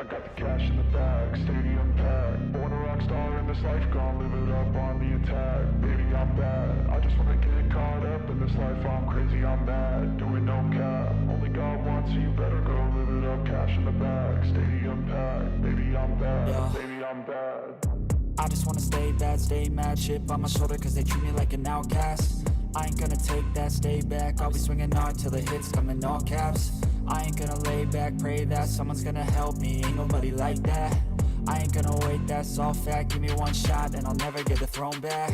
I got the cash in the bag, stadium packed. Born a rock star in this life, gon' live it up on the attack. Baby, I'm bad, I just wanna get caught up in this life. I'm crazy, I'm mad, doing no cap. Only God wants you, better go live it up. Cash in the bag, stadium packed. Baby, I'm bad, baby, I'm bad. I just wanna stay bad, stay mad. Chip on my shoulder cause they treat me like an outcast. I ain't gonna take that, stay back. I'll be swinging hard till the hits come in all caps. I ain't gonna lay back, pray that someone's gonna help me. Ain't nobody like that. I ain't gonna wait, that's all fact. Give me one shot and I'll never get the throne back.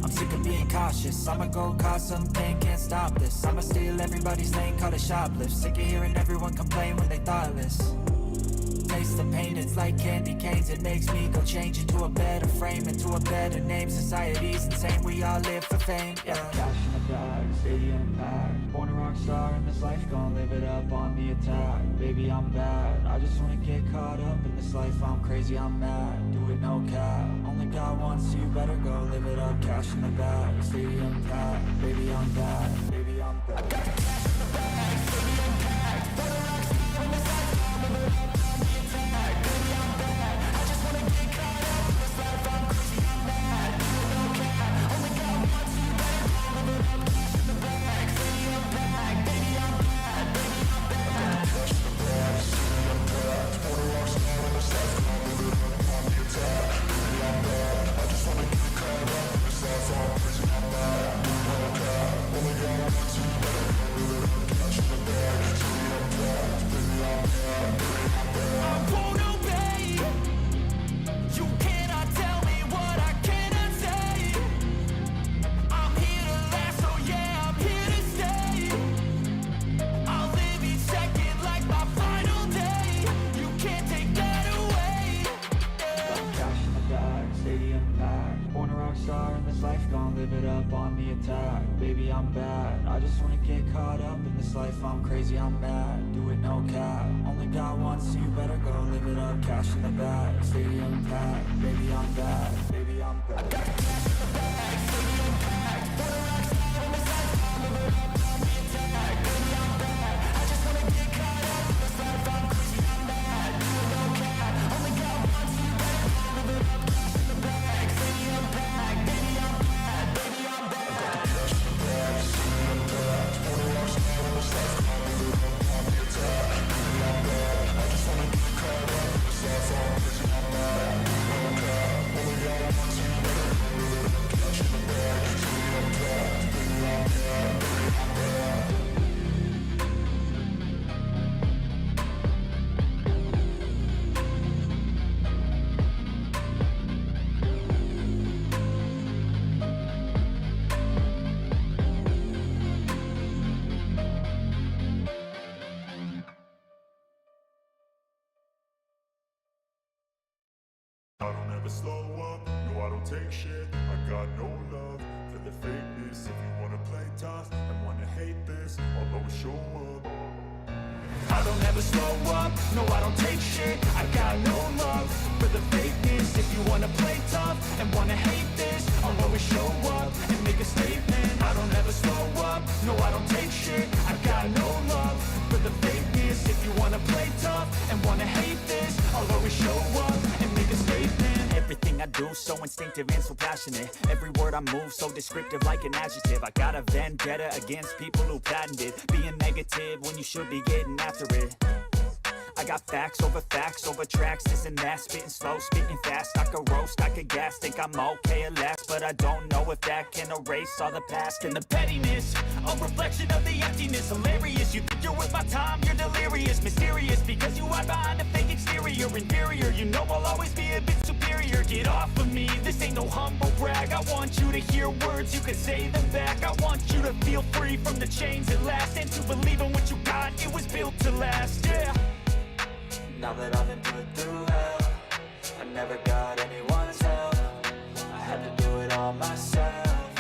I'm sick of being cautious, I'ma go cause something, can't stop this. I'ma steal everybody's lane, call it shoplift. Sick of hearing everyone complain when they thoughtless. Taste the pain, it's like candy canes. It makes me go change into a better frame, into a better name. Society's insane, we all live for fame, yeah. Cash in the bag, stadium packed. Born a rock star in this life, gon' live it up on the attack. Baby, I'm bad, I just wanna get caught up in this life. I'm crazy, I'm mad, do it no cap. Only God wants you, better go live it up. Cash in the bag, stadium packed. Baby, I'm bad, baby, I'm bad. I got the cash in the bag, stadium packed. Born a rock star in this life, gon' live it up. Baby, I'm bad, I just wanna get caught up in this life. I'm crazy, I'm mad, do it no cap. Only God wants you, better go live it up. Cash in the bag, stadium packed. Baby, I'm bad, baby, I'm bad. I got the cash in the bag, stadium packed. Born a rock star in this life, I'll live it up on the attack. Baby, I'm bad, I just wanna get caught up in this life. I'm crazy, I'm mad, do it no cap. Only God wants you, better go live it up. Cash in the bag, stadium packed. Baby, I'm bad, baby, I'm bad. I don't ever slow up, no I don't take shit. I got no love for the fakeness. If you wanna play tough and wanna hate this, I'll always show up. I don't ever slow up, no I don't take shit. I got no love for the fakeness. If you wanna play tough and wanna hate this, I'll always show up and make a statement. I don't ever slow up, no I don't take shit. I got no love for the fakeness. If you wanna play tough and wanna hate this, I'll always show up and make a statement. Everything I do so instinctive and so passionate. Every word I move so descriptive like an adjective. I got a vendetta against people who patented being negative when you should be getting after it. I got facts over tracks, this and that. Spitting slow, spitting fast. I could roast, I could gas. Think I'm okay at last, but I don't know if that can erase all the past. And the pettiness, a reflection of the emptiness. Hilarious, you think you're worth my time, you're delirious. Mysterious, because you hide behind a fake exterior. Inferior, you know I'll always be a bit superior. Get off of me, this ain't no humble brag. I want you to hear words, you can say them back. I want you to feel free from the chains at last, and to believe in what you got, it was built to last, yeah. Now that I've been put through hell, I never got anyone's help. I had to do it all myself.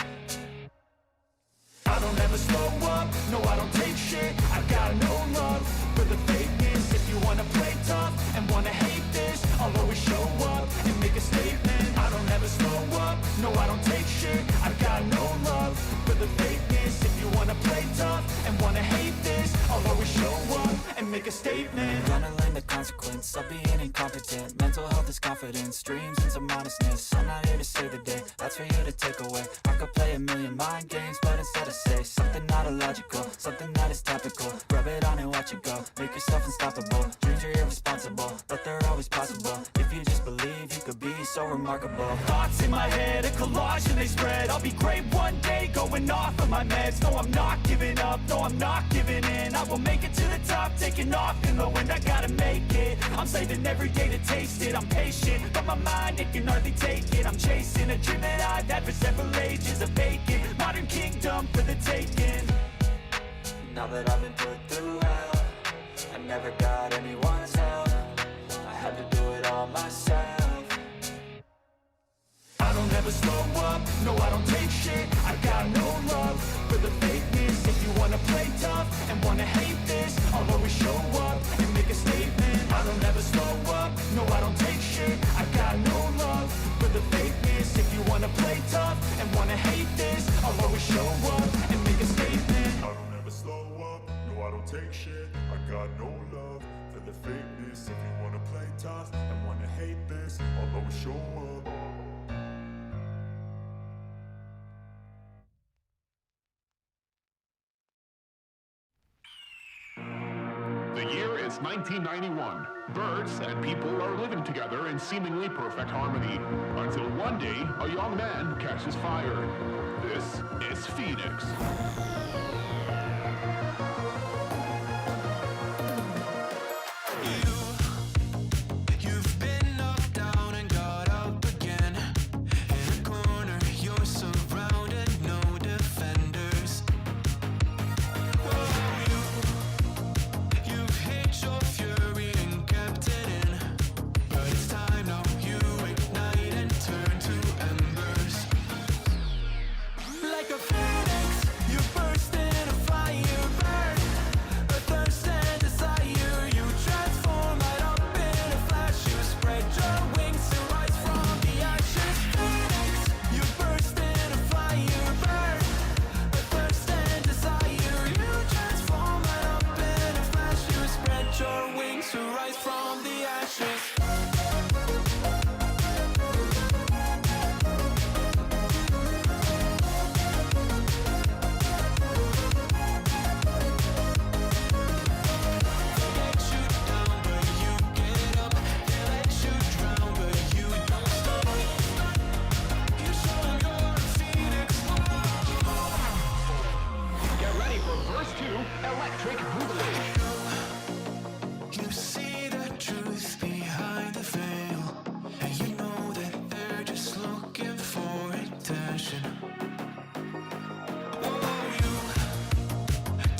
I don't ever slow up, no I don't take shit. I got no love for the fakeness. If you wanna play tough and wanna hate this, I'll always show up and make a statement. I don't ever slow up, no I don't take shit. I got no love for the fakeness. If you wanna play tough and wanna hate this, I'll always show up and and make a statement. Gonna learn the consequence of being incompetent. Mental health is confidence, dreams and some honestness. I'm not here to save the day, that's for you to take away. I could play a million mind games, but instead I say something not illogical, something that is topical. Rub it on and watch it go, make yourself unstoppable. Dreams are irresponsible, but they're always possible. If you just believe, you could be so remarkable. Thoughts in my head, a collage and they spread. I'll be great one day, going off of my meds. No, I'm not giving up, no, I'm not giving in. I will make it to the top, taking off in the wind. I gotta make it, I'm saving every day to taste it. I'm patient, but my mind, it can hardly take it. I'm chasing a dream that I've had for several ages. A vacant, modern kingdom for the taking. Now that I've been put through hell, I never got anyone's help. I had to do it all myself. I don't ever slow up, no I don't take shit. I got no love for the fakeness. If you wanna play tough and wanna hate this, I'll always show up and make a statement. I don't ever slow up, no I don't take shit. I got no love for the fakeness. If you wanna play tough and wanna hate this, I'll always show up and make a statement. I don't ever slow up, no I don't take shit. I got no love for the fakeness. If you wanna play tough and wanna hate this, I'll always show up. The year is 1991. Birds and people are living together in seemingly perfect harmony, until one day a young man catches fire. This is Phoenix. You've been knocked down and got up again. In a corner, you're surrounded, no defenders. You've hid your fury and kept it in. But it's time now, you ignite and turn to embers. Like a phoenix, you burst in a fire burn. A thirst and desire, you transform right up in a flash. You spread your wings to rise from the ashes. Phoenix, you burst in a fire burn. A thirst and desire, you transform right up in a flash. You spread your wings to rise from the ashes. Let you down, but you get up. They let you drown, but you don't stop. You show 'em you're a phoenix. Get ready for verse 2, Electric Boogaloo. You see the truth behind the veil, and you know that they're just looking for attention. Oh, you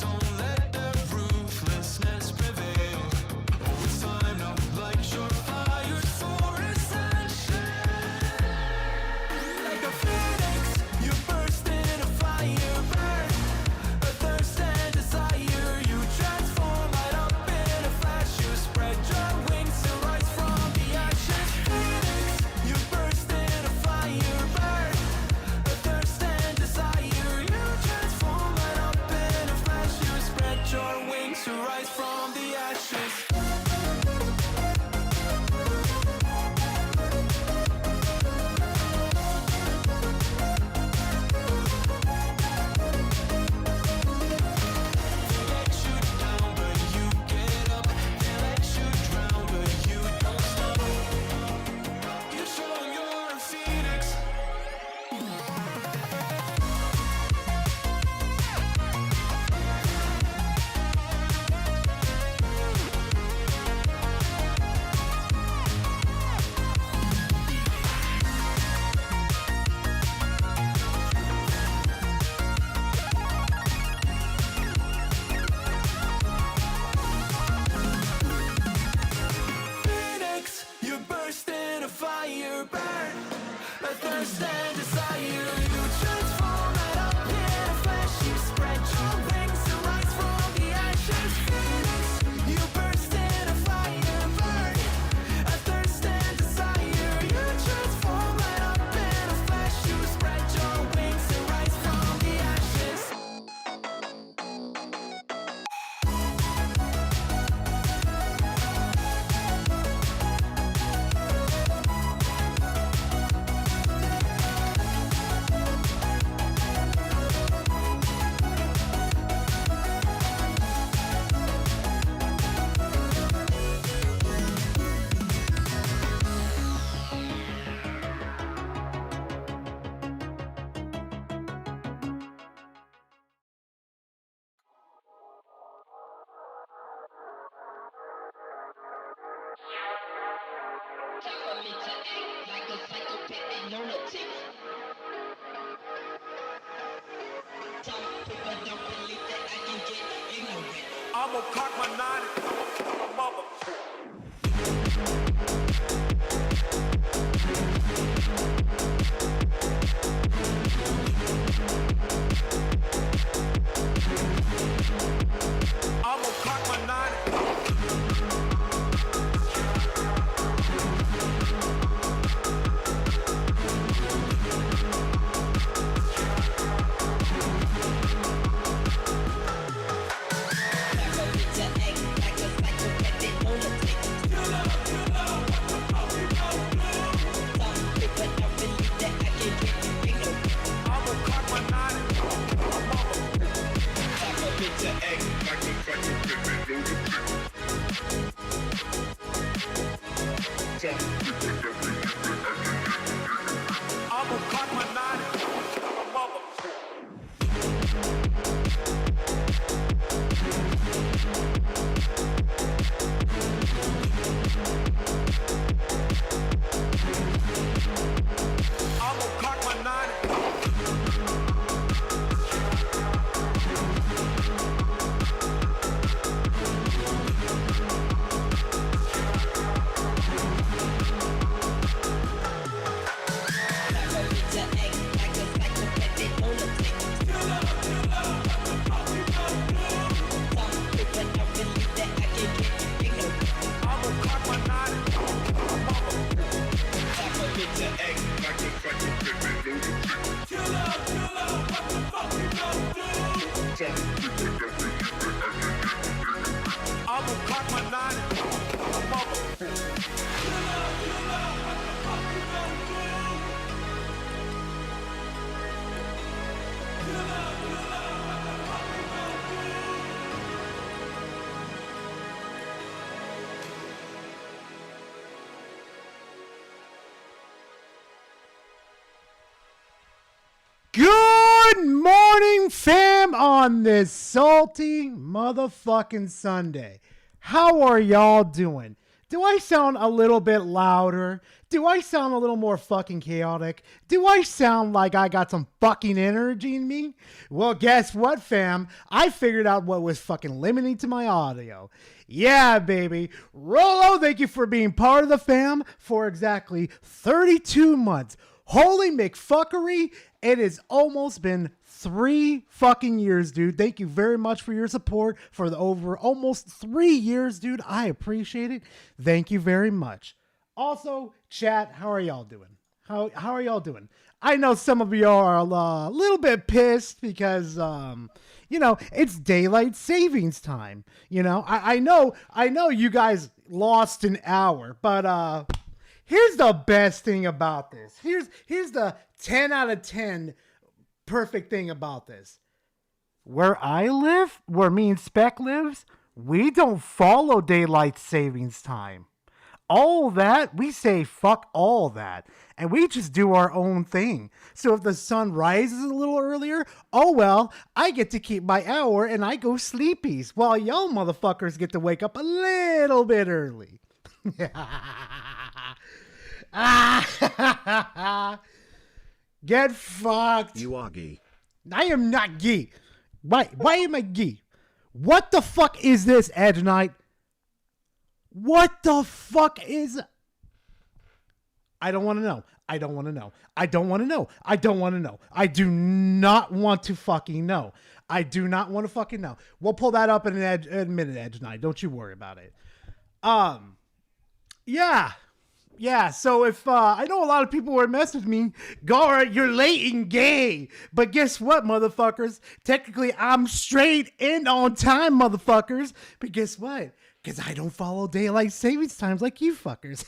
don't let their ruthlessness prevail. Oh, it's time now, light your fires for ascension. Like a phoenix, you burst in a fire burn. A thirst and desire, you transform right up in a flash. You spread your wings to rise from the ashes. Phoenix, you burst in a fire burn. A thirst and desire, you transform right up in a flash. You spread your wings to rise from the ashes. They let you down, but you get up. They let you drown, but you don't stop. You show 'em you're a phoenix. I'm gonna cock my nine and mother. I'm gonna cock my nine. I'm gonna cock my nine and mother. I'm gonna cock my nine. I'm gonna cock my nine and mother. I'm gonna cock my nine and mother. Good morning, fam, on this salty motherfucking Sunday. How are y'all doing? Do I sound a little bit louder? Do I sound a little more fucking chaotic? Do I sound like I got some fucking energy in me? Well, guess what, fam? I figured out what was fucking limiting to my audio. Yeah, baby. Rolo, thank you for being part of the fam for exactly 32 months. Holy McFuckery, it has almost been 3 fucking years, dude. Thank you very much for your support for the over almost 3 years, dude. I appreciate it. Thank you very much. Also, chat, how are y'all doing? How are y'all doing? I know some of y'all are a little bit pissed because, it's daylight savings time. I know you guys lost an hour, but, here's the best thing about this. Here's the 10 out of 10 perfect thing about this. Where I live, where me and Spec lives, we don't follow daylight savings time. All that, we say fuck all that. And we just do our own thing. So if the sun rises a little earlier, oh well, I get to keep my hour and I go sleepies. While y'all motherfuckers get to wake up a little bit early. Get fucked. You are gay. I am not gay. Why am I gay? What the fuck is this, Edge Knight? What the fuck is... I don't want to know. I don't want to know. I don't want to know. I don't want to know. I do not want to fucking know. I do not want to fucking know. We'll pull that up in a minute, Edge Knight. Don't you worry about it. Yeah, so if, I know a lot of people were messaging me, Gara, you're late and gay. But guess what, motherfuckers? Technically, I'm straight and on time, motherfuckers. But guess what? Because I don't follow daylight savings times like you fuckers.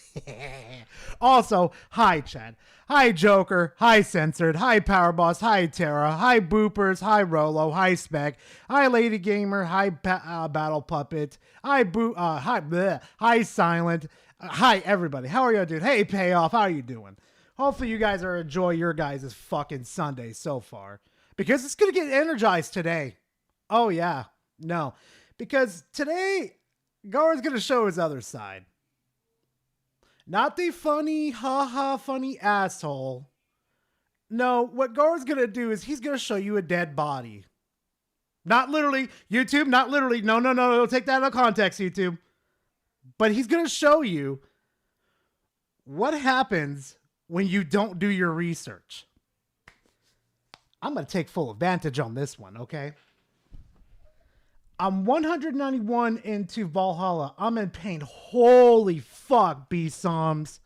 Also, hi, Chad. Hi, Joker. Hi, Censored. Hi, Power Boss. Hi, Tara. Hi, Boopers. Hi, Rolo. Hi, Spec. Hi, Lady Gamer. Hi, Battle Puppet. Hi, Silent. Hi, everybody. How are y'all doing? Hey, Payoff. How are you doing? Hopefully you guys are enjoying your guys' fucking Sunday so far. Because it's going to get energized today. Oh, yeah. No. Because today, Gar's going to show his other side. Not the funny, haha, funny asshole. No, what Gar's gonna do is he's gonna show you a dead body. Not literally, YouTube, not literally. No, don't take that out of context, YouTube. But he's gonna show you what happens when you don't do your research. I'm gonna take full advantage on this one, okay? I'm 191 into Valhalla. I'm in pain. Holy fuck, B-Soms.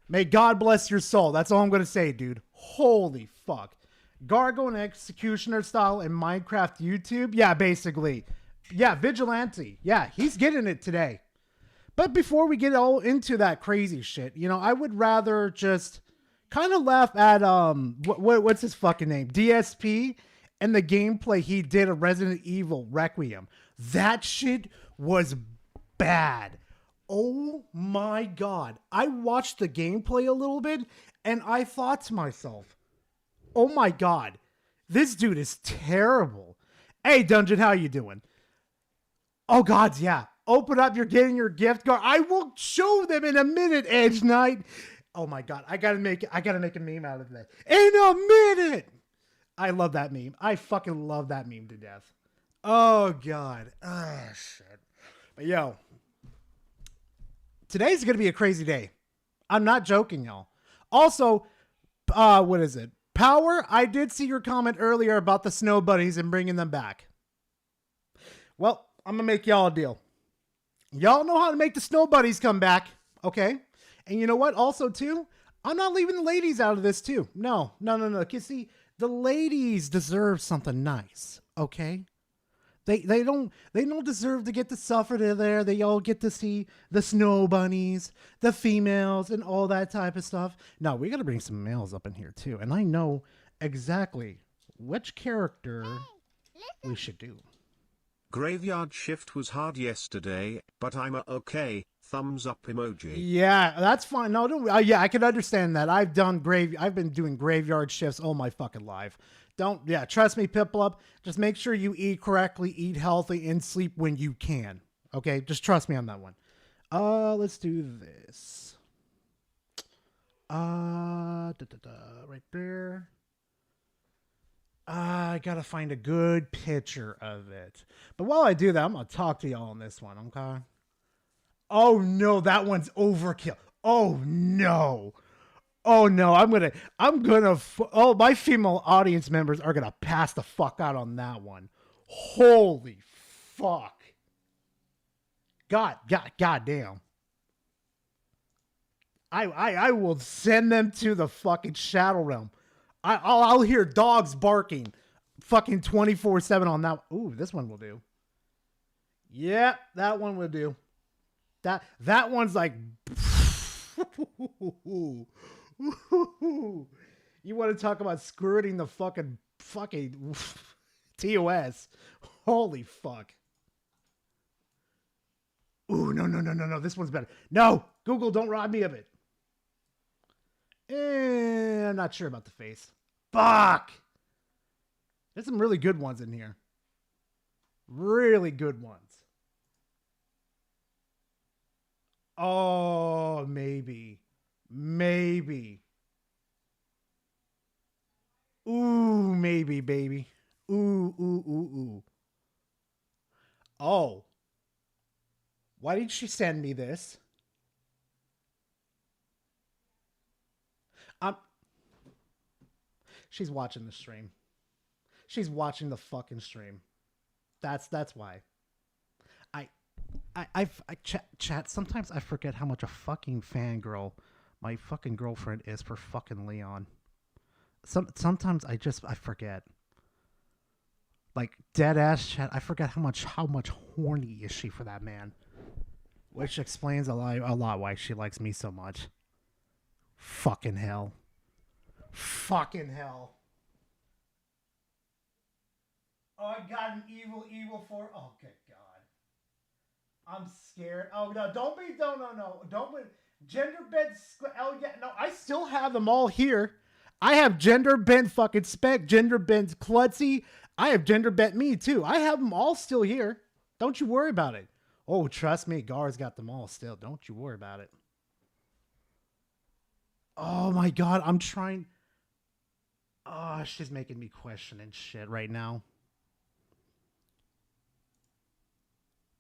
May God bless your soul. That's all I'm going to say, dude. Holy fuck. Gargo and Executioner style in Minecraft YouTube? Yeah, basically. Yeah, Vigilante. Yeah, he's getting it today. But before we get all into that crazy shit, you know, I would rather just kind of laugh at, what's his fucking name? DSP. And the gameplay he did of Resident Evil Requiem. That shit was bad. Oh my God. I watched the gameplay a little bit and I thought to myself, oh my God, this dude is terrible. Hey, Dungeon, how you doing? Oh God, yeah. Open up, you're getting your gift card. I will show them in a minute, Edge Knight. Oh my God, I gotta make a meme out of that. In a minute! I love that meme. I fucking love that meme to death. Oh, God. Oh, shit. But, yo. Today's going to be a crazy day. I'm not joking, y'all. Also, what is it? Power, I did see your comment earlier about the snow bunnies and bringing them back. Well, I'm going to make y'all a deal. Y'all know how to make the snow bunnies come back, okay? And you know what? Also, too, I'm not leaving the ladies out of this, too. No. You see, the ladies deserve something nice, okay? They don't deserve to get to suffer there. They all get to see the snow bunnies, the females, and all that type of stuff. No, we got to bring some males up in here too, and I know exactly which character we should do. Graveyard shift was hard yesterday, but I'm okay. Thumbs up emoji. Yeah, that's fine. No, don't. Yeah, I can understand that. I've been doing graveyard shifts all my fucking life. Trust me, Piplup. Just make sure you eat correctly, eat healthy, and sleep when you can. Okay, just trust me on that one. Let's do this. Right there. I gotta find a good picture of it. But while I do that, I'm gonna talk to y'all on this one. Okay. Oh no, that one's overkill. Oh no. My female audience members are gonna pass the fuck out on that one. Holy fuck. God damn. I will send them to the fucking Shadow Realm. I'll hear dogs barking fucking 24/7 on that. Ooh, this one will do. Yeah, that one will do. That one's like, you want to talk about squirting the fucking TOS. Holy fuck. Ooh, no. This one's better. No, Google, don't rob me of it. I'm not sure about the face. Fuck. There's some really good ones in here. Really good ones. Oh, maybe. Ooh, maybe, baby. Ooh. Oh. Why did she send me this? She's watching the stream. She's watching the fucking stream. That's why. I chat. Sometimes I forget how much a fucking fangirl my fucking girlfriend is for fucking Leon. Sometimes I forget. Like dead ass chat. I forget how much horny is she for that man, which explains a lot why she likes me so much. Fucking hell. Oh, I got an evil for. Oh, good God. I'm scared. Oh, no, don't be. Gender bent. Oh, yeah. No, I still have them all here. I have gender bent fucking Spec, gender bent Klutzy. I have gender bent me, too. I have them all still here. Don't you worry about it. Oh, trust me. Gar's got them all still. Don't you worry about it. Oh my god, I'm trying. Oh, she's making me question and shit right now.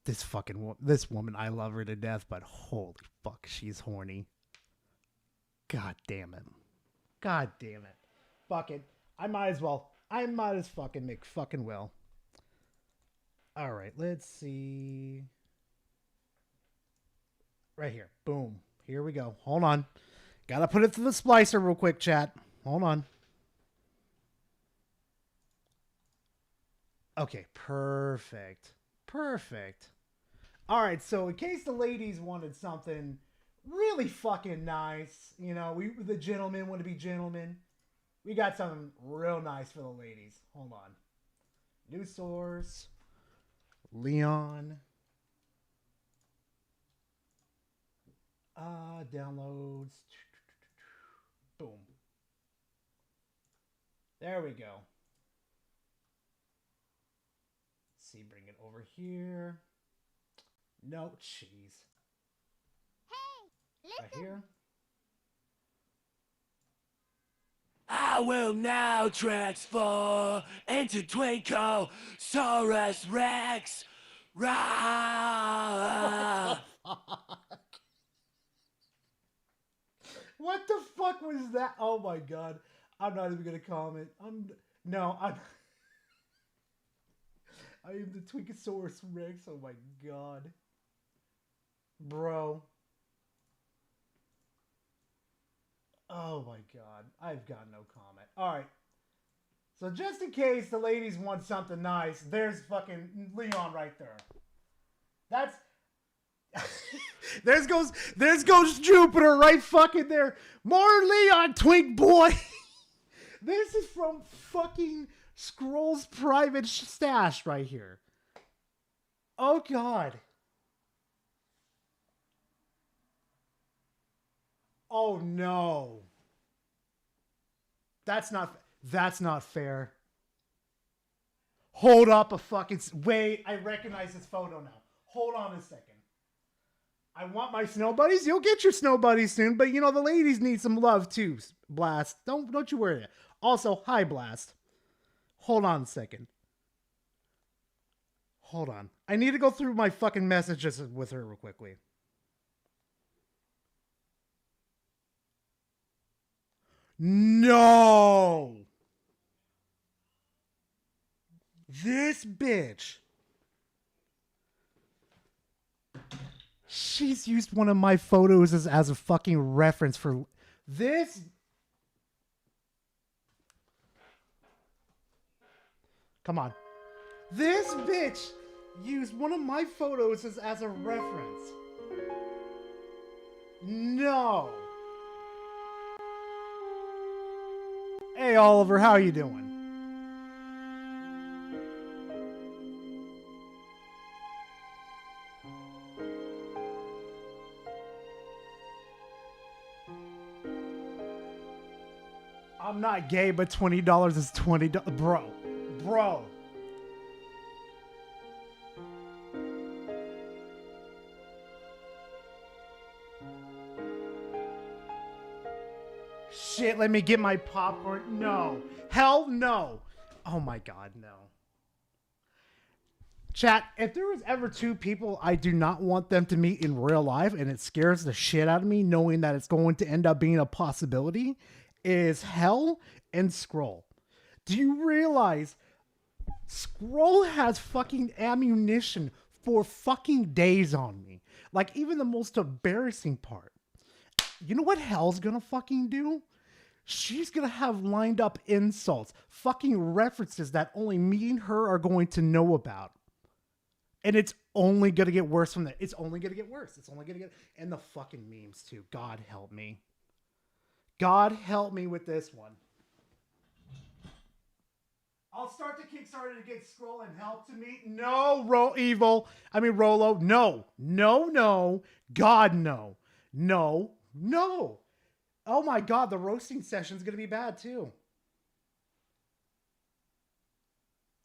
This woman, I love her to death, but holy fuck, she's horny. God damn it. God damn it. Fuck it. I might as well. I might as fucking make fucking well. All right, let's see. Right here. Boom. Here we go. Hold on. Gotta put it through the splicer real quick, chat. Hold on. Okay, perfect. Perfect. All right, so in case the ladies wanted something really fucking nice, you know, the gentlemen want to be gentlemen. We got something real nice for the ladies. Hold on. New source. Leon. Downloads. Boom. There we go. Let's see, bring it over here. No, jeez. Hey, Right here. I will now transform into Twinkle Saurus Rex. Rah! What the fuck was that? Oh my god. I'm not even gonna comment. No, I am the Twinkosaurus Rex. Oh my god. Bro. Oh my god. I've got no comment. Alright. So just in case the ladies want something nice, there's fucking Leon right there. That's there's goes Jupiter right fucking there. More Leon, twink boy. This is from fucking Scroll's private stash right here. Oh god. Oh no. That's not fair. Hold up a fucking wait, I recognize this photo now. Hold on a second. I want my snow buddies. You'll get your snow buddies soon, but you know the ladies need some love too. Blast, don't you worry. Also, hi Blast. Hold on a second. Hold on. I need to go through my fucking messages with her real quickly. No. This bitch. She's used one of my photos as a fucking reference for this. Come on. This bitch used one of my photos as a reference. No. Hey Oliver, how you doing? I'm not gay, but $20 is $20. Bro. Shit, let me get my popcorn. No. Hell no. Oh my god, no. Chat, if there was ever two people I do not want them to meet in real life, and it scares the shit out of me knowing that it's going to end up being a possibility, is Hell and Scroll. Do you realize Scroll has fucking ammunition for fucking days on me? Like, even the most embarrassing part. You know what Hell's gonna fucking do? She's gonna have lined up insults, fucking references that only me and her are going to know about. And it's only gonna get worse from there. It's only gonna get worse. It's only gonna get... And the fucking memes, too. God help me. God help me with this one. I'll start the Kickstarter to get Scroll and Help to meet. No, Rolo. No. No. God, no. No. Oh my god, the roasting session's gonna be bad, too.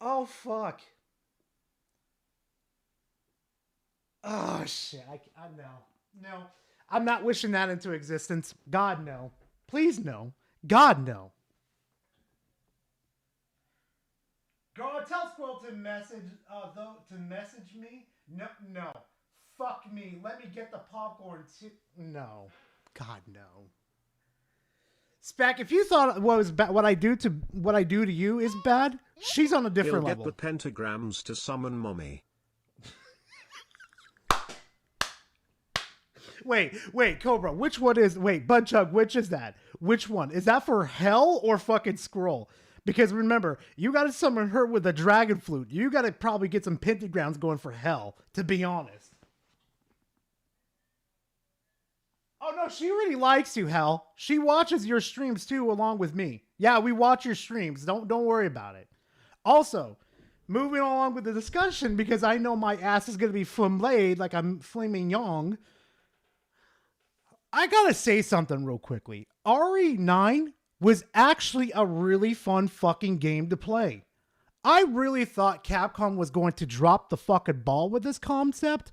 Oh, fuck. Oh, shit. I no. I'm not wishing that into existence. God, no. Please no. God no. Go tell Squirrel to message me. No. Fuck me. Let me get the popcorn too. No. God no. Spec, if you thought what I do to you is bad, she's on a different He'll level. get the pentagrams to summon mommy. Wait, Cobra, which one is... Wait, Budchug, which is that? Which one? Is that for Hell or fucking Scroll? Because remember, you gotta summon her with a dragon flute. You gotta probably get some pentagrams going for Hell, to be honest. Oh no, she really likes you, Hell. She watches your streams too, along with me. Yeah, we watch your streams. Don't worry about it. Also, moving along with the discussion, because I know my ass is gonna be flambeed like I'm flaming young. I gotta say something real quickly. RE9 was actually a really fun fucking game to play. I really thought Capcom was going to drop the fucking ball with this concept,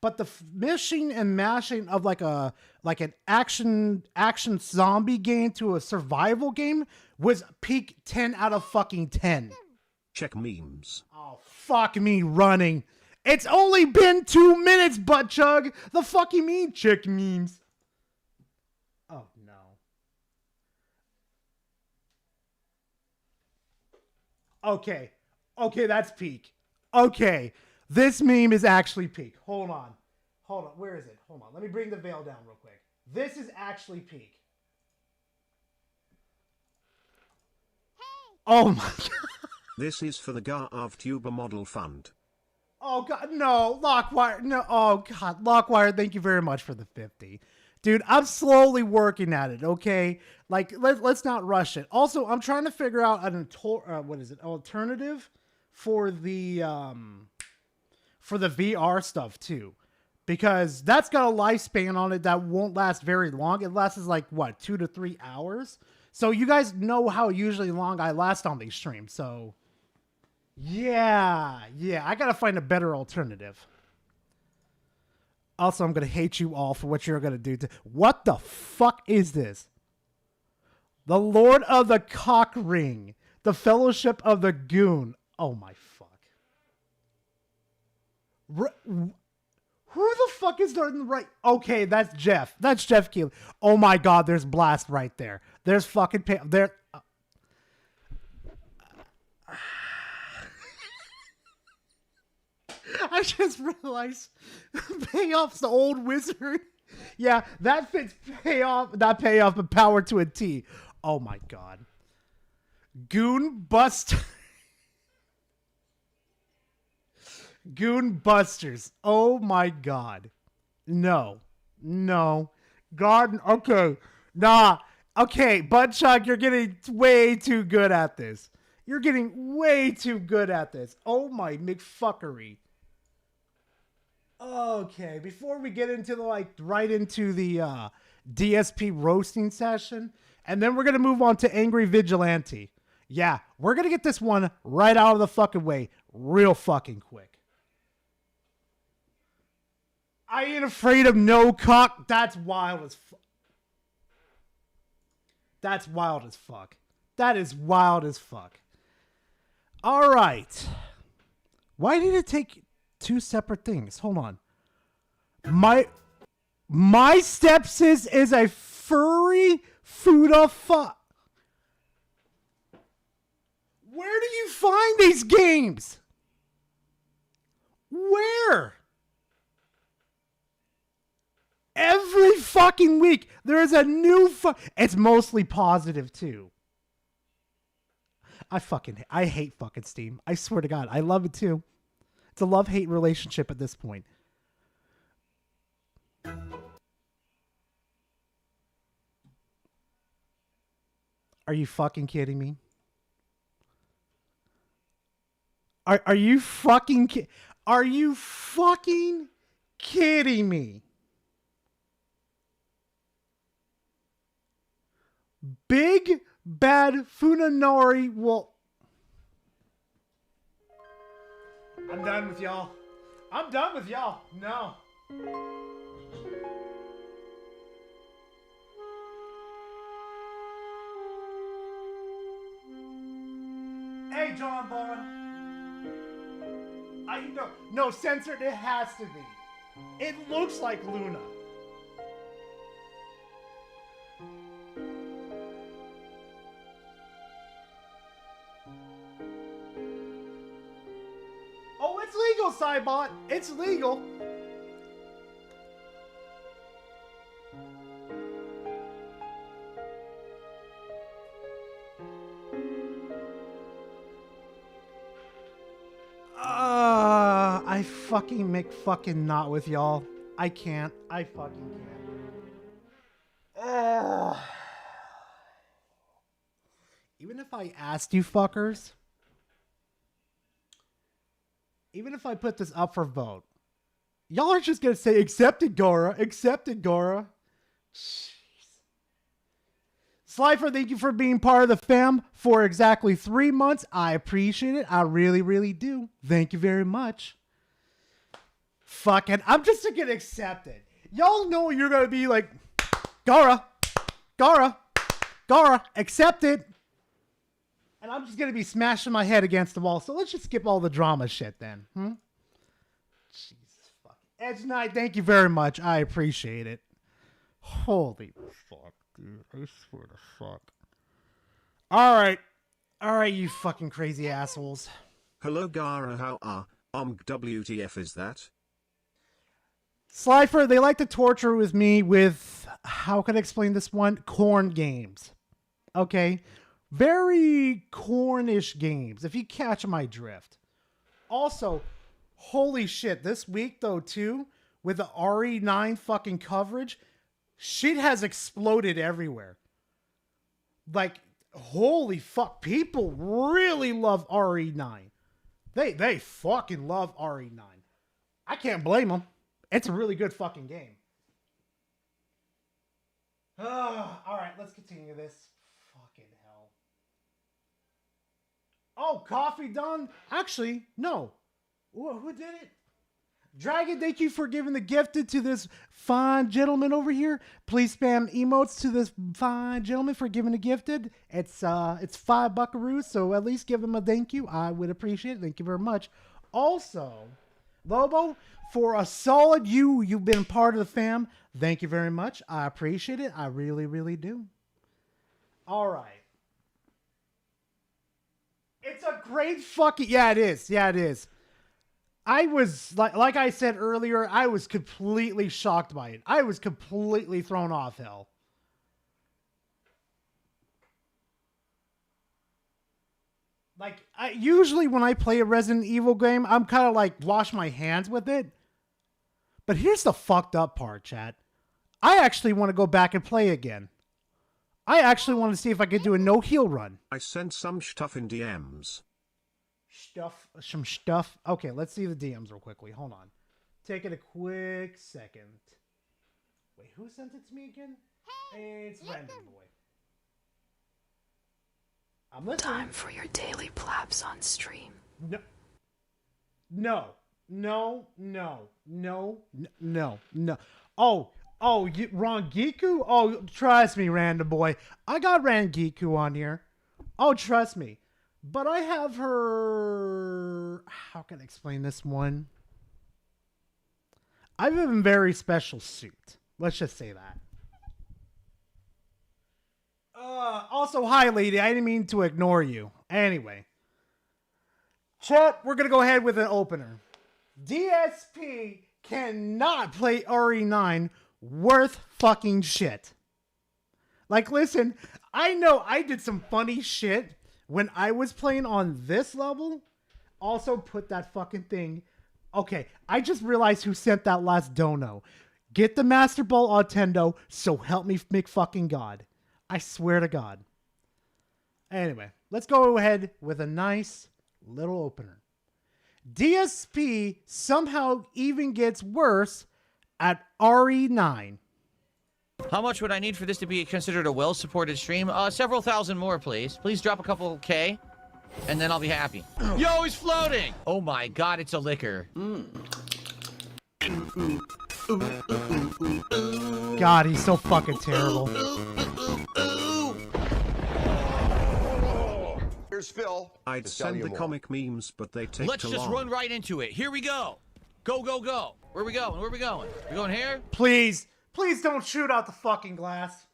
but the mishing and mashing of like an action zombie game to a survival game was peak 10 out of fucking 10. Check memes. Oh, fuck me running. It's only been 2 minutes, Buttchug. The fuck you mean check memes? Oh, no. Okay, that's peak. Okay, this meme is actually peak. Hold on. Where is it? Hold on. Let me bring the veil down real quick. This is actually peak. Oh my god. This is for the GARVTuber Model Fund. Oh god, no, Lockwire, no, oh god, Lockwire, thank you very much for the 50. Dude, I'm slowly working at it, okay? Like, let's not rush it. Also, I'm trying to figure out an alternative for the VR stuff too. Because that's got a lifespan on it that won't last very long. It lasts like, what, 2 to 3 hours? So you guys know how usually long I last on these streams, so... Yeah, I gotta find a better alternative. Also, I'm gonna hate you all for what you're gonna do to... What the fuck is this? The Lord of the Cock Ring. The Fellowship of the Goon. Oh my fuck. Who the fuck is there in the right... Okay, that's Jeff. That's Jeff Keighley. Oh my god, there's Blast right there. There's fucking... There... I just realized Payoff's the old wizard. Yeah, that fits Payoff, not Payoff, but Power to a T. Oh my god. Goon Buster. Goon Busters. Oh my god. No. Garden. Okay. Nah. Okay, Budchug, you're getting way too good at this. You're getting way too good at this. Oh my McFuckery. Okay, before we get into the right into the DSP roasting session, and then we're gonna move on to Angry Vigilante. Yeah, we're gonna get this one right out of the fucking way, real fucking quick. I ain't afraid of no cock. That's wild as fuck. That's wild as fuck. That is wild as fuck. All right. Why did it take two separate things? Hold on. My stepsis is a furry Fuda fuck. Where do you find these games? Where? Every fucking week there is a new it's mostly positive too. I hate fucking Steam. I swear to God, I love it too. It's a love-hate relationship at this point. Are you fucking kidding me? Are you fucking kidding me? Big Bad Funanori will... I'm done with y'all. No. play John Bond. I know. No, censored. It has to be. It looks like Luna. Oh, it's legal, Cybot. It's legal. I fucking make fucking not with y'all. I can't. I fucking can't. Even if I asked you fuckers, even if I put this up for vote, y'all are just gonna say accepted, Gora. Accepted, Gora. Jeez. Slifer, thank you for being part of the fam for exactly 3 months. I appreciate it. I really, really do. Thank you very much. Fucking, I'm just gonna accept it. Y'all know you're gonna be like, Gara, Gara, Gara, accept it. And I'm just gonna be smashing my head against the wall. So let's just skip all the drama shit then. Jesus fuck. Edge Knight, thank you very much. I appreciate it. Holy fuck, dude. I swear to fuck. Alright. Alright, you fucking crazy assholes. Hello Gara, how are? WTF is that? Slifer, they like to torture with me with, how can I explain this one? Corn games. Okay? Very cornish games, if you catch my drift. Also, holy shit, this week though too, with the RE9 fucking coverage, shit has exploded everywhere. Like, holy fuck, people really love RE9. They fucking love RE9. I can't blame them. It's a really good fucking game. Alright, let's continue this. Fucking hell. Oh, coffee done? Actually, no. Who did it? Dragon, thank you for giving the gifted to this fine gentleman over here. Please spam emotes to this fine gentleman for giving the gifted. It's $5 buckaroos, so at least give him a thank you. I would appreciate it. Thank you very much. Also, Lobo, for a solid you've been part of the fam. Thank you very much. I appreciate it. I really, really do. All right. It's a great fucking... Yeah, it is. Yeah, it is. I was, like I said earlier, I was completely shocked by it. I was completely thrown off, hell. Like, usually when I play a Resident Evil game, I'm kind of like, wash my hands with it. But here's the fucked up part, chat. I actually want to go back and play again. I actually want to see if I could do a no-heal run. I sent some stuff in DMs. Some stuff. Okay, let's see the DMs real quickly. Hold on. Take it a quick second. Wait, who sent it to me again? It's Random Boy. I'm listening. Time for your daily plaps on stream. No. Oh, Rangiku? Oh, trust me, Random Boy. I got Rangiku on here. Oh, trust me. But I have her... How can I explain this one? I have a very special suit. Let's just say that. Also, hi, lady. I didn't mean to ignore you. Anyway. Chat, we're going to go ahead with an opener. DSP cannot play RE9 worth fucking shit. Like, listen, I know I did some funny shit when I was playing on this level. Also put that fucking thing. Okay, I just realized who sent that last dono. Get the Master Ball Nintendo, so help me make fucking God. I swear to God. Anyway, let's go ahead with a nice little opener. DSP somehow even gets worse at RE9. How much would I need for this to be considered a well-supported stream? Several thousand more, please. Please drop a couple K, and then I'll be happy. Yo, he's floating! Oh my God, it's a liquor. God, he's so fucking terrible. Here's Phil. I'd to tell send you the more. comic memes, but they take Let's too just long. run right into it. Here we go. Go, go, go. Where we going? Where we going? We going here? Please, please don't shoot out the fucking glass.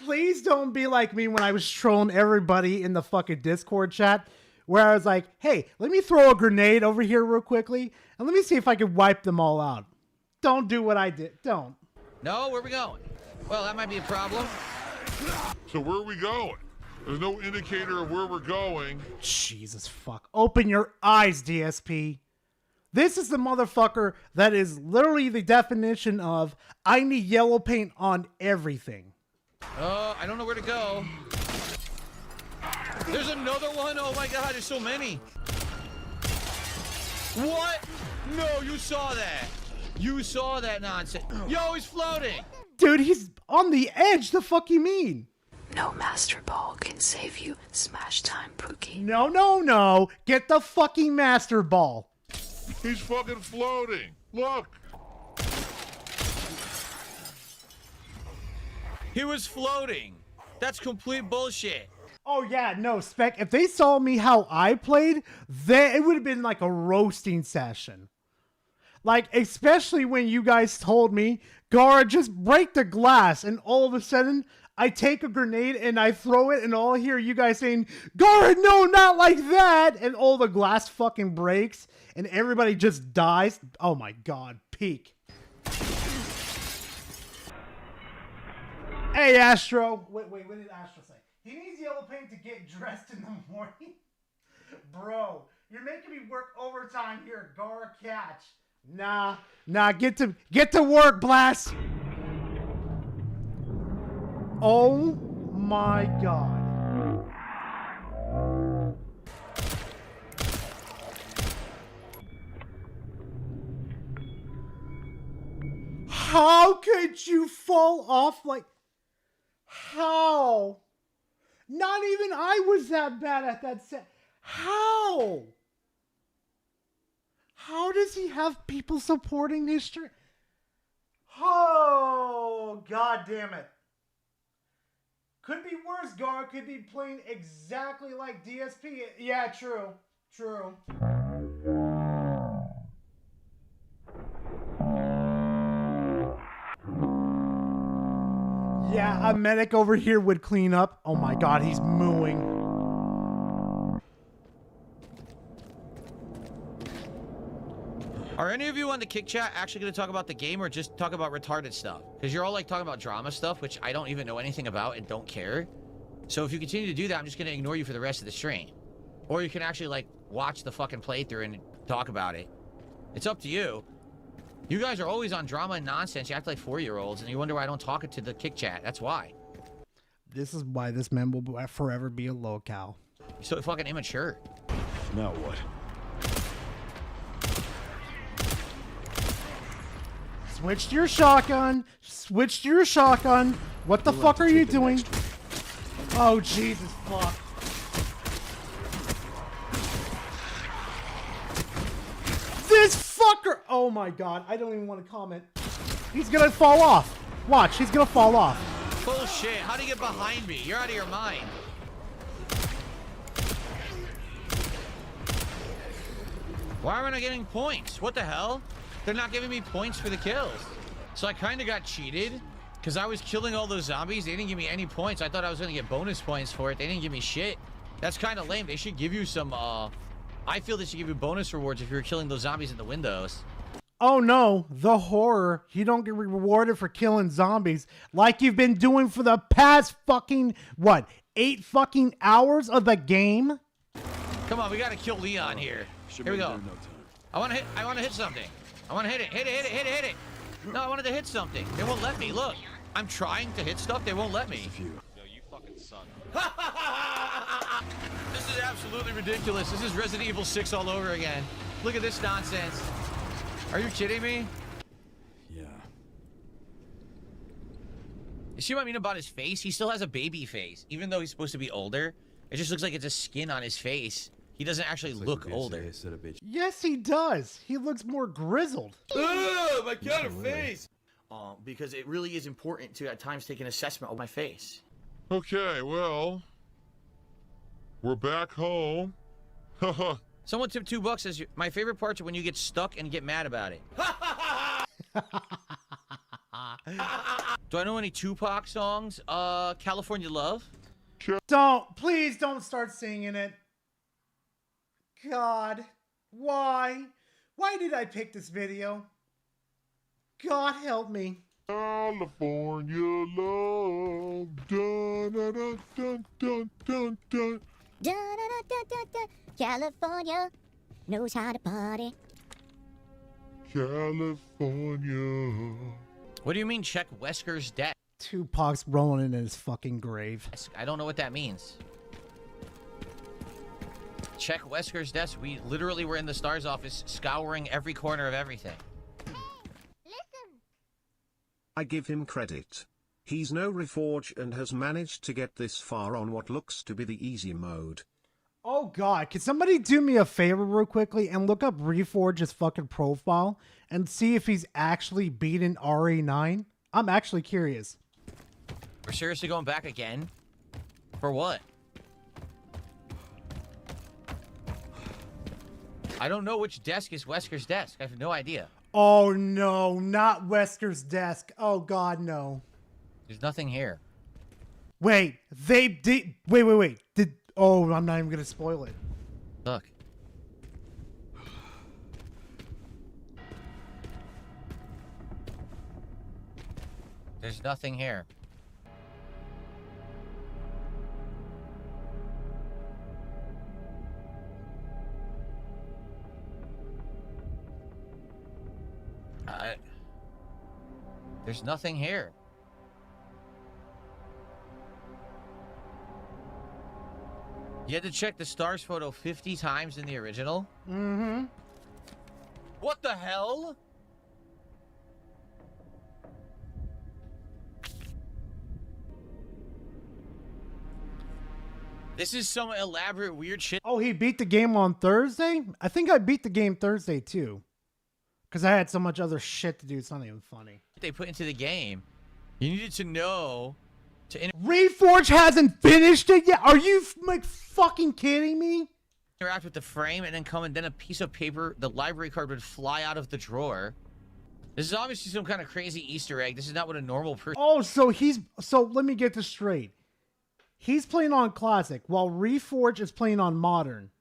Please don't be like me when I was trolling everybody in the fucking Discord chat, where I was like, hey, let me throw a grenade over here real quickly, and let me see if I can wipe them all out. Don't do what I did. Don't. No, where we going? Well, that might be a problem. So where are we going? There's no indicator of where we're going. Jesus fuck. Open your eyes, DSP. This is the motherfucker that is literally the definition of I need yellow paint on everything. I don't know where to go. There's another one. Oh my god, there's so many. What? No, you saw that. You saw that nonsense. Yo, he's floating. Dude, he's on the edge. The fuck you mean? No Master Ball can save you. Smash time, Pookie. No, no, no. Get the fucking Master Ball. He's fucking floating. Look. He was floating. That's complete bullshit. Oh yeah, no, Spec. If they saw me how I played, then it would have been like a roasting session. Like, especially when you guys told me, Gara, just break the glass, and all of a sudden, I take a grenade and I throw it, and all I hear you guys saying, Gara, no, not like that, and all the glass fucking breaks, and everybody just dies. Oh my god, peak. Hey, Astro. Wait, what did Astro say? He needs yellow paint to get dressed in the morning? Bro, you're making me work overtime here, Gara catch. Nah, get to work, Blast. Oh my god. How could you fall off like... How? Not even I was that bad at that set. How? How does he have people supporting his stream? Oh, god damn it. Could be worse, Gar. Could be playing exactly like DSP. Yeah, true. True. Yeah, a medic over here would clean up. Oh my god, he's mooing. Are any of you on the Kick Chat actually going to talk about the game or just talk about retarded stuff? Because you're all like talking about drama stuff, which I don't even know anything about and don't care. So if you continue to do that, I'm just going to ignore you for the rest of the stream. Or you can actually like watch the fucking playthrough and talk about it. It's up to you. You guys are always on drama and nonsense. You act like 4-year-olds and you wonder why I don't talk to the Kick Chat. That's why. This is why this man will forever be a locale. You're so fucking immature. Now what? Switch to your shotgun. Switch to your shotgun. What the fuck are you doing? Oh, Jesus fuck. This fucker! Oh my god, I don't even want to comment. He's gonna fall off. Watch, he's gonna fall off. Bullshit. How do you get behind me? You're out of your mind. Why am I not getting points? What the hell? They're not giving me points for the kills. So I kind of got cheated because I was killing all those zombies. They didn't give me any points. I thought I was going to get bonus points for it. They didn't give me shit. That's kind of lame. They should give you some, I feel they should give you bonus rewards if you're killing those zombies in the windows. Oh no, the horror. You don't get rewarded for killing zombies like you've been doing for the past fucking, what, 8 fucking hours of the game? Come on, we got to kill Leon here. Here we go. I want to hit something. I want to hit it. Hit it. No, I wanted to hit something. They won't let me. Look, I'm trying to hit stuff. They won't let me. Yo, you fucking suck. This is absolutely ridiculous. This is Resident Evil 6 all over again. Look at this nonsense. Are you kidding me? Yeah. You see what I mean about his face? He still has a baby face. Even though he's supposed to be older, it just looks like it's a skin on his face. He doesn't actually look older. Yes, he does. He looks more grizzled. Ugh, my god, face! Because it really is important to at times take an assessment of my face. Okay, well, We're back home. Haha. Someone tipped $2 as my favorite parts are when you get stuck and get mad about it. Do I know any Tupac songs? California Love. Please don't start singing it. God, why? Why did I pick this video? God help me. California love. Dun, dun, dun, dun, dun, dun, dun. California knows how to party. California. What do you mean check Wesker's debt? Tupac's rolling in his fucking grave. I don't know what that means. Check Wesker's desk. We literally were in the STARS office scouring every corner of everything. I give him credit. He's no Reforge and has managed to get this far on what looks to be the easy mode. Oh God, can somebody do me a favor real quickly and look up Reforge's fucking profile and see if he's actually beaten RE9? I'm actually curious. We're seriously going back again? For what? I don't know which desk is Wesker's desk. I have no idea. Oh no, not Wesker's desk. Oh God, no. There's nothing here. Wait, they did. Wait. Oh, I'm not even gonna spoil it. Look. There's nothing here. There's nothing here. You had to check the STARS photo 50 times in the original? Mm-hmm. What the hell? This is some elaborate weird shit. Oh, he beat the game on Thursday? I think I beat the game Thursday too. Because I had so much other shit to do, it's not even funny. They put into the game. You needed to know to Reforge hasn't finished it yet? Are you like fucking kidding me? interact with the frame and then come and then a piece of paper, the library card would fly out of the drawer. This is obviously some kind of crazy Easter egg. This is not what a normal person... Oh, so let me get this straight. He's playing on Classic while Reforge is playing on Modern.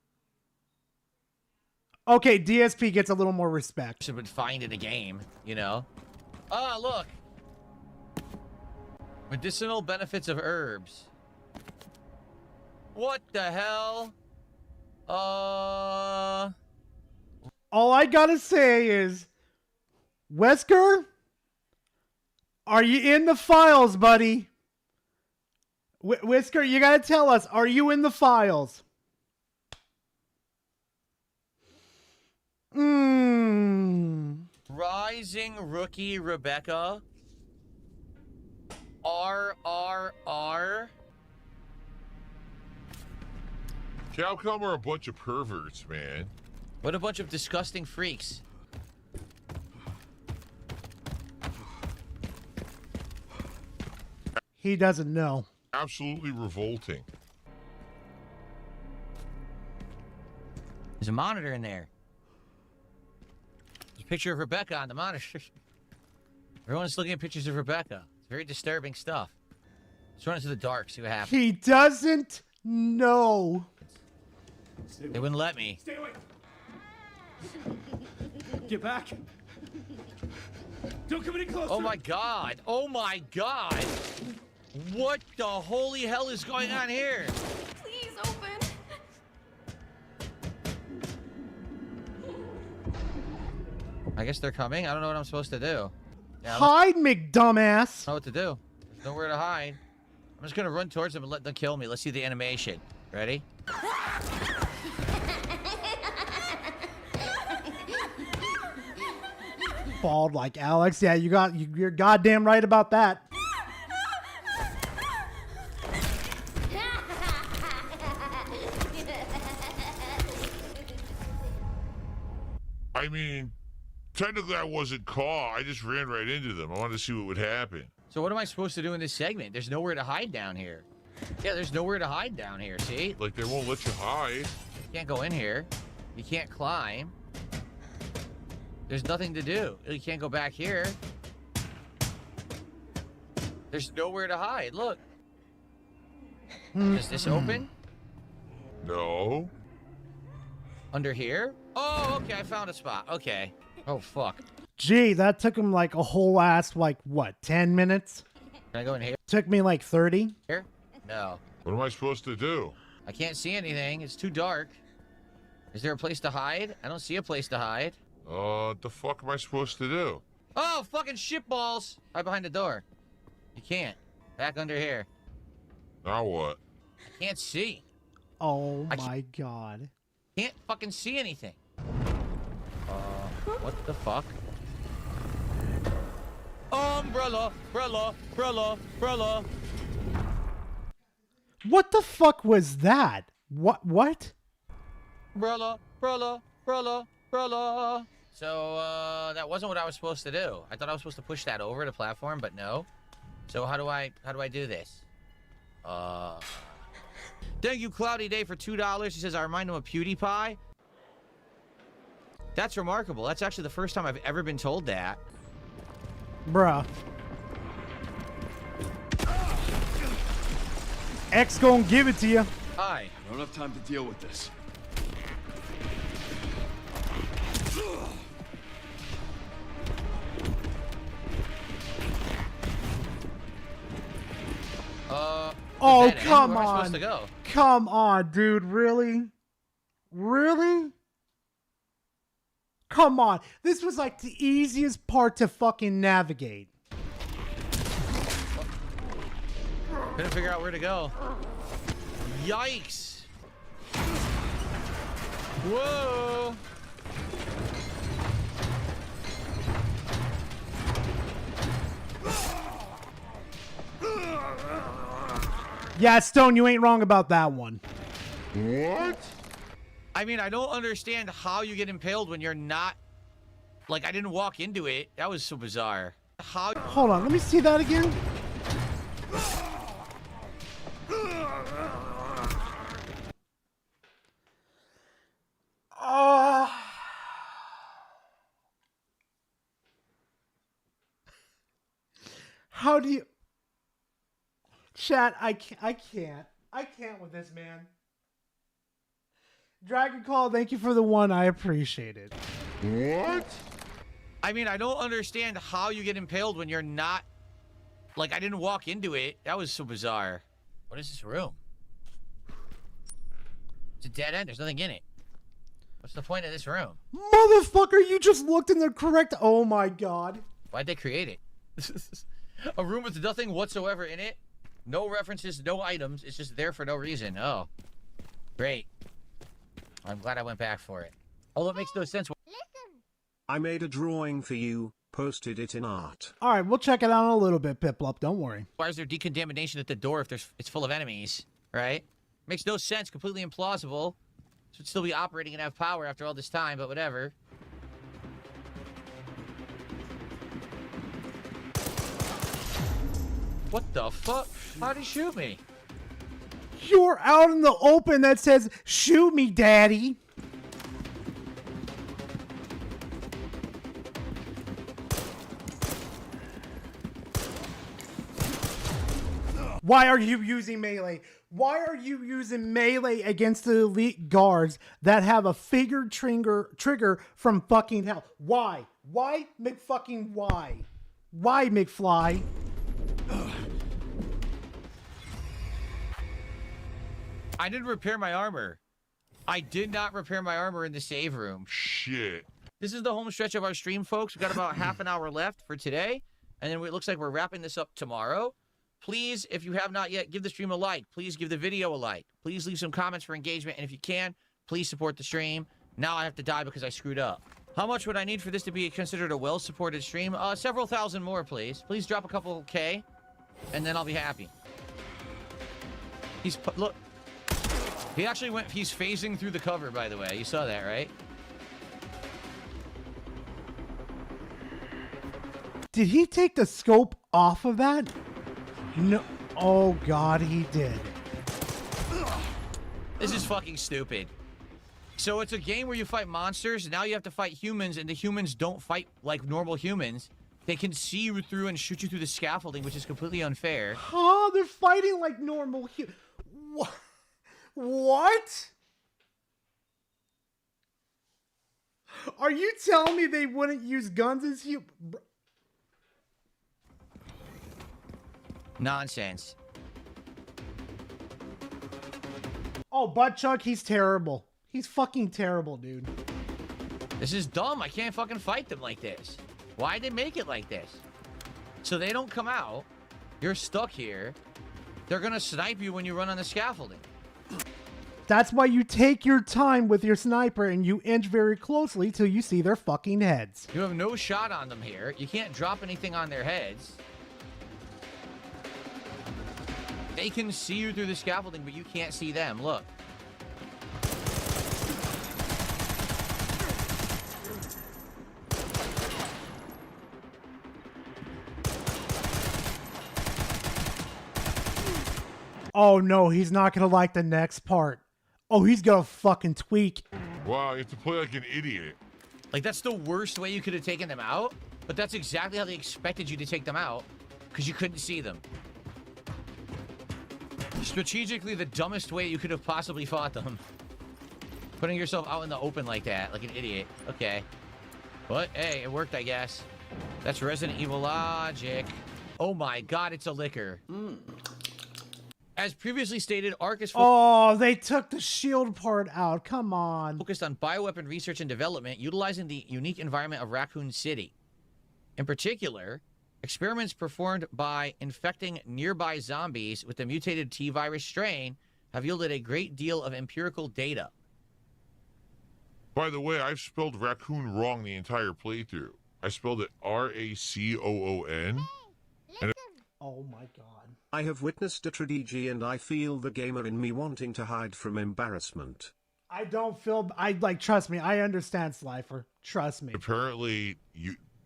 Okay, DSP gets a little more respect. would find in a game, you know? Ah, look! Medicinal benefits of herbs. What the hell? All I gotta say is, Wesker, are you in the files, buddy? Whisker, you gotta tell us, are you in the files? Rising rookie Rebecca. RRR. Capcom are a bunch of perverts, man. What a bunch of disgusting freaks. He doesn't know. Absolutely revolting. There's a monitor in there. There's a picture of Rebecca on the monitor. Everyone's looking at pictures of Rebecca. It's very disturbing stuff. Let's run into the dark, see what happens. He doesn't know. They wouldn't let me. Stay away. Get back. Don't come any closer. Oh my god. Oh my god. What the holy hell is going on here? Please open. I guess they're coming. I don't know what I'm supposed to do. Yeah, Hide, McDumbass. I don't know what to do. There's nowhere to hide. I'm just gonna run towards them and let them kill me. Let's see the animation. Ready? Bald like Alex. Yeah, you're goddamn right about that. I mean, technically I wasn't caught. I just ran right into them. I wanted to see what would happen. So what am I supposed to do in this segment? There's nowhere to hide down here. Yeah, there's nowhere to hide down here, see? Like, they won't let you hide. You can't go in here. You can't climb. There's nothing to do. You can't go back here. There's nowhere to hide. Look. Is this open? No. Under here? Oh, okay. I found a spot. Okay. Oh, fuck. Gee, that took him like a whole ass, like, what, 10 minutes? Can I go in here? Took me like 30. Here? No. What am I supposed to do? I can't see anything. It's too dark. Is there a place to hide? I don't see a place to hide. What the fuck am I supposed to do? Oh, fucking shitballs! Right behind the door. You can't. Back under here. Now what? I can't see. Oh my god. Can't fucking see anything. What the fuck? Umbrella, umbrella, umbrella, umbrella. What the fuck was that? What? Umbrella, umbrella, umbrella, umbrella. So, that wasn't what I was supposed to do. I thought I was supposed to push that over the platform, but no. So how do I do this? Thank you, Cloudy Day, for $2. He says, I remind him of PewDiePie. That's remarkable. That's actually the first time I've ever been told that. Bruh. X gonna give it to you. Hi. I don't have time to deal with this. Oh, come Where am I on. supposed to go? Come on, dude. Really? Really? Come on. This was like the easiest part to fucking navigate. Couldn't figure out where to go. Yikes. Whoa. Yeah, Stone, you ain't wrong about that one. What? I mean, I don't understand how you get impaled when you're not... Like, I didn't walk into it. That was so bizarre. How... Hold on, let me see that again. How do you... Chat, I can't with this, man. Dragon Call, thank you for the one. I appreciate it. What? I mean, I don't understand how you get impaled when you're not... Like, I didn't walk into it. That was so bizarre. What is this room? It's a dead end. There's nothing in it. What's the point of this room? Motherfucker, you just looked in the correct... Oh my god. Why'd they create it? A room with nothing whatsoever in it? No references, no items. It's just there for no reason. Oh. Great. I'm glad I went back for it. Although it makes no sense. I made a drawing for you, posted it in art. All right, we'll check it out in a little bit, Piplup. Don't worry. Why is there decontamination at the door if it's full of enemies, right? Makes no sense. Completely implausible. Should still be operating and have power after all this time, but whatever. What the fuck? How'd he shoot me? You're out in the open that says, shoot me, daddy. Why are you using melee? Why are you using melee against the elite guards that have a figured trigger from fucking hell? Why? Why, McFucking why? Why, McFly? I didn't repair my armor. I did not repair my armor in the save room. Shit. This is the home stretch of our stream, folks. We've got about half an hour left for today. And then it looks like we're wrapping this up tomorrow. Please, if you have not yet, give the stream a like. Please give the video a like. Please leave some comments for engagement. And if you can, please support the stream. Now I have to die because I screwed up. How much would I need for this to be considered a well-supported stream? Several thousand more, please. Please drop a couple K, and then I'll be happy. Look. He actually went, he's phasing through the cover, by the way. You saw that, right? Did he take the scope off of that? No. Oh, God, he did. This is fucking stupid. So it's a game where you fight monsters, and now you have to fight humans, and the humans don't fight like normal humans. They can see you through and shoot you through the scaffolding, which is completely unfair. Huh? They're fighting like normal humans. What? Are you telling me they wouldn't use guns as humans? Nonsense. Oh, Butt Chuck, he's terrible. He's fucking terrible, dude. This is dumb. I can't fucking fight them like this. Why'd they make it like this? So they don't come out. You're stuck here. They're gonna snipe you when you run on the scaffolding. That's why you take your time with your sniper and you inch very closely till you see their fucking heads. You have no shot on them here. You can't drop anything on their heads. They can see you through the scaffolding, but you can't see them. Look. Oh no, he's not gonna like the next part. Oh, he's gonna fucking tweak. Wow, you have to play like an idiot. Like, that's the worst way you could have taken them out, but that's exactly how they expected you to take them out, because you couldn't see them. Strategically, the dumbest way you could have possibly fought them. Putting yourself out in the open like that, like an idiot. Okay. But, hey, it worked, I guess. That's Resident Evil logic. Oh my god, it's a liquor. As previously stated, ARK is Oh, they took the shield part out. Come on. focused on bioweapon research and development, utilizing the unique environment of Raccoon City. In particular, experiments performed by infecting nearby zombies with the mutated T-virus strain have yielded a great deal of empirical data. By the way, I've spelled raccoon wrong the entire playthrough. I spelled it R-A-C-O-O-N. Oh my god. I have witnessed a tragedy and I feel the gamer in me wanting to hide from embarrassment. I don't feel... trust me. I understand, Slifer. Trust me. Apparently,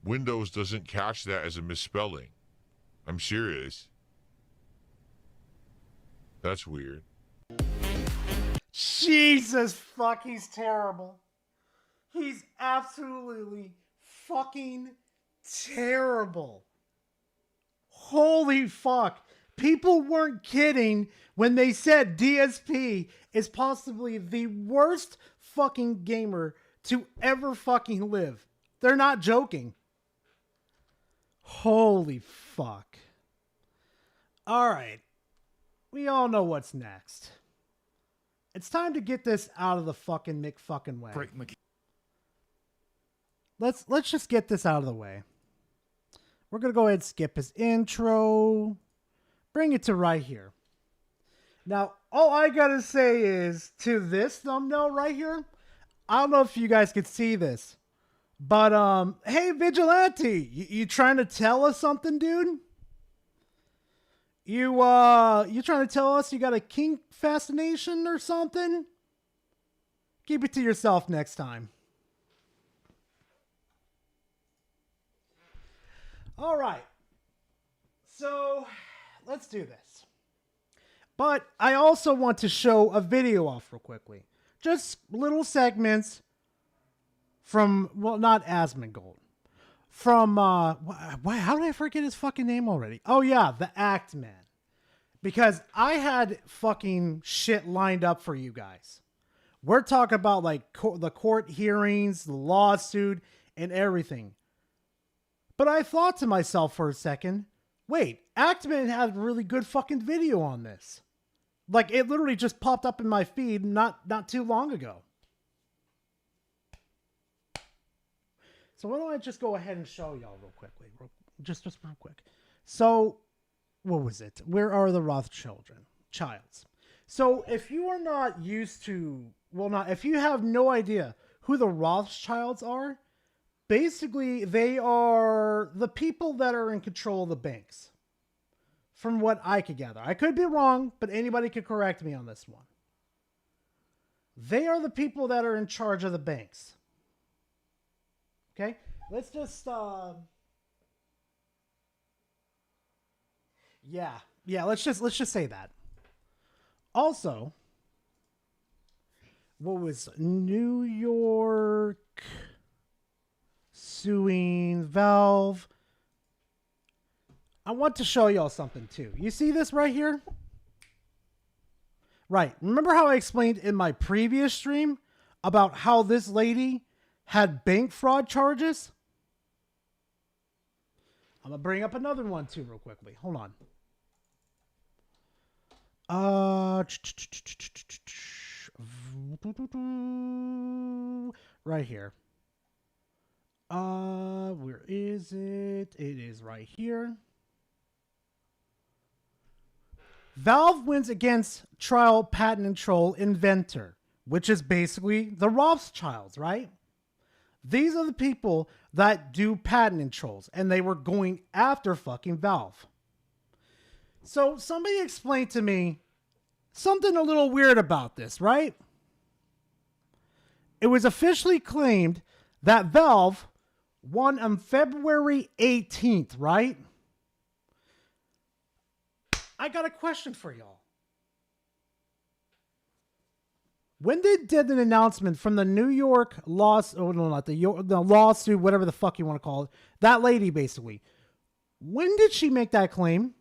Windows doesn't catch that as a misspelling. I'm serious. That's weird. Jesus fuck, he's terrible. He's absolutely fucking terrible. Holy fuck. People weren't kidding when they said DSP is possibly the worst fucking gamer to ever fucking live. They're not joking. Holy fuck. All right. We all know what's next. It's time to get this out of the fucking McFucking way. Let's just get this out of the way. We're going to go ahead and skip his intro. Bring it to right here. Now, all I got to say is to this thumbnail right here, I don't know if you guys could see this, but hey, Vigilante, you trying to tell us something, dude? You trying to tell us you got a kink fascination or something? Keep it to yourself next time. All right. So, let's do this. But I also want to show a video off real quickly. Just little segments from, well, not Asmongold. From, how did I forget his fucking name already? Oh yeah, the Act Man. Because I had fucking shit lined up for you guys. We're talking about like the court hearings, the lawsuit, and everything. But I thought to myself for a second, wait, Actman had a really good fucking video on this. Like, it literally just popped up in my feed not too long ago. So why don't I just go ahead and show y'all real quickly. Just real quick. So, what was it? Where are the Rothschilds? So, if you are not used to, if you have no idea who the Rothschilds are, basically, they are the people that are in control of the banks. From what I could gather. I could be wrong, but anybody could correct me on this one. They are the people that are in charge of the banks. Okay? Let's just, yeah, let's just say that. Also, what was New York suing Valve. I want to show y'all something too. You see this right here? Right. Remember how I explained in my previous stream about how this lady had bank fraud charges? I'm going to bring up another one too real quickly. Hold on. Right here. Where is it? It is right here. Valve wins against trial patent and troll inventor, which is basically the Rothschilds, right? These are the people that do patent and trolls, and they were going after fucking Valve. So somebody explained to me something a little weird about this, right? It was officially claimed that Valve won on February 18th, right? I got a question for y'all. When they did an announcement from the New York the lawsuit, whatever the fuck you want to call it, that lady basically, when did she make that claim?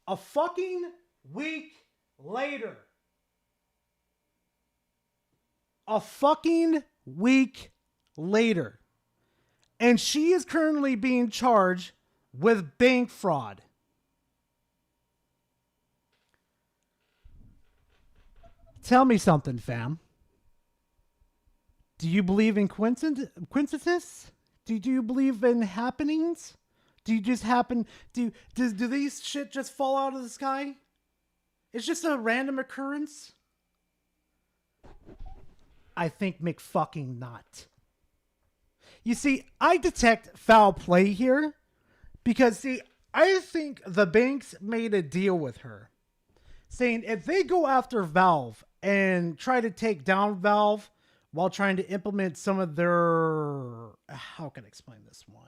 A fucking week later. A fucking week later. And she is currently being charged with bank fraud. Tell me something, fam. Do you believe in coincidences? Do you believe in happenings? Do you just happen? Do these shit just fall out of the sky? It's just a random occurrence? I think McFucking not. You see, I detect foul play here because, see, I think the banks made a deal with her saying if they go after Valve and try to take down Valve while trying to implement some of their, how can I explain this one?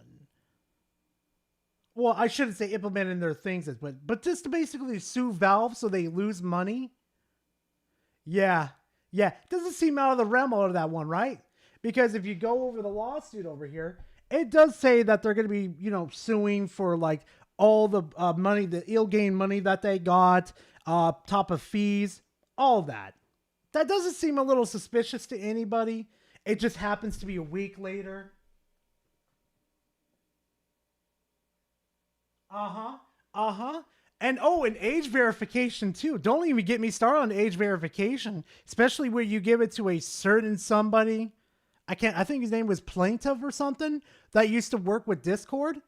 Well, I shouldn't say implementing their things, but just to basically sue Valve so they lose money. Yeah. Doesn't seem out of the realm of that one, right? Because if you go over the lawsuit over here, it does say that they're going to be, suing for like all the money, the ill-gain money that they got, top of fees, all that. That doesn't seem a little suspicious to anybody. It just happens to be a week later. And and age verification too. Don't even get me started on age verification, especially where you give it to a certain somebody. I think his name was Plaintiff or something that used to work with Discord.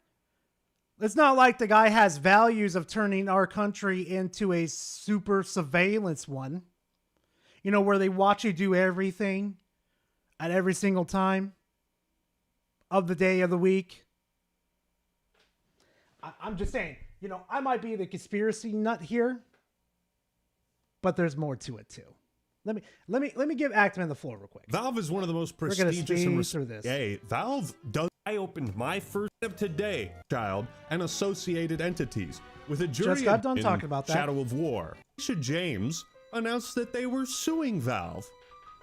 It's not like the guy has values of turning our country into a super surveillance one. Where they watch you do everything at every single time of the day of the week. I'm just saying, I might be the conspiracy nut here, but there's more to it too. Let me give Actman the floor real quick. Valve is one of the most prestigious and Valve does. I opened my first of today, child, and associated entities with a jury just got done talking about that. Shadow of War. Alicia James announced that they were suing Valve.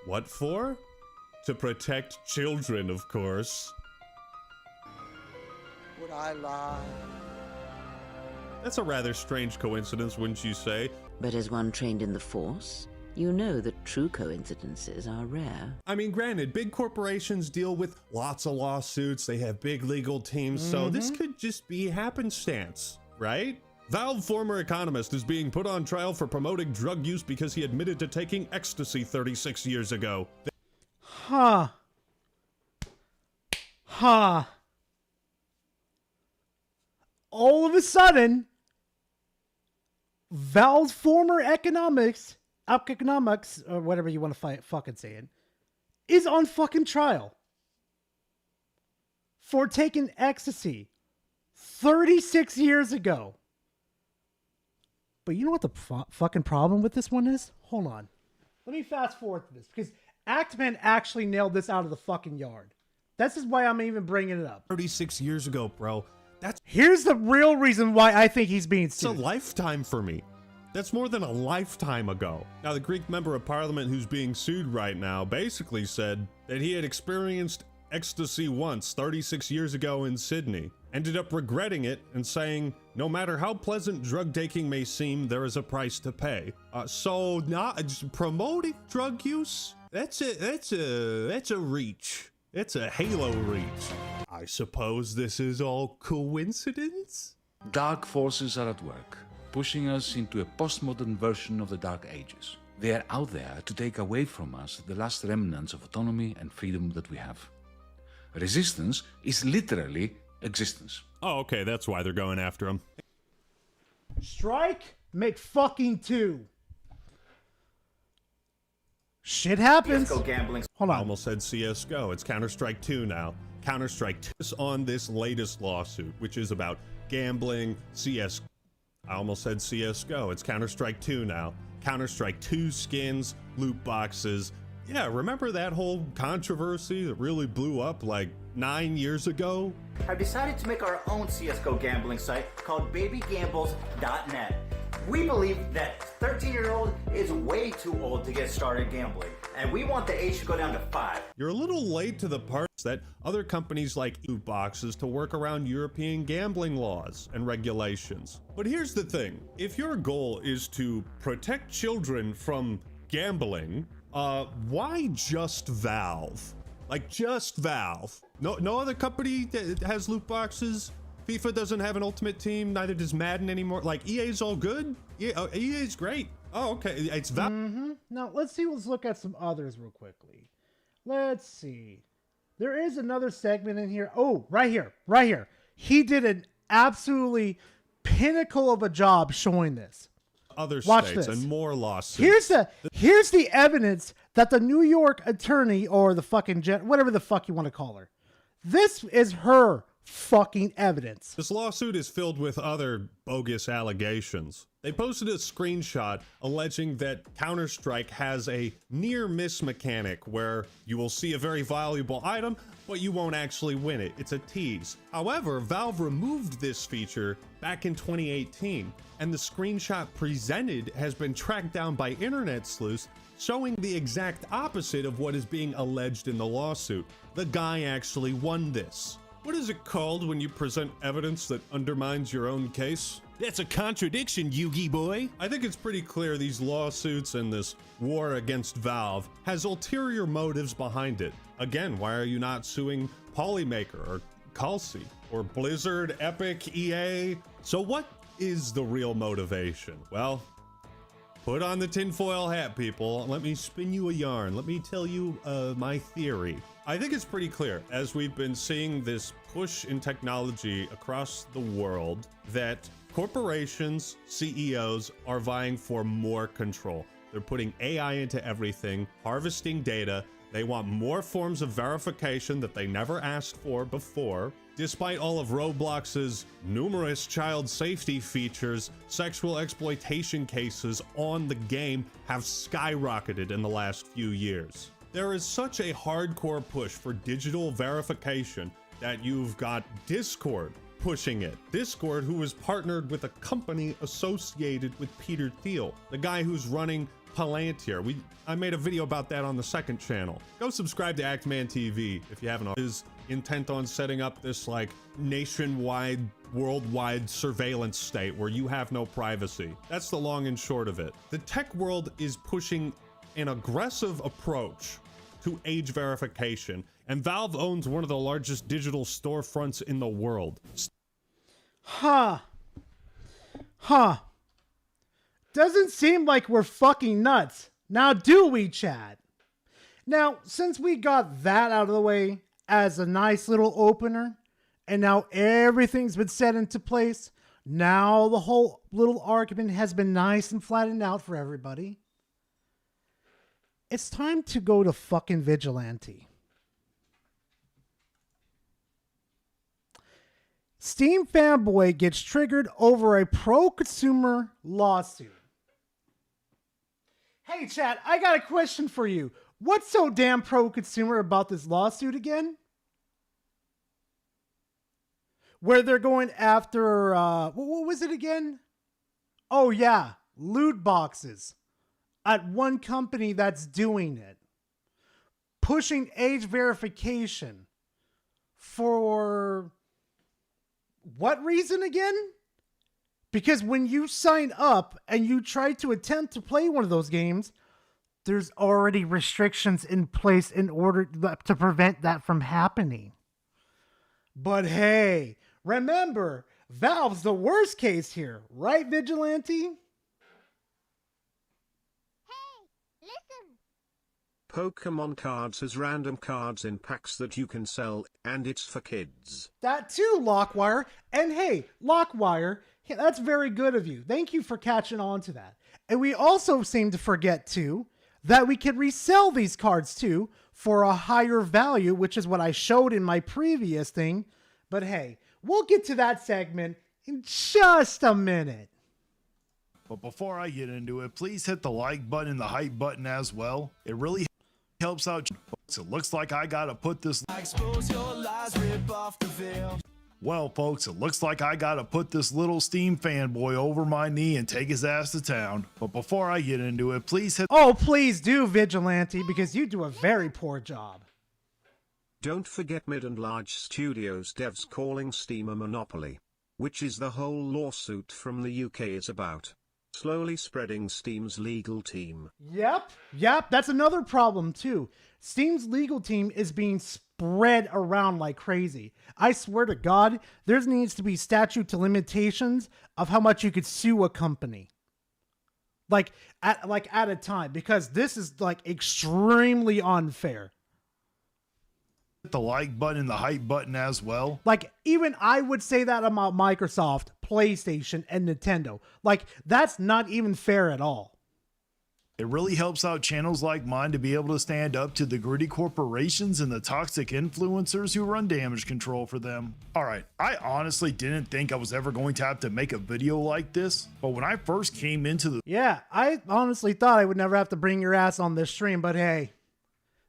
What for? To protect children, of course. Would I lie? That's a rather strange coincidence, wouldn't you say? But as one trained in the Force, you know that true coincidences are rare. I mean, granted, big corporations deal with lots of lawsuits, they have big legal teams, so this could just be happenstance, right? Valve former economist is being put on trial for promoting drug use because he admitted to taking ecstasy 36 years ago. All of a sudden, Valve's former economics, or whatever you want to fucking say it, is on fucking trial for taking ecstasy 36 years ago. But you know what the fucking problem with this one is? Hold on. Let me fast forward to this because Actman actually nailed this out of the fucking yard. This is why I'm even bringing it up. 36 years ago, bro. Here's the real reason why I think he's being It's a sued. lifetime for me. That's more than a lifetime ago. Now, the Greek member of parliament who's being sued right now basically said that he had experienced ecstasy once 36 years ago in Sydney, ended up regretting it and saying, no matter how pleasant drug taking may seem, there is a price to pay. So not promoting drug use, that's a reach. It's a halo reach. I suppose this is all coincidence? Dark forces are at work, pushing us into a postmodern version of the Dark Ages. They are out there to take away from us the last remnants of autonomy and freedom that we have. Resistance is literally existence. Oh, okay, that's why they're going after him. Strike McFucking-2. Shit happens. Gambling. Hold on. I almost said CSGO. It's Counter-Strike 2 now. Counter-Strike 2 is on this latest lawsuit, which is about gambling, CS. I almost said CSGO. It's Counter-Strike 2 now. Counter-Strike 2 skins, loot boxes. Yeah, remember that whole controversy that really blew up like 9 years ago? I've decided to make our own CSGO gambling site called babygambles.net. We believe that 13-year-old is way too old to get started gambling, and we want the age to go down to 5. You're a little late to the parts that other companies like loot boxes to work around European gambling laws and regulations. But here's the thing. If your goal is to protect children from gambling, why just Valve? Like, just Valve. No other company that has loot boxes? FIFA doesn't have an Ultimate Team, neither does Madden anymore. Like, EA's all good? Yeah, EA's great. Oh, okay, it's Valve. Now, let's look at some others real quickly. Let's see. There is another segment in here. Oh, right here. He did an absolutely pinnacle of a job showing this. Other Watch states this. and more lawsuits. Here's the evidence that the New York attorney, or the fucking whatever the fuck you want to call her, this is her fucking evidence. This lawsuit is filled with other bogus allegations. They posted a screenshot alleging that Counter-Strike has a near miss mechanic where you will see a very valuable item, but you won't actually win it. It's a tease. However, Valve removed this feature back in 2018, and the screenshot presented has been tracked down by internet sleuths, showing the exact opposite of what is being alleged in the lawsuit. The guy actually won this. What is it called when you present evidence that undermines your own case? That's a contradiction, Yugi boy. I think it's pretty clear these lawsuits and this war against Valve has ulterior motives behind it. Again, why are you not suing Polymaker or Calci or Blizzard, Epic, EA? So what is the real motivation? Well, put on the tinfoil hat, people. Let me spin you a yarn. Let me tell you my theory. I think it's pretty clear, as we've been seeing this push in technology across the world, that corporations, CEOs are vying for more control. They're putting AI into everything, harvesting data. They want more forms of verification that they never asked for before. Despite all of Roblox's numerous child safety features, sexual exploitation cases on the game have skyrocketed in the last few years. There is such a hardcore push for digital verification that you've got Discord pushing it. Discord, who is partnered with a company associated with Peter Thiel, the guy who's running Palantir. I made a video about that on the second channel. Go subscribe to Actman TV if you haven't. Is intent on setting up this like nationwide, worldwide surveillance state where you have no privacy. That's the long and short of it. The tech world is pushing an aggressive approach to age verification, and Valve owns one of the largest digital storefronts in the world. Doesn't seem like we're fucking nuts. Now do we, Chad? Now, since we got that out of the way as a nice little opener, and now everything's been set into place, now the whole little argument has been nice and flattened out for everybody. It's time to go to fucking Vigilante. Steam fanboy gets triggered over a pro-consumer lawsuit. Hey, Chad, I got a question for you. What's so damn pro-consumer about this lawsuit again? where they're going after, what was it again? Oh yeah, loot boxes at one company that's doing it. Pushing age verification for what reason again? Because when you sign up and you try to attempt to play one of those games, there's already restrictions in place in order to prevent that from happening. But hey, remember, Valve's the worst case here, right, Vigilante? Pokemon cards has random cards in packs that you can sell, and it's for kids. That too, Lockwire. And hey, Lockwire, that's very good of you. Thank you for catching on to that. And we also seem to forget too that we can resell these cards too for a higher value, which is what I showed in my previous thing. But hey, we'll get to that segment in just a minute. But before I get into it, please hit the like button and the hype button as well. It really helps out. So it looks like I gotta put this. Expose your lies, rip off the veil. Well, folks, it looks like I gotta put this little Steam fanboy over my knee and take his ass to town. But before I get into it, please hit. Oh, please do, Vigilante, because you do a very poor job. Don't forget mid and large studios devs calling Steam a monopoly, which is the whole lawsuit from the UK is about. Slowly spreading Steam's legal team. Yep, that's another problem too. Steam's legal team is being spread around like crazy. I swear to God, there needs to be statute to limitations of how much you could sue a company. Like at a time, because this is like extremely unfair. Hit the like button and the hype button as well. Like, even I would say that about Microsoft, PlayStation, and Nintendo. Like, that's not even fair at all. It really helps out channels like mine to be able to stand up to the greedy corporations and the toxic influencers who run damage control for them. Alright, I honestly didn't think I was ever going to have to make a video like this, but when I first came into the— Yeah, I honestly thought I would never have to bring your ass on this stream, but hey,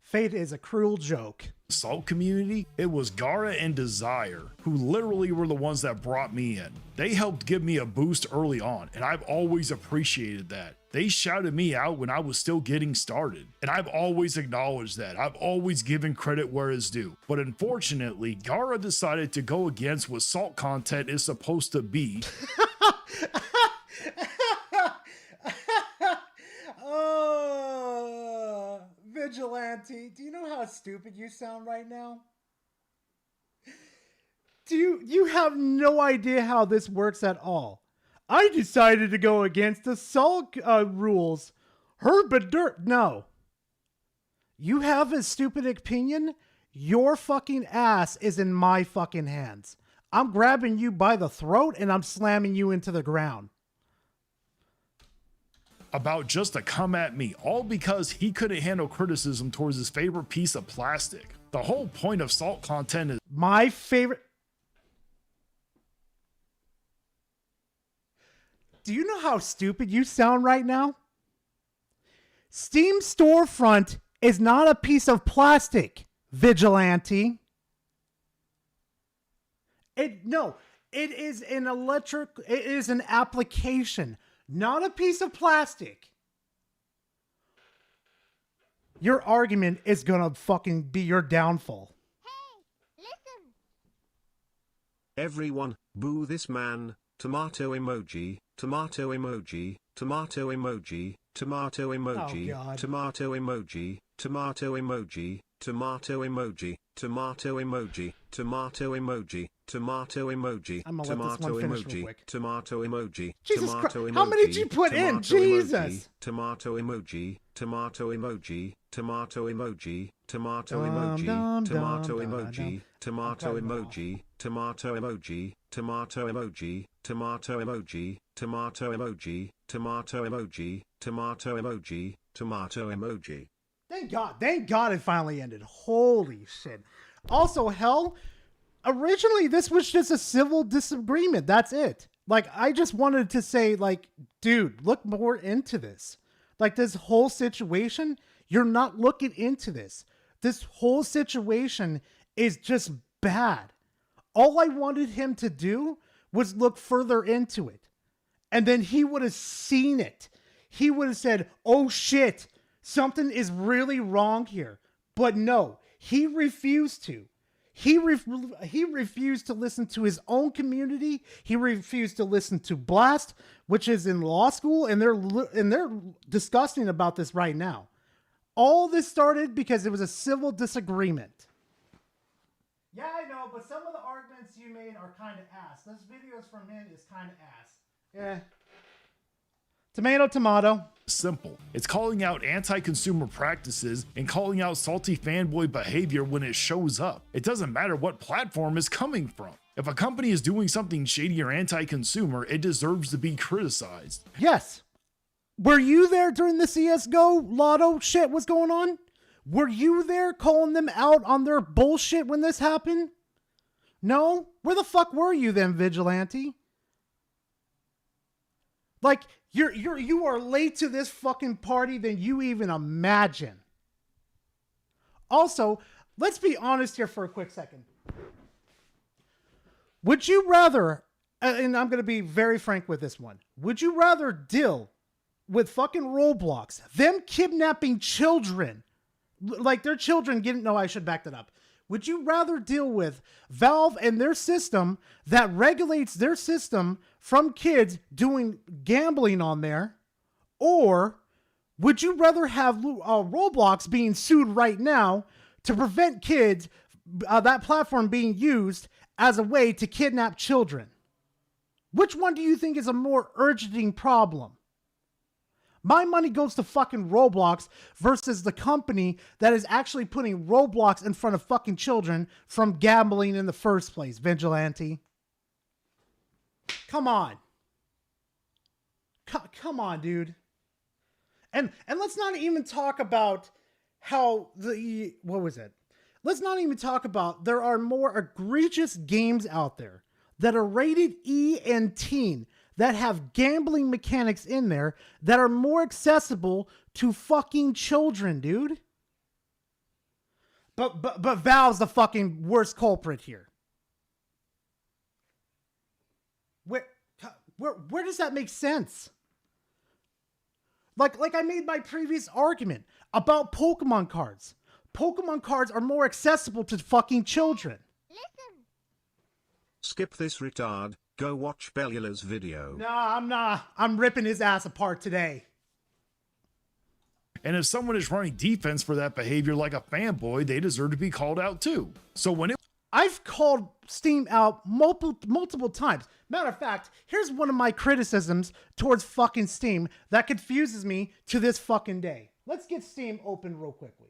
fate is a cruel joke. Salt community, it was Gara and Desire who literally were the ones that brought me in. They helped give me a boost early on, and I've always appreciated that. They shouted me out when I was still getting started, and I've always acknowledged that. I've always given credit where it's due. But unfortunately, Gara decided to go against what salt content is supposed to be. Oh, Vigilante, do you know how stupid you sound right now? You have no idea how this works at all. I decided to go against the salt rules. Herbidirt, no. You have a stupid opinion? Your fucking ass is in my fucking hands. I'm grabbing you by the throat and I'm slamming you into the ground. About just to come at me, all because he couldn't handle criticism towards his favorite piece of plastic. The whole point of salt content is— my favorite— Do you know how stupid you sound right now? Steam storefront is not a piece of plastic, Vigilante. It is it is an application, not a piece of plastic. Your argument is gonna fucking be your downfall. Everyone, boo this man. Tomato emoji, tomato emoji, tomato emoji, tomato emoji, Oh, God. tomato emoji, tomato emoji, tomato emoji, tomato emoji, tomato emoji, tomato emoji, I'm gonna let this tomato one finish real emoji, quick. tomato emoji, Jesus tomato Christ, emoji. how many did you put in? tomato emoji, Jesus. Tomato emoji, tomato emoji, tomato emoji, tomato Dum, emoji, dum, tomato dum, dum, emoji, dum. tomato I'm cutting emoji, tomato emoji, tomato emoji, tomato emoji, tomato emoji, tomato emoji, tomato emoji, tomato emoji. Thank God it finally ended. Holy shit. Also, hell, originally this was just a civil disagreement. That's it. Like, I just wanted to say, like, dude, look more into this. Like, this whole situation, you're not looking into this. This whole situation is just bad. All I wanted him to do was look further into it. And then he would have seen it. He would have said, oh shit, something is really wrong here. But no, he refused to. He refused to listen to his own community. He refused to listen to Blast, which is in law school, and they're discussing about this right now. All this started because it was a civil disagreement. Yeah, I know, but some of the arguments you made are kind of ass. Those videos from him is kind of ass. Yeah. Tomato, tomato. Simple. It's calling out anti-consumer practices and calling out salty fanboy behavior when it shows up. It doesn't matter what platform it's coming from. If a company is doing something shady or anti-consumer, it deserves to be criticized. Yes. Were you there during the CSGO lotto shit was going on? Were you there calling them out on their bullshit when this happened? No? Where the fuck were you then, Vigilante? Like, you are late to this fucking party than you even imagine. Also, let's be honest here for a quick second. Would you rather, and I'm going to be very frank with this one, would you rather deal with fucking Roblox, them kidnapping children, like their children getting, no, I should back that up. Would you rather deal with Valve and their system that regulates their system from kids doing gambling on there? Or would you rather have Roblox being sued right now to prevent kids, that platform being used as a way to kidnap children? Which one do you think is a more urgent problem? My money goes to fucking Roblox versus the company that is actually putting Roblox in front of fucking children from gambling in the first place, Vigilante. Come on. Come on, dude. And let's not even talk about how what was it? Let's not even talk about there are more egregious games out there that are rated E and teen that have gambling mechanics in there that are more accessible to fucking children, dude. But Valve's the fucking worst culprit here. Where does that make sense? Like I made my previous argument about Pokemon cards. Pokemon cards are more accessible to fucking children. Listen. Skip this retard. Go watch Bellula's video. No, I'm not. I'm ripping his ass apart today. And if someone is running defense for that behavior like a fanboy, they deserve to be called out too. So when I've called Steam out multiple times. Matter of fact, here's one of my criticisms towards fucking Steam that confuses me to this fucking day. Let's get Steam open real quickly.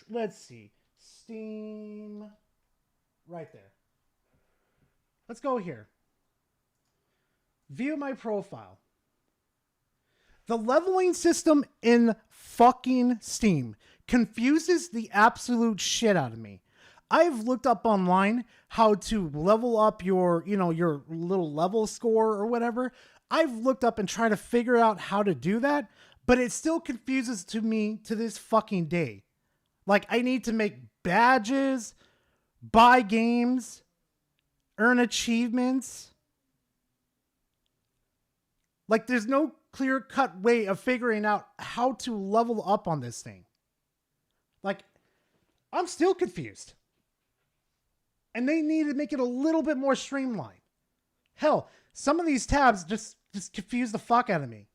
Let's see. Steam. Right there. Let's go here. View my profile. The leveling system in fucking Steam confuses the absolute shit out of me. I've looked up online how to level up your, your little level score or whatever. I've looked up and tried to figure out how to do that, but it still confuses to me to this fucking day. Like, I need to make badges, buy games, earn achievements. Like, there's no clear-cut way of figuring out how to level up on this thing. Like, I'm still confused. And they need to make it a little bit more streamlined. Hell, some of these tabs just confuse the fuck out of me.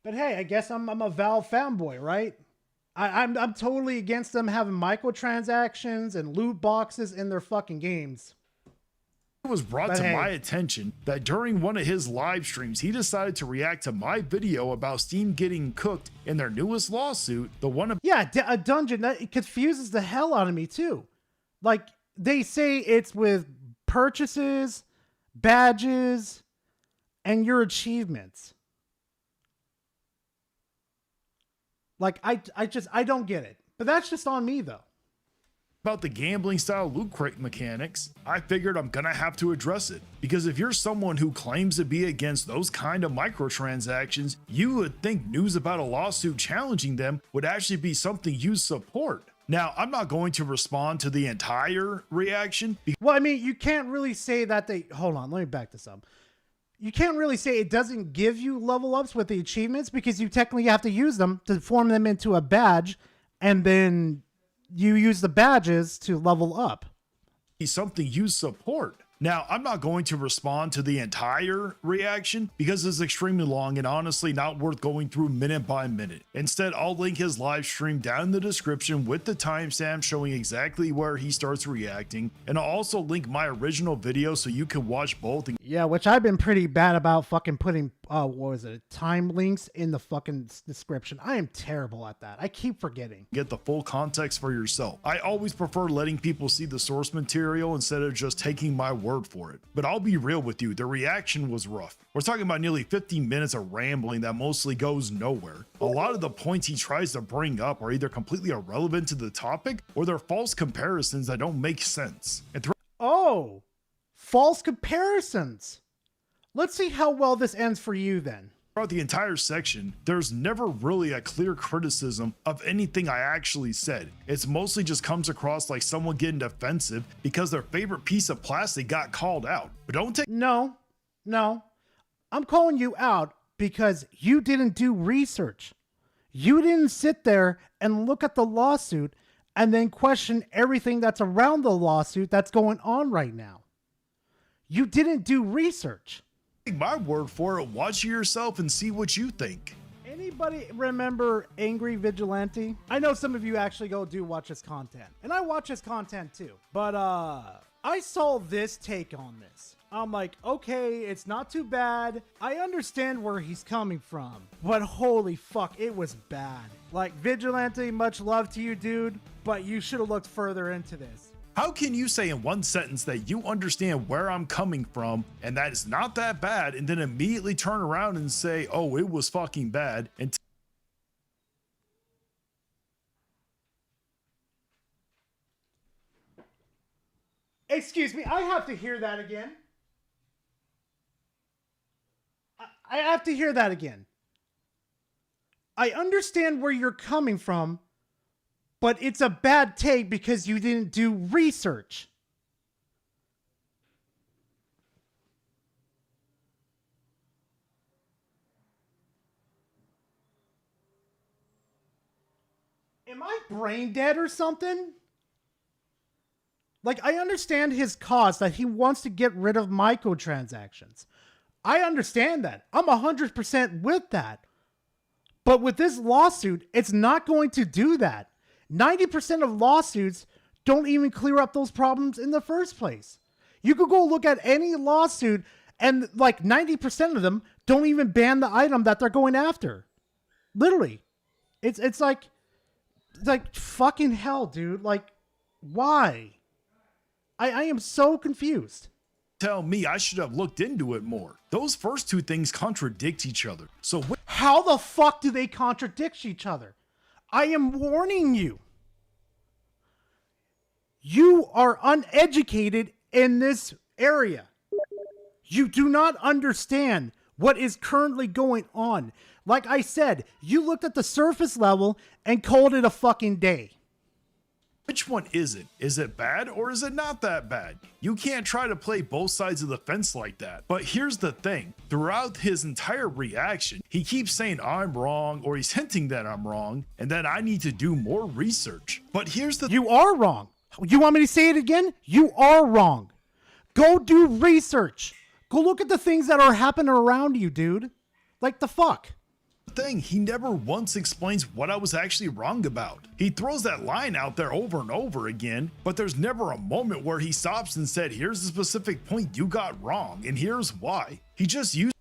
But hey, I guess I'm a Valve fanboy, right? I'm totally against them having microtransactions and loot boxes in their fucking games. It was brought to my attention that during one of his live streams, he decided to react to my video about Steam getting cooked in their newest lawsuit, the one a dungeon that confuses the hell out of me too. Like, they say it's with purchases, badges, and your achievements. Like, I don't get it. But that's just on me, though. About the gambling style loot crate mechanics, I figured I'm gonna have to address it. Because if you're someone who claims to be against those kind of microtransactions, you would think news about a lawsuit challenging them would actually be something you support. Now, I'm not going to respond to the entire reaction. Well, I mean, you can't really say that they... Hold on, let me back this up. You can't really say it doesn't give you level ups with the achievements because you technically have to use them to form them into a badge, and then you use the badges to level up. Something you support. Now, I'm not going to respond to the entire reaction because it's extremely long and honestly not worth going through minute by minute. Instead, I'll link his live stream down in the description with the timestamp showing exactly where he starts reacting, and I'll also link my original video so you can watch both. Yeah, which I've been pretty bad about fucking putting, what was it, time links in the fucking description. I am terrible at that. I keep forgetting. Get the full context for yourself. I always prefer letting people see the source material instead of just taking my word for it. But I'll be real with you, the reaction was rough. We're talking about nearly 15 minutes of rambling that mostly goes nowhere. A lot of the points he tries to bring up are either completely irrelevant to the topic or they're false comparisons that don't make sense. And oh, false comparisons. Let's see how well this ends for you then. throughout the entire section, there's never really a clear criticism of anything I actually said. It's mostly just comes across like someone getting defensive because their favorite piece of plastic got called out. But don't take— No. I'm calling you out because you didn't do research. You didn't sit there and look at the lawsuit and then question everything that's around the lawsuit that's going on right now. You didn't do research. Take my word for it, watch it yourself and see what you think. Anybody remember Angry Vigilante? I know some of you actually do watch his content, and I watch his content too. But I saw this take on this. I'm like, okay, it's not too bad. I understand where he's coming from, but holy fuck, it was bad. Like, Vigilante, much love to you, dude, but you should have looked further into this. How can you say in one sentence that you understand where I'm coming from and that it's not that bad, and then immediately turn around and say, oh, it was fucking bad, and excuse me, I have to hear that again. I have to hear that again. I understand where you're coming from, but it's a bad take because you didn't do research. Am I brain dead or something? Like, I understand his cause that he wants to get rid of microtransactions. I understand that. I'm 100% with that. But with this lawsuit, it's not going to do that. 90% of lawsuits don't even clear up those problems in the first place. You could go look at any lawsuit and like 90% of them don't even ban the item that they're going after. Literally. It's like fucking hell, dude. Like, why? I am so confused. Tell me I should have looked into it more. Those first two things contradict each other. So how the fuck do they contradict each other? I am warning you. You are uneducated in this area. You do not understand what is currently going on. Like I said, you looked at the surface level and called it a fucking day. Which one is it? Is it bad or is it not that bad? You can't try to play both sides of the fence like that. But here's the thing. Throughout his entire reaction, he keeps saying I'm wrong, or he's hinting that I'm wrong and that I need to do more research. But here's the— You are wrong. You want me to say it again? You are wrong. Go do research. Go look at the things that are happening around you, dude. Like, the fuck? Thing, he never once explains what I was actually wrong about. He throws that line out there over and over again, but there's never a moment where he stops and said, here's the specific point you got wrong and here's why. He just used—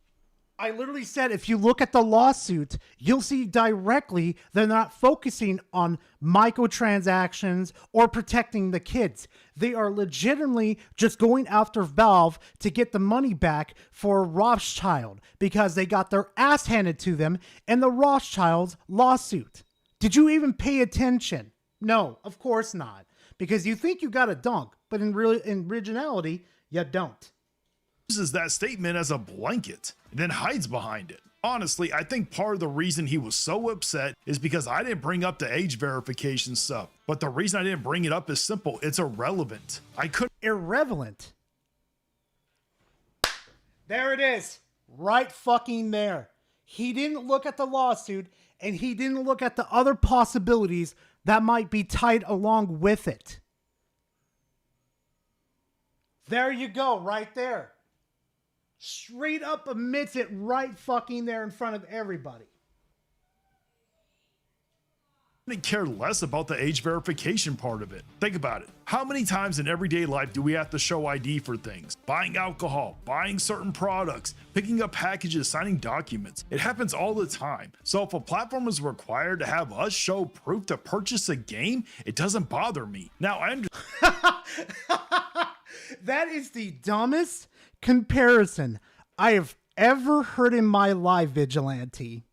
I literally said if you look at the lawsuit, you'll see directly they're not focusing on microtransactions or protecting the kids. They are legitimately just going after Valve to get the money back for Rothschild because they got their ass handed to them in the Rothschild's lawsuit. Did you even pay attention? No, of course not. Because you think you got a dunk, but in originality, you don't. Uses that statement as a blanket and then hides behind it. Honestly, I think part of the reason he was so upset is because I didn't bring up the age verification stuff. But the reason I didn't bring it up is simple. It's irrelevant. I couldn't. Irrelevant. There it is. Right fucking there. He didn't look at the lawsuit and he didn't look at the other possibilities that might be tied along with it. There you go, right there. Straight up admits it right fucking there in front of everybody. I care less about the age verification part of it. Think about it. How many times in everyday life do we have to show ID for things? Buying alcohol, buying certain products, picking up packages, signing documents. It happens all the time. So if a platform is required to have us show proof to purchase a game, it doesn't bother me. Now I understand. That is the dumbest comparison I have ever heard in my life, Vigilante.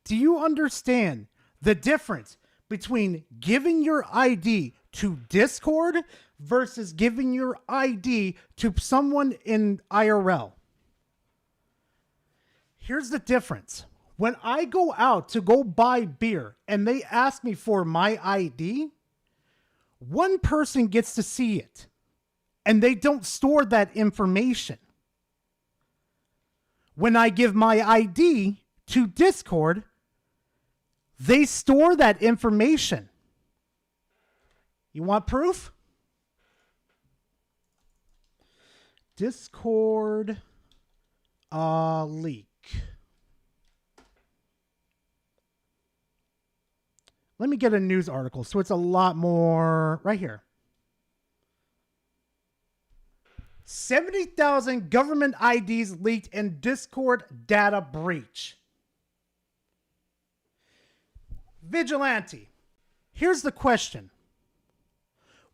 Do you understand the difference between giving your ID to Discord versus giving your ID to someone in IRL? Here's the difference. When I go out to go buy beer and they ask me for my ID, one person gets to see it and they don't store that information. When I give my ID to Discord, they store that information. You want proof? Discord leak. Let me get a news article so it's a lot more right here. 70,000 government IDs leaked in Discord data breach. Vigilante, here's the question.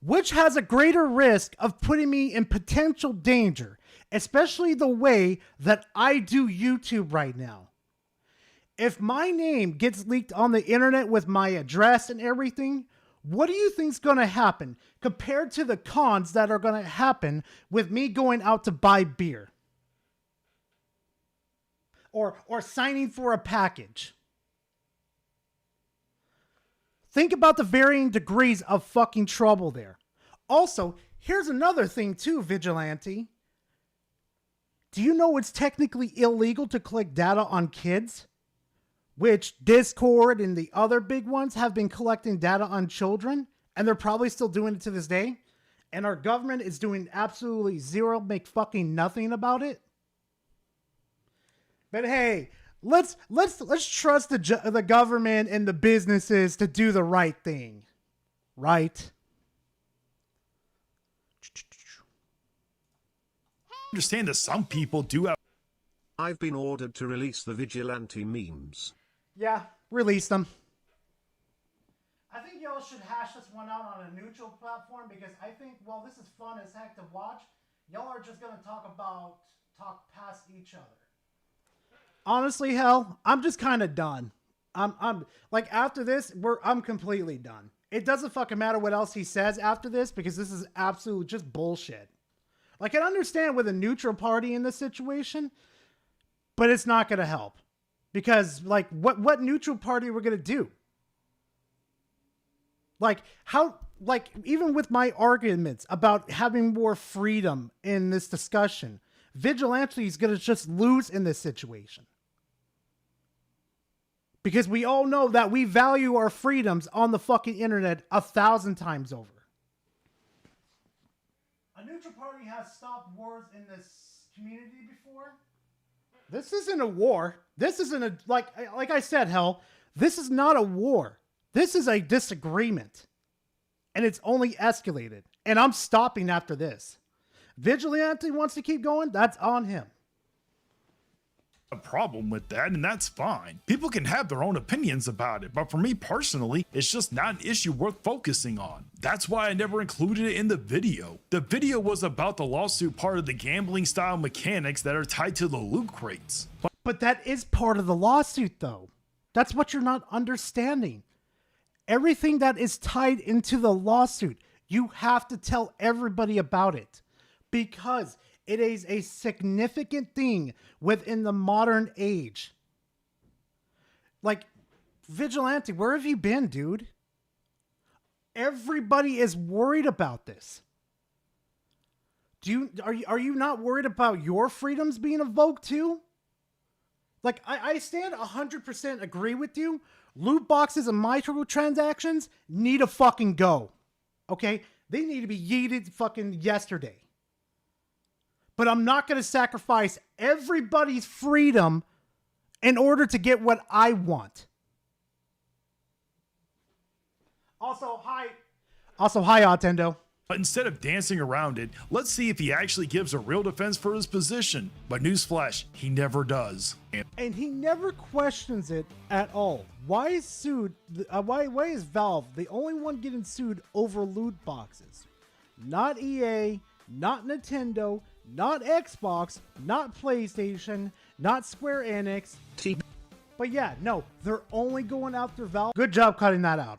Which has a greater risk of putting me in potential danger, especially the way that I do YouTube right now? If my name gets leaked on the internet with my address and everything, what do you think's going to happen compared to the cons that are going to happen with me going out to buy beer? Or signing for a package? Think about the varying degrees of fucking trouble there. Also, here's another thing too, Vigilante. Do you know it's technically illegal to collect data on kids? Which Discord and the other big ones have been collecting data on children, and they're probably still doing it to this day. And our government is doing absolutely zero, make fucking nothing about it. But hey, let's trust the government and the businesses to do the right thing, right? Understand that some people do have. I've been ordered to release the Vigilante memes. Yeah, release them. I think y'all should hash this one out on a neutral platform because I think while this is fun as heck to watch, y'all are just gonna talk past each other. Honestly, hell, I'm just kind of done. I'm like after this, I'm completely done. It doesn't fucking matter what else he says after this because this is absolute just bullshit. Like I understand with a neutral party in this situation, but it's not gonna help. Because, like, what neutral party we're going to do? Like, how, like, even with my arguments about having more freedom in this discussion, Vigilante is going to just lose in this situation. Because we all know that we value our freedoms on the fucking internet 1,000 times over. A neutral party has stopped wars in this community before. This isn't a war. This isn't a, like I said, hell, this is not a war. This is a disagreement. And it's only escalated. And I'm stopping after this. Vigilante wants to keep going, that's on him. A problem with that, and that's fine. People can have their own opinions about it, but for me personally, it's just not an issue worth focusing on. That's why I never included it in the video. The video was about the lawsuit part of the gambling style mechanics that are tied to the loot crates. But that is part of the lawsuit though. That's what you're not understanding. Everything that is tied into the lawsuit, you have to tell everybody about it because it is a significant thing within the modern age. Like, Vigilante, where have you been, dude? Everybody is worried about this. Are you not worried about your freedoms being evoked too? Like, I stand 100% agree with you. Loot boxes and microtransactions need to fucking go. Okay? They need to be yeeted fucking yesterday. But I'm not going to sacrifice everybody's freedom in order to get what I want. Also, hi, Ottendo. But instead of dancing around it, let's see if he actually gives a real defense for his position. But newsflash, he never does. And he never questions it at all. Why is Valve the only one getting sued over loot boxes? Not EA, not Nintendo, not Xbox, not PlayStation, not Square Enix. But yeah, no, they're only going after Valve. Good job cutting that out.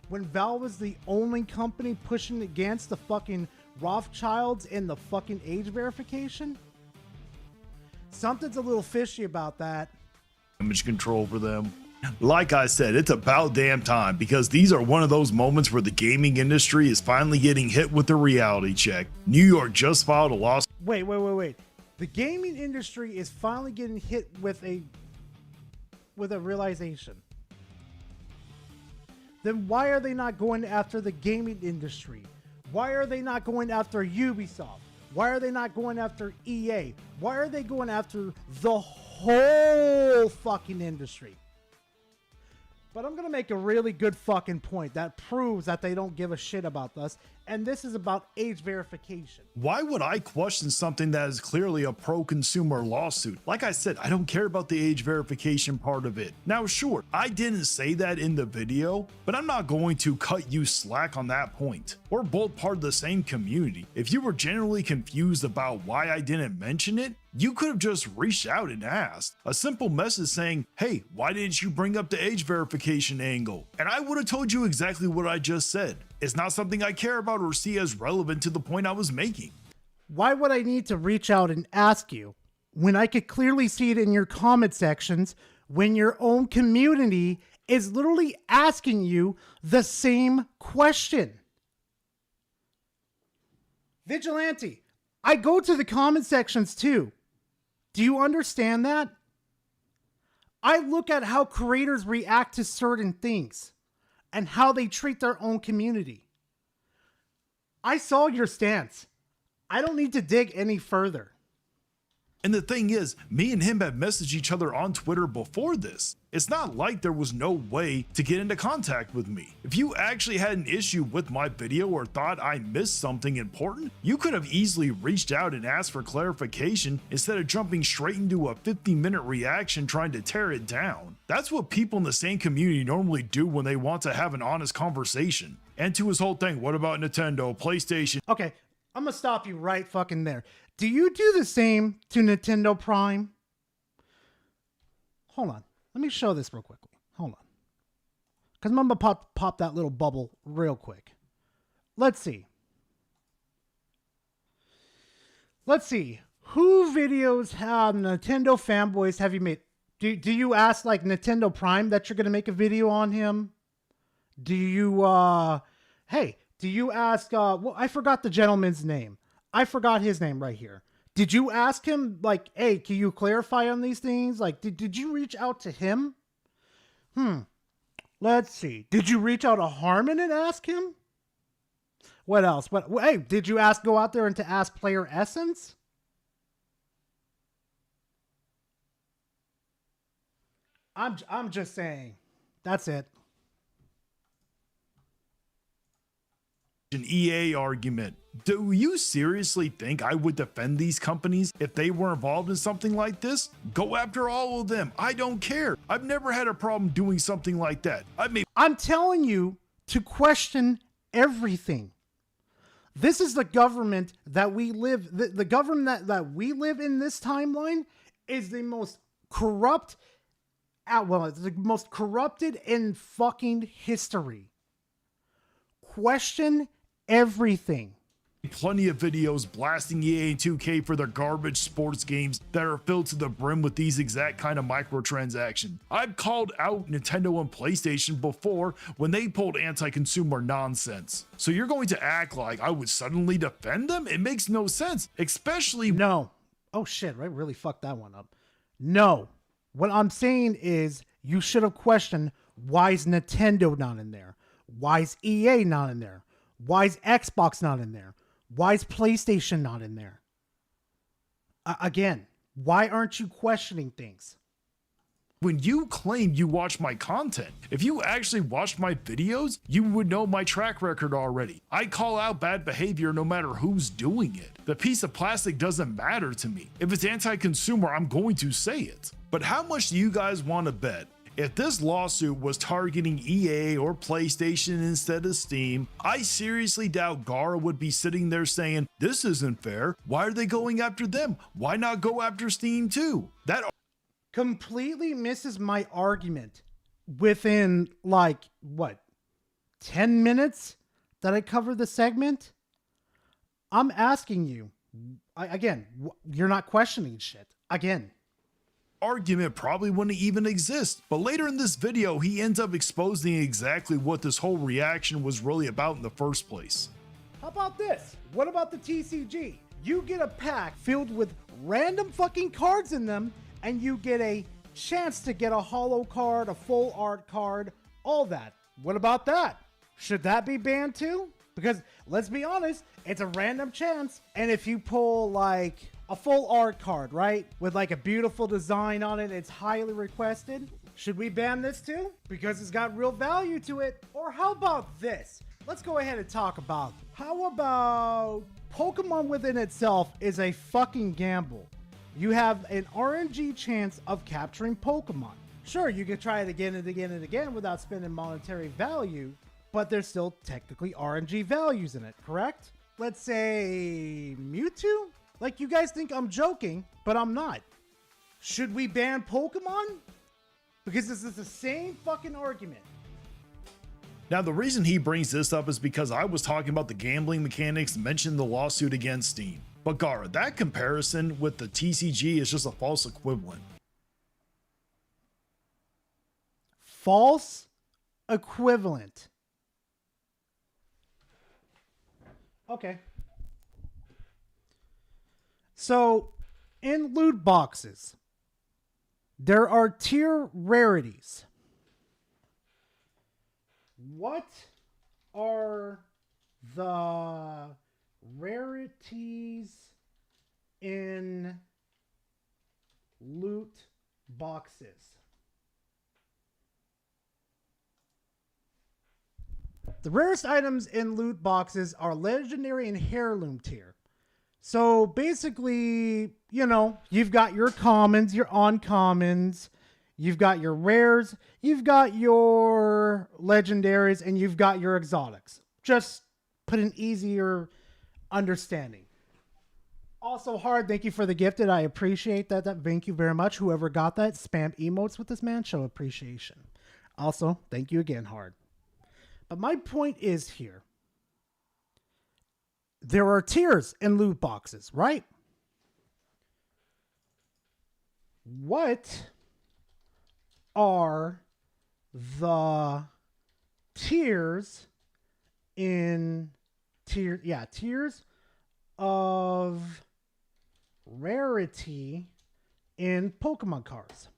When Valve was the only company pushing against the fucking Rothschilds and the fucking age verification, something's a little fishy about that. Damage control for them. Like I said, it's about damn time, because these are one of those moments where the gaming industry is finally getting hit with a reality check. New York just filed a lawsuit. Wait. The gaming industry is finally getting hit with a realization. Then why are they not going after the gaming industry? Why are they not going after Ubisoft? Why are they not going after EA? Why are they going after the whole fucking industry? But I'm going to make a really good fucking point that proves that they don't give a shit about us. And this is about age verification. Why would I question something that is clearly a pro-consumer lawsuit? Like I said, I don't care about the age verification part of it. Now, sure, I didn't say that in the video, but I'm not going to cut you slack on that point. We're both part of the same community. If you were genuinely confused about why I didn't mention it, you could have just reached out and asked. A simple message saying, hey, why didn't you bring up the age verification angle? And I would have told you exactly what I just said. It's not something I care about or see as relevant to the point I was making. Why would I need to reach out and ask you when I could clearly see it in your comment sections when your own community is literally asking you the same question? Vigilante, I go to the comment sections too. Do you understand that? I look at how creators react to certain things and how they treat their own community. I saw your stance. I don't need to dig any further. And the thing is, me and him have messaged each other on Twitter before this. It's not like there was no way to get into contact with me. If you actually had an issue with my video or thought I missed something important, you could have easily reached out and asked for clarification instead of jumping straight into a 50-minute reaction trying to tear it down. That's what people in the same community normally do when they want to have an honest conversation. And to his whole thing, what about Nintendo, PlayStation? Okay, I'm gonna stop you right fucking there. Do you do the same to Nintendo Prime? Hold on. Let me show this real quickly. Hold on. Because I'm going to pop that little bubble real quick. Let's see. Who videos have Nintendo fanboys have you made? Do you ask like Nintendo Prime that you're going to make a video on him? Do you, do you ask, well, I forgot the gentleman's name. I forgot his name right here. Did you ask him, like, hey, can you clarify on these things? Like, did you reach out to him? Let's see. Did you reach out to Harmon and ask him? What else? Hey, did you go out there and to ask Player Essence? I'm just saying. That's it. An EA argument. Do you seriously think I would defend these companies if they were involved in something like this? Go after all of them. I don't care. I've never had a problem doing something like that. I'm telling you to question everything. This is the government that we live. The government that we live in this timeline is the most corrupt. It's the most corrupted in fucking history. Question everything. Plenty of videos blasting EA and 2K for their garbage sports games that are filled to the brim with these exact kind of microtransactions. I've called out Nintendo and PlayStation before when they pulled anti-consumer nonsense. So you're going to act like I would suddenly defend them? It makes no sense, especially— No. Oh shit, I really fucked that one up. No. What I'm saying is you should have questioned, why is Nintendo not in there? Why is EA not in there? Why is Xbox not in there? Why is PlayStation not in there? Again, why aren't you questioning things? When you claim you watch my content, if you actually watch my videos, you would know my track record already. I call out bad behavior no matter who's doing it. The piece of plastic doesn't matter to me. If it's anti-consumer, I'm going to say it. But how much do you guys want to bet? If this lawsuit was targeting EA or PlayStation instead of Steam, I seriously doubt Gara would be sitting there saying, this isn't fair. Why are they going after them? Why not go after Steam too? That completely misses my argument within, like, what, 10 minutes that I cover the segment? I'm asking you, again, you're not questioning shit. Again. Argument probably wouldn't even exist, but later in this video he ends up exposing exactly what this whole reaction was really about in the first place. How about this? What about the TCG? You get a pack filled with random fucking cards in them, and you get a chance to get a holo card, a full art card, all that. What about that? Should that be banned too? Because let's be honest, it's a random chance, and if you pull like a full art card, right? With like a beautiful design on it, it's highly requested. Should we ban this too? Because it's got real value to it. Or how about this? Let's go ahead and talk about, how about Pokemon within itself is a fucking gamble. You have an RNG chance of capturing Pokemon. Sure, you can try it again and again and again without spending monetary value, but there's still technically RNG values in it, correct? Let's say Mewtwo? Like, you guys think I'm joking, but I'm not. Should we ban Pokemon? Because this is the same fucking argument. Now, the reason he brings this up is because I was talking about the gambling mechanics mentioned in the lawsuit against Steam. But Gara, that comparison with the TCG is just a false equivalent. False equivalent. Okay. So, in loot boxes, there are tier rarities. What are the rarities in loot boxes? The rarest items in loot boxes are legendary and heirloom tier. So basically, you know, you've got your commons, your uncommons, you've got your rares, you've got your legendaries, and you've got your exotics. Just put an easier understanding. Also, Hard, thank you for the gifted. I appreciate that. Thank you very much. Whoever got that, spam emotes with this man. Show appreciation. Also, thank you again, Hard. But my point is here. There are tiers in loot boxes, right? What are the tiers in tiers of rarity in Pokemon cards?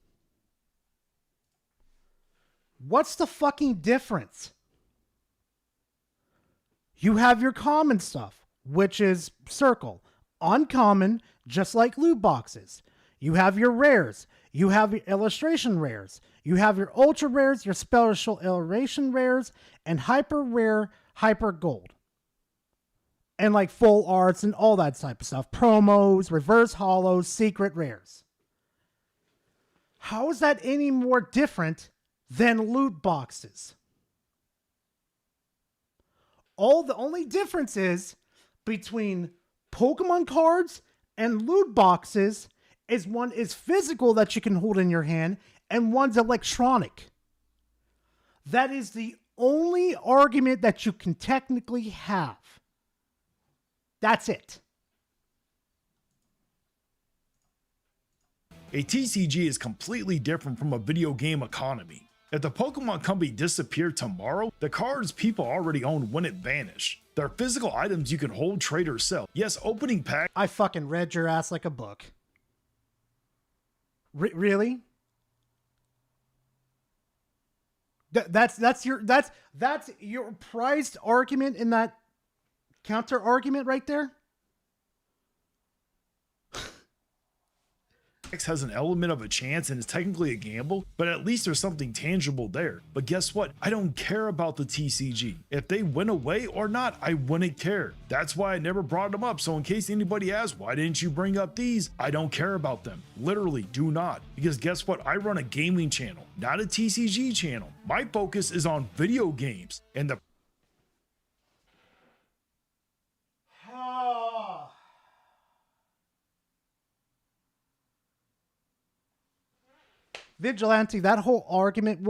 What's the fucking difference? You have your common stuff, which is circle. Uncommon, just like loot boxes. You have your rares. You have your illustration rares. You have your ultra rares, your special illustration rares, and hyper rare, hyper gold. And like full arts and all that type of stuff. Promos, reverse holos, secret rares. How is that any more different than loot boxes? The only difference is between Pokemon cards and loot boxes is one is physical that you can hold in your hand and one's electronic. That is the only argument that you can technically have. That's it. A TCG is completely different from a video game economy. If the Pokemon Company disappeared tomorrow, the cards people already own wouldn't vanish. They're physical items you can hold, trade, or sell. Yes, opening pack. I fucking read your ass like a book. Really? That's your prized argument in that counter argument right there? Has an element of a chance and is technically a gamble, but at least there's something tangible there. But guess what? I don't care about the TCG. If they went away or not, I wouldn't care. That's why I never brought them up. So in case anybody asks, why didn't you bring up these? I don't care about them. Literally do not. Because guess what? I run a gaming channel, not a TCG channel. My focus is on video games and the Vigilante, that whole argument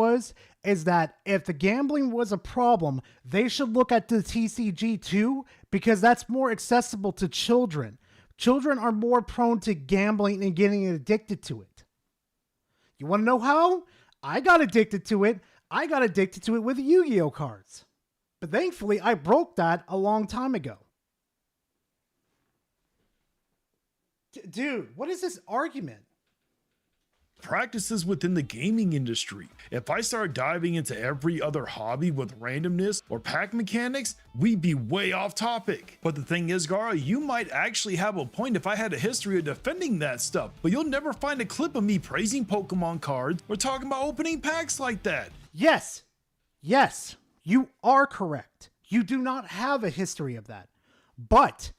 is that if the gambling was a problem, they should look at the TCG too, because that's more accessible to children. Children are more prone to gambling and getting addicted to it. You want to know how? I got addicted to it. I got addicted to it with Yu-Gi-Oh cards. But thankfully, I broke that a long time ago. Dude, what is this argument? practices within the gaming industry. If I start diving into every other hobby with randomness or pack mechanics, we'd be way off topic. But the thing is, Gara, you might actually have a point if I had a history of defending that stuff, but you'll never find a clip of me praising Pokemon cards or talking about opening packs like that. Yes, you are correct. You do not have a history of that. But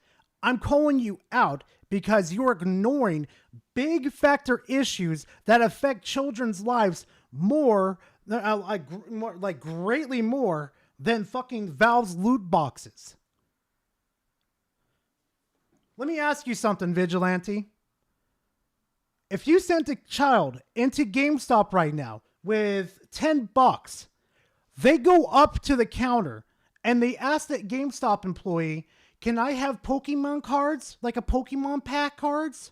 I'm calling you out because you're ignoring big factor issues that affect children's lives more, greatly more than fucking Valve's loot boxes. Let me ask you something, Vigilante. If you sent a child into GameStop right now with $10, they go up to the counter and they ask that GameStop employee, can I have Pokemon cards, like a Pokemon pack cards?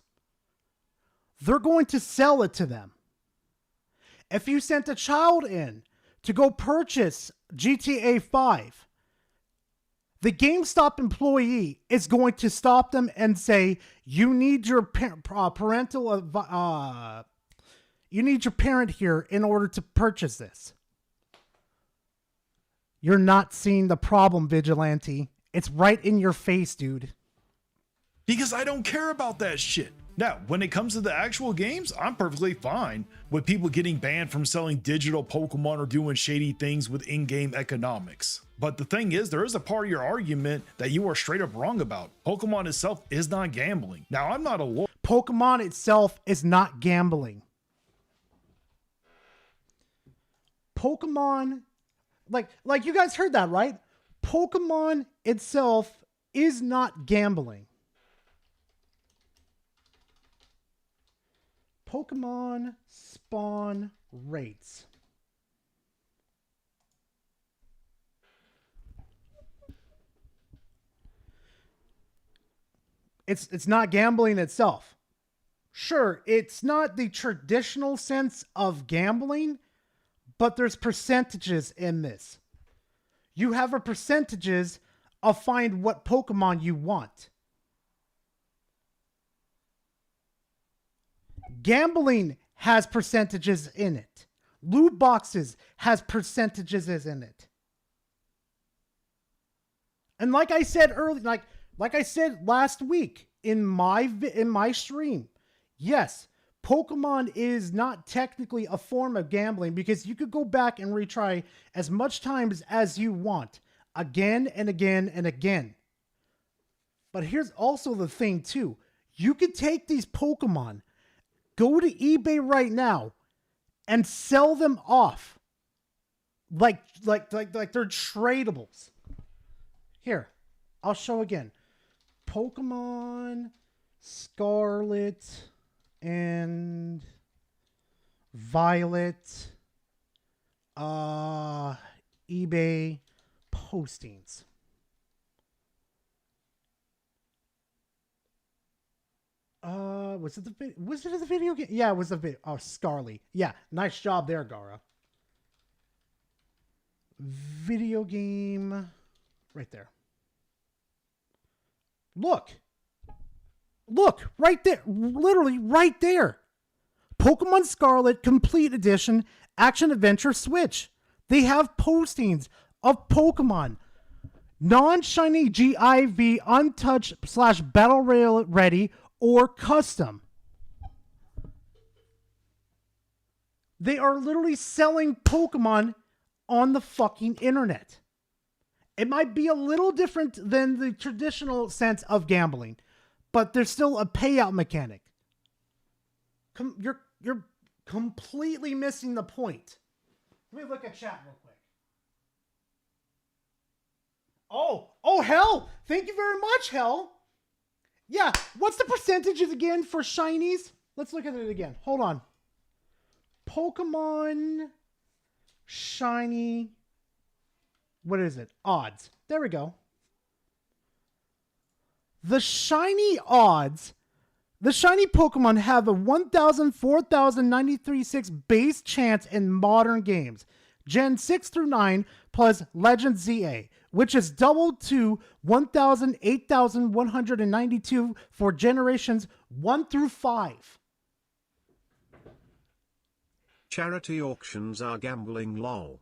They're going to sell it to them. If you sent a child in to go purchase GTA 5, the GameStop employee is going to stop them and say, you need your you need your parent here in order to purchase this. You're not seeing the problem, Vigilante. It's right in your face, dude. Because I don't care about that shit. Now, when it comes to the actual games, I'm perfectly fine with people getting banned from selling digital Pokemon or doing shady things with in-game economics. But the thing is, there is a part of your argument that you are straight up wrong about. Pokemon itself is not gambling. Now, I'm not a lawyer. Pokemon itself is not gambling. Pokemon, like you guys heard that, right? Pokemon itself is not gambling. Pokemon spawn rates. It's not gambling itself. Sure, it's not the traditional sense of gambling, but there's percentages in this. You have a percentages of find what Pokemon you want. Gambling has percentages in it. Loot boxes has percentages in it. And like I said earlier, like I said last week in my stream, yes, Pokemon is not technically a form of gambling because you could go back and retry as much times as you want, again and again and again. But here's also the thing too. You could take these Pokemon, go to eBay right now, and sell them off like they're tradables. Here, I'll show again. Pokemon Scarlet and Violet eBay postings. Was it the video game? Yeah, it was the video. Oh, Scarly. Yeah, nice job there, Gara. Video game, right there. Look, right there, literally right there. Pokemon Scarlet Complete Edition Action Adventure Switch. They have postings of Pokemon. Non-shiny GIV, untouched / battle rail ready, or custom. They are literally selling Pokemon on the fucking internet. It might be a little different than the traditional sense of gambling, but there's still a payout mechanic. You're completely missing the point. Let me look at chat real quick. Oh, Hell! Thank you very much, Hell. Yeah, what's the percentages again for shinies? Let's look at it again. Hold on. Pokemon shiny. What is it? Odds. There we go. The shiny odds. The shiny Pokemon have a 1,000, 4,093.6 base chance in modern games. Gen 6 through 9 plus Legend ZA, which is doubled to 1,000, 8,192 for generations 1 through 5. Charity auctions are gambling, lol.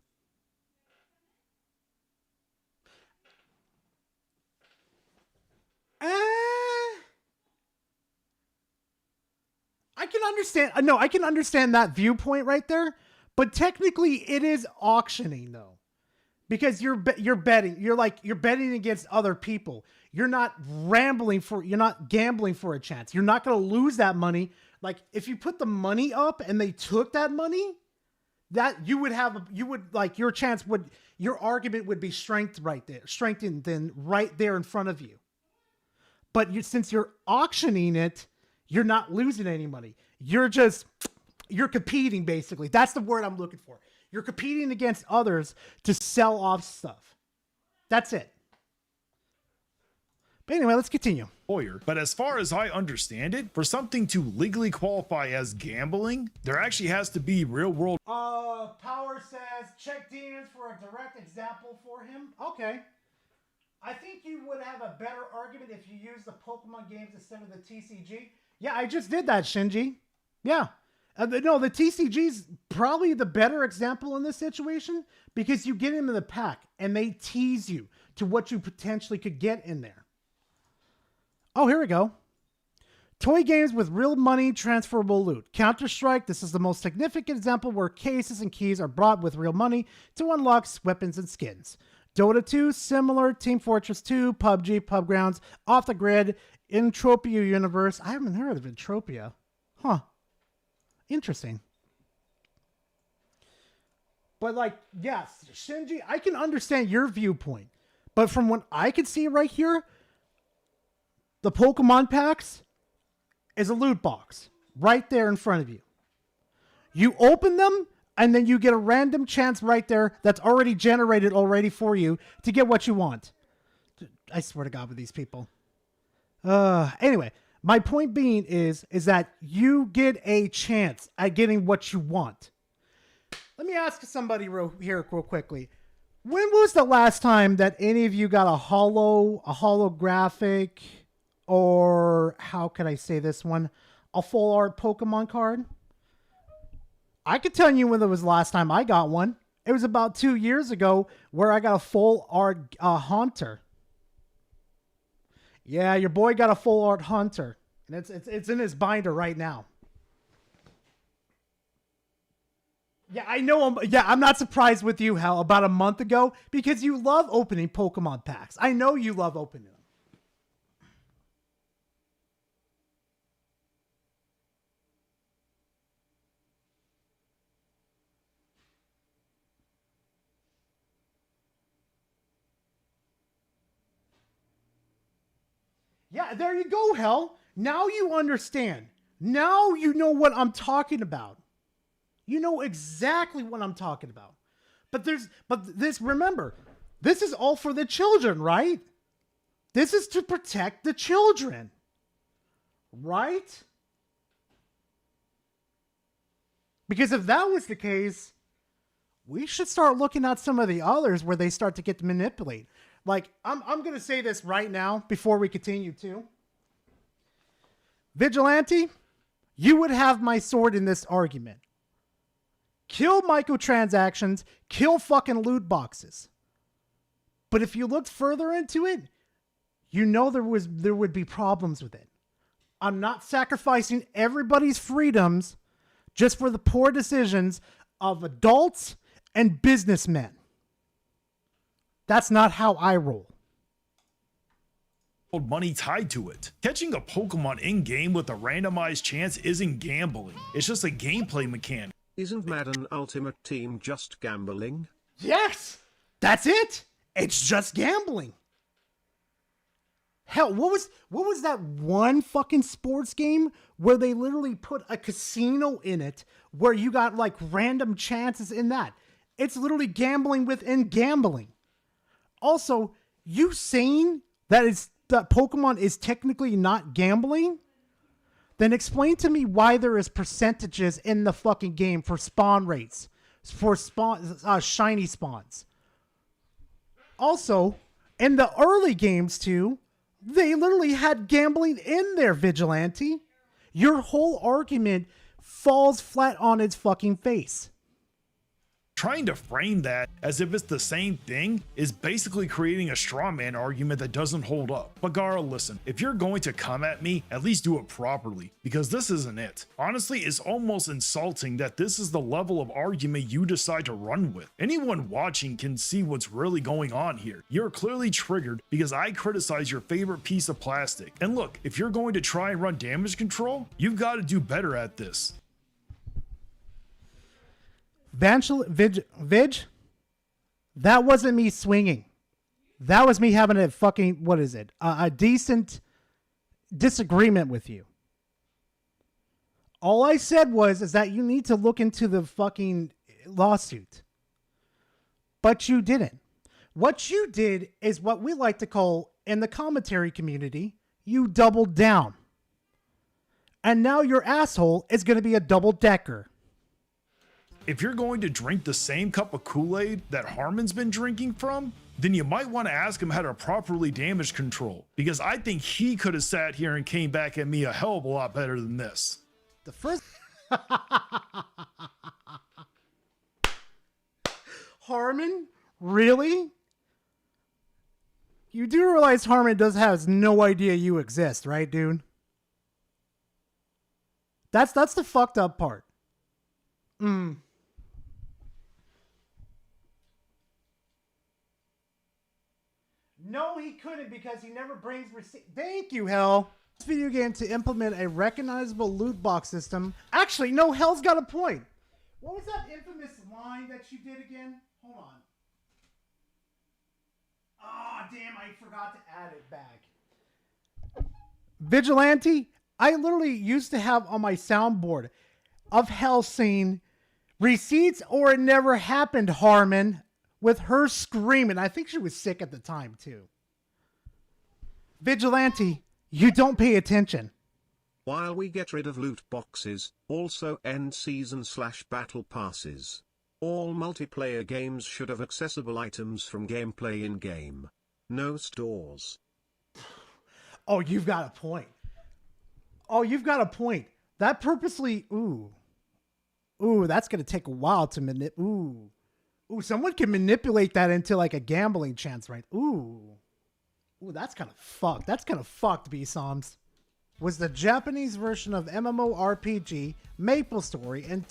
I can understand. No, I can understand that viewpoint right there. But technically, it is auctioning though, because you're betting. You're betting against other people. You're not You're not gambling for a chance. You're not going to lose that money. Like if you put the money up and they took that money, that your argument would be strengthened then right there in front of you. But since you're auctioning it, you're not losing any money. You're competing, basically. That's the word I'm looking for. You're competing against others to sell off stuff. That's it. But anyway, let's continue. But as far as I understand it, for something to legally qualify as gambling, there actually has to be real world. Power says, check DMs for a direct example for him. Okay. I think you would have a better argument if you use the Pokemon games instead of the TCG. Yeah, I just did that, Shinji. Yeah. No, the TCG's probably the better example in this situation because you get them in the pack and they tease you to what you potentially could get in there. Oh, here we go. Toy games with real money transferable loot. Counter-Strike, this is the most significant example where cases and keys are brought with real money to unlock weapons and skins. Dota 2, similar. Team Fortress 2, PUBG, Pub Grounds, Off the Grid, Entropia Universe. I haven't heard of Entropia. Huh. Interesting. But yes, Shinji, I can understand your viewpoint. But from what I can see right here, the Pokemon packs is a loot box right there in front of you. You open them, and then you get a random chance right there that's already generated for you to get what you want. I swear to God with these people. Anyway, my point being is that you get a chance at getting what you want. Let me ask somebody here real quickly. When was the last time that any of you got a holographic, or how can I say this one, a full art Pokemon card? I could tell you when it was the last time I got one. It was about 2 years ago where I got a full art Haunter. Yeah, your boy got a full art Haunter. And it's in his binder right now. Yeah, I know. I'm not surprised with you, Hal, about a month ago, because you love opening Pokemon packs. I know you love opening them. Yeah, there you go, Hell. Now you understand. Now you know what I'm talking about. You know exactly what I'm talking about. Remember, this is all for the children, right? This is to protect the children. Right? Because if that was the case, we should start looking at some of the others where they start to get to manipulate. Like, I'm going to say this right now before we continue too. Vigilante, you would have my sword in this argument. Kill microtransactions, kill fucking loot boxes. But if you looked further into it, you know there would be problems with it. I'm not sacrificing everybody's freedoms just for the poor decisions of adults and businessmen. That's not how I roll. Money tied to it. Catching a Pokemon in-game with a randomized chance isn't gambling. It's just a gameplay mechanic. Isn't Madden Ultimate Team just gambling? Yes! That's it! It's just gambling. Hell, what was that one fucking sports game where they literally put a casino in it where you got like random chances in that? It's literally gambling within gambling. Also, you saying that Pokemon is technically not gambling? Then explain to me why there is percentages in the fucking game for spawn rates, for shiny spawns. Also, in the early games too, they literally had gambling in there, Vigilante. Your whole argument falls flat on its fucking face. Trying to frame that as if it's the same thing is basically creating a straw man argument that doesn't hold up. But Gara, listen, if you're going to come at me, at least do it properly, because this isn't it. Honestly, it's almost insulting that this is the level of argument you decide to run with. Anyone watching can see what's really going on here. You're clearly triggered because I criticize your favorite piece of plastic. And look, if you're going to try and run damage control, you've got to do better at this. Vig, that wasn't me swinging. That was me having a fucking, a decent disagreement with you. All I said is that you need to look into the fucking lawsuit. But you didn't. What you did is what we like to call, in the commentary community, you doubled down. And now your asshole is going to be a double-decker. If you're going to drink the same cup of Kool-Aid that Harmon's been drinking from, then you might want to ask him how to properly damage control, because I think he could have sat here and came back at me a hell of a lot better than this. The first... Harmon? Really? You do realize Harmon has no idea you exist, right, dude? That's the fucked up part. No, he couldn't because he never brings receipt. Thank you, Hell. This video game to implement a recognizable loot box system. Actually, no, Hell's got a point. What was that infamous line that you did again? Hold on. Ah, damn, I forgot to add it back. Vigilante, I literally used to have on my soundboard of Hell saying, receipts or it never happened, Harmon. With her screaming. I think she was sick at the time, too. Vigilante, you don't pay attention. While we get rid of loot boxes, also end season/battle passes. All multiplayer games should have accessible items from gameplay in-game. No stores. Oh, you've got a point. That purposely... Ooh, that's going to take a while to manipulate... Ooh, someone can manipulate that into like a gambling chance, right? Ooh, that's kind of fucked. That's kind of fucked, B-Soms. Was the Japanese version of MMORPG MapleStory in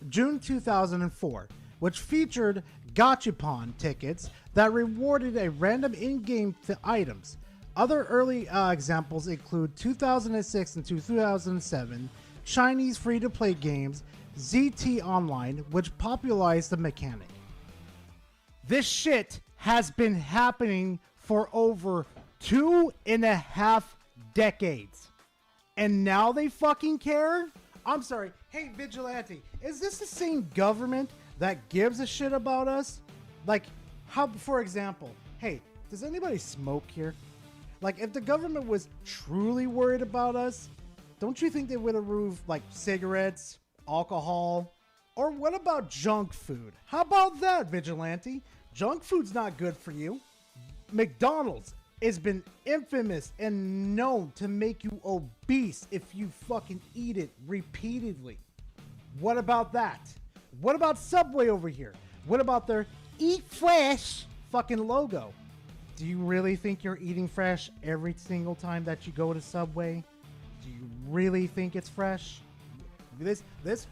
June 2004, which featured gachapon tickets that rewarded a random in-game items. Other early examples include 2006 and 2007 Chinese free-to-play games ZT Online, which popularized the mechanic. This shit has been happening for over 2.5 decades. And now they fucking care? I'm sorry. Hey, Vigilante, is this the same government that gives a shit about us? Like, how, for example, hey, does anybody smoke here? Like, if the government was truly worried about us, don't you think they would have removed, like, cigarettes, alcohol, or what about junk food? How about that, Vigilante? Junk food's not good for you. McDonald's has been infamous and known to make you obese if you fucking eat it repeatedly. What about that? What about Subway over here? What about their Eat Fresh fucking logo? Do you really think you're eating fresh every single time that you go to Subway? Do you really think it's fresh? This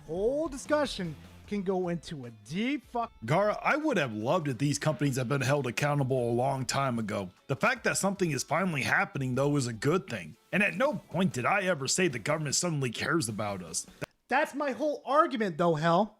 whole discussion can go into a deep fuck. Gara, I would have loved if these companies had been held accountable a long time ago. The fact that something is finally happening, though, is a good thing. And at no point did I ever say the government suddenly cares about us. That's my whole argument, though, Hell.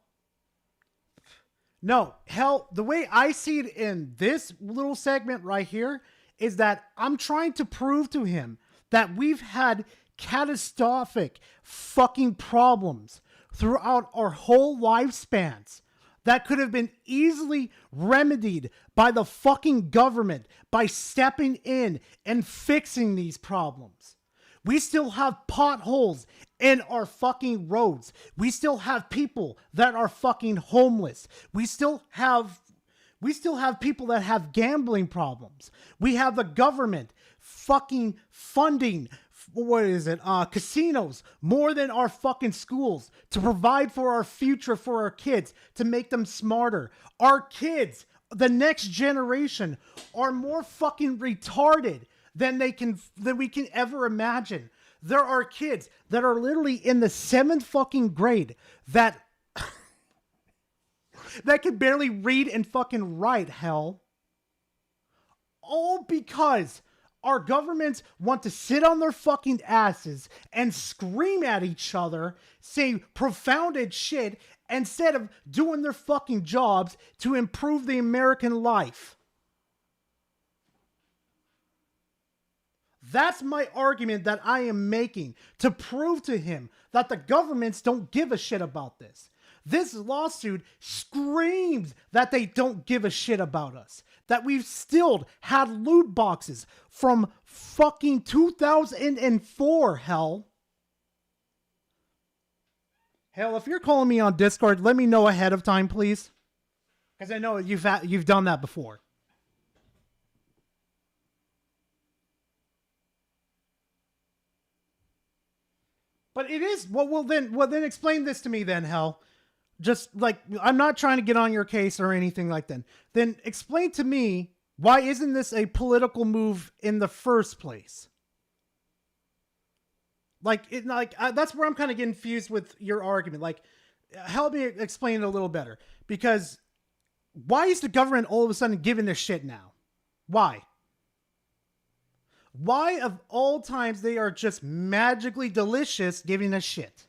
No, Hell, the way I see it in this little segment right here is that I'm trying to prove to him that we've had catastrophic fucking problems throughout our whole lifespans that could have been easily remedied by the fucking government by stepping in and fixing these problems. We still have potholes in our fucking roads. We still have people that are fucking homeless. We still have people that have gambling problems. We have the government fucking funding, casinos more than our fucking schools to provide for our future for our kids, to make them smarter. Our kids, the next generation, are more fucking retarded than we can ever imagine. There are kids that are literally in the 7th fucking grade that can barely read and fucking write, Hell. All because our governments want to sit on their fucking asses and scream at each other, say profounded shit, instead of doing their fucking jobs to improve the American life. That's my argument that I am making to prove to him that the governments don't give a shit about this. This lawsuit screams that they don't give a shit about us. That we've still had loot boxes from fucking 2004, Hell. Hell, if you're calling me on Discord, let me know ahead of time, please. Because I know you've done that before. But it is, well then explain this to me then, Hell. Just like, I'm not trying to get on your case or anything like that. Then explain to me, why isn't this a political move in the first place? That's where I'm kind of getting confused with your argument. Like, help me explain it a little better. Because why is the government all of a sudden giving this shit now? Why? Why of all times they are just magically delicious giving us shit?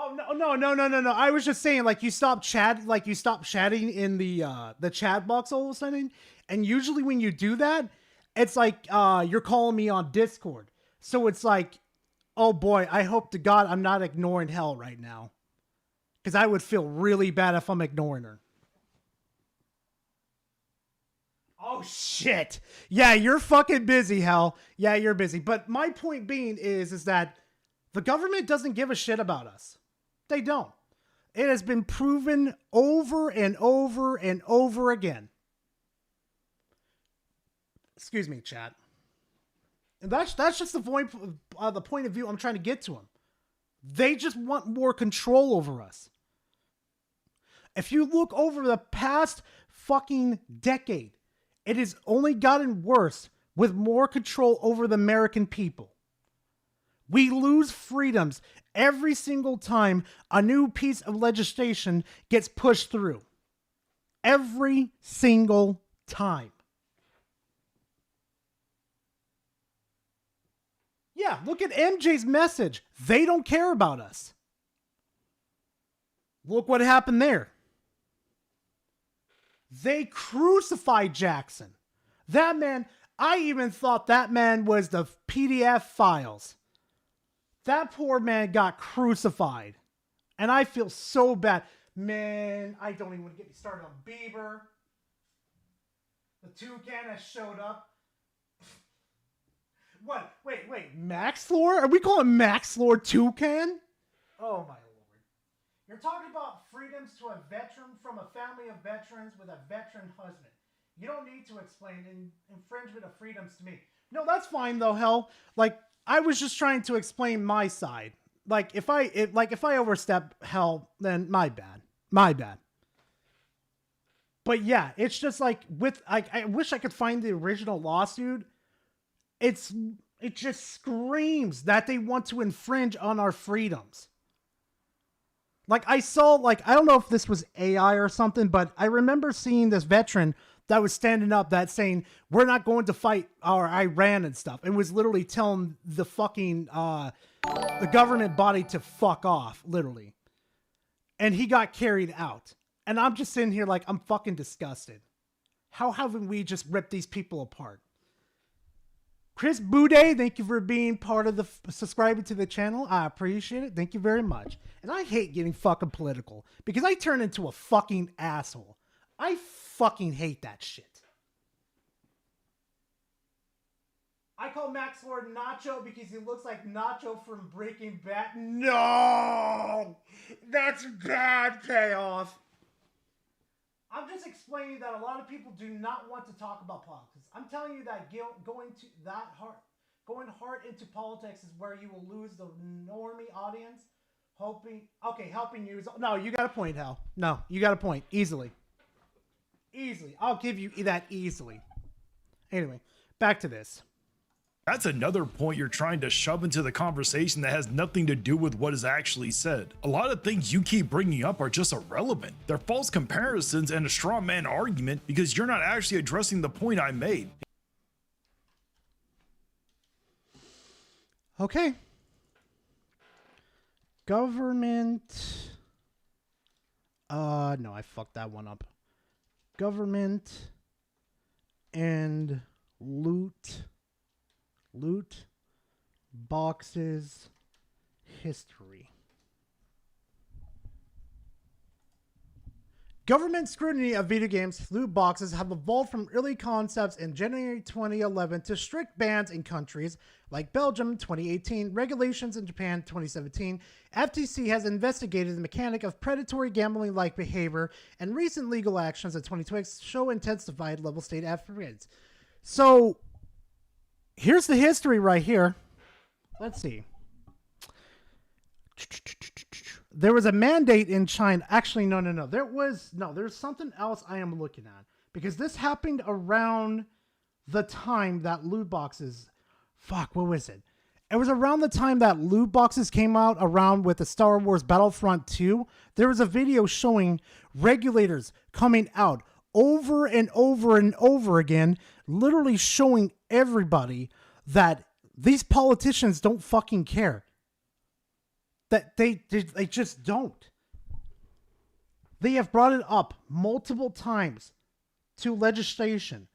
Oh no. I was just saying, like, you stop chatting in the chat box all of a sudden. And usually when you do that, it's like you're calling me on Discord. So it's like, oh boy, I hope to God I'm not ignoring Hell right now. Because I would feel really bad if I'm ignoring her. Oh shit. Yeah, you're fucking busy, Hell. Yeah, you're busy. But my point being is that the government doesn't give a shit about us. They don't. It has been proven over and over and over again. Excuse me, chat. And that's just the point of view I'm trying to get to them. They just want more control over us. If you look over the past fucking decade, it has only gotten worse with more control over the American people. We lose freedoms every single time a new piece of legislation gets pushed through. Every single time. Yeah, look at MJ's message. They don't care about us. Look what happened there. They crucified Jackson. That man, I even thought that man was the PDF files. That poor man got crucified. And I feel so bad. Man, I don't even want to get me started on Bieber. The toucan has showed up. What? Wait. Max Lord? Are we calling Max Lord toucan? Oh my lord. You're talking about freedoms to a veteran from a family of veterans with a veteran husband. You don't need to explain infringement of freedoms to me. No, that's fine though, hell. Like, I was just trying to explain my side. Like, if I overstep, hell, then my bad. My bad. But yeah, it's just like I wish I could find the original lawsuit. It just screams that they want to infringe on our freedoms. Like, I saw, like, I don't know if this was AI or something, but I remember seeing this veteran that was standing up that saying, we're not going to fight our Iran and stuff. And was literally telling the fucking, the government body to fuck off, literally. And he got carried out. And I'm just sitting here like, I'm fucking disgusted. How haven't we just ripped these people apart? Chris Boudet, thank you for being part of the subscribing to the channel. I appreciate it. Thank you very much. And I hate getting fucking political because I turn into a fucking asshole. I fucking hate that shit. I call Max Lord Nacho because he looks like Nacho from Breaking Bad. No! That's bad payoff. I'm just explaining that a lot of people do not want to talk about politics. I'm telling you that going hard into politics is where you will lose the normie audience. Helping you. No, you got a point, Hal. No, you got a point. Easily. I'll give you that easily. Anyway, back to this. That's another point you're trying to shove into the conversation that has nothing to do with what is actually said. A lot of things you keep bringing up are just irrelevant. They're false comparisons and a straw man argument because you're not actually addressing the point I made. Okay. Government. No, I fucked that one up. Government and loot boxes history. Government scrutiny of video games loot boxes have evolved from early concepts in January 2011 to strict bans in countries like Belgium 2018, regulations in Japan 2017. FTC has investigated the mechanic of predatory gambling-like behavior, and recent legal actions in 2020 show intensified level state efforts. So here's the history right here. Let's see. There was a mandate in China. Actually, no. There's something else I am looking at. Because this happened around the time that loot boxes... Fuck, what was it? It was around the time that loot boxes came out around with the Star Wars Battlefront 2. There was a video showing regulators coming out over and over and over again, literally showing everybody that these politicians don't fucking care. That they just don't. They have brought it up multiple times to legislation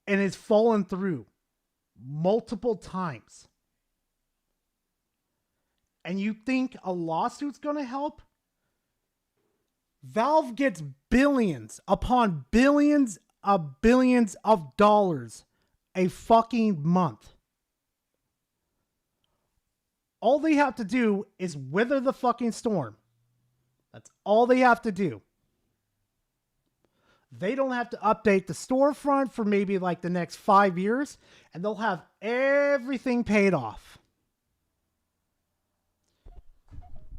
and it's fallen through multiple times. And you think a lawsuit's going to help? Valve gets billions upon billions of billions of dollars a fucking month. All they have to do is weather the fucking storm. That's all they have to do. They don't have to update the storefront for maybe like the next 5 years, and they'll have everything paid off.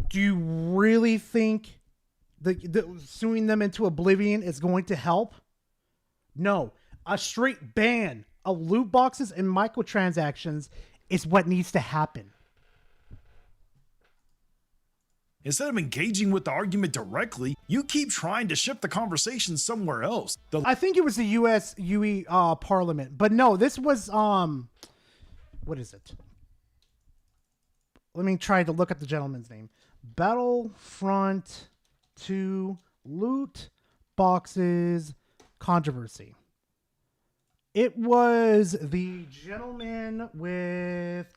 Do you really think the suing them into oblivion is going to help? No. A straight ban of loot boxes and microtransactions is what needs to happen. Instead of engaging with the argument directly, you keep trying to shift the conversation somewhere else. I think it was the US UE Parliament, but no, this was what is it? Let me try to look at the gentleman's name. Battlefront 2 loot boxes controversy. It was the gentleman with...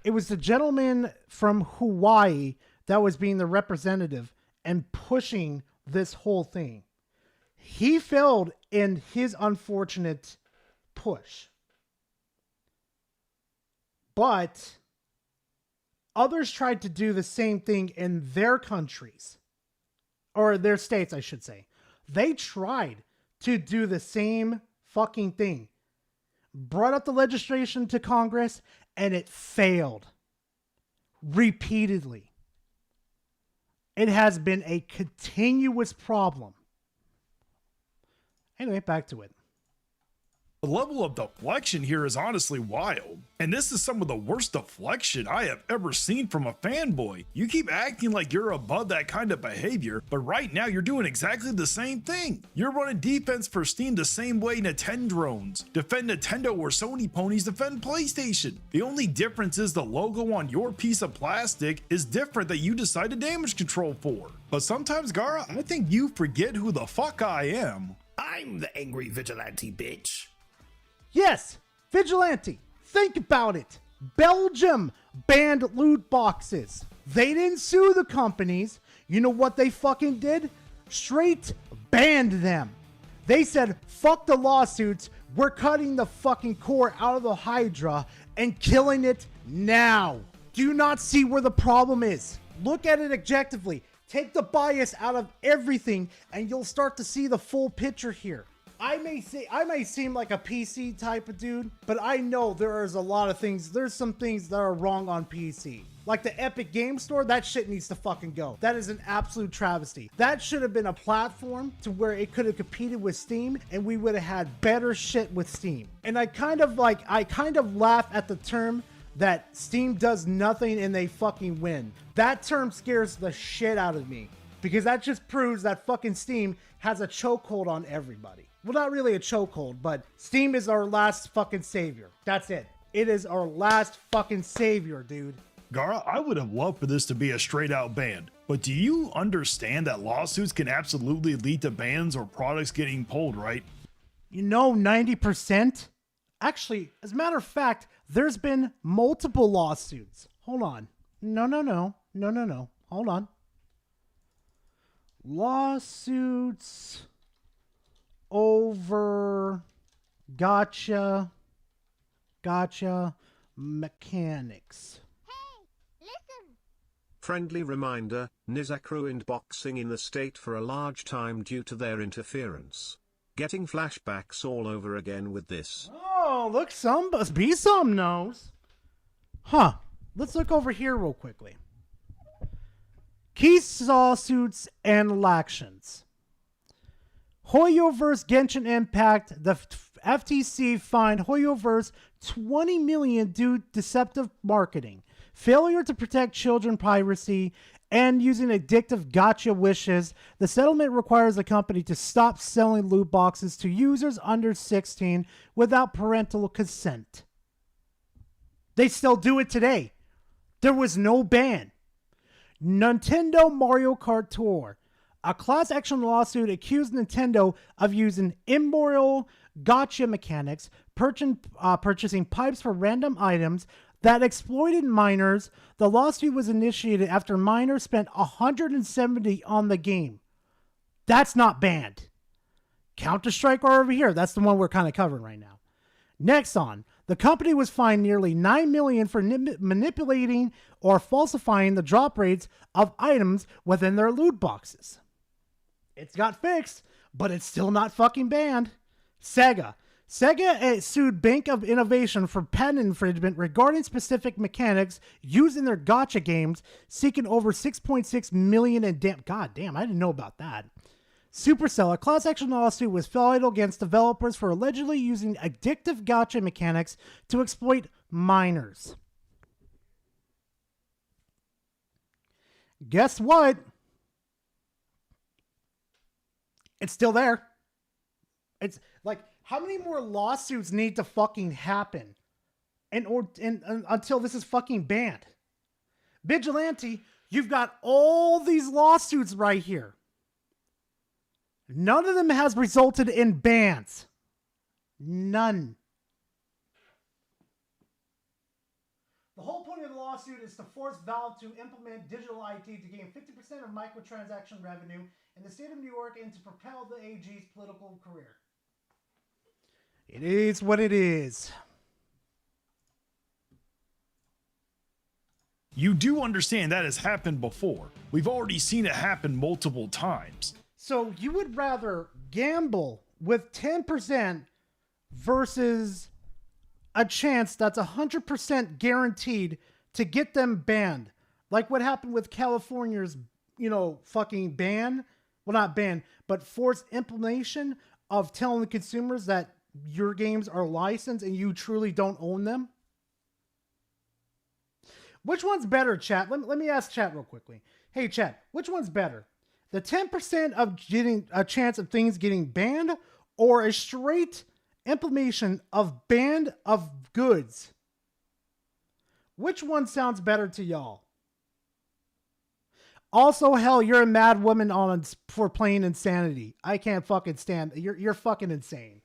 It was the gentleman from Hawaii that was being the representative and pushing this whole thing. He failed in his unfortunate push. But others tried to do the same thing in their countries. Or their states, I should say. They tried to do the same fucking thing. Brought up the legislation to Congress, and it failed. Repeatedly. It has been a continuous problem. Anyway, back to it. The level of deflection here is honestly wild. And this is some of the worst deflection I have ever seen from a fanboy. You keep acting like you're above that kind of behavior, but right now you're doing exactly the same thing. You're running defense for Steam the same way Nintendrones defend Nintendo or Sony ponies defend PlayStation. The only difference is the logo on your piece of plastic is different that you decide to damage control for. But sometimes, Gara, I think you forget who the fuck I am. I'm the angry vigilante, bitch. Yes, vigilante. Think about it. Belgium banned loot boxes. They didn't sue the companies. You know what they fucking did? Straight banned them. They said, fuck the lawsuits. We're cutting the fucking core out of the Hydra and killing it now. Do you not see where the problem is? Look at it objectively. Take the bias out of everything and you'll start to see the full picture here. I may seem like a PC type of dude, but I know there's a lot of things. There's some things that are wrong on PC. Like the Epic Game Store, that shit needs to fucking go. That is an absolute travesty. That should have been a platform to where it could have competed with Steam and we would have had better shit with Steam. And I kind of laugh at the term that Steam does nothing and they fucking win. That term scares the shit out of me because that just proves that fucking Steam has a chokehold on everybody. Well, not really a chokehold, but Steam is our last fucking savior. That's it. It is our last fucking savior, dude. Gara, I would have loved for this to be a straight out ban, but do you understand that lawsuits can absolutely lead to bans or products getting pulled, right? You know, 90%? Actually, as a matter of fact, there's been multiple lawsuits. Hold on. No. Hold on. Lawsuits over gotcha mechanics. Friendly reminder, Nizak ruined boxing in the state for a large time due to their interference. Getting flashbacks all over again with this. Oh, look, some knows. Huh. Let's look over here real quickly. Key lawsuits and actions. Hoyoverse Genshin Impact. The FTC fined Hoyoverse $20 million due to deceptive marketing, failure to protect children piracy, and using addictive gotcha wishes. The settlement requires the company to stop selling loot boxes to users under 16 without parental consent. They still do it today. There was no ban. Nintendo Mario Kart Tour. A class action lawsuit accused Nintendo of using immoral gotcha mechanics, purchasing pipes for random items that exploited minors. The lawsuit was initiated after minors spent $170 on the game. That's not banned. Counter-Strike are over here. That's the one we're kind of covering right now. Next on, the company was fined nearly $9 million for manipulating or falsifying the drop rates of items within their loot boxes. It's got fixed, but it's still not fucking banned. Sega sued Bank of Innovation for patent infringement regarding specific mechanics used in their gotcha games, seeking over $6.6 million in God damn, I didn't know about that. Supercell, a class action lawsuit was filed against developers for allegedly using addictive gotcha mechanics to exploit minors. Guess what? It's still there. It's like, how many more lawsuits need to fucking happen until this is fucking banned? Vigilante, you've got all these lawsuits right here. None of them has resulted in bans. None. The The whole point of the lawsuit is to force Valve to implement digital IT to gain 50% of microtransaction revenue in the state of New York and to propel the AG's political career. It is what it is. You do understand that has happened before. We've already seen it happen multiple times. So you would rather gamble with 10% versus a chance that's 100% guaranteed to get them banned. Like what happened with California's, fucking ban. Well, not ban, but forced implementation of telling the consumers that your games are licensed and you truly don't own them. Which one's better, chat? Let me ask chat real quickly. Hey, chat, which one's better? The 10% of getting a chance of things getting banned or a straight implementation of ban of goods? Which one sounds better to y'all? Also, hell, you're a mad woman for playing Insanity. I can't fucking stand. You're fucking insane.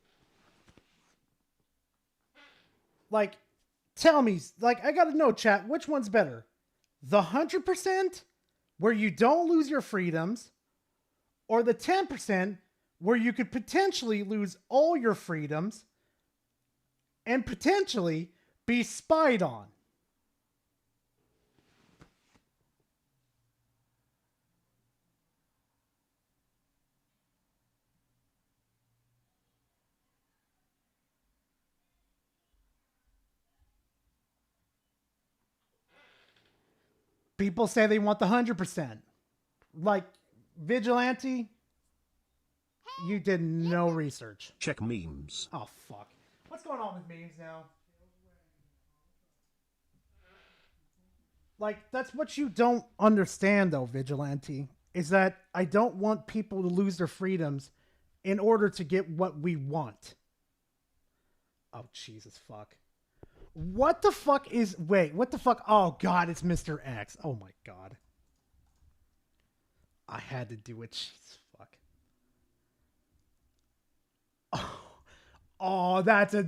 Like, tell me, like, I gotta know, chat, which one's better? The 100% where you don't lose your freedoms, or the 10% where you could potentially lose all your freedoms and potentially be spied on? People say they want the 100%. Like, Vigilante, you did no research. Check memes. Oh, fuck. What's going on with memes now? Like, that's what you don't understand, though, Vigilante, is that I don't want people to lose their freedoms in order to get what we want. Oh, Jesus, fuck. What the fuck is... Wait, what the fuck? Oh, God, it's Mr. X. Oh, my God. I had to do it. Jesus, fuck. Oh, that's a...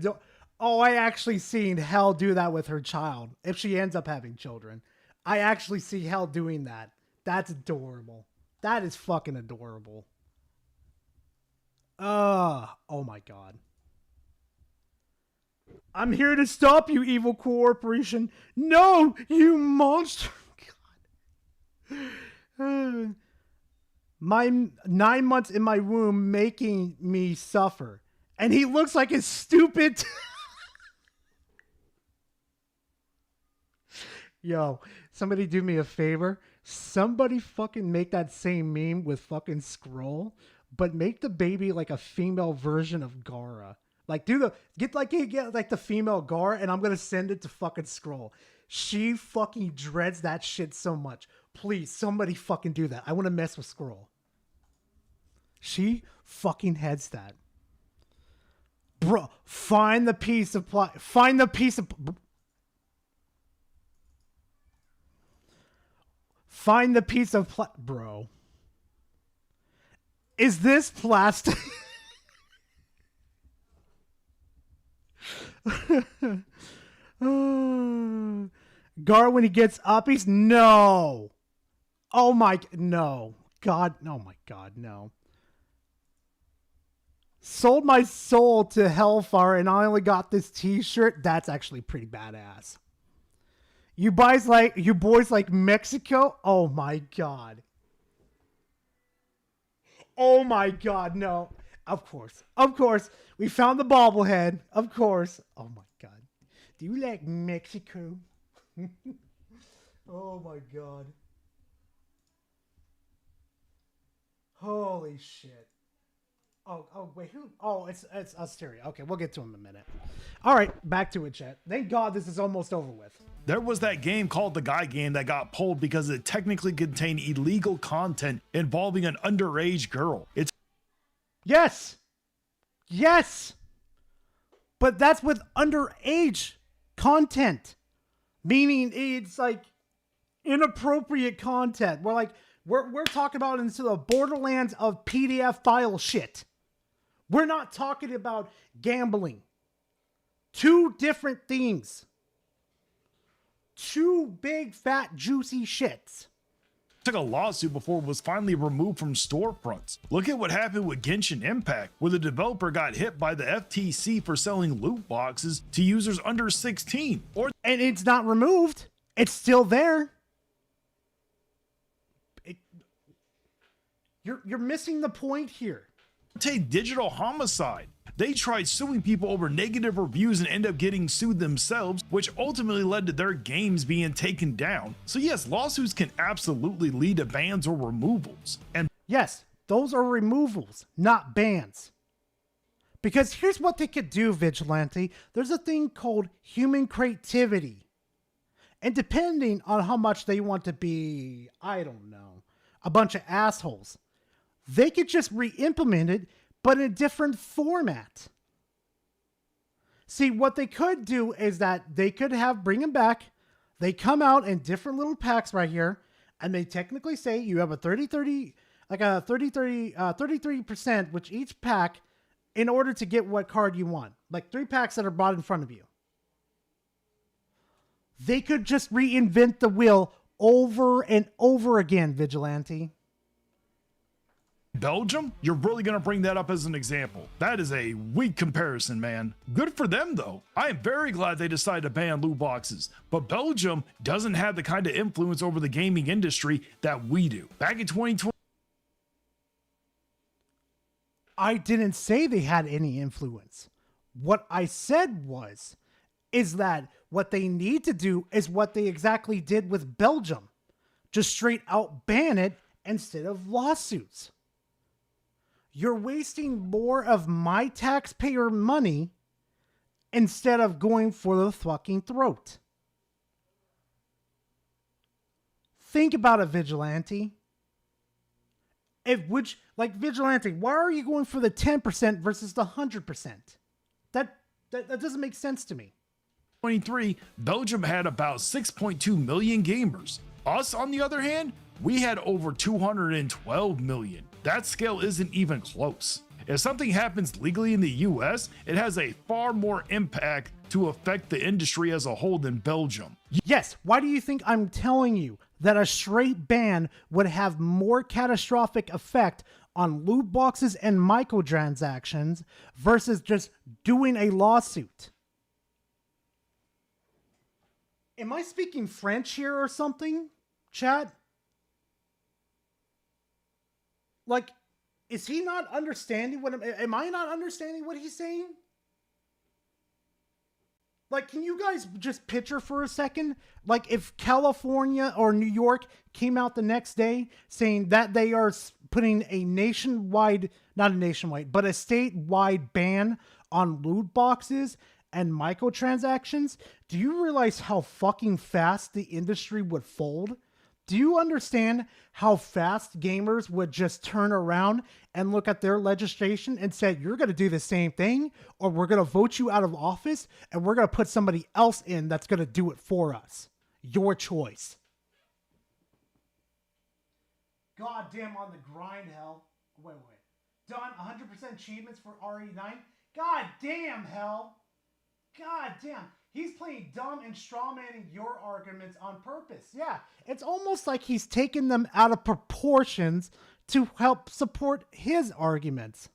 Oh, I actually seen Hell do that with her child. If she ends up having children. I actually see Hell doing that. That's adorable. That is fucking adorable. Oh, my God. I'm here to stop you, evil corporation. No, you monster. God. My 9 months in my womb making me suffer. And he looks like a stupid... Yo, somebody do me a favor. Somebody fucking make that same meme with fucking Scroll, but make the baby like a female version of Gara. Like, get the female Gar, and I'm gonna send it to fucking Scroll. She fucking dreads that shit so much. Please, somebody fucking do that. I want to mess with Scroll. She fucking heads that. Bro, find the piece of plot. Find the piece of... Find the piece of plot. Bro. Is this plastic? Gar, when he gets up, he's no. Oh my, no. God, oh my God, no. Sold my soul to Hellfire and I only got this t-shirt. That's actually pretty badass. You boys like Mexico? Oh my God. Oh my God, no. Of course. We found the bobblehead. Of course. Oh my God. Do you like Mexico? Oh my God. Holy shit. Oh, wait, who? Oh, it's Asteria. Okay, we'll get to him in a minute. All right, back to it, chat. Thank God this is almost over with. There was that game called the Guy Game that got pulled because it technically contained illegal content involving an underage girl. Yes! But that's with underage content. Meaning it's like inappropriate content. We're talking about into the borderlands of PDF file shit. We're not talking about gambling. Two different things. two big, fat, juicy shits. Took a lawsuit before it was finally removed from storefronts. Look at what happened with Genshin Impact, where the developer got hit by the FTC for selling loot boxes to users under 16. And it's not removed. It's still there. You're missing the point here. Take digital homicide. They tried suing people over negative reviews and end up getting sued themselves, which ultimately led to their games being taken down. So yes, lawsuits can absolutely lead to bans or removals. And yes, those are removals, not bans. Because here's what they could do, Vigilante. There's a thing called human creativity. And depending on how much they want to be, I don't know, a bunch of assholes, they could just re-implement it, but in a different format. See, what they could do is that they could bring them back. They come out in different little packs right here, and they technically say you have a 33% with each pack in order to get what card you want. Like 3 packs that are brought in front of you. They could just reinvent the wheel over and over again, Vigilante. Belgium? You're really going to bring that up as an example. That is a weak comparison, man. Good for them, though. I am very glad they decided to ban loot boxes. But Belgium doesn't have the kind of influence over the gaming industry that we do. Back in 2020... I didn't say they had any influence. What I said is that what they need to do is what they exactly did with Belgium. Just straight out ban it instead of lawsuits. You're wasting more of my taxpayer money instead of going for the fucking throat. Think about it, Vigilante. Vigilante, why are you going for the 10% versus the 100%? That doesn't make sense to me. 2023, Belgium had about 6.2 million gamers. Us, on the other hand, we had over 212 million. That scale isn't even close. If something happens legally in the US, it has a far more impact to affect the industry as a whole than Belgium. Yes, why do you think I'm telling you that a straight ban would have more catastrophic effect on loot boxes and microtransactions versus just doing a lawsuit? Am I speaking French here or something, chat? Like, is he not understanding am I not understanding what he's saying? Like, can you guys just picture for a second? Like, if California or New York came out the next day saying that they are putting a nationwide, not a nationwide, but a statewide ban on loot boxes and microtransactions, do you realize how fucking fast the industry would fold? Do you understand how fast gamers would just turn around and look at their legislation and say, you're going to do the same thing, or we're going to vote you out of office and we're going to put somebody else in that's going to do it for us? Your choice. Goddamn on the grind, hell. Wait. Done 100% achievements for RE9. God damn, hell. God damn. He's playing dumb and strawmanning your arguments on purpose. Yeah, it's almost like he's taking them out of proportions to help support his arguments.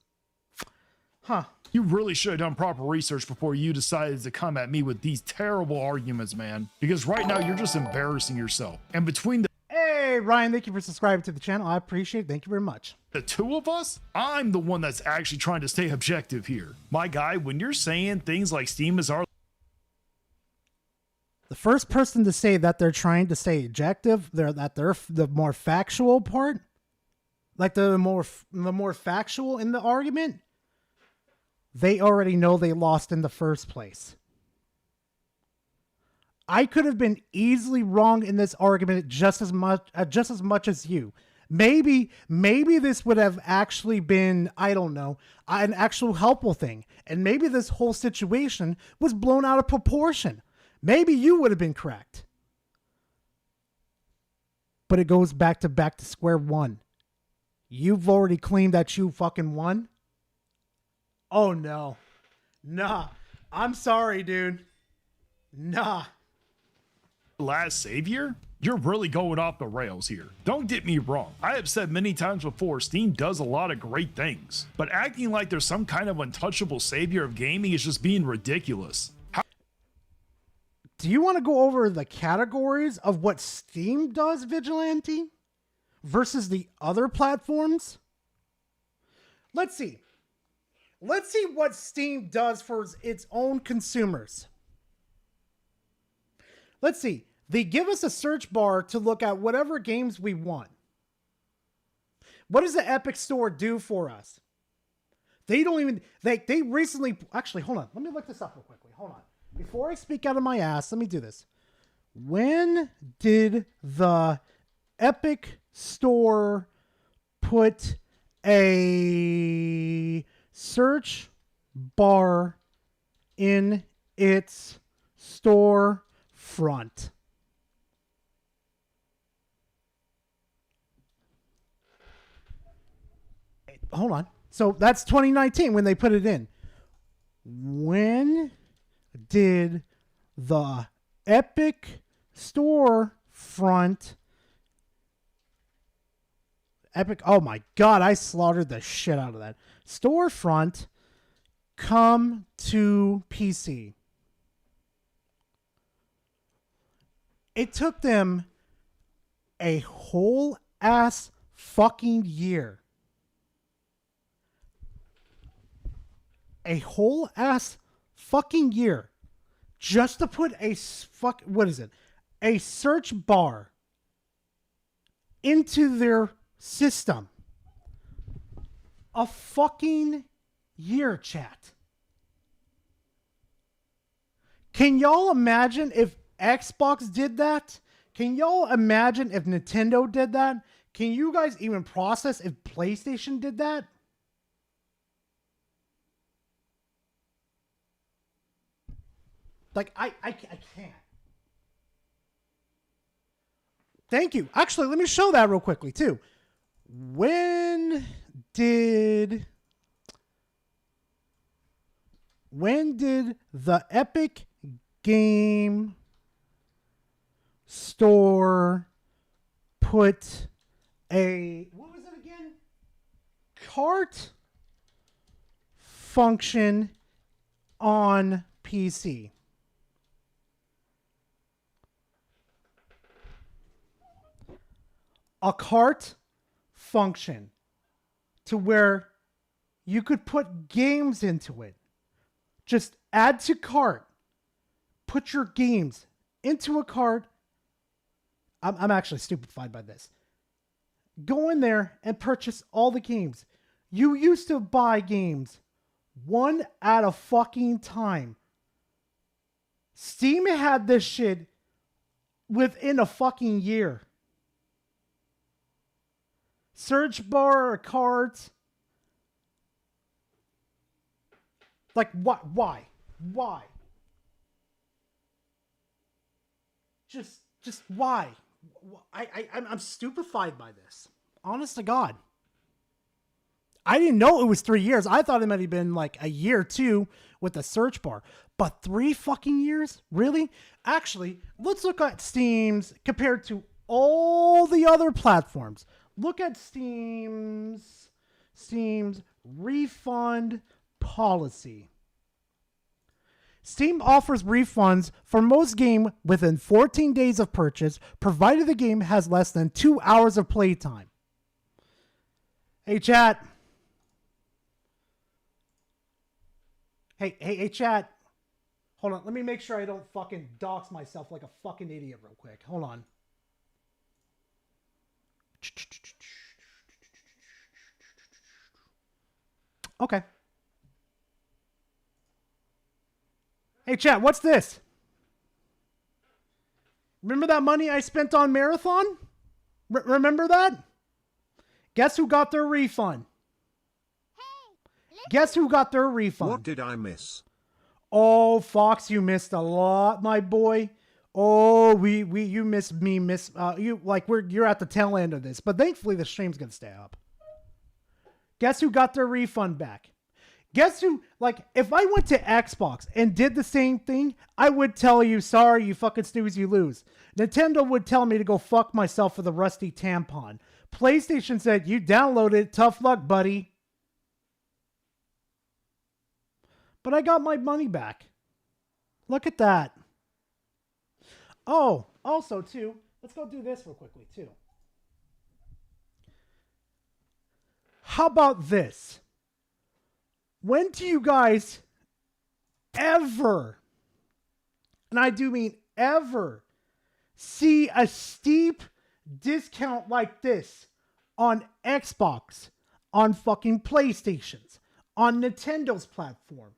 Huh. You really should have done proper research before you decided to come at me with these terrible arguments, man. Because right now you're just embarrassing yourself. And between the... Hey, Ryan, thank you for subscribing to the channel. I appreciate it. Thank you very much. The two of us, I'm the one that's actually trying to stay objective here. My guy, when you're saying things like Steam is our... The first person to say that they're trying to stay objective, they're the more factual part, like the more factual in the argument, they already know they lost in the first place. I could have been easily wrong in this argument just as much as you. Maybe this would have actually been, I don't know, an actual helpful thing, and maybe this whole situation was blown out of proportion. Maybe you would have been correct. But it goes back to square one. You've already claimed that you fucking won? Oh, no. Nah. I'm sorry, dude. Nah. last save year? You're really going off the rails here. Don't get me wrong. I have said many times before, Steam does a lot of great things, but acting like there's some kind of untouchable savior of gaming is just being ridiculous. Do you want to go over the categories of what Steam does, Vigilante, versus the other platforms? Let's see. Let's see what Steam does for its own consumers. Let's see. They give us a search bar to look at whatever games we want. What does the Epic Store do for us? They don't even... They recently... Actually, hold on. Let me look this up real quickly. Hold on. Before I speak out of my ass, let me do this. When did the Epic Store put a search bar in its store front? Hold on. So that's 2019 when they put it in. When did the Epic Store front... Epic... Oh my god, I slaughtered the shit out of that. Storefront come to PC. It took them a whole ass fucking year. A whole ass fucking year just to put a a search bar into their system. A fucking year, chat. Can y'all imagine if Xbox did that? Can y'all imagine if Nintendo did that? Can you guys even process if PlayStation did that? Like, I can't. Thank you. Actually, let me show that real quickly, too. When did the Epic Game Store put a... What was it again? Cart function on PC? A cart function to where you could put games into it. Just add to cart. Put your games into a cart. I'm actually stupefied by this. Go in there and purchase all the games. You used to buy games one at a fucking time. Steam had this shit within a fucking year. Search bar or cards. Like, what? Why? Why? Just why? I'm stupefied by this. Honest to God. I didn't know it was 3 years. I thought it might have been like a year or two with the search bar. But 3 fucking years? Really? Actually, let's look at Steam's compared to all the other platforms. Look at Steam's refund policy. Steam offers refunds for most games within 14 days of purchase, provided the game has less than 2 hours of playtime. Hey, chat. Hey, chat. Hold on. Let me make sure I don't fucking dox myself like a fucking idiot real quick. Hold on. Okay. Hey, chat, what's this? Remember that money I spent on Marathon? Remember that? Guess who got their refund? Guess who got their refund? What did I miss? Oh, Fox, you missed a lot, my boy. Oh, you missed me, you're at the tail end of this, but thankfully the stream's gonna stay up. Guess who got their refund back? Guess who? Like, if I went to Xbox and did the same thing, I would tell you, sorry, you fucking snooze, you lose. Nintendo would tell me to go fuck myself for the rusty tampon. PlayStation said, you downloaded it, tough luck, buddy. But I got my money back. Look at that. Oh, also, too, let's go do this real quickly, too. How about this? When do you guys ever, and I do mean ever, see a steep discount like this on Xbox, on fucking PlayStations, on Nintendo's platform?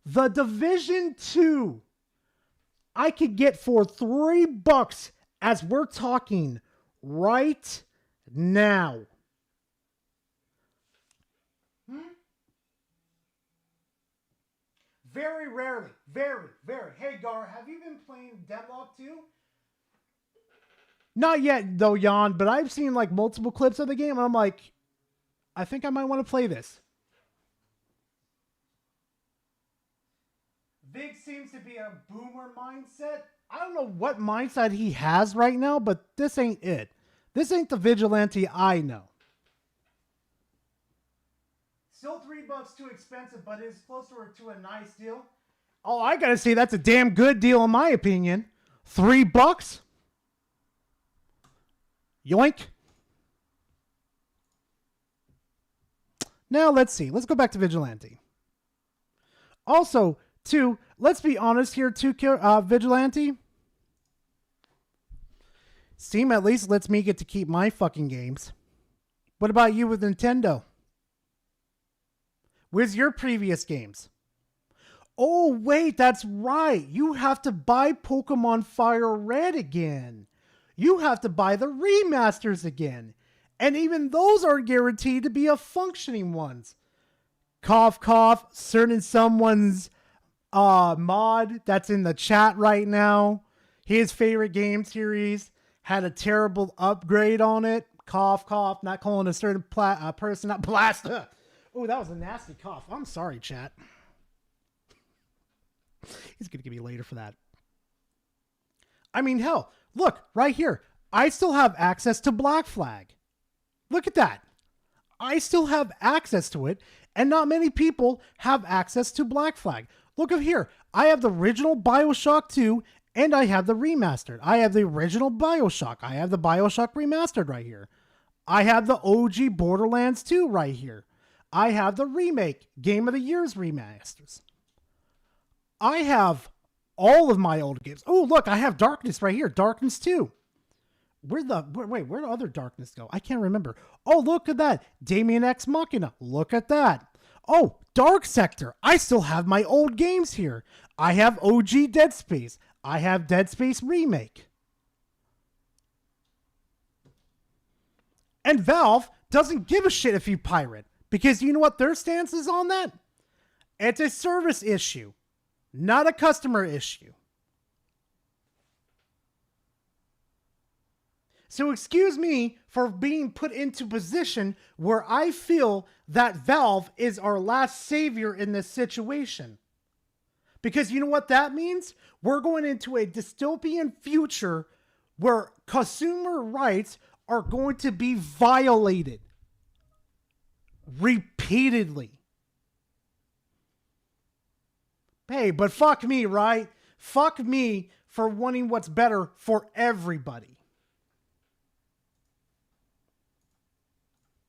The Division 2 I could get for $3 as we're talking right now. Very rarely. Very. Hey, Gar, have you been playing Deadlock 2? Not yet, though, Jan, but I've seen like multiple clips of the game, and I'm like, I think I might want to play this. Vig seems to be a boomer mindset. I don't know what mindset he has right now, but this ain't it. This ain't the vigilante I know. Still $3 too expensive, but it's closer to a nice deal. Oh, I gotta say, that's a damn good deal in my opinion. $3? Yoink. Now, let's see. Let's go back to Vigilante. Also, too, let's be honest here, too, Vigilante. Steam at least lets me get to keep my fucking games. What about you with Nintendo? Where's your previous games? Oh, wait, that's right. You have to buy Pokemon Fire Red again. You have to buy the remasters again. And even those aren't guaranteed to be a functioning ones. Cough, cough, certain someone's mod that's in the chat right now. His favorite game series had a terrible upgrade on it. Cough, cough, not calling a certain person, not blast. Oh, that was a nasty cough. I'm sorry, chat. He's going to give me later for that. I mean, hell, look, right here. I still have access to Black Flag. Look at that. I still have access to it, and not many people have access to Black Flag. Look up here. I have the original BioShock 2, and I have the remastered. I have the original BioShock. I have the BioShock remastered right here. I have the OG Borderlands 2 right here. I have the remake, Game of the Year's remasters. I have all of my old games. Oh, look, I have Darkness right here. Darkness 2. Where'd the other Darkness go? I can't remember. Oh, look at that. Damien X Machina. Look at that. Oh, Dark Sector. I still have my old games here. I have OG Dead Space. I have Dead Space Remake. And Valve doesn't give a shit if you pirate. Because you know what their stance is on that? It's a service issue, not a customer issue. So excuse me for being put into position where I feel that Valve is our last savior in this situation. Because you know what that means? We're going into a dystopian future where consumer rights are going to be violated repeatedly. Hey, but fuck me, right? Fuck me for wanting what's better for everybody.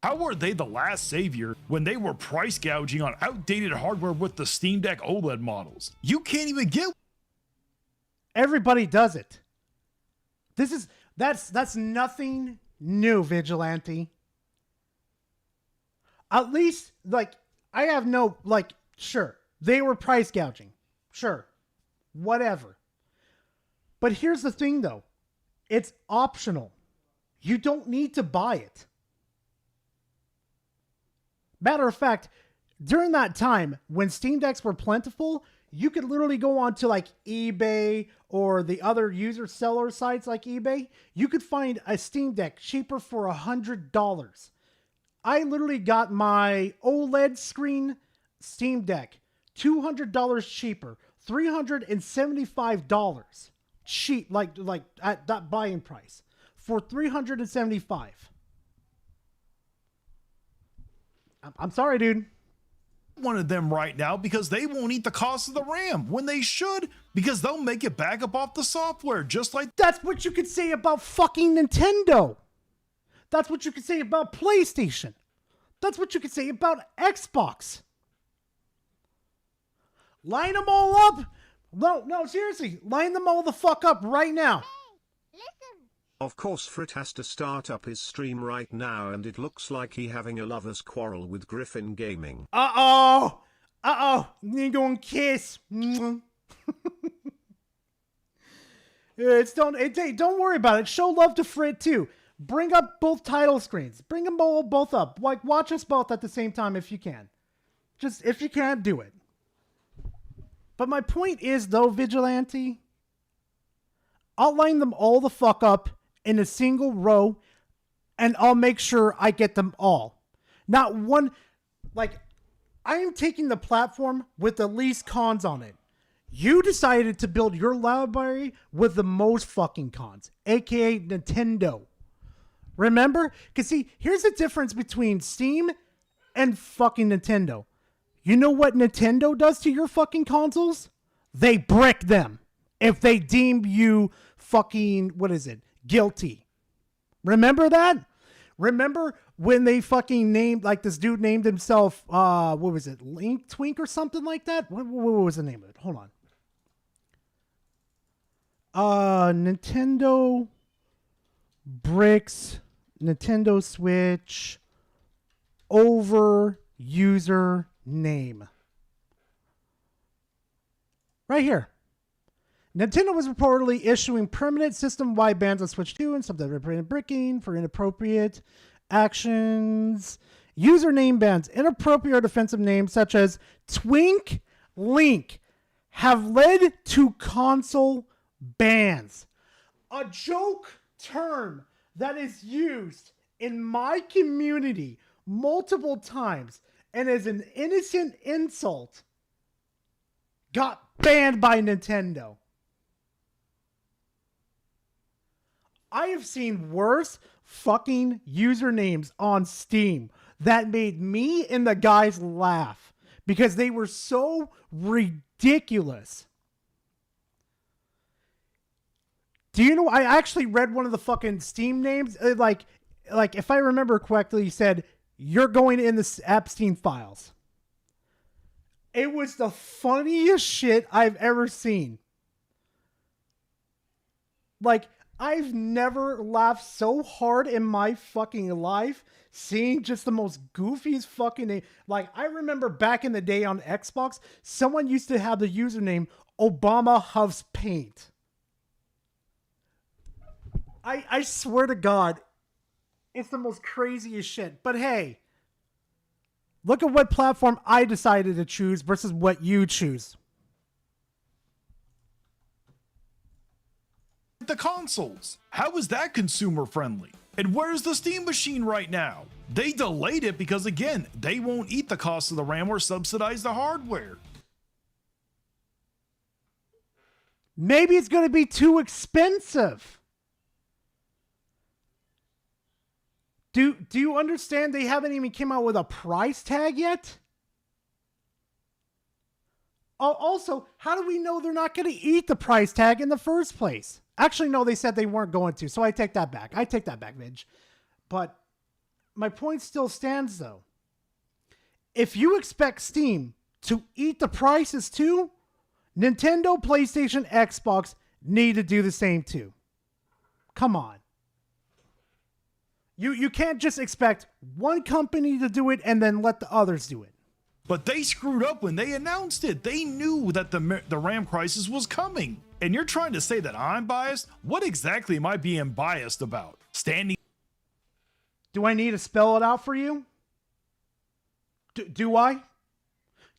How were they the last savior when they were price gouging on outdated hardware with the Steam Deck OLED models? You can't even get. Everybody does it. That's nothing new, Vigilante. At least, like, I have no, like, sure, they were price gouging. Sure. Whatever. But here's the thing, though. It's optional. You don't need to buy it. Matter of fact, during that time, when Steam Decks were plentiful, you could literally go on to, like, eBay or the other user seller sites like eBay. You could find a Steam Deck cheaper for $100. I literally got my OLED screen Steam Deck, $200 cheaper, $375 cheap, like at that buying price for $375. I'm sorry, dude. One of them right now because they won't eat the cost of the RAM when they should, because they'll make it back up off the software, just like that's what you could say about fucking Nintendo. That's what you could say about PlayStation. That's what you could say about Xbox. Line them all up. No, seriously. Line them all the fuck up right now. Of course Frit has to start up his stream right now, and it looks like he having a lover's quarrel with Griffin Gaming. Uh-oh. You're going to kiss. Don't worry about it. Show love to Frit too. Bring up both title screens. Bring them both up. Like, watch us both at the same time if you can. Just, if you can't, do it. But my point is, though, Vigilante, I'll line them all the fuck up in a single row, and I'll make sure I get them all. Not one, like, I am taking the platform with the least cons on it. You decided to build your library with the most fucking cons, aka Nintendo. Remember? Because see, here's the difference between Steam and fucking Nintendo. You know what Nintendo does to your fucking consoles? They brick them if they deem you fucking, guilty. Remember that? Remember when they fucking named, like this dude named himself, Link Twink or something like that? What was the name of it? Hold on. Nintendo bricks Nintendo Switch over user name. Right here. Nintendo was reportedly issuing permanent system-wide bans on Switch 2 and subsequent bricking for inappropriate actions. Username bans, inappropriate or offensive names such as Twink Link have led to console bans. A joke term that is used in my community multiple times and as an innocent insult got banned by Nintendo. I have seen worse fucking usernames on Steam that made me and the guys laugh because they were so ridiculous. Do you know, I actually read one of the fucking Steam names. Like if I remember correctly, he said, "You're going in the Epstein files." It was the funniest shit I've ever seen. Like, I've never laughed so hard in my fucking life seeing just the most goofiest fucking name. Like, I remember back in the day on Xbox, someone used to have the username Obama Huffs Paint. I swear to God, it's the most craziest shit. But hey, look at what platform I decided to choose versus what you choose. the consoles. How is that consumer friendly? And where's the Steam machine right now? They delayed it because, again, they won't eat the cost of the RAM or subsidize the hardware. Maybe it's going to be too expensive. Do you understand they haven't even came out with a price tag yet? Also, how do we know they're not going to eat the price tag in the first place? Actually, no, they said they weren't going to, so I take that back. I take that back, Vidge. But my point still stands, though. If you expect Steam to eat the prices too, Nintendo, PlayStation, Xbox need to do the same too. Come on. You can't just expect one company to do it and then let the others do it. But they screwed up when they announced it. They knew that the RAM crisis was coming. And you're trying to say that I'm biased? What exactly am I being biased about? Standing... Do I need to spell it out for you? Do I?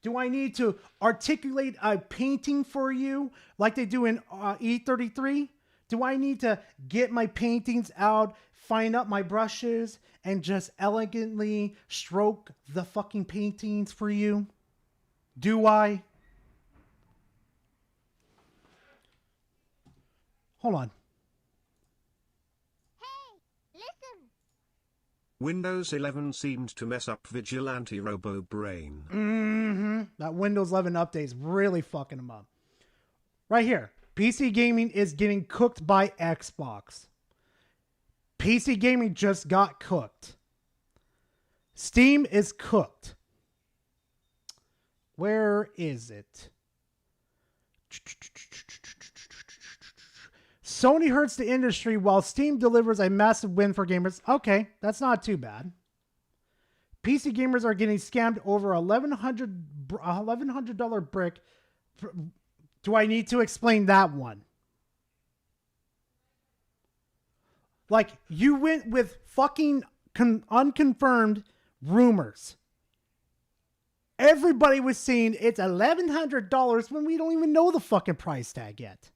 Do I need to articulate a painting for you like they do in E33? Do I need to get my paintings out, fine up my brushes, and just elegantly stroke the fucking paintings for you? Do I? Hold on. Windows 11 seemed to mess up Vigilante Robo Brain. That Windows 11 update is really fucking them up. Right here. PC gaming is getting cooked by Xbox. PC gaming just got cooked. Steam is cooked. Where is it? Sony hurts the industry while Steam delivers a massive win for gamers. Okay, that's not too bad. PC gamers are getting scammed over $1,100 brick. Do I need to explain that one? Like, you went with fucking unconfirmed rumors. Everybody was saying it's $1,100 when we don't even know the fucking price tag yet.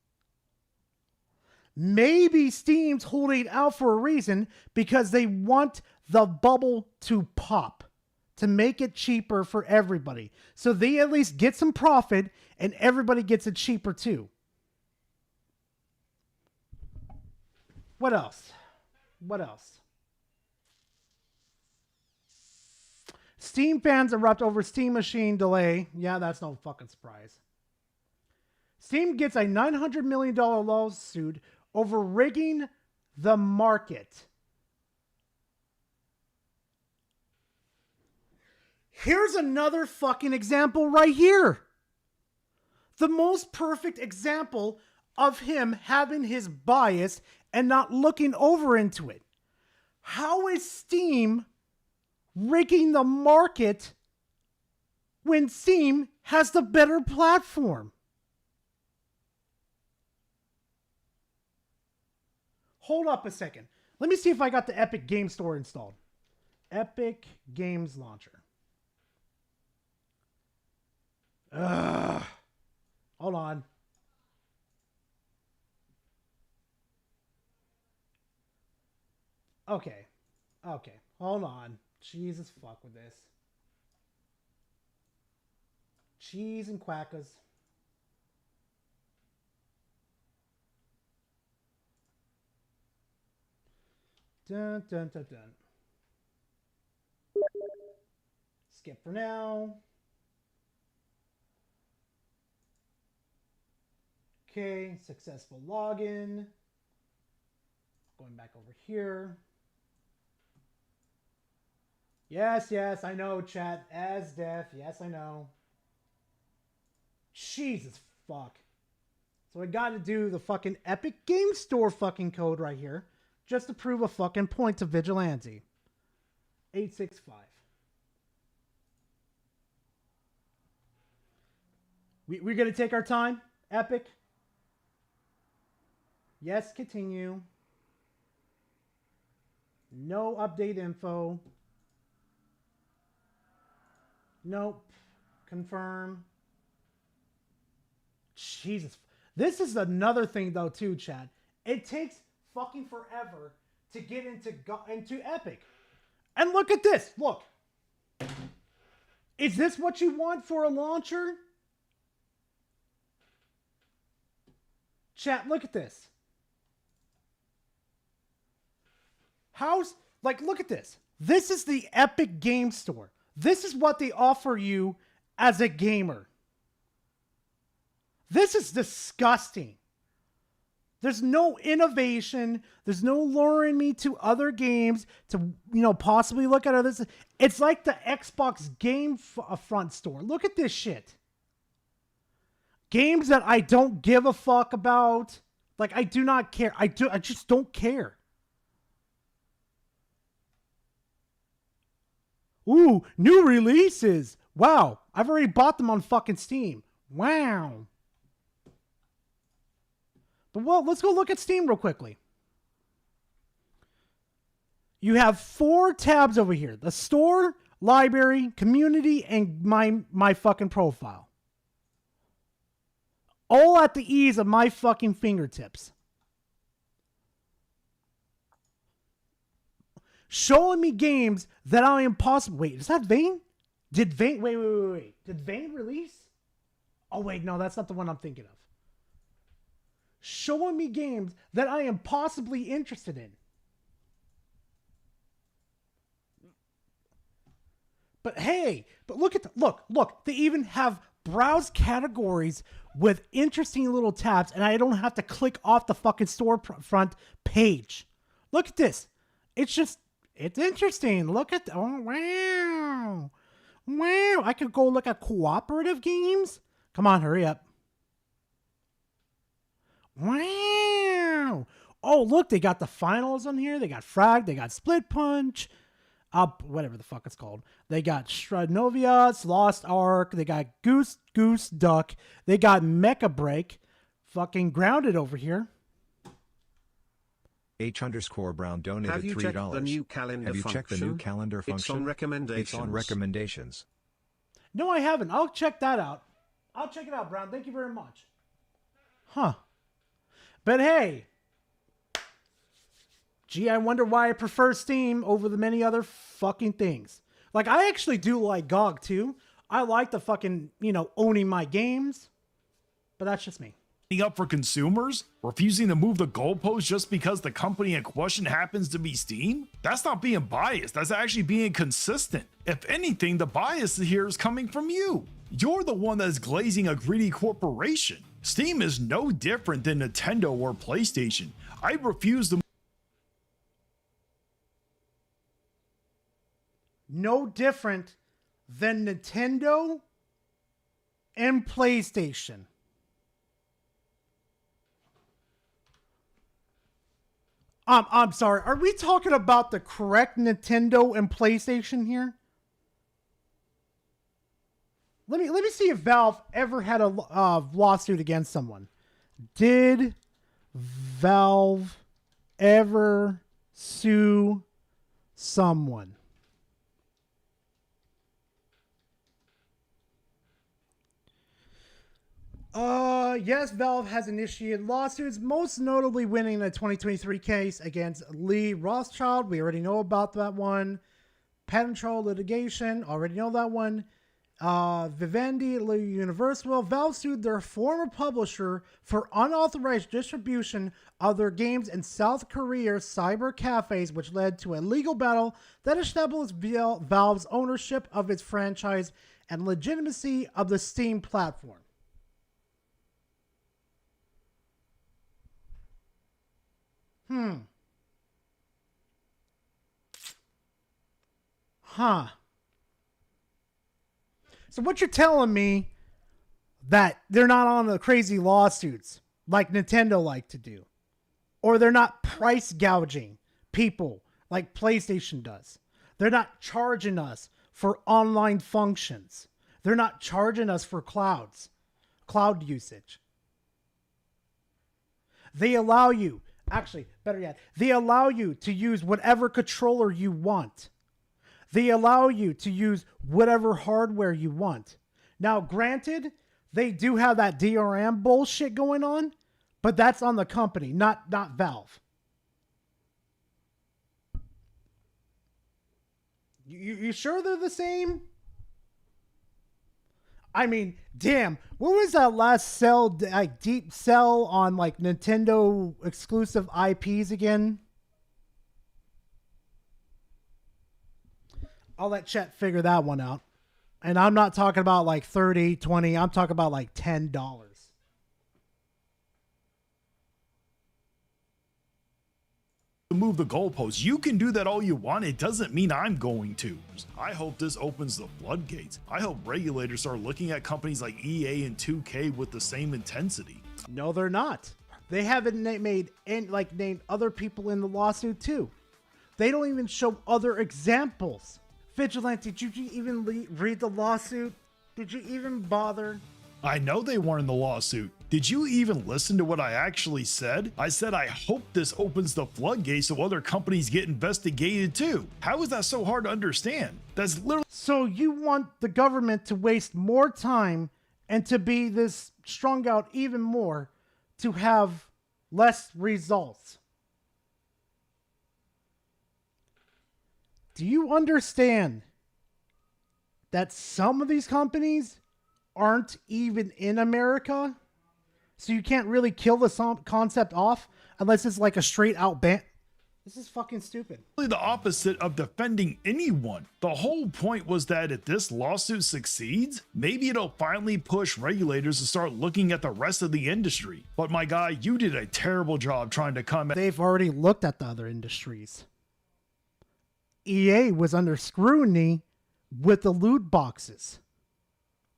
Maybe Steam's holding out for a reason because they want the bubble to pop, to make it cheaper for everybody. So they at least get some profit and everybody gets it cheaper too. What else? What else? Steam fans erupt over Steam Machine delay. Yeah, that's no fucking surprise. Steam gets a $900 million lawsuit over rigging the market. Here's another fucking example right here. The most perfect example of him having his bias and not looking over into it. How is Steam rigging the market when Steam has the better platform? Hold up a second. Let me see if I got the Epic Game Store installed. Epic Games Launcher. Hold on. Okay. Hold on. Jesus fuck with this. Cheese and quackers. Dun, dun, dun, dun. Skip for now. Okay, successful login. Going back over here. Yes, I know, chat. As deaf. Yes, I know. Jesus fuck. So I gotta do the fucking Epic Game Store fucking code right here. Just to prove a fucking point to Vigilante. 865. We're gonna take our time? Epic? Yes, continue. No update info. Nope. Confirm. Jesus. This is another thing though too, Chad. It takes fucking forever to get into Epic. And look at this. Look. Is this what you want for a launcher? Chat, look at this. Look at this. This is the Epic Game Store. This is what they offer you as a gamer. This is disgusting. There's no innovation. There's no luring me to other games to, possibly look at others. It's like the Xbox Game Front store. Look at this shit. Games that I don't give a fuck about. Like, I do not care. I just don't care. Ooh, new releases. Wow. I've already bought them on fucking Steam. Wow. But well, let's go look at Steam real quickly. You have 4 tabs over here. The store, library, community, and my fucking profile. All at the ease of my fucking fingertips. Showing me games that I am possible. Wait, is that Vane? Did Vane... Wait. Did Vane release? Oh, wait, no, that's not the one I'm thinking of. Showing me games that I am possibly interested in. But hey, look at look, they even have browse categories with interesting little tabs, and I don't have to click off the fucking storefront page. Look at this. It's interesting. Look at, oh, wow. Wow, I could go look at cooperative games. Come on, hurry up. Wow. Oh, look, they got the finals on here. They got Frag, they got Split Punch. Whatever the fuck it's called. They got Stranovia, Lost Ark. They got Goose Duck. They got Mecha Break. Fucking Grounded over here. H_Brown donated $3. Have you checked the new calendar Have you checked the new function? calendar function? It's on recommendations. It's on recommendations. No, I haven't. I'll check that out. I'll check it out, Brown. Thank you very much. Huh. But hey. Gee, I wonder why I prefer Steam over the many other fucking things. Like, I actually do like GOG, too. I like the fucking, owning my games. But that's just me. Up for consumers? Refusing to move the goalpost just because the company in question happens to be Steam? That's not being biased. That's actually being consistent. If anything, the bias here is coming from you. You're the one that's glazing a greedy corporation. Steam is no different than Nintendo or PlayStation. I refuse to... No different than Nintendo and PlayStation. I'm sorry. Are we talking about the correct Nintendo and PlayStation here? Let me see if Valve ever had a lawsuit against someone. Did Valve ever sue someone? Yes, Valve has initiated lawsuits, most notably winning a 2023 case against Lee Rothschild. We already know about that one. Patent troll litigation, already know that one. Vivendi, Universal. Valve sued their former publisher for unauthorized distribution of their games in South Korea's cyber cafes, which led to a legal battle that established Valve's ownership of its franchise and legitimacy of the Steam platform. Huh. So what you're telling me that they're not on the crazy lawsuits like Nintendo like to do, or they're not price gouging people like PlayStation does. They're not charging us for online functions. They're not charging us for cloud usage. They allow you, actually, better yet, they allow you to use whatever controller you want. They allow you to use whatever hardware you want. Now, granted, they do have that DRM bullshit going on, but that's on the company, not Valve. You sure they're the same? I mean, damn, what was that last deep sell on like Nintendo exclusive IPs again? I'll let Chet figure that one out. And I'm not talking about like 30, 20. I'm talking about like $10. To move the goalposts. You can do that all you want. It doesn't mean I'm going to. I hope this opens the floodgates. I hope regulators are looking at companies like EA and 2K with the same intensity. No, they're not. They haven't named other people in the lawsuit too. They don't even show other examples. Vigilante, did you even read the lawsuit? Did you even bother? I know they weren't in the lawsuit. Did you even listen to what I actually said? I said I hope this opens the floodgates so other companies get investigated too. How is that so hard to understand? That's literally... So you want the government to waste more time and to be this strung out even more to have less results. Do you understand that some of these companies aren't even in America. So you can't really kill the concept off unless it's like a straight out ban. This is fucking stupid. The opposite of defending anyone. The whole point was that if this lawsuit succeeds, maybe it'll finally push regulators to start looking at the rest of the industry. But my guy, you did a terrible job trying to come at. They've already looked at the other industries. EA was under scrutiny with the loot boxes.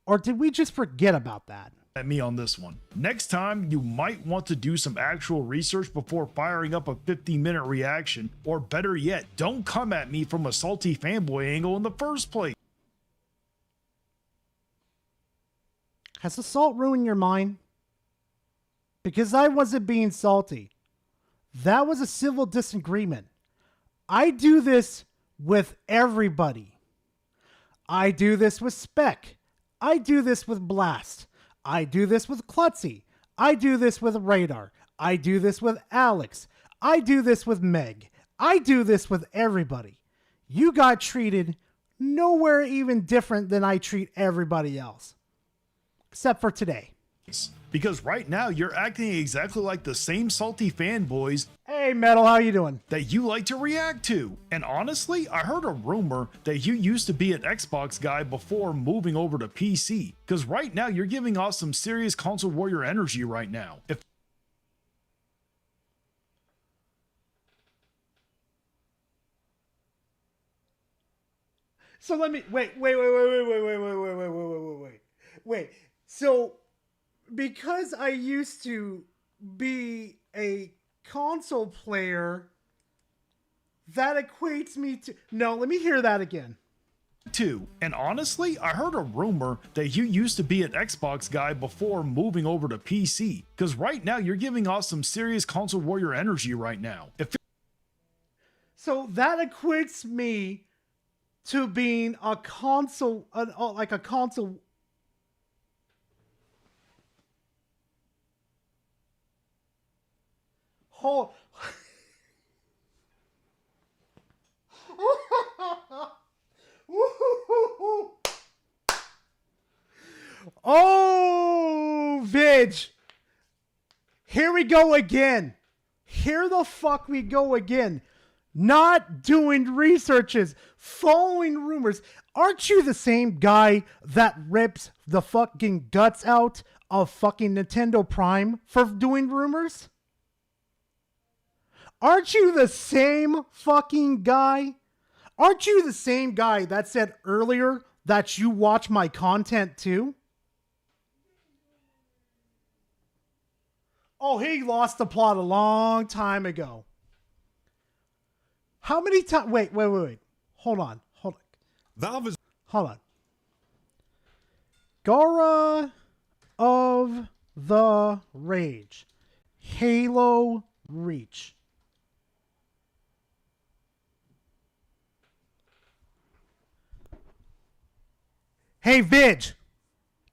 Or did we just forget about that? At me on this one. Next time, you might want to do some actual research before firing up a 50-minute reaction, or better yet, don't come at me from a salty fanboy angle in the first place. Has assault ruined your mind? Because I wasn't being salty. That was a civil disagreement. I do this with everybody. I do this with Spec. I do this with Blast. I do this with Klutzy. I do this with Radar. I do this with Alex. I do this with Meg. I do this with everybody. You got treated nowhere even different than I treat everybody else. Except for today. Because right now, you're acting exactly like the same salty fanboys. Hey, Metal, how you doing? That you like to react to. And honestly, I heard a rumor that you used to be an Xbox guy before moving over to PC. Because right now, you're giving off some serious console warrior energy right now. So let me wait. So because I used to be a console player, that equates me to... No, let me hear that again. And honestly, I heard a rumor that you used to be an Xbox guy before moving over to PC. Because right now, you're giving off some serious console warrior energy right now. So that equates me to being a console, like a console... Oh. Oh, Vidge. Here we go again. Here the fuck we go again. Not doing researches, following rumors. Aren't you the same guy that rips the fucking guts out of fucking Nintendo Prime for doing rumors? Aren't you the same fucking guy? Aren't you the same guy that said earlier that you watch my content too? Oh, he lost the plot a long time ago. How many times? Wait. Hold on. Valve is... Hold on. Gara of the Rage. Halo Reach. Hey, Vidge,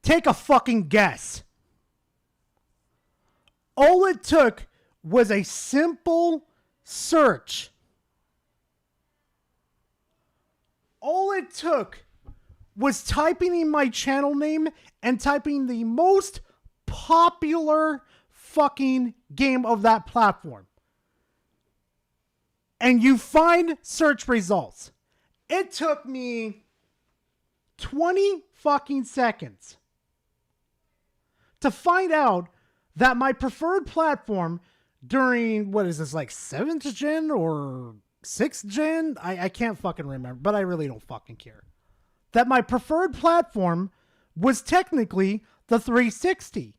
take a fucking guess. All it took was a simple search. All it took was typing in my channel name and typing the most popular fucking game of that platform. And you find search results. It took me 20 fucking seconds to find out that my preferred platform during, what is this, like 7th gen or 6th gen? I can't fucking remember, but I really don't fucking care. That my preferred platform was technically the 360.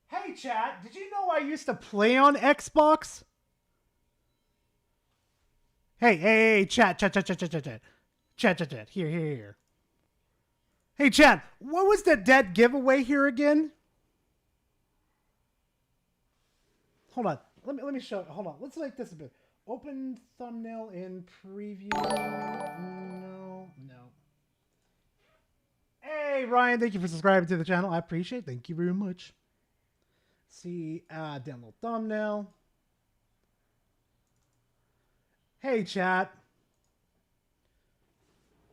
Hey, chat, did you know I used to play on Xbox? Hey, chat. Chat. Here. Hey, chat, what was the dead giveaway here again? Hold on. Let me show. Hold on. Let's make this a bit. Open thumbnail in preview. No. Hey, Ryan, thank you for subscribing to the channel. I appreciate it. Thank you very much. See, download thumbnail. Hey, chat.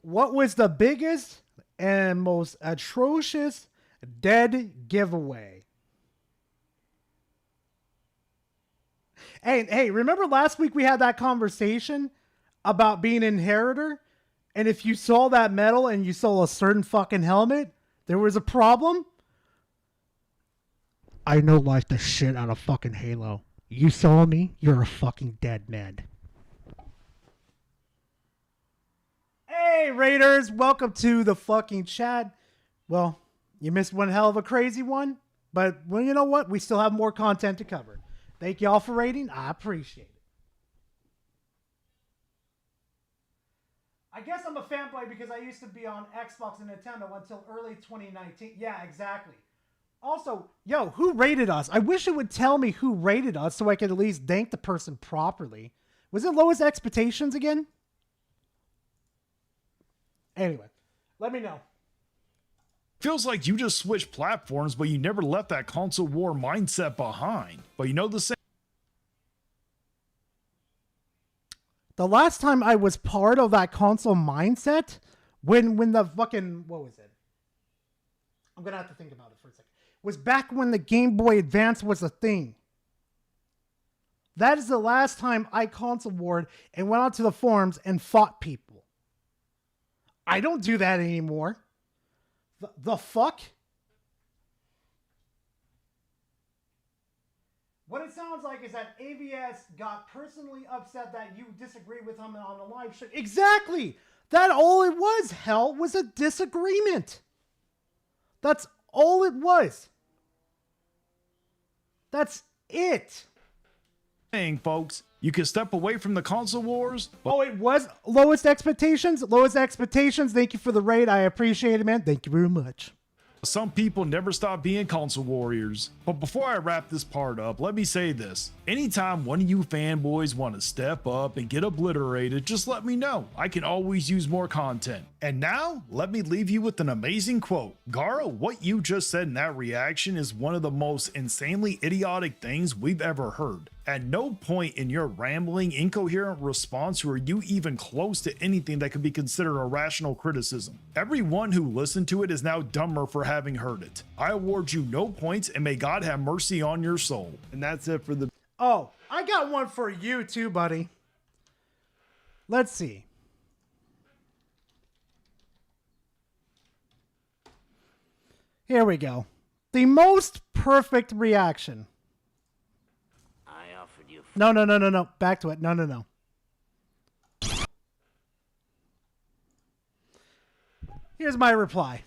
What was the biggest and most atrocious dead giveaway? Hey, remember last week we had that conversation about being an inheritor? And if you saw that medal and you saw a certain fucking helmet, there was a problem? I know like the shit out of fucking Halo. You saw me, you're a fucking dead man. Hey, Raiders, welcome to the fucking chat. Well, you missed one hell of a crazy one, but well, you know what? We still have more content to cover. Thank y'all for rating. I appreciate it. I guess I'm a fanboy because I used to be on Xbox and Nintendo until early 2019. Yeah, exactly. Also, yo, who rated us? I wish it would tell me who rated us so I could at least thank the person properly. Was it Lowest Expectations again? Anyway, let me know. Feels like you just switched platforms, but you never left that console war mindset behind. But you know the same. The last time I was part of that console mindset, when the fucking, what was it? I'm going to have to think about it for a second. Was back when the Game Boy Advance was a thing. That is the last time I console warred and went onto the forums and fought people. I don't do that anymore. The fuck? What it sounds like is that AVS got personally upset that you disagree with him on a live show. Exactly! That all it was, hell, was a disagreement. That's all it was. That's it. Saying, folks, you can step away from the console wars. Oh, it was Lowest Expectations? Lowest Expectations, thank you for the raid. I appreciate it, man. Thank you very much. Some people never stop being console warriors. But before I wrap this part up, let me say this. Anytime one of you fanboys want to step up and get obliterated, just let me know. I can always use more content. And now, let me leave you with an amazing quote. Gara, what you just said in that reaction is one of the most insanely idiotic things we've ever heard. At no point in your rambling, incoherent response were you even close to anything that could be considered a rational criticism. Everyone who listened to it is now dumber for having heard it. I award you no points and may God have mercy on your soul. And that's it for the... Oh, I got one for you too, buddy. Let's see. Here we go. The most perfect reaction. No. Back to it. No. Here's my reply.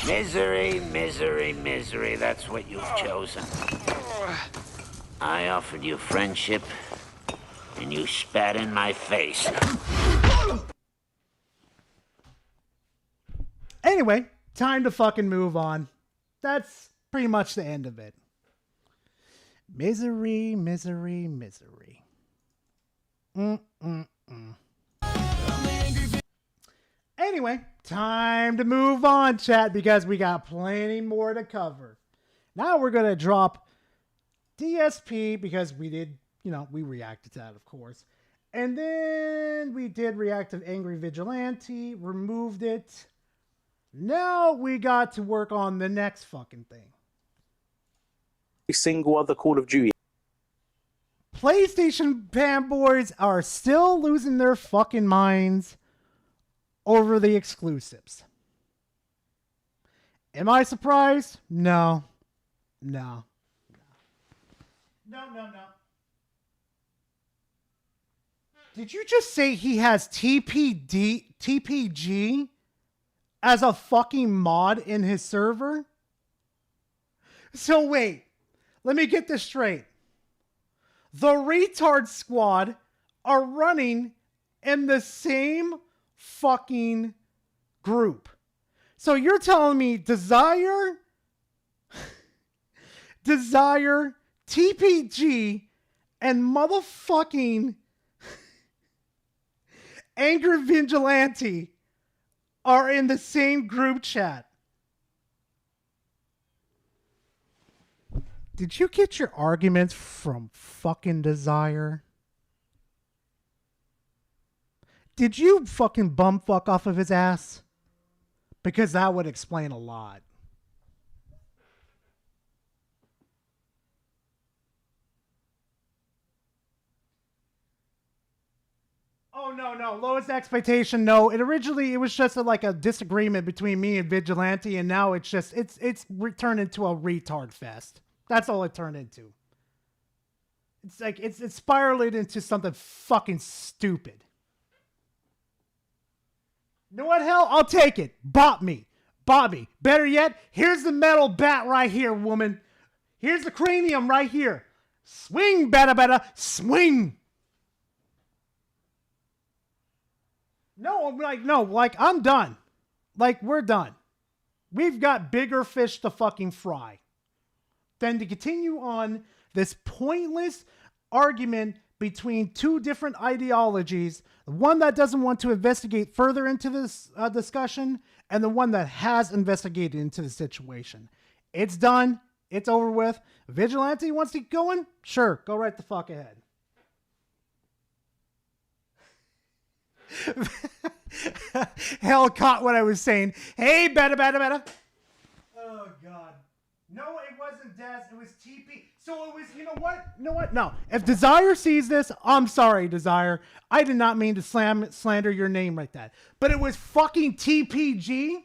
Misery, misery, misery. That's what you've chosen. I offered you friendship, and you spat in my face. Anyway, time to fucking move on. That's pretty much the end of it. Misery, misery, misery. Anyway, time to move on, chat, because we got plenty more to cover. Now we're going to drop DSP because we did, we reacted to that, of course. And then we did react to Angry Vigilante, removed it. Now we got to work on the next fucking thing. Single other Call of Duty. PlayStation fanboys are still losing their fucking minds over the exclusives. Am I surprised? No. Did you just say he has TPG as a fucking mod in his server? So wait, let me get this straight. The retard squad are running in the same fucking group. So you're telling me Desire, TPG, and motherfucking Angry Vigilante are in the same group chat. Did you get your arguments from fucking Desire? Did you fucking bumfuck off of his ass? Because that would explain a lot. Oh, no. Lowest expectation, no. It was just a disagreement between me and Vigilante, and now it's turned into a retard fest. That's all it turned into. It's like, it's spiraled into something fucking stupid. You know what, hell? I'll take it. Bop me. Better yet, here's the metal bat right here, woman. Here's the cranium right here. Swing, better, swing. No, I'm done. We're done. We've got bigger fish to fucking fry than to continue on this pointless argument between two different ideologies, the one that doesn't want to investigate further into this discussion, and the one that has investigated into the situation. It's done. It's over with. Vigilante wants to keep going? Sure, go right the fuck ahead. Hell caught what I was saying. Hey, better. Oh, God. No, it wasn't Des. It was TP. So it was, you know what? No. If Desire sees this, I'm sorry, Desire. I did not mean to slander your name like that. But it was fucking TPG.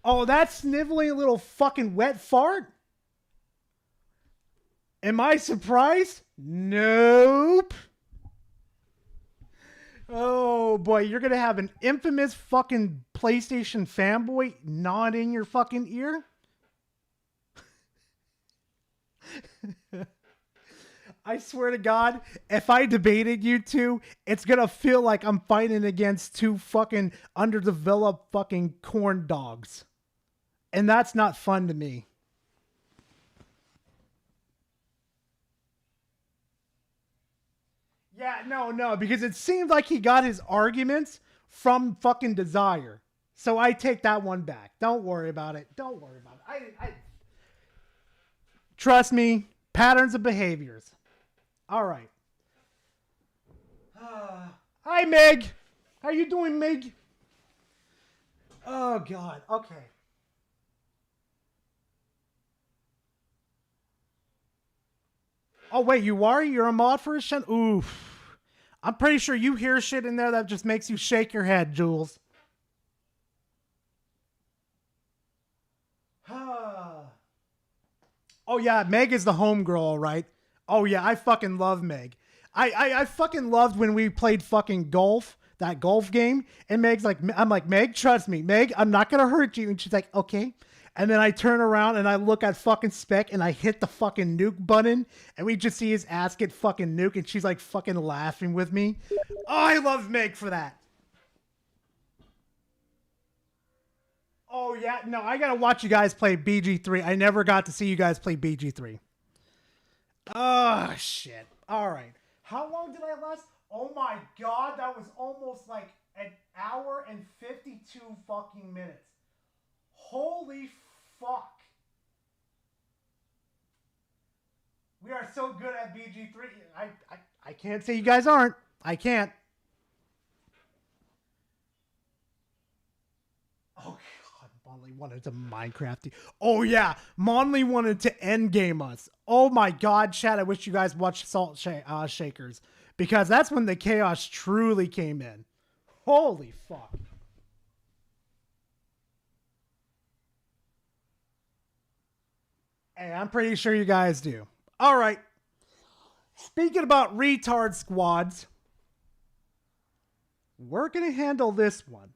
Oh, that sniveling little fucking wet fart? Am I surprised? Nope. Oh boy, you're gonna have an infamous fucking PlayStation fanboy nod in your fucking ear? I swear to God, if I debated you two, it's gonna feel like I'm fighting against two fucking underdeveloped fucking corn dogs. And that's not fun to me. Yeah, no, because it seemed like he got his arguments from fucking Desire. So I take that one back. Don't worry about it. I trust me, patterns of behaviors. All right. Hi, Meg. How you doing, Meg? Oh, God. Okay. Oh, wait, you are? You're a mod for a shit? Oof. I'm pretty sure you hear shit in there that just makes you shake your head, Jules. Oh, yeah, Meg is the homegirl, right? Oh, yeah, I fucking love Meg. I fucking loved when we played fucking golf, that golf game, and Meg's like, I'm like, Meg, trust me. Meg, I'm not going to hurt you. And she's like, okay. And then I turn around and I look at fucking Spec and I hit the fucking nuke button and we just see his ass get fucking nuked and she's like fucking laughing with me. Oh, I love Meg for that. Oh, yeah. No, I got to watch you guys play BG3. I never got to see you guys play BG3. Oh, shit. All right. How long did I last? Oh, my God. That was almost like an hour and 52 fucking minutes. Holy fuck. We are so good at BG3. I can't say you guys aren't. I can't. Oh, God. Monley wanted to Minecraft. Oh, yeah. Monley wanted to endgame us. Oh, my God, chat. I wish you guys watched Salt Shakers. Because that's when the chaos truly came in. Holy fuck. Hey, I'm pretty sure you guys do. All right. Speaking about retard squads, we're going to handle this one.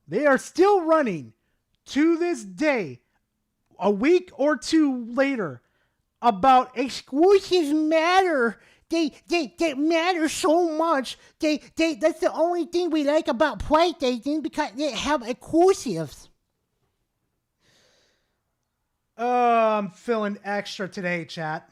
They are still running to this day, a week or two later, about exclusives matter. They matter so much. That's the only thing we like about PlayStation because they have exclusives. I'm feeling extra today, chat.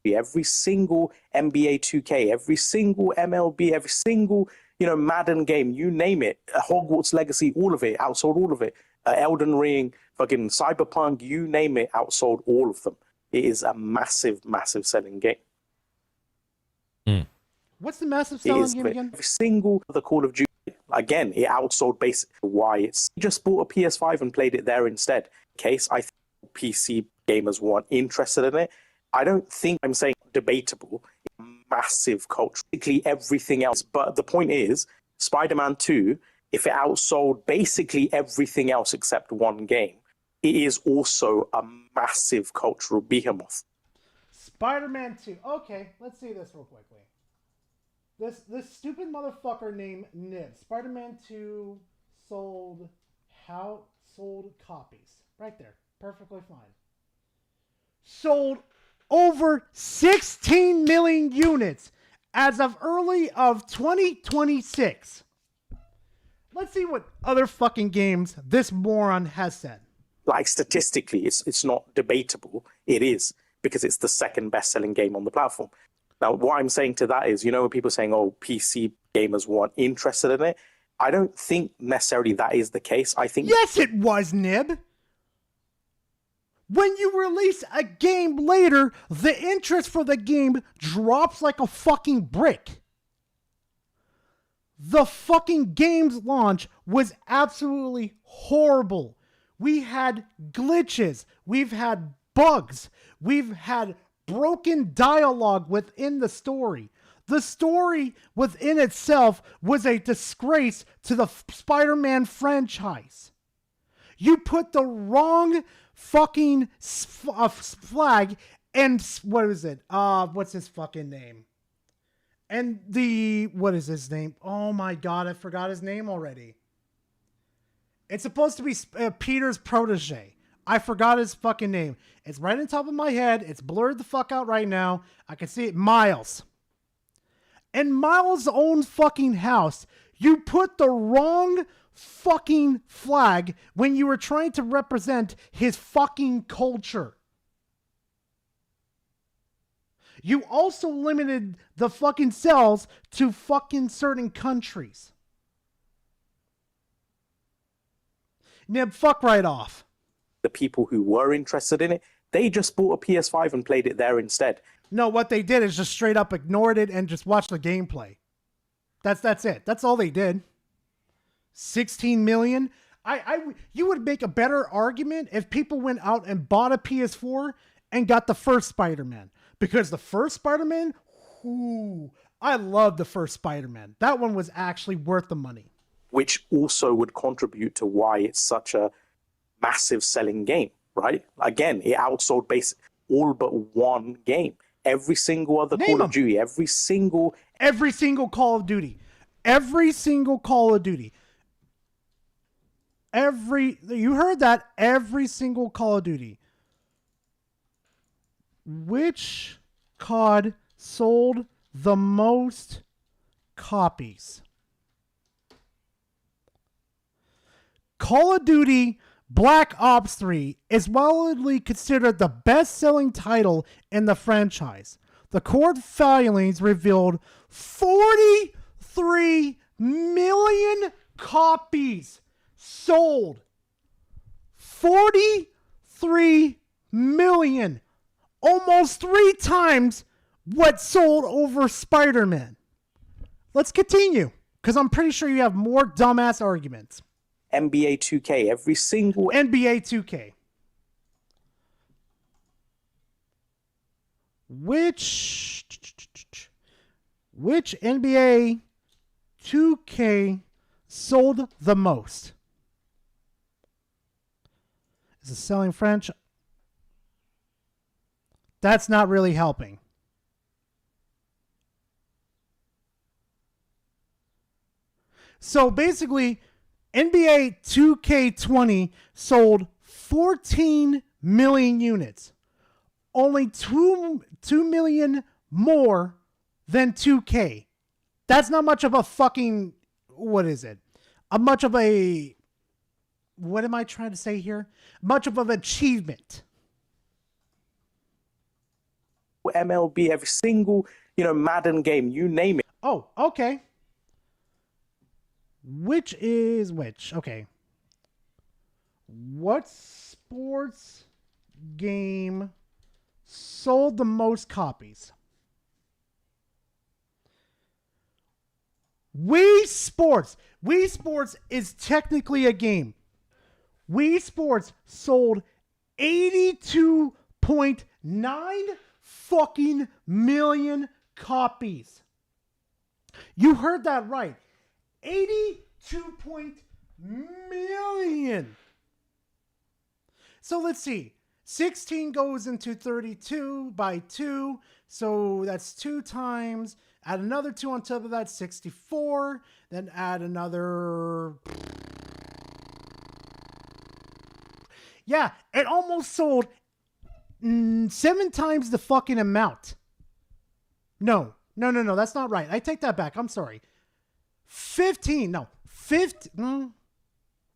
Every single NBA 2K, every single MLB, every single, Madden game, you name it, Hogwarts Legacy, all of it, outsold all of it. Elden Ring, fucking Cyberpunk, you name it, outsold all of them. It is a massive, massive selling game. What's the massive selling game again? Every single the Call of Duty, again, it outsold basically why it's just bought a PS5 and played it there instead. Case, I think PC gamers weren't interested in it. I don't think I'm saying debatable. Massive culture, basically everything else. But the point is, Spider-Man 2, if it outsold basically everything else except one game, it is also a massive cultural behemoth. Spider-Man 2. Okay, let's see this real quickly. This stupid motherfucker named Nib. Spider-Man 2 sold copies. Right there. Perfectly fine. Sold over 16 million units as of early of 2026. Let's see what other fucking games this moron has said. Like statistically, it's not debatable. It is, because it's the second best-selling game on the platform. Now, what I'm saying to that is, when people are saying, oh, PC gamers weren't interested in it, I don't think necessarily that is the case. I think... Yes, it was, Nib! When you release a game later, the interest for the game drops like a fucking brick. The fucking game's launch was absolutely horrible. We had glitches. We've had bugs. We've had broken dialogue within the story. The story within itself was a disgrace to the Spider-Man franchise. You put the wrong fucking flag and what is it? What's his fucking name? And what is his name? Oh my God, I forgot his name already. It's supposed to be Peter's protege. I forgot his fucking name. It's right on top of my head. It's blurred the fuck out right now. I can see it. Miles. In Miles' own fucking house, you put the wrong fucking flag when you were trying to represent his fucking culture. You also limited the fucking sales to fucking certain countries. Nib, fuck right off. The people who were interested in it, they just bought a PS5 and played it there instead. No, what they did is just straight up ignored it and just watched the gameplay. That's it. That's all they did. 16 million. You would make a better argument if people went out and bought a PS4 and got the first Spider-Man. Because the first Spider-Man, I love the first Spider-Man. That one was actually worth the money. Which also would contribute to why it's such a massive selling game, right? Again, it outsold all but one game. Every single other Call of Duty, every single Call of Duty. Every single Call of Duty. You heard that? Every single Call of Duty. Which COD sold the most copies? Call of Duty Black Ops 3 is widely considered the best-selling title in the franchise. The court filings revealed 43 million copies sold. 43 million. Almost 3 times what sold over Spider-Man. Let's continue, because I'm pretty sure you have more dumbass arguments. NBA 2K, every single... NBA 2K. Which NBA 2K sold the most? Is it selling franchise? That's not really helping. So basically, NBA 2K20 sold 14 million units. Only 2 million more than 2K. That's not much of a fucking... What is it? What am I trying to say here? Much of an achievement. MLB, every single, Madden game, you name it. Oh, okay. Which is which? Okay. What sports game sold the most copies? Wii Sports. Wii Sports is technically a game. Wii Sports sold 82.9 fucking million copies. You heard that right. 82 million. So let's see. 16 goes into 32 by 2. So that's 2 times. Add another 2 on top of that, 64. Then add another... Yeah, it almost sold 7 times the fucking amount. No, that's not right. I take that back. I'm sorry. 15. No, 15.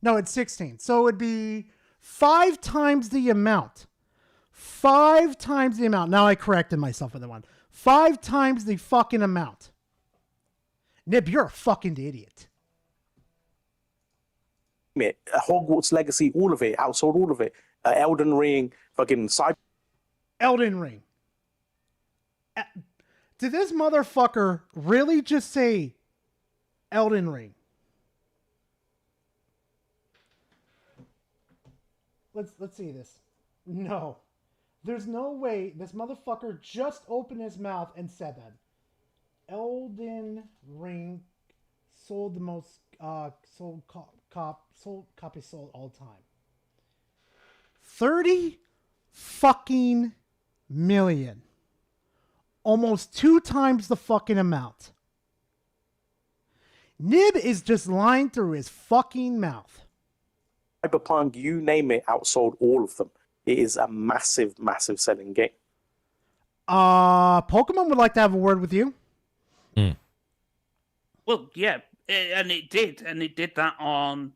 No, it's 16. So it'd be 5 times the amount. 5 times the amount. Now I corrected myself with the one. 5 times the fucking amount. Nib, you're a fucking idiot. Hogwarts Legacy, all of it, outsold all of it. Elden Ring, fucking Elden Ring. Did this motherfucker really just say Elden Ring? Let's see this. No. There's no way this motherfucker just opened his mouth and said that. Elden Ring sold the most copies sold all time. 30 fucking million. Almost 2 times the fucking amount. Nib is just lying through his fucking mouth. Cyberpunk, you name it, outsold all of them. It is a massive, massive selling game. Pokemon would like to have a word with you. Well, yeah, and it did that on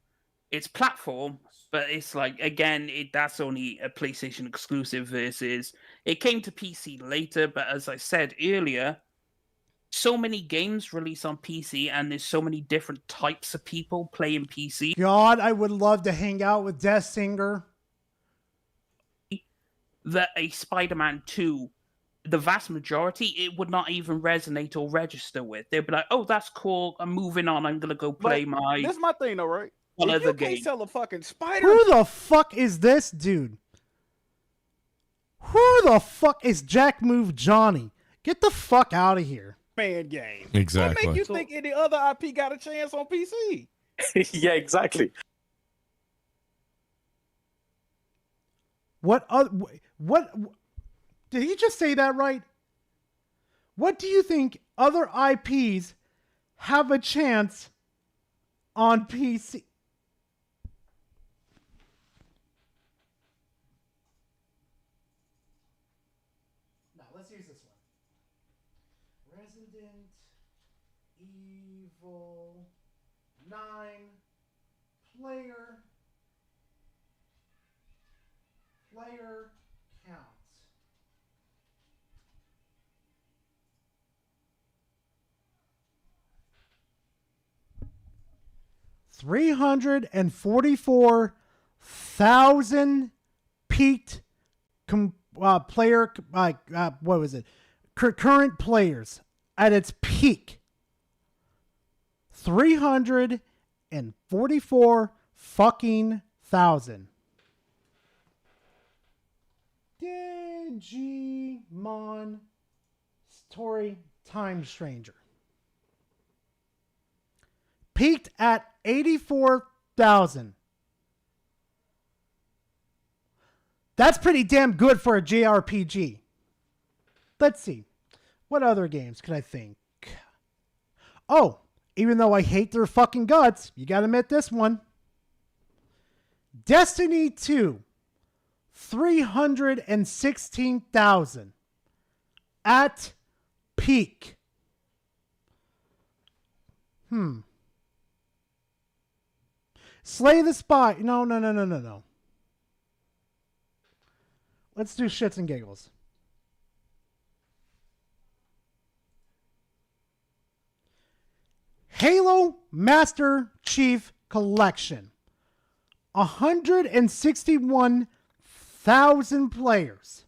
its platform, but it's like, again, that's only a PlayStation exclusive versus it came to PC later, but as I said earlier, so many games release on PC and there's so many different types of people playing PC. God, I would love to hang out with Death Singer. That a Spider-Man 2, the vast majority, it would not even resonate or register with. They'd be like, oh, that's cool, I'm moving on, I'm gonna go play This is my thing though, right? If you game. can't sell a fucking spider... Who the fuck is this dude? Who the fuck is Jack Move Johnny? Get the fuck out of here. Man game. Exactly. What make you think any other IP got a chance on PC? Yeah, exactly. What did he just say that right? What do you think other IPs have a chance on PC? Now let's use this one. Resident Evil 9 player count. $344,000 peaked player. What was it? Current players at its peak. 344 fucking thousand. Digimon Story Time Stranger. Peaked at 84,000. That's pretty damn good for a JRPG. Let's see. What other games could I think? Oh, even though I hate their fucking guts, you gotta admit this one. Destiny 2. 316,000 at peak. Slay the Spy. No. Let's do shits and giggles. Halo Master Chief Collection. 161,000 players.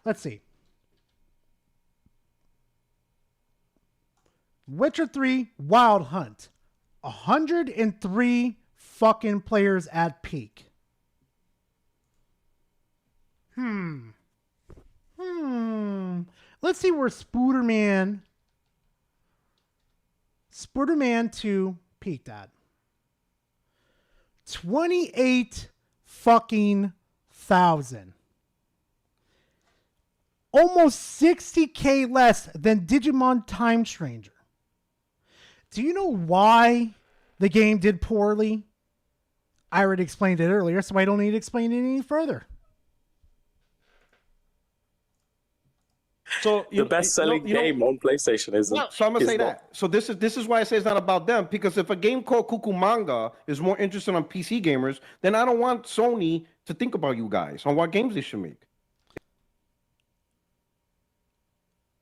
Let's see. Witcher 3 Wild Hunt. 103 fucking players at peak. Let's see where Spooderman 2 peaked at. 28 fucking thousand. Almost 60K less than Digimon Time Stranger. Do you know why the game did poorly? I already explained it earlier, so I don't need to explain it any further. So the best-selling game on PlayStation isn't. Well, so I'm gonna say not. that. So this is why I say it's not about them, because if a game called Kukumanga is more interesting on PC gamers, then I don't want Sony to think about you guys on what games they should make.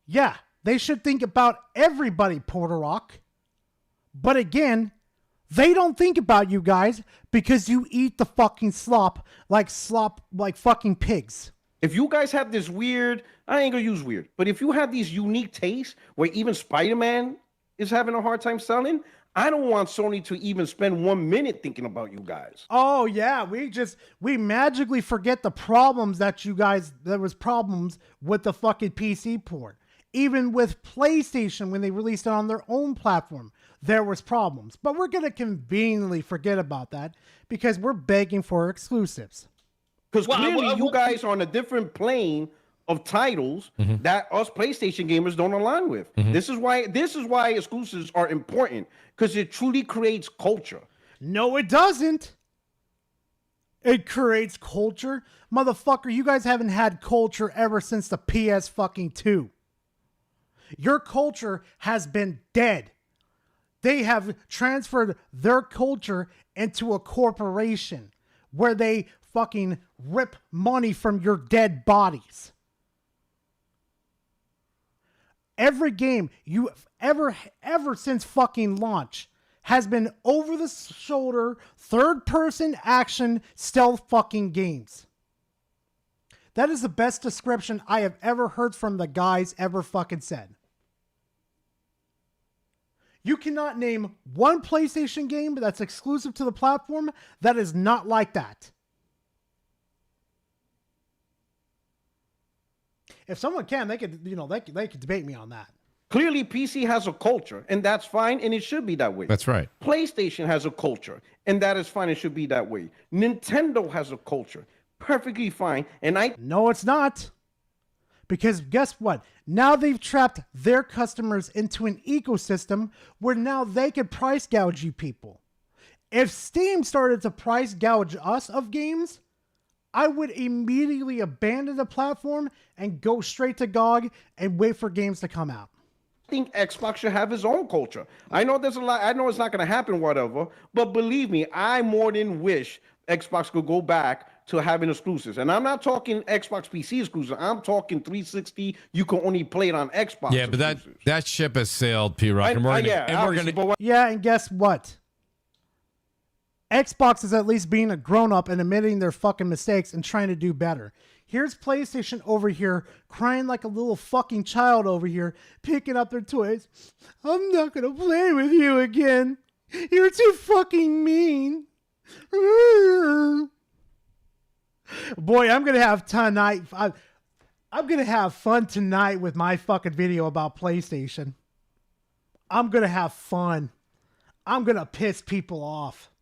Yeah, they should think about everybody, Porter Rock. But again, they don't think about you guys because you eat the fucking slop like fucking pigs. If you guys have this weird, I ain't gonna use weird, but if you have these unique tastes where even Spider-Man is having a hard time selling, I don't want Sony to even spend 1 minute thinking about you guys. Oh yeah, we magically forget the problems that you guys, there was problems with the fucking PC port. Even with PlayStation, when they released it on their own platform, there was problems. But we're going to conveniently forget about that because we're begging for exclusives. Because clearly you guys are on a different plane of titles that us PlayStation gamers don't align with. This is why exclusives are important, because it truly creates culture. No, it doesn't. It creates culture. Motherfucker, you guys haven't had culture ever since the PS fucking 2. Your culture has been dead. They have transferred their culture into a corporation where they fucking rip money from your dead bodies. Every game you ever since fucking launch has been over the shoulder, third person action stealth fucking games. That is the best description I have ever heard from the guys ever fucking said. You cannot name one PlayStation game that's exclusive to the platform that is not like that. If someone can, they could, they could debate me on that. Clearly, PC has a culture, and that's fine, and it should be that way. That's right. PlayStation has a culture, and that is fine, it should be that way. Nintendo has a culture, perfectly fine, and No, it's not. Because guess what? Now they've trapped their customers into an ecosystem where now they could price gouge you people. If Steam started to price gouge us of games, I would immediately abandon the platform and go straight to GOG and wait for games to come out. I think Xbox should have its own culture. I know there's a lot, I know it's not going to happen, whatever, but believe me, I more than wish Xbox could go back to having exclusives. And I'm not talking Xbox PC exclusive. I'm talking 360. You can only play it on Xbox. Yeah, but that ship has sailed, P-Rock. Yeah, and guess what? Xbox is at least being a grown-up and admitting their fucking mistakes and trying to do better. Here's PlayStation over here crying like a little fucking child over here, picking up their toys. I'm not gonna play with you again. You're too fucking mean. Boy, I'm gonna have tonight. I'm gonna have fun tonight with my fucking video about PlayStation. I'm gonna have fun. I'm gonna piss people off.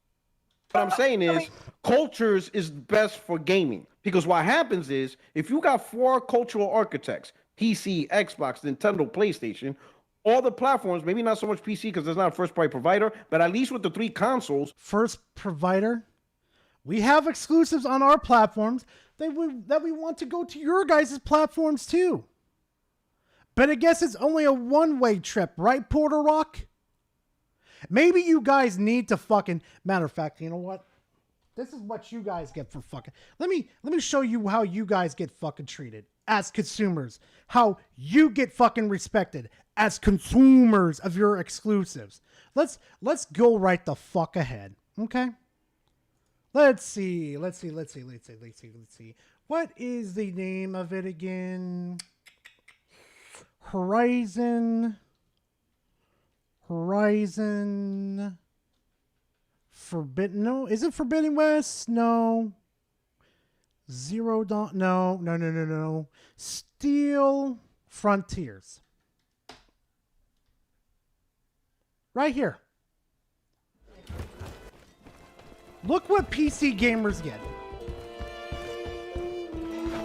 What I'm saying is, cultures is best for gaming, because what happens is, if you got 4 cultural architects, PC, Xbox, Nintendo, PlayStation, all the platforms, maybe not so much PC because there's not a first-party provider, but at least with the 3 consoles. First provider? We have exclusives on our platforms that we want to go to your guys' platforms too. But I guess it's only a one-way trip, right, Porter Rock? Maybe you guys need to fucking... Matter of fact, you know what? This is what you guys get for fucking... Let me show you how you guys get fucking treated. as consumers, how you get fucking respected as consumers of your exclusives. Let's go right the fuck ahead, okay? Let's see. What is the name of it again? Horizon Forbidden. No, is it Forbidden West? No. Zero Dawn. No. Steel Frontiers. Right here. Look what PC gamers get.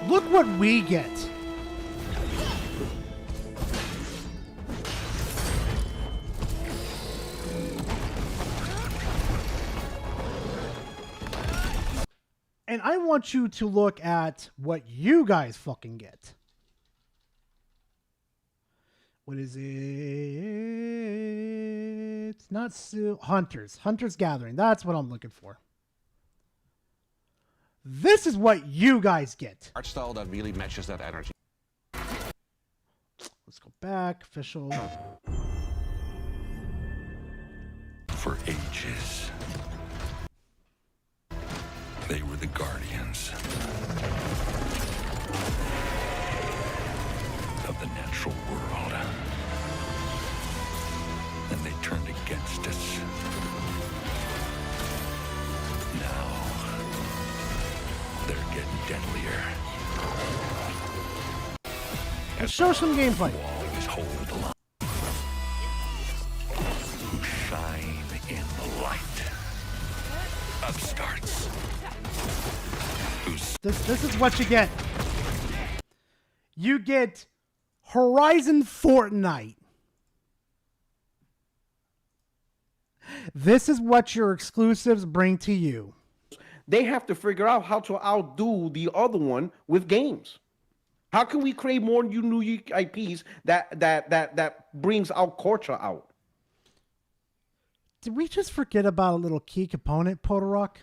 Look what we get. And I want you to look at what you guys fucking get. What is it? It's not Hunter's Gathering. That's what I'm looking for. This is what you guys get. Art style that really matches that energy. Let's go back. Official. For ages, they were the guardians of the natural world. And they turned against us. Now, they're getting deadlier. Let's show some gameplay. Always hold the line. Who shine in the light. Upstarts. This is what you get. You get Horizon Fortnite. This is what your exclusives bring to you. They have to figure out how to outdo the other one with games. How can we create more unique IPs that brings our culture out? Did we just forget about a little key component, Podorock?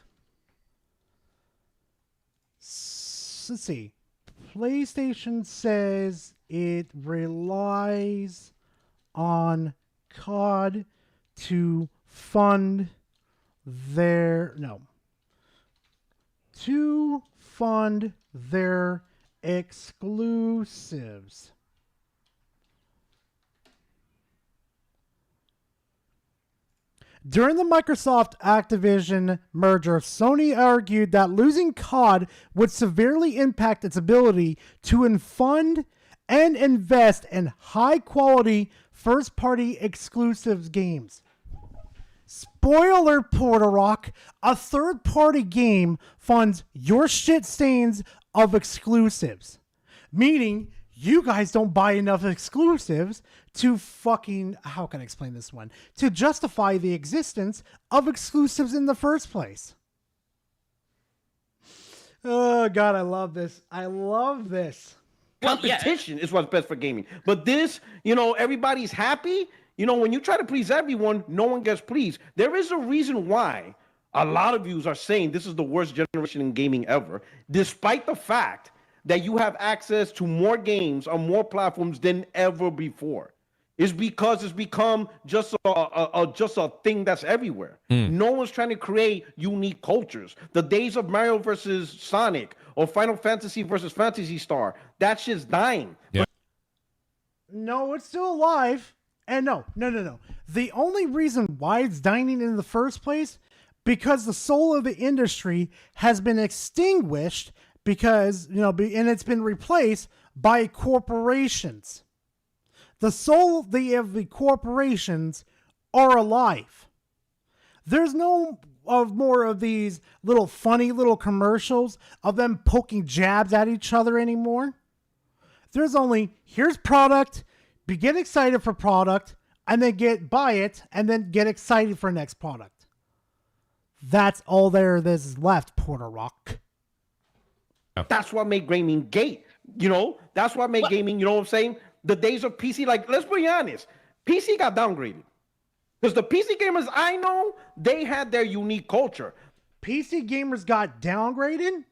Let's see. PlayStation says it relies on COD to fund their exclusives. During the Microsoft Activision merger, Sony argued that losing COD would severely impact its ability to fund and invest in high-quality first-party exclusives games. Spoiler, Portorock, a third-party game funds your shit stains of exclusives. Meaning, you guys don't buy enough exclusives to fucking, how can I explain this one? To justify the existence of exclusives in the first place. Oh, God, I love this. I love this. Competition is what's best for gaming. But this, everybody's happy. When you try to please everyone, no one gets pleased. There is a reason why a lot of you are saying this is the worst generation in gaming ever, despite the fact that you have access to more games on more platforms than ever before. It's because it's become just a thing that's everywhere. No one's trying to create unique cultures. The days of Mario versus Sonic or Final Fantasy versus Phantasy Star, that shit's dying. Yeah. No, it's still alive. And no. The only reason why it's dying in the first place, because the soul of the industry has been extinguished because, and it's been replaced by corporations. The soul of the corporations are alive. There's no more of these little funny little commercials of them poking jabs at each other anymore. There's only, here's product, get excited for product, and then buy it, and then get excited for next product. That's all there is left, Portorock. That's what made gaming gay. That's what made gaming, you know what I'm saying? The days of PC, let's be honest, PC got downgraded. Because the PC gamers I know, they had their unique culture. PC gamers got downgraded?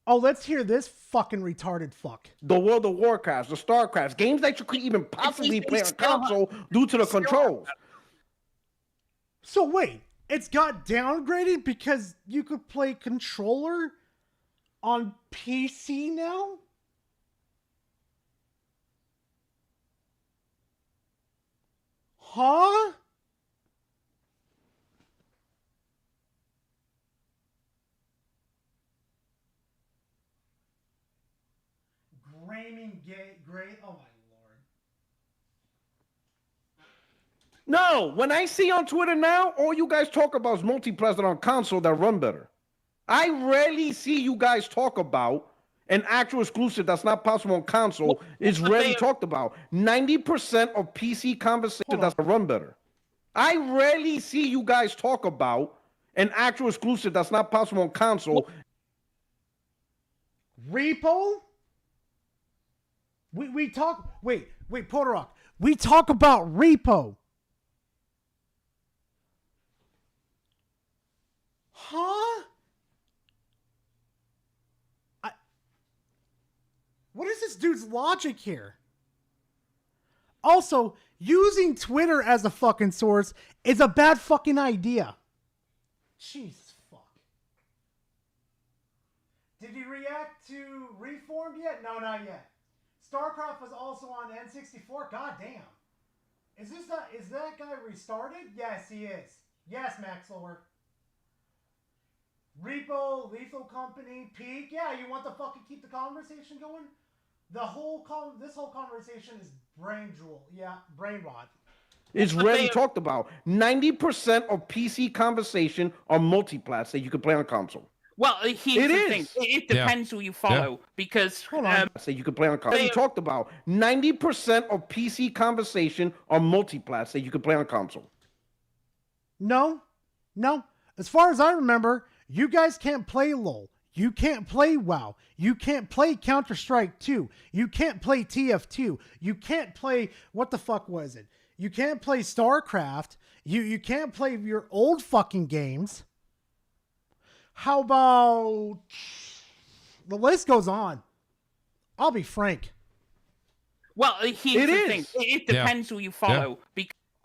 Oh, let's hear this fucking retarded fuck. The World of Warcraft, the StarCraft, games that you could even possibly play on console due to the controls. So wait, it's got downgraded because you could play controller on PC now? Huh? Great. Oh my lord. No, when I see on Twitter now, all you guys talk about is multiplayer on console that run better. I rarely see you guys talk about an actual exclusive that's not possible on console. It's rarely talked about. 90% of PC conversation that's run better. I rarely see you guys talk about an actual exclusive that's not possible on console. Repo? We talk. Wait, Porter Rock. We talk about Repo. Huh? What is this dude's logic here? Also, using Twitter as a fucking source is a bad fucking idea. Jesus fuck. Did you react to Reformed yet? No, not yet. StarCraft was also on N64. God damn. Is that guy restarted? Yes, he is. Yes, Max Lower. Repo, Lethal Company, Peak. Yeah, you want to fucking keep the conversation going? This whole conversation is brain drool. Yeah, brain rot. It's rarely talked about. 90% of PC conversation are multiplats that you can play on console. Well, here's the thing. It depends who you follow because so you can play on console. Talked about 90% of PC conversation are multiplats that you can play on console. No. As far as I remember, you guys can't play LOL. You can't play WoW. You can't play Counter-Strike 2. You can't play TF2. You can't play, what the fuck was it? You can't play StarCraft. You can't play your old fucking games. How about, the list goes on. I'll be frank. Well, here's the thing. It depends who you follow.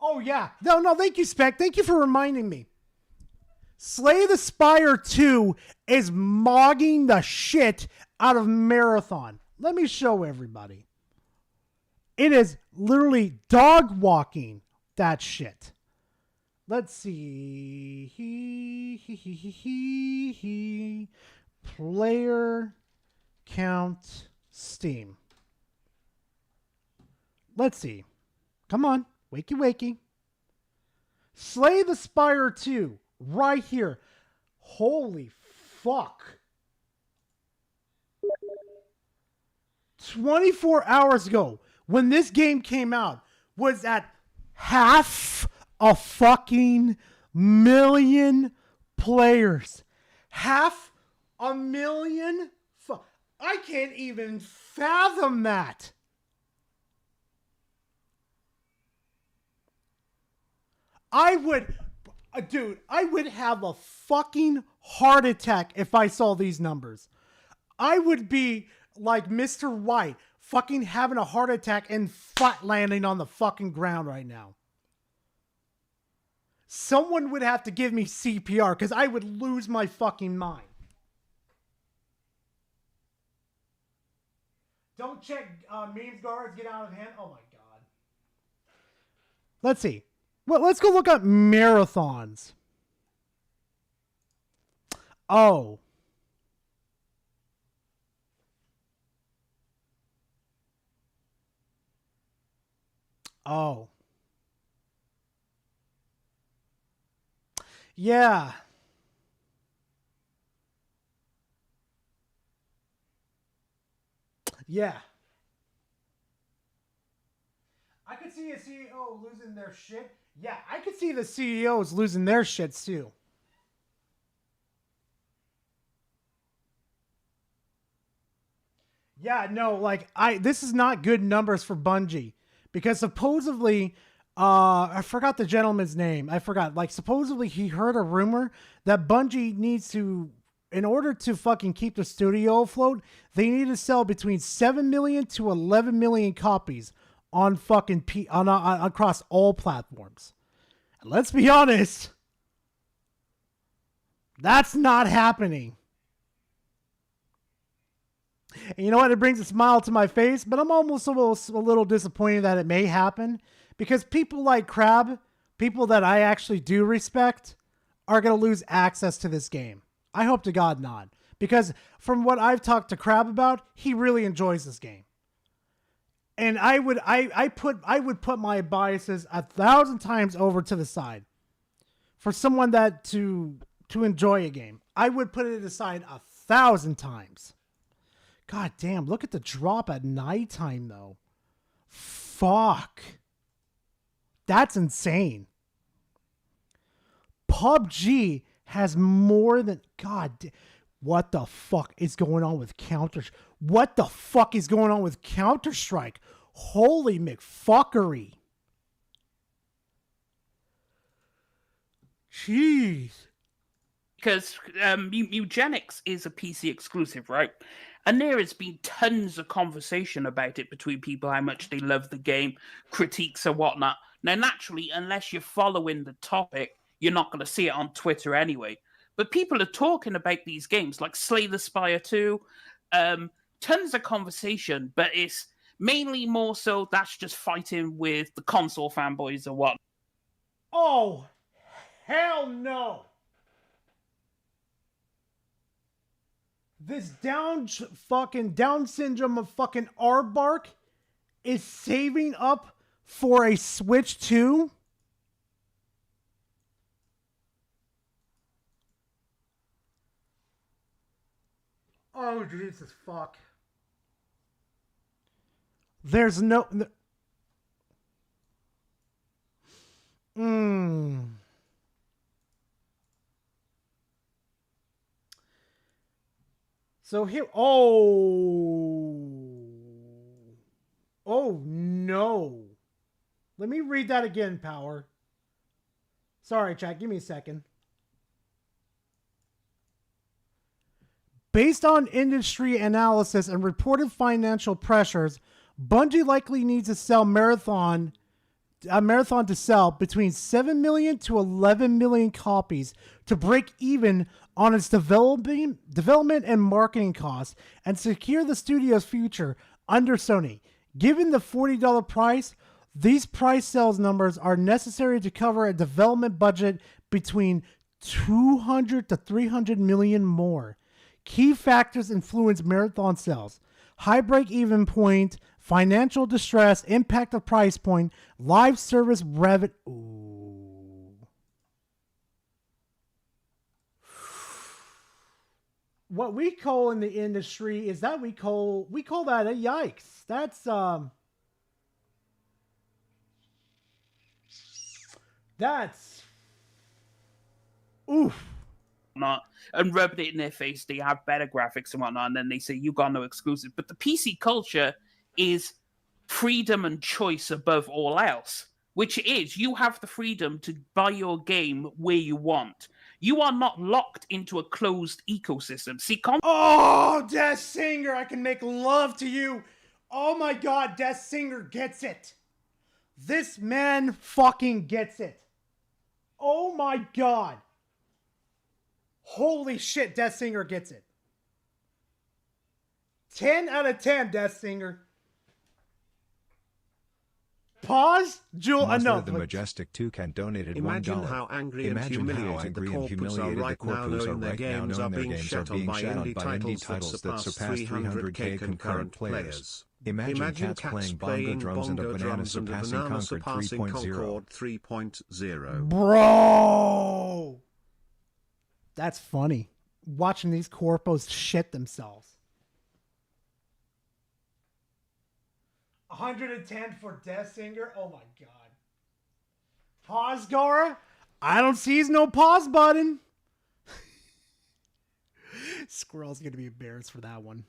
Oh, yeah. No, thank you, Spec. Thank you for reminding me. Slay the Spire 2 is mogging the shit out of Marathon. Let me show everybody. It is literally dog walking that shit. Let's see. Player count Steam. Let's see. Come on. Wakey. Slay the Spire 2. Right here. Holy fuck. 24 hours ago, when this game came out, was at 500,000 players. 500,000? I can't even fathom that. I would have a fucking heart attack if I saw these numbers. I would be like Mr. White, fucking having a heart attack and flat landing on the fucking ground right now. Someone would have to give me CPR because I would lose my fucking mind. Don't check memes guards get out of hand. Oh my god. Let's see. Well, let's go look up marathons. Oh. Yeah. I could see a CEO losing their shit. Yeah, I could see the CEOs losing their shits too. Yeah, no, like this is not good numbers for Bungie because supposedly I forgot the gentleman's name. Supposedly he heard a rumor that Bungie needs to in order to fucking keep the studio afloat, they need to sell between 7 million to 11 million copies on fucking across all platforms. And let's be honest, that's not happening. And you know what? It brings a smile to my face, but I'm almost a little disappointed that it may happen because people like Crab, people that I actually do respect, are going to lose access to this game. I hope to God not. Because from what I've talked to Crab about, he really enjoys this game. And I would put my biases 1,000 times over to the side. For someone that to enjoy a game, I would put it aside 1,000 times. God damn, look at the drop at nighttime though. Fuck. That's insane. PUBG has more than... God, what the fuck is going on with What the fuck is going on with Counter-Strike? Holy McFuckery. Jeez. Because Eugenics is a PC exclusive, right? And there has been tons of conversation about it between people, how much they love the game, critiques and whatnot. Now, naturally, unless you're following the topic, you're not going to see it on Twitter anyway. But people are talking about these games like Slay the Spire 2, tons of conversation, but it's mainly more so that's just fighting with the console fanboys or what. Oh, hell no. This Down syndrome of fucking Aardvark is saving up for a Switch 2? Oh, Jesus fuck. There's no... So here... Oh, no. Let me read that again, Power. Sorry, chat. Give me a second. Based on industry analysis and reported financial pressures, Bungie likely needs to sell Marathon to sell between 7 million to 11 million copies to break even on its development and marketing costs and secure the studio's future under Sony. Given the $40 price, these price sales numbers are necessary to cover a development budget between 200 to 300 million more. Key factors influence Marathon sales: high break-even point, financial distress, impact of price point, live service revenue. What we call in the industry is that we call that a yikes. That's oof. Not and rubbed it in their face. They have better graphics and whatnot, and then they say you got no exclusive. But the PC culture is freedom and choice above all else, which is you have the freedom to buy your game where you want. You are not locked into a closed ecosystem. See, oh, Death Singer, I can make love to you. Oh my God, Death Singer gets it. This man fucking gets it. Oh my God. Holy shit, Death Singer gets it. 10 out of 10, Death Singer. Pause. Jewel, no. The Majestic Toucan donated Imagine $1. how angry and humiliated the corporates are right now knowing their games are being shut on by indie titles that surpass 300k concurrent players. Imagine cats playing bongo drums and a banana surpassing Concord 3.0. Bro! That's funny. Watching these corpos shit themselves. 110 for Death Singer? Oh my God. Pause, Gora? I don't see no pause button. Squirrel's going to be embarrassed for that one.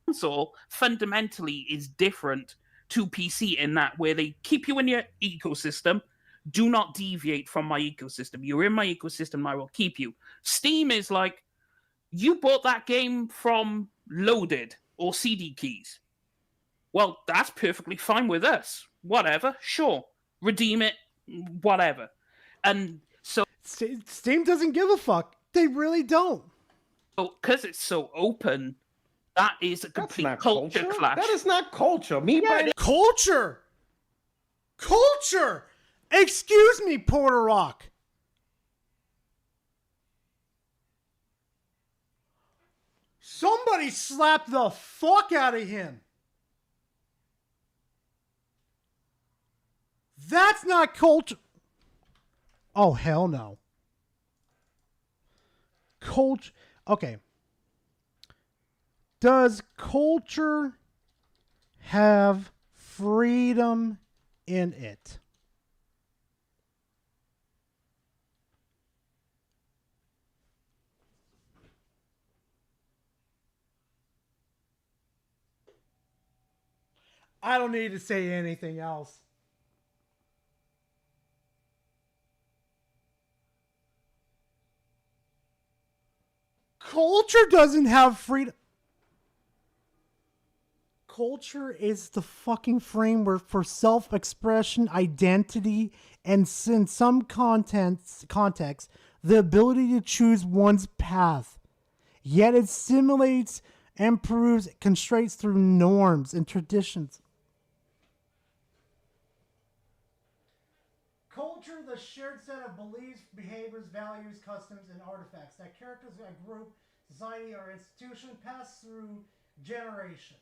Console fundamentally is different to PC in that where they keep you in your ecosystem. Do not deviate from my ecosystem. You're in my ecosystem, I will keep you. Steam is like, You bought that game from Loaded or CD Keys. Well, that's perfectly fine with us. Whatever, sure. Redeem it, whatever. And so Steam doesn't give a fuck. They really don't. Because it's so open, that is a complete culture clash. That is not culture. Culture. Culture. Excuse me, Porter Rock. Somebody slapped the fuck out of him. That's not culture. Oh, hell no. Culture. Okay. Does culture have freedom in it? I don't need to say anything else. Culture doesn't have freedom. Culture is the fucking framework for self-expression, identity, and in some context, the ability to choose one's path. Yet it simulates and proves constraints through norms and traditions. Culture, the shared set of beliefs, behaviors, values, customs, and artifacts that characters, a group, society, or institution pass through generations.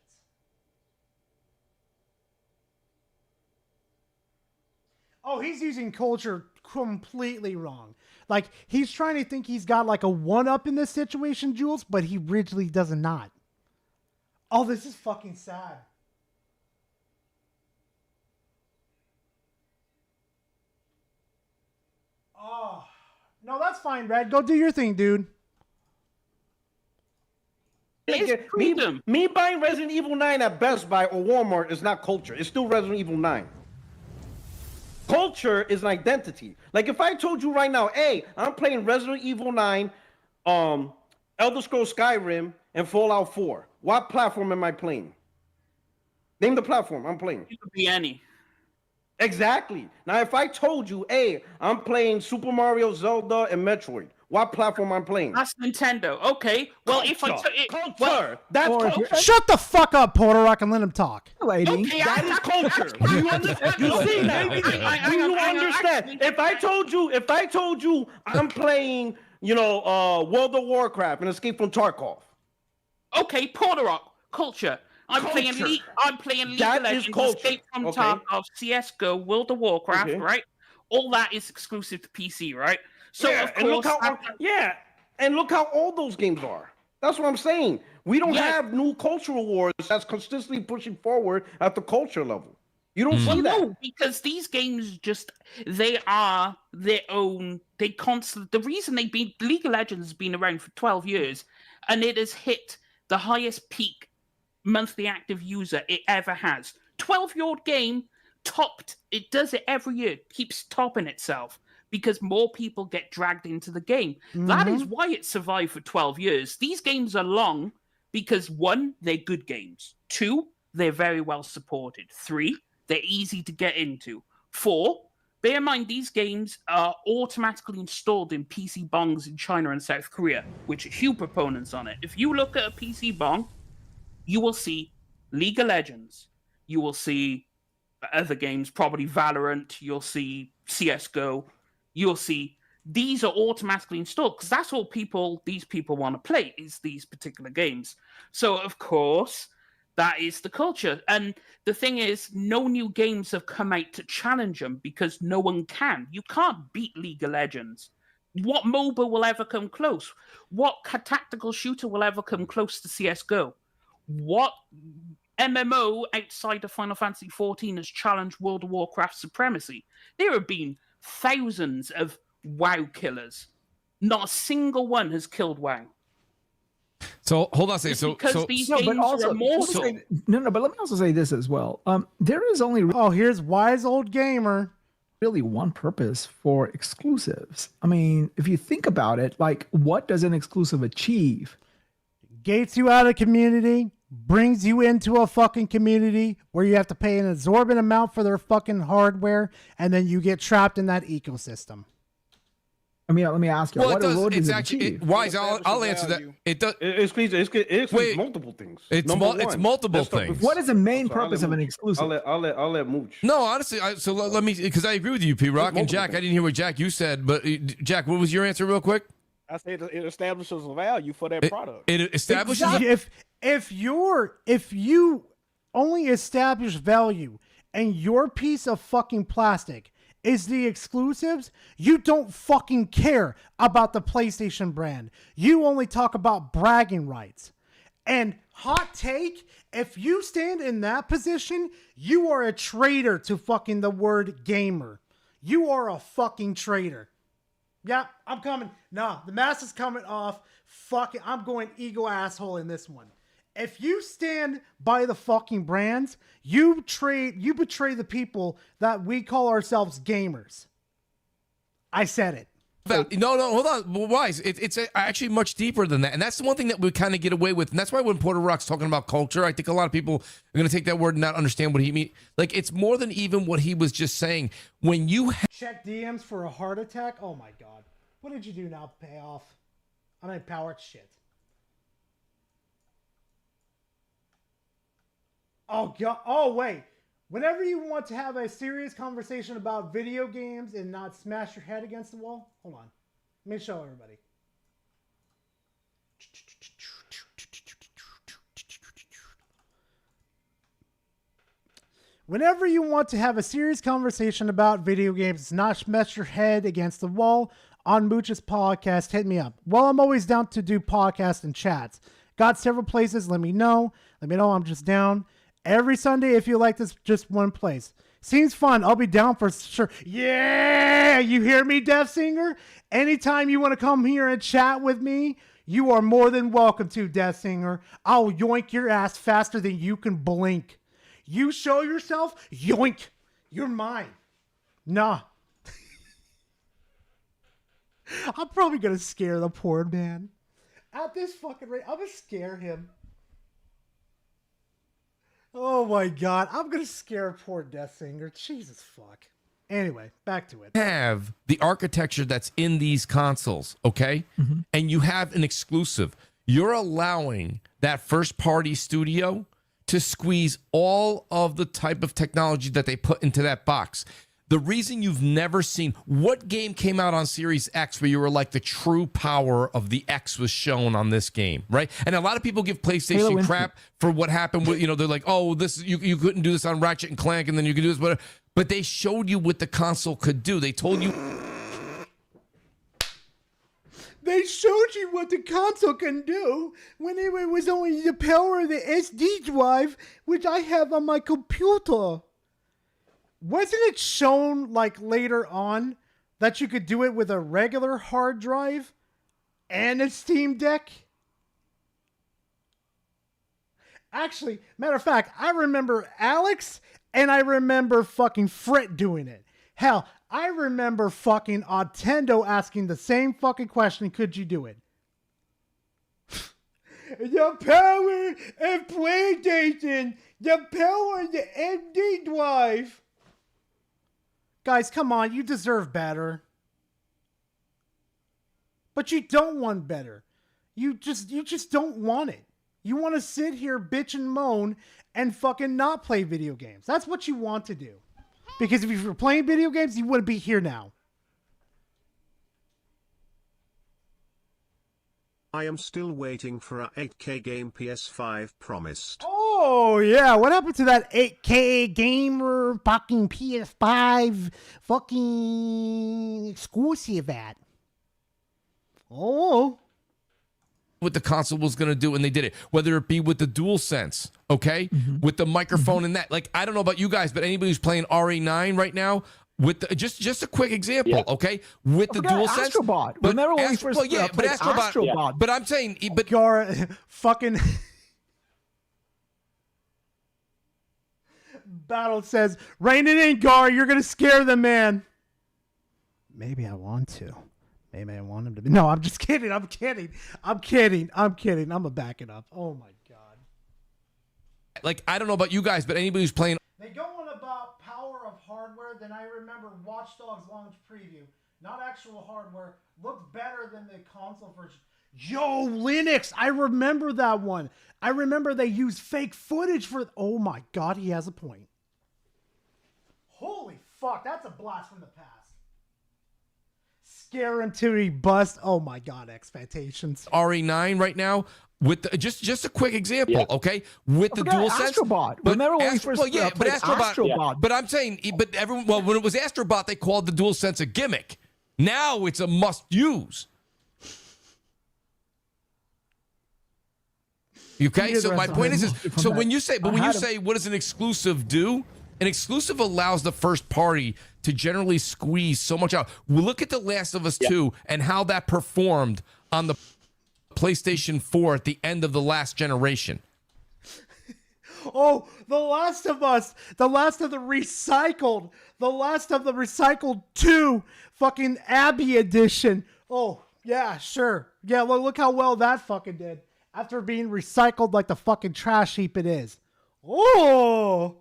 Oh, he's using culture completely wrong. Like, he's trying to think he's got like a one-up in this situation, Jules, but he originally does not. Oh, this is fucking sad. Oh, no, that's fine, Red. Go do your thing, dude. Me buying Resident Evil 9 at Best Buy or Walmart is not culture. It's still Resident Evil 9. Culture is an identity. Like if I told you right now, hey, I'm playing Resident Evil 9, Elder Scrolls Skyrim, and Fallout 4. What platform am I playing? Name the platform I'm playing. It could be any. Exactly. Now, if I told you, hey, I'm playing Super Mario, Zelda, and Metroid, what platform I'm playing? That's Nintendo. Okay. Well, culture. if I took it, culture. That's culture. Shut the fuck up, Porter Rock, and let him talk. Lady, okay, that is culture. Do you understand? You see that? Do you understand? If I told you, I'm playing, World of Warcraft and Escape from Tarkov. Okay, Porter Rock, culture. I'm playing League of Legends, Escape from Tarkov, CS:GO, World of Warcraft, right? All that is exclusive to PC, right? So of course, and look how old those games are. That's what I'm saying. We don't have new cultural wars that's consistently pushing forward at the culture level. You don't see that. No, because these games they are their own. The reason League of Legends has been around for 12 years, and it has hit the highest peak monthly active user it ever has. 12-year-old game it does it every year, keeps topping itself because more people get dragged into the game. That is why it survived for 12 years. These games are long because 1, they're good games. 2, they're very well supported. 3, they're easy to get into. 4, bear in mind these games are automatically installed in PC bongs in China and South Korea, which are huge proponents on it. If you look at a PC bong, you will see League of Legends. You will see other games, probably Valorant. You'll see CS:GO. You'll see these are automatically installed because that's all these people want to play is these particular games. So, of course, that is the culture. And the thing is, no new games have come out to challenge them because no one can. You can't beat League of Legends. What MOBA will ever come close? What tactical shooter will ever come close to CS:GO? What MMO outside of Final Fantasy XIV has challenged World of Warcraft's supremacy? There have been thousands of WoW killers. Not a single one has killed WoW. So hold on a second. Because these games are immortal. But let me also say this as well. There is only. Oh, here's Wise Old Gamer. really one purpose for exclusives. I mean, if you think about it, like, what does an exclusive achieve? Gates you out of community, brings you into a fucking community where you have to pay an exorbitant amount for their fucking hardware, and then you get trapped in that ecosystem. I mean, let me ask you. Well, what it does. what It's does it actually achieve? Wise. I'll answer that. It does. It's Wait, multiple things. It's Number it's one, multiple let's start things. with- What is the main I'm sorry, purpose of an exclusive? I'll let Mooch. No, honestly, let me, because I agree with you, P Rock and Jack. I didn't hear what Jack you said, but Jack, what was your answer, real quick? I said it establishes a value for that product. It establishes. If you only establish value and your piece of fucking plastic is the exclusives, you don't fucking care about the PlayStation brand. You only talk about bragging rights. And hot take, if you stand in that position, you are a traitor to fucking the word gamer. You are a fucking traitor. Yeah, I'm coming. Nah, the mask is coming off. Fuck it. I'm going ego asshole in this one. If you stand by the fucking brands, you betray the people that we call ourselves gamers. I said it. No, hold on. Wise. It's actually much deeper than that. And that's the one thing that we kind of get away with. And that's why when Porter Rock's talking about culture, I think a lot of people are going to take that word and not understand what he means. Like, it's more than even what he was just saying. When you check DMs for a heart attack. Oh my God. What did you do now, payoff? I mean, power shit. Oh God. Oh wait. Whenever you want to have a serious conversation about video games and not smash your head against the wall, hold on. Let me show everybody. Whenever you want to have a serious conversation about video games, not smash your head against the wall, on Mooch's podcast, hit me up. Well, I'm always down to do podcasts and chats. Got several places, let me know. Let me know I'm just down. Every Sunday, if you like this, just one place. Seems fun. I'll be down for sure. Yeah! You hear me, Death Singer? Anytime you want to come here and chat with me, you are more than welcome to, Death Singer. I'll yoink your ass faster than you can blink. You show yourself, yoink. You're mine. Nah. I'm probably going to scare the poor man. At this fucking rate, I'm going to scare him. Oh my God, I'm going to scare poor Death Singer. Jesus fuck. Anyway, back to it. Have the architecture that's in these consoles, okay? Mm-hmm. And you have an exclusive. You're allowing that first-party studio to squeeze all of the type of technology that they put into that box. The reason you've never seen, what game came out on Series X where you were like the true power of the X was shown on this game, right? And a lot of people give PlayStation crap for what happened with, they're like, oh, this you couldn't do this on Ratchet and Clank, and then you could do this, but they showed you what the console could do. They told you. They showed you what the console can do when it was only the power of the SD drive, which I have on my computer. Wasn't it shown like later on that you could do it with a regular hard drive and a Steam Deck? Actually, matter of fact, I remember Alex and I remember fucking Frit doing it. Hell, I remember fucking Ottendo asking the same fucking question, could you do it? The power of PlayStation, the power of the SD drive. Guys, come on, you deserve better. But you don't want better. You just don't want it. You want to sit here, bitch and moan, and fucking not play video games. That's what you want to do. Because if you were playing video games, you wouldn't be here now. I am still waiting for a 8K game PS5 promised. Oh, yeah. What happened to that 8K gamer fucking PS5 fucking exclusive ad? Oh. What the console was going to do, and they did it. Whether it be with the DualSense, okay? With the microphone and that. Like, I don't know about you guys, but anybody who's playing RE9 right now, with the, just a quick example, okay? With the DualSense. Astrobot. Remember when we first played Astrobot. Yeah. But I'm saying, but Gara fucking Battle says, rein it in, Gar. You're going to scare them, man. Maybe I want to. Maybe I want him to be. No, I'm just kidding. I'm kidding. I'm going to back it up. Oh, my God. Like, I don't know about you guys, but anybody who's playing. They go on about power of hardware, then I remember Watch Dogs launch preview. Not actual hardware. Looked better than the console version. Yo, Linux. I remember that one. I remember they used fake footage for... Oh, my God. He has a point. Holy fuck. That's a blast from the past. Scare him till he bust. Oh, my God. Expectations. RE9 right now with the, just a quick example, okay? With the DualSense. Astrobot. Remember when we first played Astrobot. Yeah. But I'm saying, but everyone, well, when it was Astrobot, they called the DualSense a gimmick. Now it's a must-use. Okay, so my point is so when you say, what does an exclusive do? An exclusive allows the first party to generally squeeze so much out. Well, look at The Last of Us 2 and how that performed on the PlayStation 4 at the end of the last generation. Oh, The Last of Us, The Last of the Recycled 2, fucking Abby edition. Oh, yeah, sure. Yeah, look how well that fucking did. After being recycled like the fucking trash heap it is. Oh!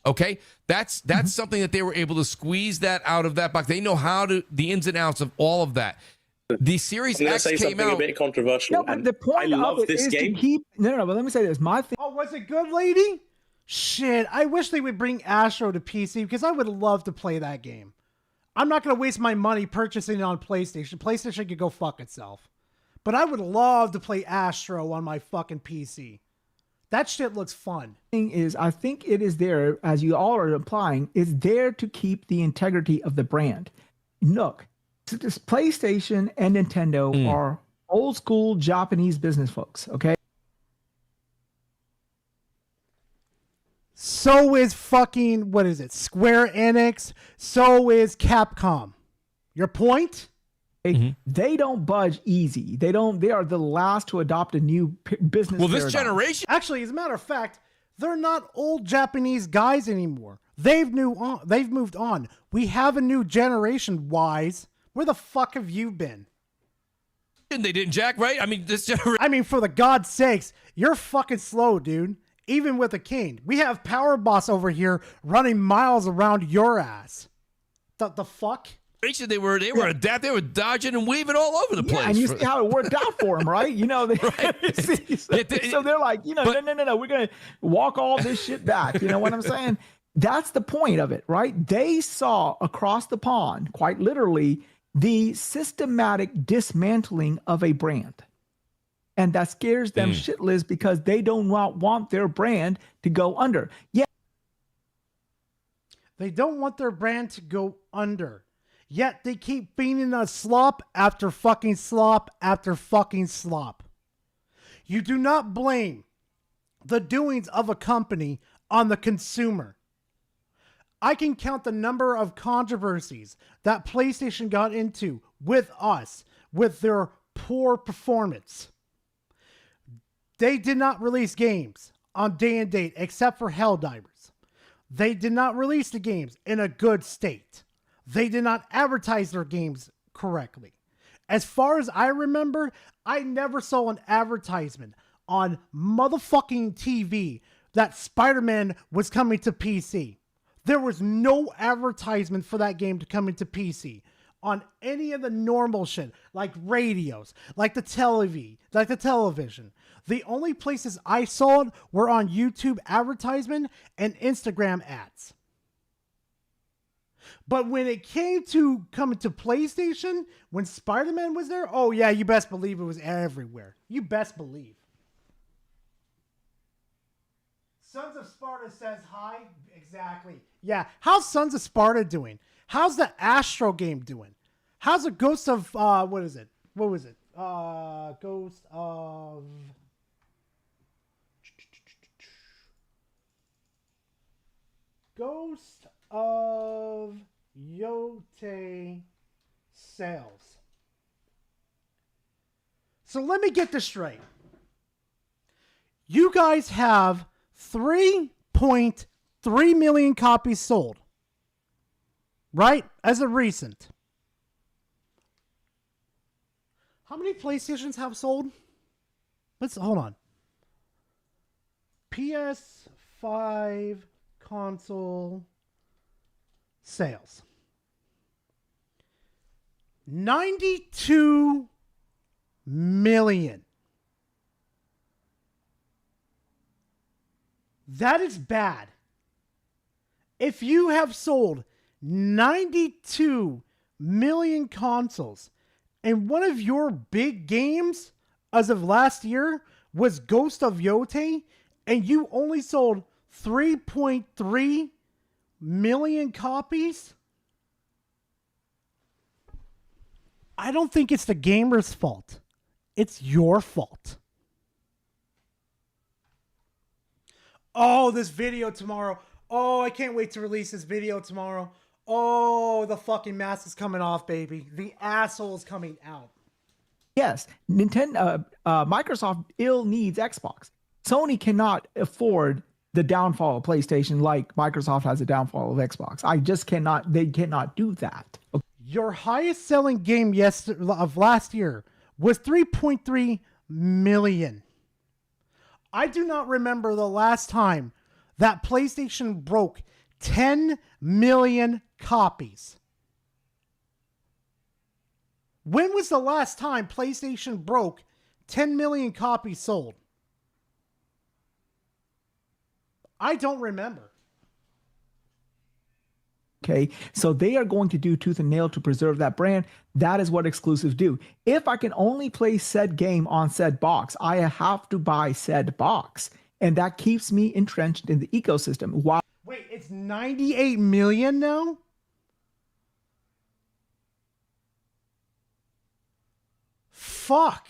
Okay, that's something that they were able to squeeze that out of that box. They know how to the ins and outs of all of that. The Series X came out. A bit controversial. No, but the point of it is to keep. No, but let me say this. My thing. Oh, was it good, lady? Shit, I wish they would bring Astro to PC because I would love to play that game. I'm not going to waste my money purchasing it on PlayStation. PlayStation could go fuck itself. But I would love to play Astro on my fucking PC. That shit looks fun. Thing is, I think it is there, as you all are implying, is there to keep the integrity of the brand. Look, this PlayStation and Nintendo are old school Japanese business folks, okay? So is fucking, what is it, Square Enix. So is Capcom. Your point? They don't budge easy. They are the last to adopt a new business. Well, this generation. Actually, as a matter of fact, they're not old Japanese guys anymore. They've moved on. We have a new generation, Wise. Where the fuck have you been? They didn't, Jack, right? I mean, this generation. I mean, for the God's sakes, you're fucking slow, dude. Even with a cane. We have Power Boss over here running miles around your ass. The fuck? They were dodging and weaving all over the place. And you see how it worked out for them, right? You know, so they're like, no, we're gonna walk all this shit back. You know what I'm saying? That's the point of it, right? They saw across the pond, quite literally, the systematic dismantling of a brand. And that scares them shitless because they do not want their brand to go under. Yeah. They don't want their brand to go under. Yet they keep feeding us slop after fucking slop after fucking slop. You do not blame the doings of a company on the consumer. I can count the number of controversies that PlayStation got into with us with their poor performance. They did not release games on day and date except for Helldivers. They did not release the games in a good state. They did not advertise their games correctly. As far as I remember, I never saw an advertisement on motherfucking TV that Spider-Man was coming to PC. There was no advertisement for that game to come into PC on any of the normal shit, like radios, like the television. The only places I saw it were on YouTube advertisement and Instagram ads. But when it came to coming to PlayStation, when Spider-Man was there, oh yeah, you best believe it was everywhere. You best believe. Sons of Sparta says hi. Exactly. Yeah. How's Sons of Sparta doing? How's the Astro game doing? How's the Ghost of what is it? What was it? Ghost of Yote sales. So let me get this straight. You guys have 3.3 3 million copies sold. Right? As of recent. How many PlayStations have sold? Hold on. PS5 console sales. 92 million. That is bad. If you have sold 92 million consoles and one of your big games as of last year was Ghost of Yote and you only sold 3.3 million copies, I don't think it's the gamer's fault. It's your fault. Oh, this video tomorrow. Oh, I can't wait to release this video tomorrow. Oh, the fucking mask is coming off, baby. The asshole is coming out. Yes, Microsoft ill needs Xbox. Sony cannot afford the downfall of PlayStation like Microsoft has a downfall of Xbox. They cannot do that. Okay. Your highest selling game of last year was 3.3 million. I do not remember the last time that PlayStation broke 10 million copies. When was the last time PlayStation broke 10 million copies sold? I don't remember. Okay, so they are going to do tooth and nail to preserve that brand. That is what exclusives do. If I can only play said game on said box, I have to buy said box. And that keeps me entrenched in the ecosystem. While Wait, it's 98 million now? Fuck.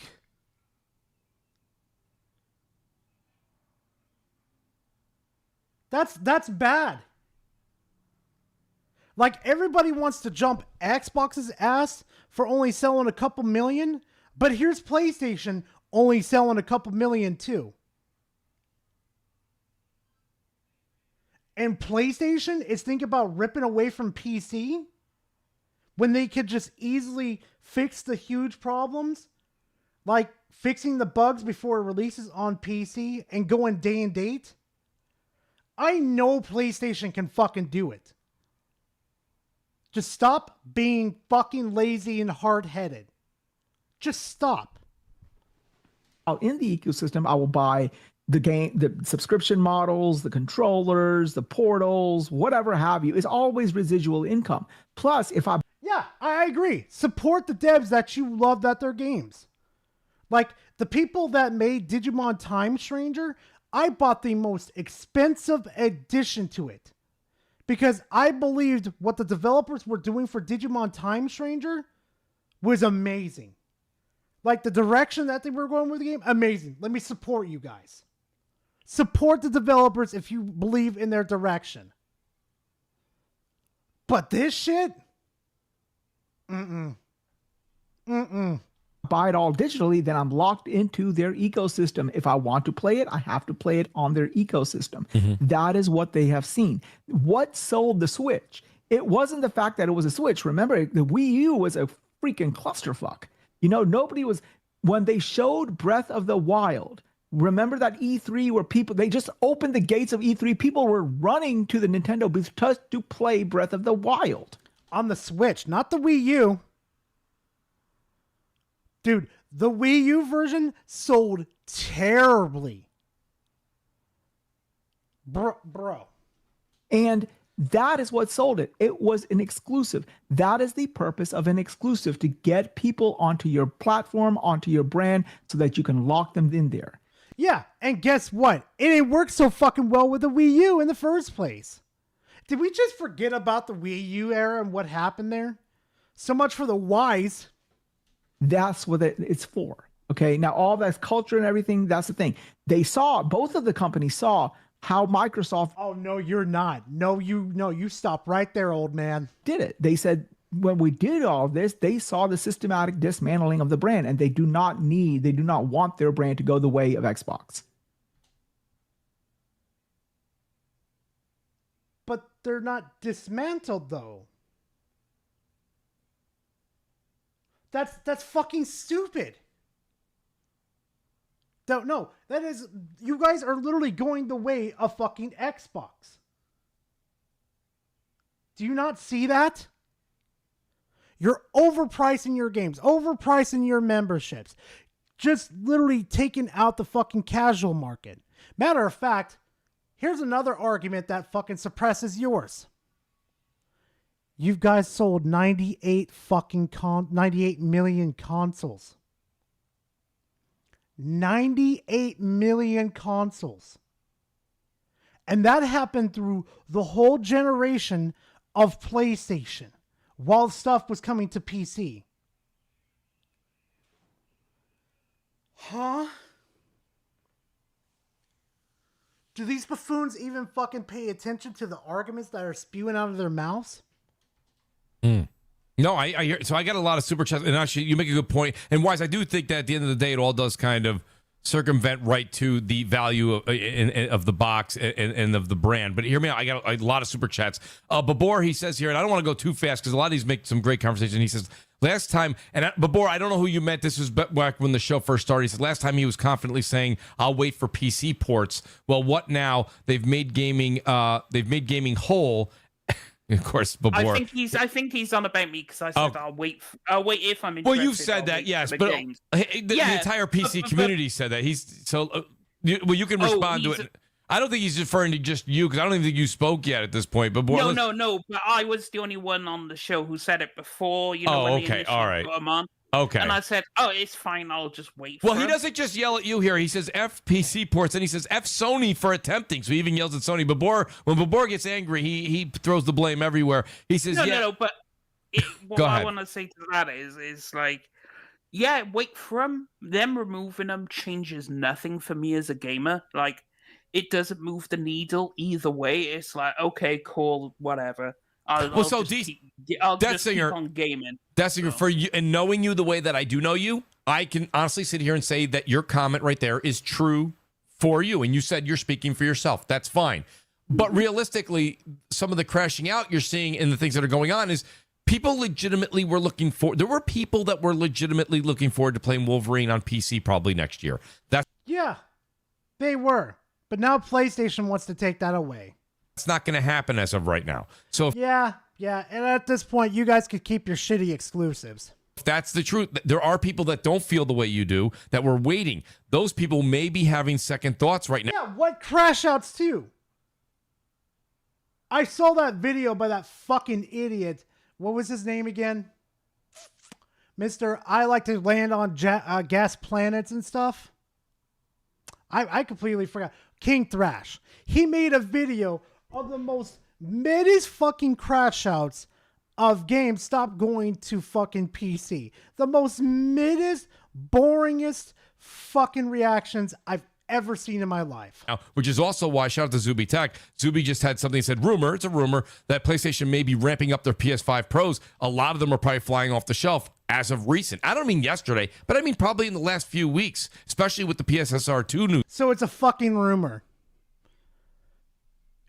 That's bad. Like, everybody wants to jump Xbox's ass for only selling a couple million, but here's PlayStation only selling a couple million too. And PlayStation is thinking about ripping away from PC when they could just easily fix the huge problems, like fixing the bugs before it releases on PC and going day and date. I know PlayStation can fucking do it. Just stop being fucking lazy and hard-headed. Just stop. in the ecosystem, I will buy the game, the subscription models, the controllers, the portals, whatever have you. It's always residual income. Plus, if I Yeah, I agree. Support the devs that you love at their games. Like the people that made Digimon Time Stranger, I bought the most expensive edition to it because I believed what the developers were doing for Digimon Time Stranger was amazing. Like the direction that they were going with the game, amazing. Let me support you guys. Support the developers if you believe in their direction. But this shit, buy it all digitally, then I'm locked into their ecosystem. If I want to play it, I have to play it on their ecosystem. That is what they have seen. What sold the Switch? It wasn't the fact that it was a Switch. Remember, the Wii U was a freaking clusterfuck. You know, nobody was, when they showed Breath of the Wild, remember that E3 where people, they just opened the gates of E3. People were running to the Nintendo booth just to play Breath of the Wild. On the Switch, not the Wii U. Dude, the Wii U version sold terribly. Bro. And that is what sold it. It was an exclusive. That is the purpose of an exclusive, to get people onto your platform, onto your brand, so that you can lock them in there. Yeah, and guess what? It ain't worked so fucking well with the Wii U in the first place. Did we just forget about the Wii U era and what happened there? So much for the whys. That's what it's for. Okay, now all that's culture and everything, that's the thing. They saw, both of the companies saw how Microsoft... Oh, no, you're not. No, you stop right there, old man. Did it. They said, when we did all this, they saw the systematic dismantling of the brand, and they do not want their brand to go the way of Xbox. they're not dismantled though. That's fucking stupid. Don't know. That is, you guys are literally going the way of fucking Xbox. Do you not see that? You're overpricing your games, overpricing your memberships, just literally taking out the fucking casual market. Matter of fact, here's another argument that fucking suppresses yours. You guys sold 98 million consoles. 98 million consoles. And that happened through the whole generation of PlayStation while stuff was coming to PC. Huh? Do these buffoons even fucking pay attention to the arguments that are spewing out of their mouths? No, I hear. So I got a lot of super chats, and actually, you make a good point. And Wise, I do think that at the end of the day, it all does kind of circumvent right to the value of the box and of the brand. But hear me out. I got a lot of super chats. Babor, he says here, and I don't want to go too fast because a lot of these make some great conversation. He says, last time, and Babor, I don't know who you meant. This was back when the show first started. He said, last time he was confidently saying, I'll wait for PC ports. Well, what now? They've made gaming whole. Of course, Babor. I think he's on about me because I said I'll wait if I'm interested. Well, you've said that, yes, but the entire PC community said that. You can respond to it. I don't think he's referring to just you because I don't even think you spoke yet at this point. But no. But I was the only one on the show who said it before. When okay, all right. Put him on. Okay. And I said, it's fine. I'll just wait for him. He doesn't just yell at you here. He says F PC ports, and he says F Sony for attempting. So he even yells at Sony. When Babor gets angry, he throws the blame everywhere. He says, No, but what I want to say to that is like, wait for them. Them removing them changes nothing for me as a gamer. Like, it doesn't move the needle either way. It's like, okay, cool, whatever. I'll just keep on gaming. Dessinger, for you, and knowing you the way that I do know you, I can honestly sit here and say that your comment right there is true for you. And you said you're speaking for yourself. That's fine. But realistically, some of the crashing out you're seeing and the things that are going on is people legitimately were looking for. There were people that were legitimately looking forward to playing Wolverine on PC probably next year. Yeah, they were. But now PlayStation wants to take that away. It's not going to happen as of right now. So yeah, and at this point, you guys could keep your shitty exclusives. If that's the truth, there are people that don't feel the way you do that were waiting. Those people may be having second thoughts right now. Yeah, what crash outs too? I saw that video by that fucking idiot. What was his name again? Mr. I like to land on gas planets and stuff. I completely forgot. King Thrash. He made a video of the most middest fucking crash outs of games stop going to fucking PC. The most middest, boringest fucking reactions I've ever seen in my life. Which is also why, shout out to Zuby Tech. Zuby just had something that said, it's a rumor that PlayStation may be ramping up their PS5 Pros. A lot of them are probably flying off the shelf as of recent. I don't mean yesterday, but I mean probably in the last few weeks, especially with the PSSR 2 news. So it's a fucking rumor.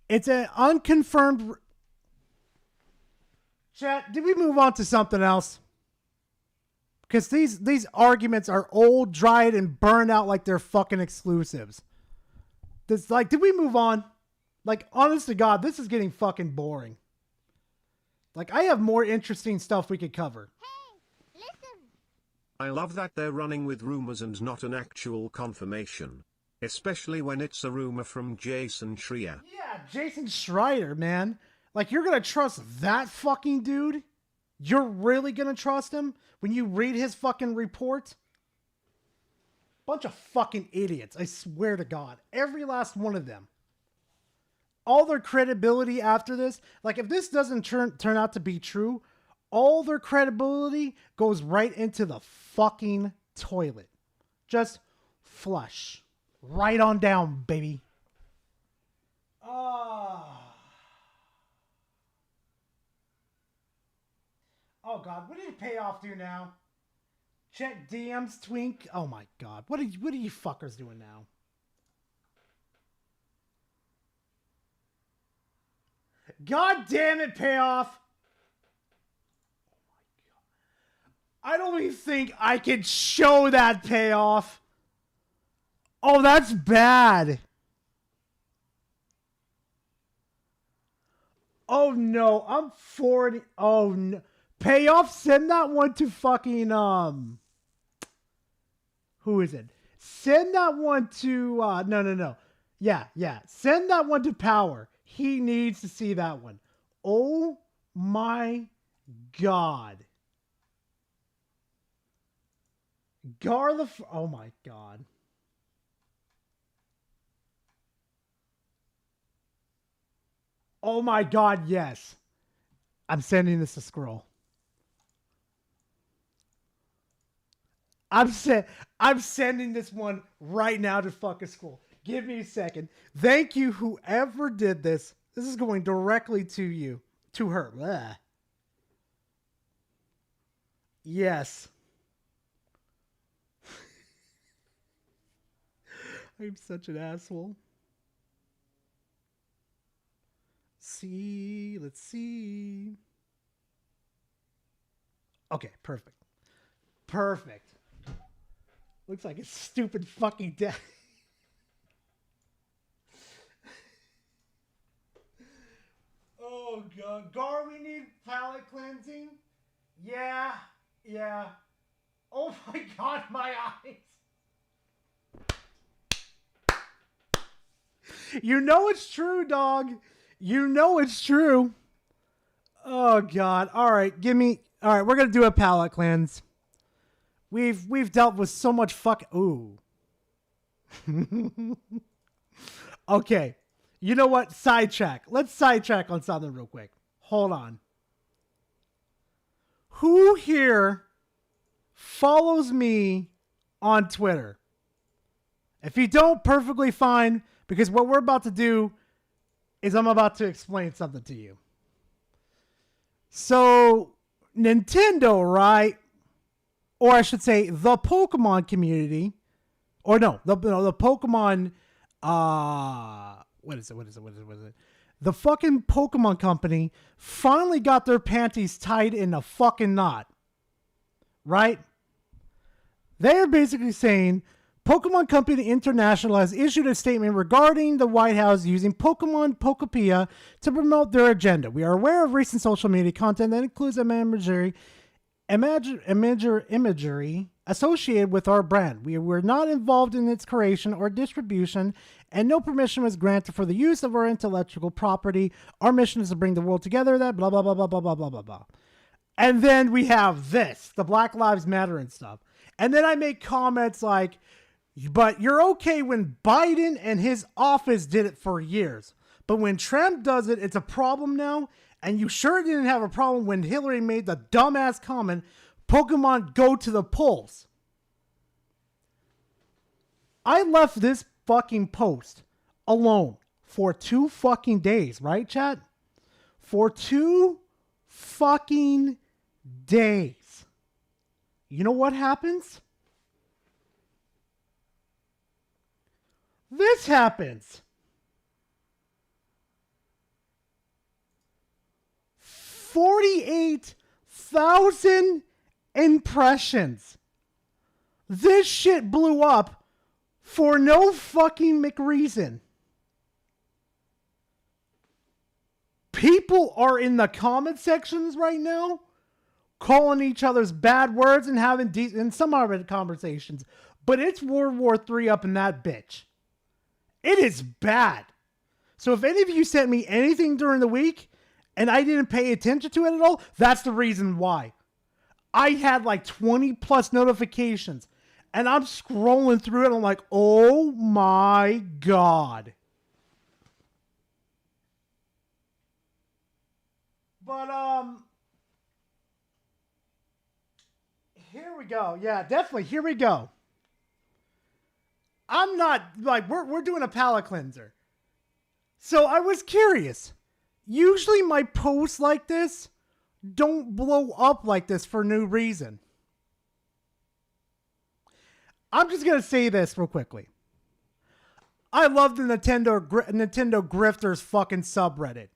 It's an unconfirmed... Chat, did we move on to something else? Because these arguments are old, dried, and burned out like they're fucking exclusives. Did we move on? Like, honest to God, this is getting fucking boring. Like, I have more interesting stuff we could cover. I love that they're running with rumors and not an actual confirmation. Especially when it's a rumor from Jason Schreier. Yeah, Jason Schreier, man. Like, you're gonna trust that fucking dude? You're really gonna trust him when you read his fucking report? Bunch of fucking idiots, I swear to God. Every last one of them. All their credibility after this, like if this doesn't turn out to be true, all their credibility goes right into the fucking toilet. Just flush. Right on down, baby. Oh God, what did payoff do now? Check DMs, twink. Oh my God, what are you fuckers doing now? God damn it, payoff. I don't even think I can show that payoff. Oh, that's bad. Oh no, I'm 40. Oh no. Payoff, send that one to fucking who is it? Send that one to no. Yeah. Send that one to Power. He needs to see that one. Oh my god. Garla, oh my god. Oh my god, yes. I'm sending this to Scroll. I'm sending this one right now to fucking Scroll. Give me a second. Thank you, whoever did this. This is going directly to you. To her. Blah. Yes. I'm such an asshole. Let's see. Okay, perfect. Looks like a stupid fucking death. Oh god. Gar, we need palate cleansing? Yeah. Oh my god, my eyes. You know it's true, dog. You know it's true. Oh god. All right, we're going to do a palate cleanse. We've dealt with so much ooh. Okay. You know what? Sidetrack. Let's sidetrack on something real quick. Hold on. Who here follows me on Twitter? If you don't, perfectly fine, because what we're about to do is I'm about to explain something to you. So, Nintendo, right? Or I should say the Pokemon community, or no, the Pokemon, what is it? The fucking Pokemon company finally got their panties tied in a fucking knot, right? They're basically saying Pokemon Company International has issued a statement regarding the White House using Pokemon Pokopia to promote their agenda. We are aware of recent social media content that includes imagery associated with our brand. We were not involved in its creation or distribution, and no permission was granted for the use of our intellectual property. Our mission is to bring the world together, that blah, blah, blah, blah, blah, blah, blah, blah, blah. And then we have this, the Black Lives Matter and stuff. And then I make comments like, but you're okay when Biden and his office did it for years. But when Trump does it, it's a problem now. And you sure didn't have a problem when Hillary made the dumbass comment, Pokemon go to the polls. I left this fucking post alone for 2 fucking days, right, chat? For 2 fucking days. You know what happens? This happens. 48,000 impressions. This shit blew up for no fucking reason. People are in the comment sections right now calling each other's bad words and having and some other conversations. But it's World War III up in that bitch. It is bad. So if any of you sent me anything during the week and I didn't pay attention to it at all, that's the reason why. I had like 20 plus notifications and I'm scrolling through it. I'm like, oh my God. But, here we go. Yeah, definitely. Here we go. I'm not like, we're doing a palate cleanser. So I was curious. Usually my posts like this don't blow up like this for no reason. I'm just going to say this real quickly. I love the Nintendo Grifters fucking subreddit.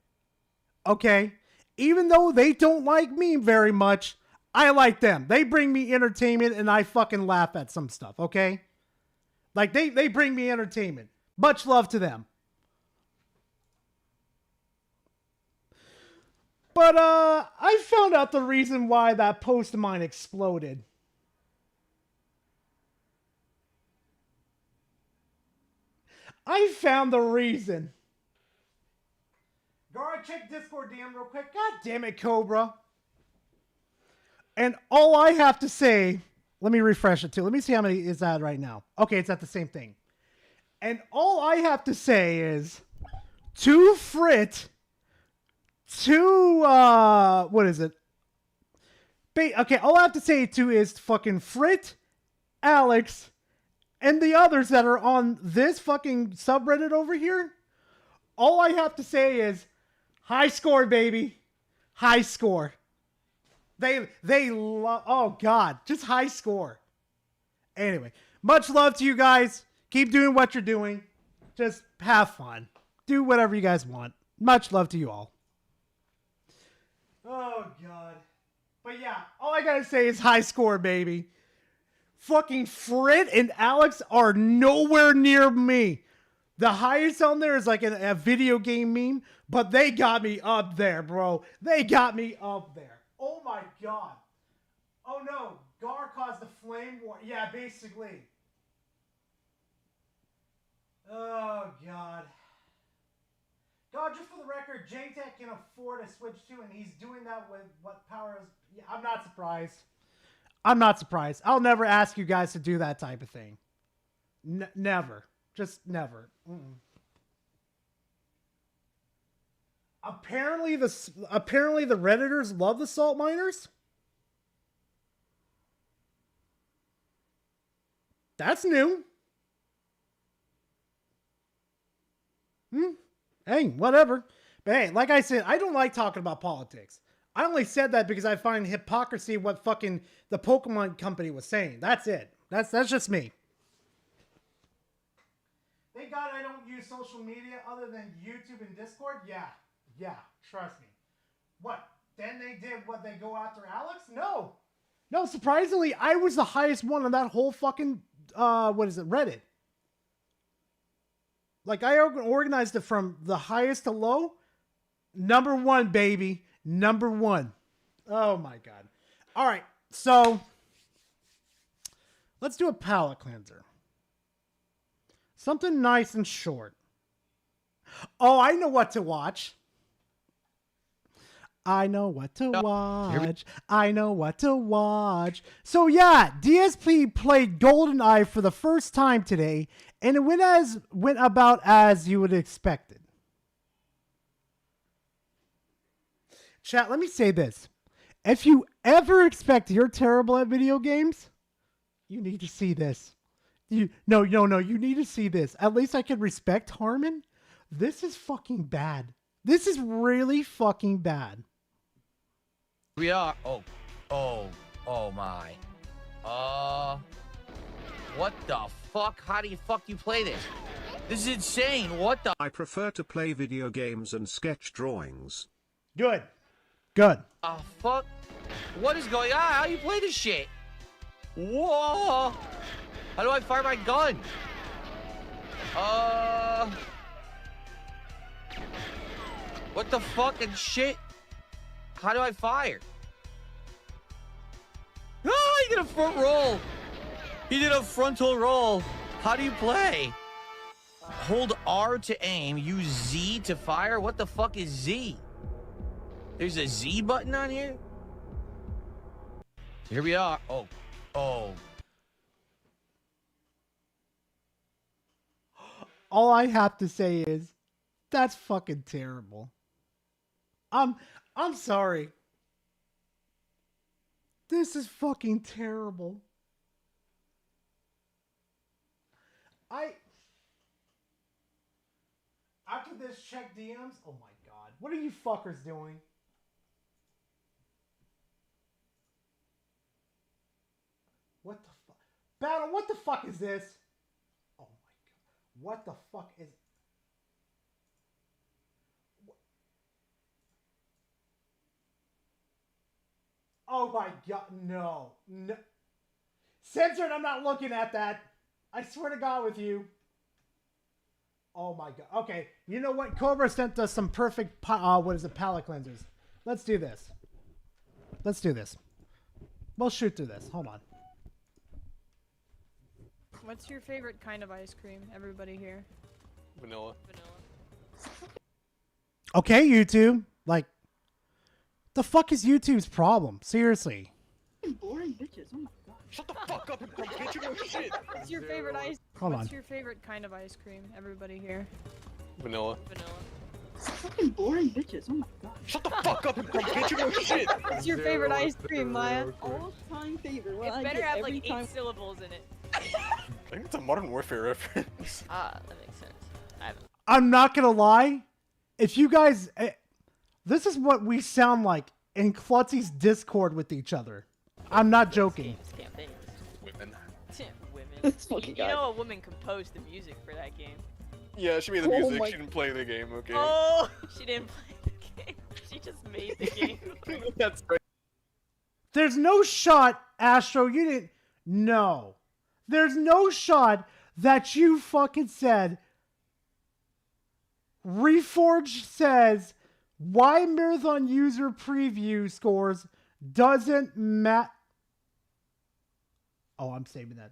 Okay? Even though they don't like me very much, I like them. They bring me entertainment and I fucking laugh at some stuff, okay? Like, they bring me entertainment. Much love to them. But, I found out the reason why that post of mine exploded. I found the reason. Gara, check Discord DM real quick. God damn it, Cobra. And all I have to say, let me refresh it too. Let me see how many is that right now. Okay, it's at the same thing. And all I have to say is, to Frit, to, what is it? Okay, all I have to say to is fucking Frit, Alex, and the others that are on this fucking subreddit over here. All I have to say is, high score, baby. High score. They love, oh God, just high score. Anyway, much love to you guys. Keep doing what you're doing. Just have fun. Do whatever you guys want. Much love to you all. Oh God. But yeah, all I gotta say is high score, baby. Fucking Frit and Alex are nowhere near me. The highest on there is like a video game meme, but they got me up there, bro. They got me up there. Oh my God. Oh no, Gar caused the flame war. Yeah, basically. Oh God. God, just for the record, JTech can afford a Switch 2, and he's doing that with what power is. Yeah, I'm not surprised. I'm not surprised. I'll never ask you guys to do that type of thing. Never. Just never. Apparently the Redditors love the salt miners. That's new. Hey, whatever. But hey, like I said, I don't like talking about politics. I only said that because I find hypocrisy what fucking the Pokemon company was saying. That's it. That's just me. Thank God I don't use social media other than YouTube and Discord. Yeah, trust me. What? Then they did what, they go after Alex? No, surprisingly, I was the highest one on that whole fucking, Reddit. Like, I organized it from the highest to low. Number one, baby. Number one. Oh my God. All right, so let's do a palate cleanser. Something nice and short. Oh, I know what to watch. I know what to watch. I know what to watch. So yeah, DSP played GoldenEye for the first time today, and it went about as you would expect it. Chat, let me say this. If you ever expect you're terrible at video games, you need to see this. No, you need to see this. At least I can respect Harmon. This is fucking bad. This is really fucking bad. We are. Oh my. What the fuck? How do you play this? This is insane. What the? I prefer to play video games and sketch drawings. Good. Fuck? What is going on? How do you play this shit? Whoa! How do I fire my gun? What the fucking shit? How do I fire? Oh, he did a front roll. He did a frontal roll. How do you play? Hold R to aim. Use Z to fire. What the fuck is Z? There's a Z button on here? Here we are. Oh. All I have to say is, that's fucking terrible. I'm sorry. This is fucking terrible. After this, check DMs. Oh my God. What are you fuckers doing? What the fuck? Battle, what the fuck is this? Oh my God. What the fuck is... Oh my god, no. Censored, I'm not looking at that. I swear to God with you. Oh my god. Okay, you know what? Cobra sent us some perfect, palate cleansers. Let's do this. We'll shoot through this. Hold on. What's your favorite kind of ice cream? Everybody here. Vanilla. Okay, YouTube. Like, the fuck is YouTube's problem? Seriously. Boring bitches. Oh my god. Shut the fuck up and get your shit. What's your favorite ice? Hold What's on. your favorite kind of ice cream? Everybody here. Vanilla. Fucking boring bitches. Oh my god. Shut the fuck up and get your shit. What's your favorite ice cream, Maya? All-time favorite. Well, It I better get have every like 8 time. syllables in it. I think it's a Modern Warfare reference. Ah, that makes sense. I haven't. I'm not gonna lie. If you guys, this is what we sound like in Klutzy's Discord with each other. I'm not joking. Campaigns. Women. Women. You know a woman composed the music for that game. Yeah, she made the Oh music. my- She didn't play the game. Okay. Oh, she didn't play the game. She just made the game. That's right. There's no shot, Astro. You didn't. No. There's no shot that you fucking said. Reforged says why Marathon user preview scores doesn't matter. Oh, I'm saving that.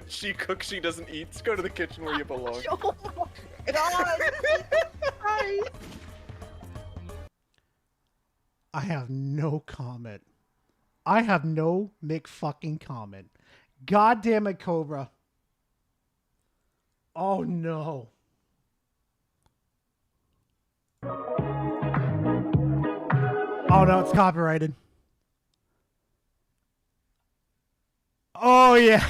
She cooks, she doesn't eat. Go to the kitchen where you belong. Oh my god! I have no comment. I have no fucking comment. God damn it, Cobra. Oh no. Oh no, it's copyrighted. Oh yeah.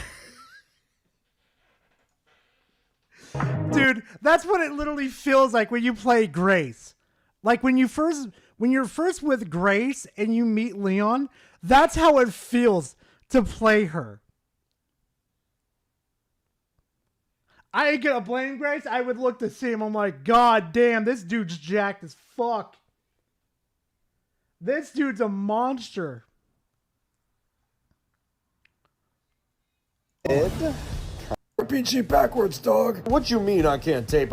Dude, that's what it literally feels like when you play Grace. Like when you're first with Grace and you meet Leon, that's how it feels to play her. I ain't gonna blame Grace. I would look to see him. I'm like, God damn, this dude's jacked as fuck. This dude's a monster. RPG backwards, dog. What you mean I can't tape?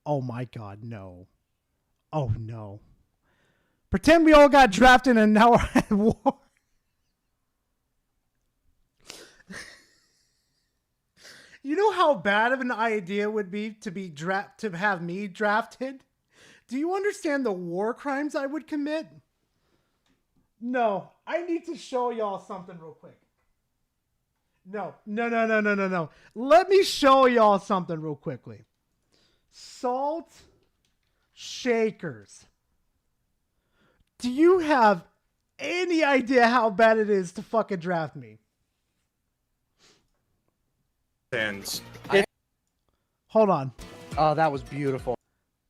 Oh my god, no. Oh no. Pretend we all got drafted and now we're at war. You know how bad of an idea it would be to have me drafted? Do you understand the war crimes I would commit? No, I need to show y'all something real quick. No. Let me show y'all something real quickly. Salt shakers. Do you have any idea how bad it is to fucking draft me? Hands. Hold on. Oh, that was beautiful.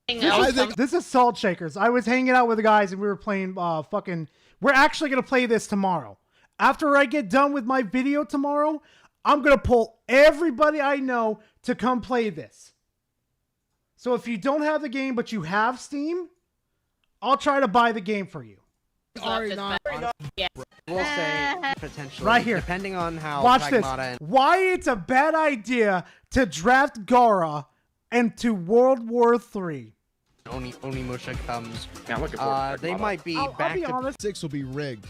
This is Salt Shakers. I was hanging out with the guys and we were playing we're actually going to play this tomorrow. After I get done with my video tomorrow, I'm going to pull everybody I know to come play this. So if you don't have the game but you have Steam, I'll try to buy the game for you. Sorry, not. We'll say potentially. Right here. Depending on how. Watch this. Pragmata Why it's a bad idea to draft Gara into World War III. Onimusha comes. Yeah, I'm looking forward to they Pragmata. might be I'll back be to. honest. 6 will be rigged.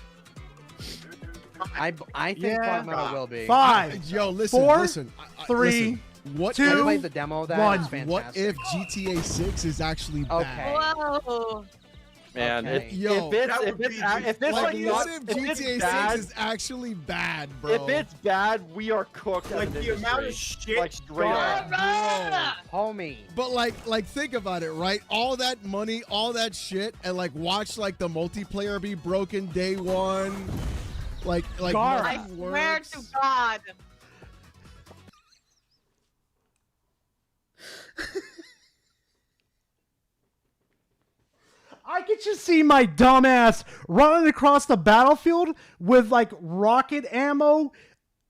I think Yeah. Pragmata will be. 5, Yo, listen, 4, listen. 3, listen. What 2, I played the demo. That 1. is fantastic. What if GTA 6 is actually bad? Okay. Whoa. Man, Okay. Yo, if it's like, what if if it's GTA bad- 6 is actually bad, bro? If it's bad, we are cooked. Like, as an the amount of industry. shit like straight up. Homie. But like think about it, right? All that money, all that shit, and like watch like the multiplayer be broken day one. Like Gara. I nothing swear works. to God. I could just see my dumbass running across the battlefield with like rocket ammo,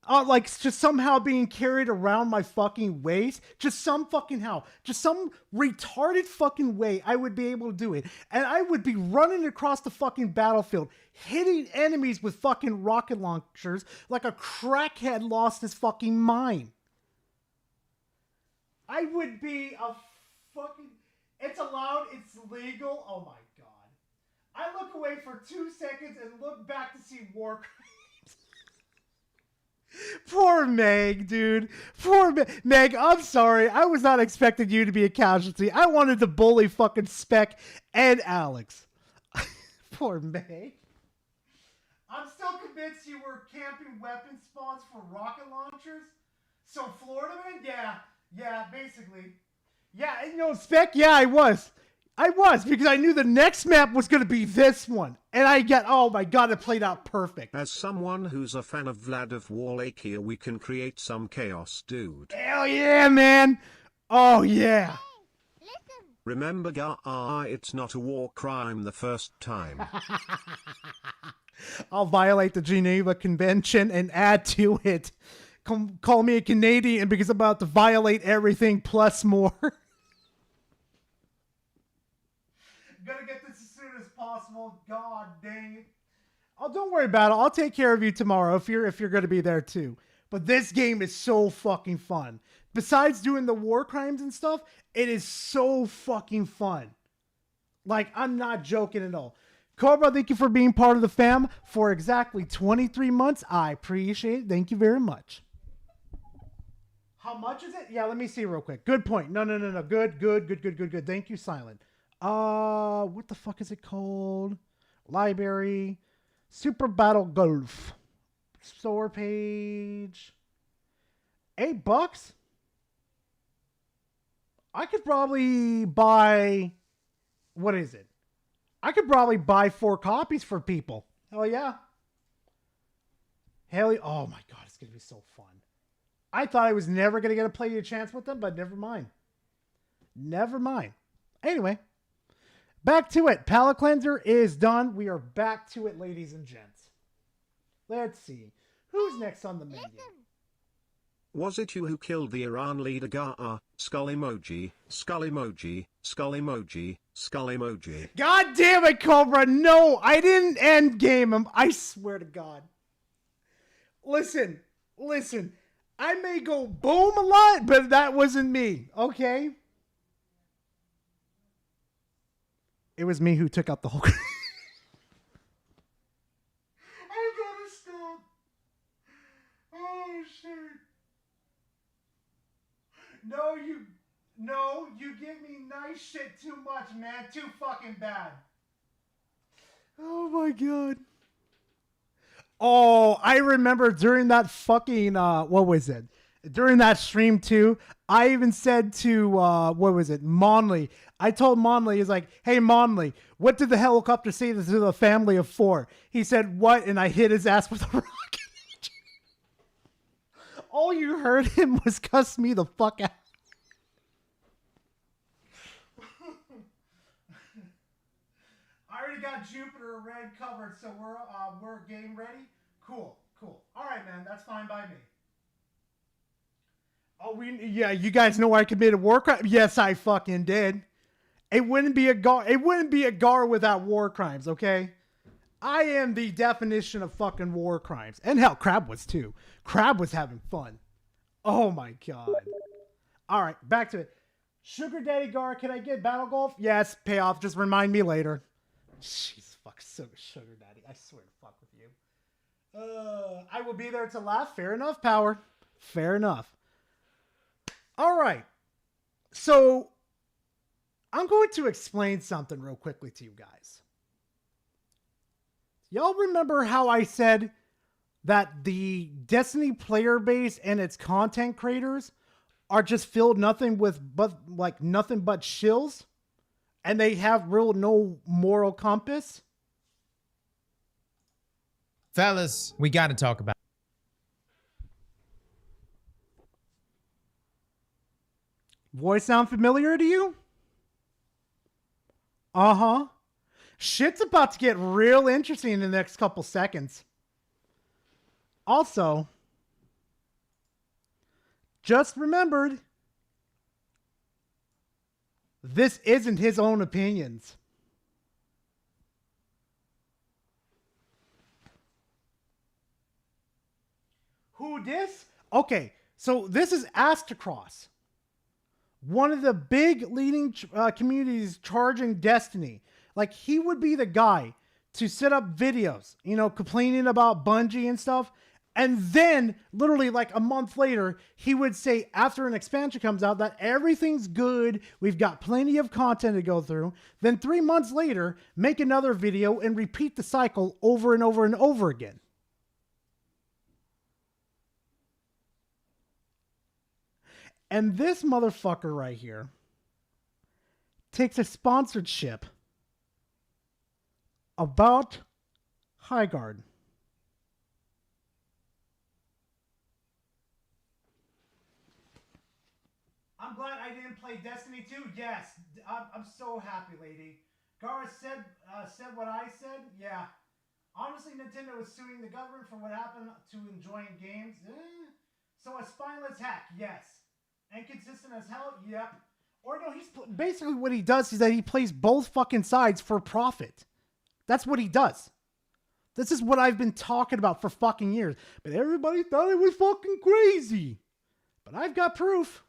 like just somehow being carried around my fucking waist, just some retarded fucking way I would be able to do it. And I would be running across the fucking battlefield, hitting enemies with fucking rocket launchers like a crackhead lost his fucking mind. I would be a fucking, it's allowed, it's legal, oh my god. I look away for 2 seconds and look back to see war crimes. Poor Meg, dude. Poor Meg, I'm sorry. I was not expecting you to be a casualty. I wanted to bully fucking Spec and Alex. Poor Meg. I'm still convinced you were camping weapon spawns for rocket launchers. So Florida man? Yeah, basically. Yeah, you know, Spec, yeah, I was because I knew the next map was going to be this one. And oh my god, it played out perfect. As someone who's a fan of Vlad of Wallachia, we can create some chaos, dude. Hell yeah, man. Oh yeah. Remember, it's not a war crime the first time. I'll violate the Geneva Convention and add to it. Call me a Canadian because I'm about to violate everything plus more. Gonna get this as soon as possible. God dang it. Oh, don't worry about it. I'll take care of you tomorrow if you're gonna be there too. But this game is so fucking fun. Besides doing the war crimes and stuff, it is so fucking fun. Like, I'm not joking at all. Cobra, thank you for being part of the fam for exactly 23 months. I appreciate it. Thank you very much. How much is it? Yeah, let me see real quick. Good point. No. Good. Thank you, Silent. What the fuck is it called? Library. Super Battle Golf. Store page. $8? I could probably buy... What is it? I could probably buy 4 copies for people. Hell yeah. Oh my god, it's going to be so fun. I thought I was never going to get to play a chance with them, but never mind. Anyway, back to it. Palette cleanser is done. We are back to it, ladies and gents. Let's see. Who's next on the menu? Was it you who killed the Iran leader Ga'a? Skull emoji, skull emoji, skull emoji, skull emoji. God damn it, Cobra. No, I didn't end game him. I swear to God. Listen. I may go boom a lot, but that wasn't me, okay? It was me who took out the whole... I gotta stop. Oh, shit. No, you give me nice shit too much, man. Too fucking bad. Oh, my God. Oh, I remember during that fucking, what was it? During that stream too, I even said to, what was it? Monley. I told Monley, he's like, hey Monley, what did the helicopter say to the family of 4? He said, what? And I hit his ass with a rocket. All you heard him was cuss me the fuck out. I already got Jupiter red covered, so we're game ready. Cool. All right, man, that's fine by me. Oh, you guys know I committed war crime? Yes, I fucking did. It wouldn't be a Gar without war crimes, okay? I am the definition of fucking war crimes. And hell, Crab was too. Crab was having fun. Oh my god. All right, back to it. Sugar Daddy Gar, can I get Battle Golf? Yes, payoff. Just remind me later. Jeez, fuck, Sugar Daddy. I swear to fuck with you. I will be there to laugh. Fair enough, Power. Fair enough. All right. So, I'm going to explain something real quickly to you guys. Y'all remember how I said that the Destiny player base and its content creators are just filled nothing but shills? And they have no moral compass? Fellas, we got to talk about Voice sound familiar to you? Uh-huh. Shit's about to get real interesting in the next couple seconds. Also, just remembered, this isn't his own opinions. Who dis? Okay, so this is Astacross, one of the big leading communities charging Destiny. Like, he would be the guy to set up videos, you know, complaining about Bungie and stuff. And then, literally like a month later, he would say, after an expansion comes out, that everything's good, we've got plenty of content to go through. Then 3 months later, make another video and repeat the cycle over and over and over again. And this motherfucker right here takes a sponsorship about Highguard. I'm glad I didn't play Destiny 2. Yes, I'm so happy, lady. Gara said what I said. Yeah. Honestly, Nintendo is suing the government for what happened to enjoying games. So a spineless hack, yes. Inconsistent as hell, yep. Or no, he's basically what he does is that he plays both fucking sides for profit. That's what he does. This is what I've been talking about for fucking years. But everybody thought it was fucking crazy. But I've got proof.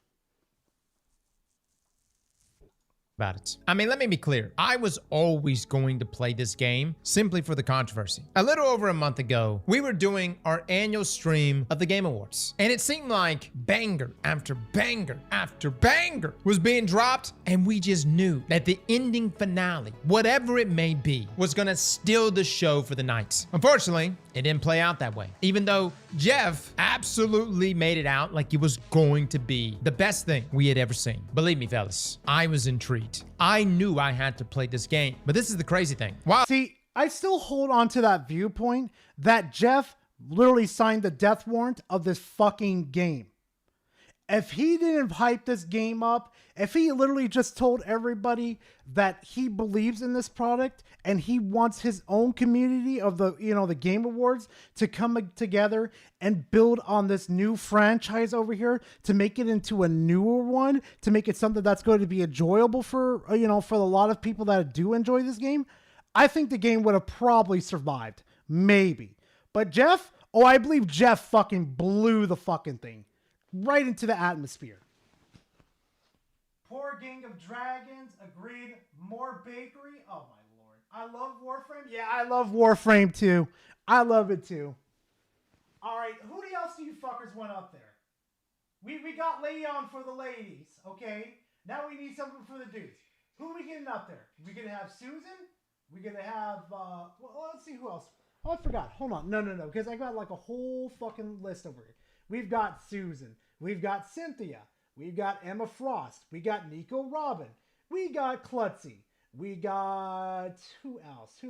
About it. I mean, let me be clear. I was always going to play this game simply for the controversy. A little over a month ago, we were doing our annual stream of the Game Awards, and it seemed like banger after banger after banger was being dropped, and we just knew that the ending finale, whatever it may be, was gonna steal the show for the night. Unfortunately, it didn't play out that way, even though Jeff absolutely made it out like it was going to be the best thing we had ever seen. Believe me, fellas, I was intrigued. I knew I had to play this game, but this is the crazy thing. Wow. See, I still hold on to that viewpoint that Jeff literally signed the death warrant of this fucking game. If he didn't hype this game up, if he literally just told everybody that he believes in this product and he wants his own community of the, you know, the Game Awards to come together and build on this new franchise over here to make it into a newer one, to make it something that's going to be enjoyable for, you know, for a lot of people that do enjoy this game, I think the game would have probably survived. Maybe. But Jeff, oh, I believe Jeff fucking blew the fucking thing right into the atmosphere. Poor Gang of Dragons, agreed. More bakery. Oh my lord. I love Warframe. Yeah, I love Warframe too. I love it too. Alright, who else do you fuckers want up there? We got Leon for the ladies, okay? Now we need something for the dudes. Who are we getting up there? We gonna have Susan? We gonna have well, let's see who else. Oh, I forgot. Hold on. No, because I got like a whole fucking list over here. We've got Susan. We've got Cynthia. We've got Emma Frost. We got Nico Robin. We got Klutzy. We got... Who else?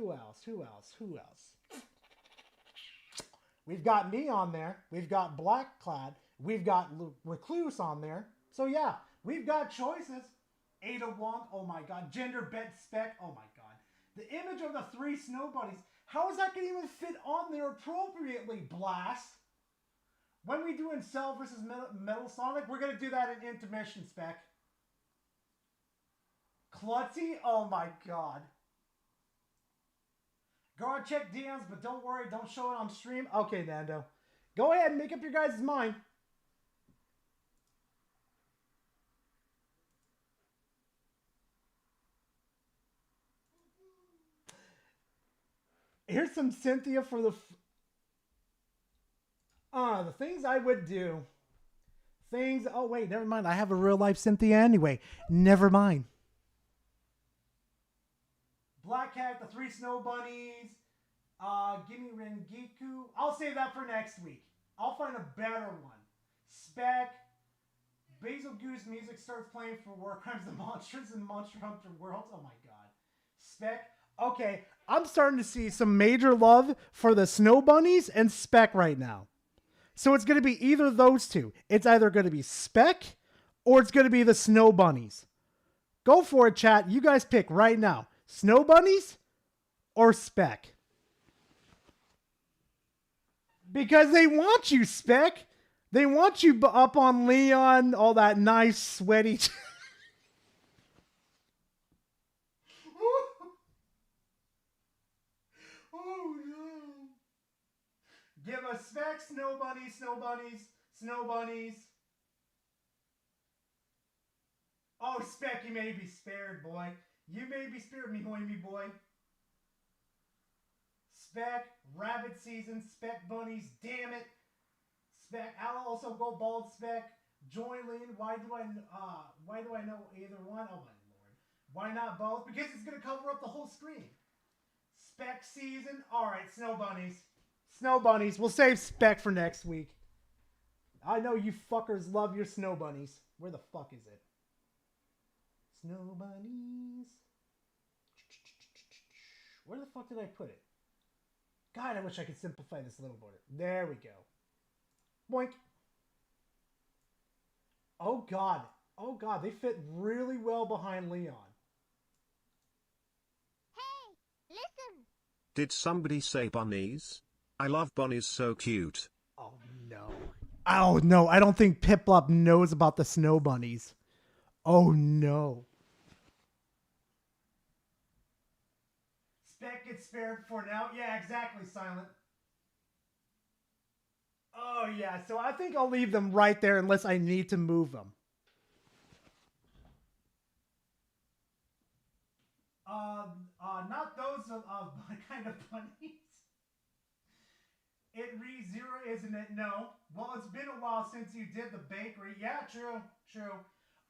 We've got me on there. We've got Blackclad. We've got Recluse on there. So yeah, we've got choices. Ada Wong. Oh my god. Gender Bet Spec. Oh my god. The image of the 3 snow bunnies. How is that going to even fit on there appropriately, Blast? When we do in Cell versus Metal Sonic, we're going to do that in intermission, Spec. Klutzy? Oh my god. Go and check DMs, but don't worry, don't show it on stream. Okay, Nando. Go ahead and make up your guys' mind. Here's some Cynthia for the... the things I would do. Things... Oh, wait, never mind. I have a real-life Cynthia anyway. Never mind. Black Cat, the 3 snow bunnies. Gimme Rengiku. I'll save that for next week. I'll find a better one. Spec. Basil Goose music starts playing for War Crimes and Monsters and Monster Hunter Worlds. Oh my god. Spec. Okay, I'm starting to see some major love for the snow bunnies and Spec right now. So it's going to be either of those two. It's either going to be Spec or it's going to be the snow bunnies. Go for it, chat. You guys pick right now. Snow bunnies or Spec? Because they want you, Spec. They want you up on Leon, all that nice sweaty. Oh no! Give us specs, snow bunnies, snow bunnies, snow bunnies. Oh, Spec, you may be spared, boy. You may be spared, me boy. Spec, rabbit season, Spec bunnies, damn it. Spec, I'll also go bald Spec. Join Lean. Why do I know either one? Oh my lord. Why not both? Because it's gonna cover up the whole screen. Spec season. Alright, snow bunnies. Snow bunnies. We'll save Spec for next week. I know you fuckers love your snow bunnies. Where the fuck is it? Snow bunnies. Where the fuck did I put it? God, I wish I could simplify this a little more. There we go. Boink. Oh god. Oh god, they fit really well behind Leon. Did somebody say bunnies? I love bunnies, so cute. Oh no. Oh no, I don't think Piplup knows about the snow bunnies. Oh no. Spec gets spared for now. Yeah, exactly, Silent. Oh yeah, so I think I'll leave them right there unless I need to move them. Not those kind of bunnies. It re-zero, isn't it? No. Well, it's been a while since you did the bakery. Yeah, true.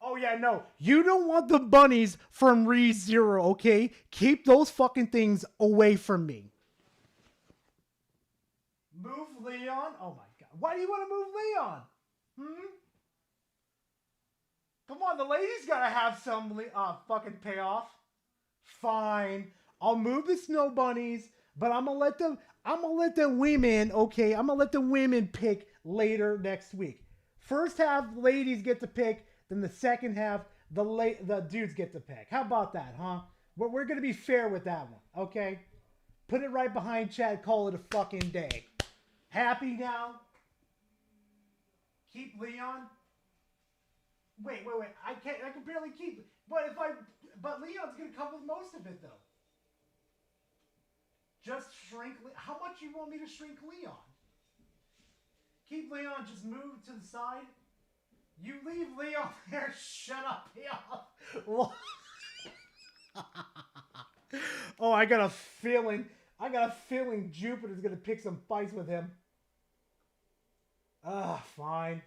Oh yeah, no. You don't want the bunnies from re-zero, okay? Keep those fucking things away from me. Move Leon? Oh my god. Why do you want to move Leon? Come on, the ladies gotta have some fucking payoff. Fine. I'll move the snow bunnies, but I'm gonna let the women, okay? I'm gonna let the women pick later next week. First half, ladies get to pick, then the second half, the dudes get to pick. How about that, huh? We're gonna be fair with that one, okay? Put it right behind Chad, call it a fucking day. Happy now? Keep Leon? Wait. I can barely keep it. But Leon's gonna come with most of it though. Just shrink. How much you want me to shrink Leon? Keep Leon. Just move to the side. You leave Leon there. Shut up, Leon. Oh, I got a feeling Jupiter's gonna pick some fights with him. Fine.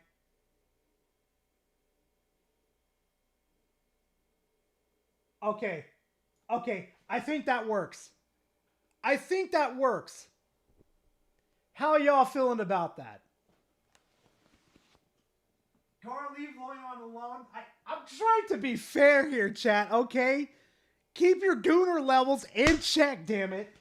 Okay. I think that works. How are y'all feeling about that? Gar, leave Leon alone. I'm trying to be fair here, chat, okay? Keep your gooner levels in check, damn it.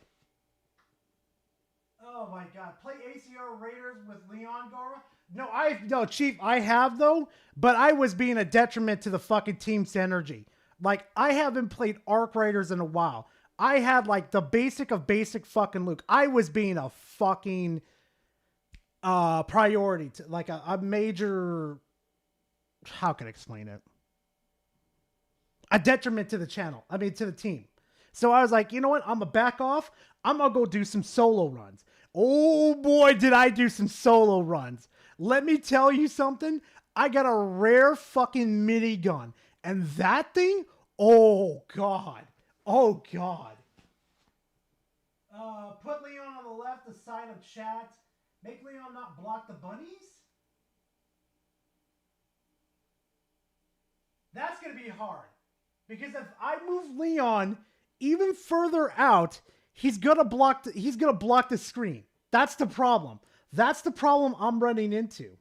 Oh my god. Play ACR Raiders with Leon, Gara? No, Chief, I have though, but I was being a detriment to the fucking team's synergy. Like, I haven't played Arc Raiders in a while. I had like the basic of basic fucking Luke. I was being a fucking priority to like a major, how can I explain it? A detriment to the channel. I mean, to the team. So I was like, you know what? I'm gonna back off. I'm gonna go do some solo runs. Oh boy, did I do some solo runs. Let me tell you something. I got a rare fucking minigun. And that thing, oh god. Put Leon on the left, the side of chat. Make Leon not block the bunnies? That's going to be hard. Because if I move Leon even further out, he's going to block the screen. That's the problem. That's the problem I'm running into.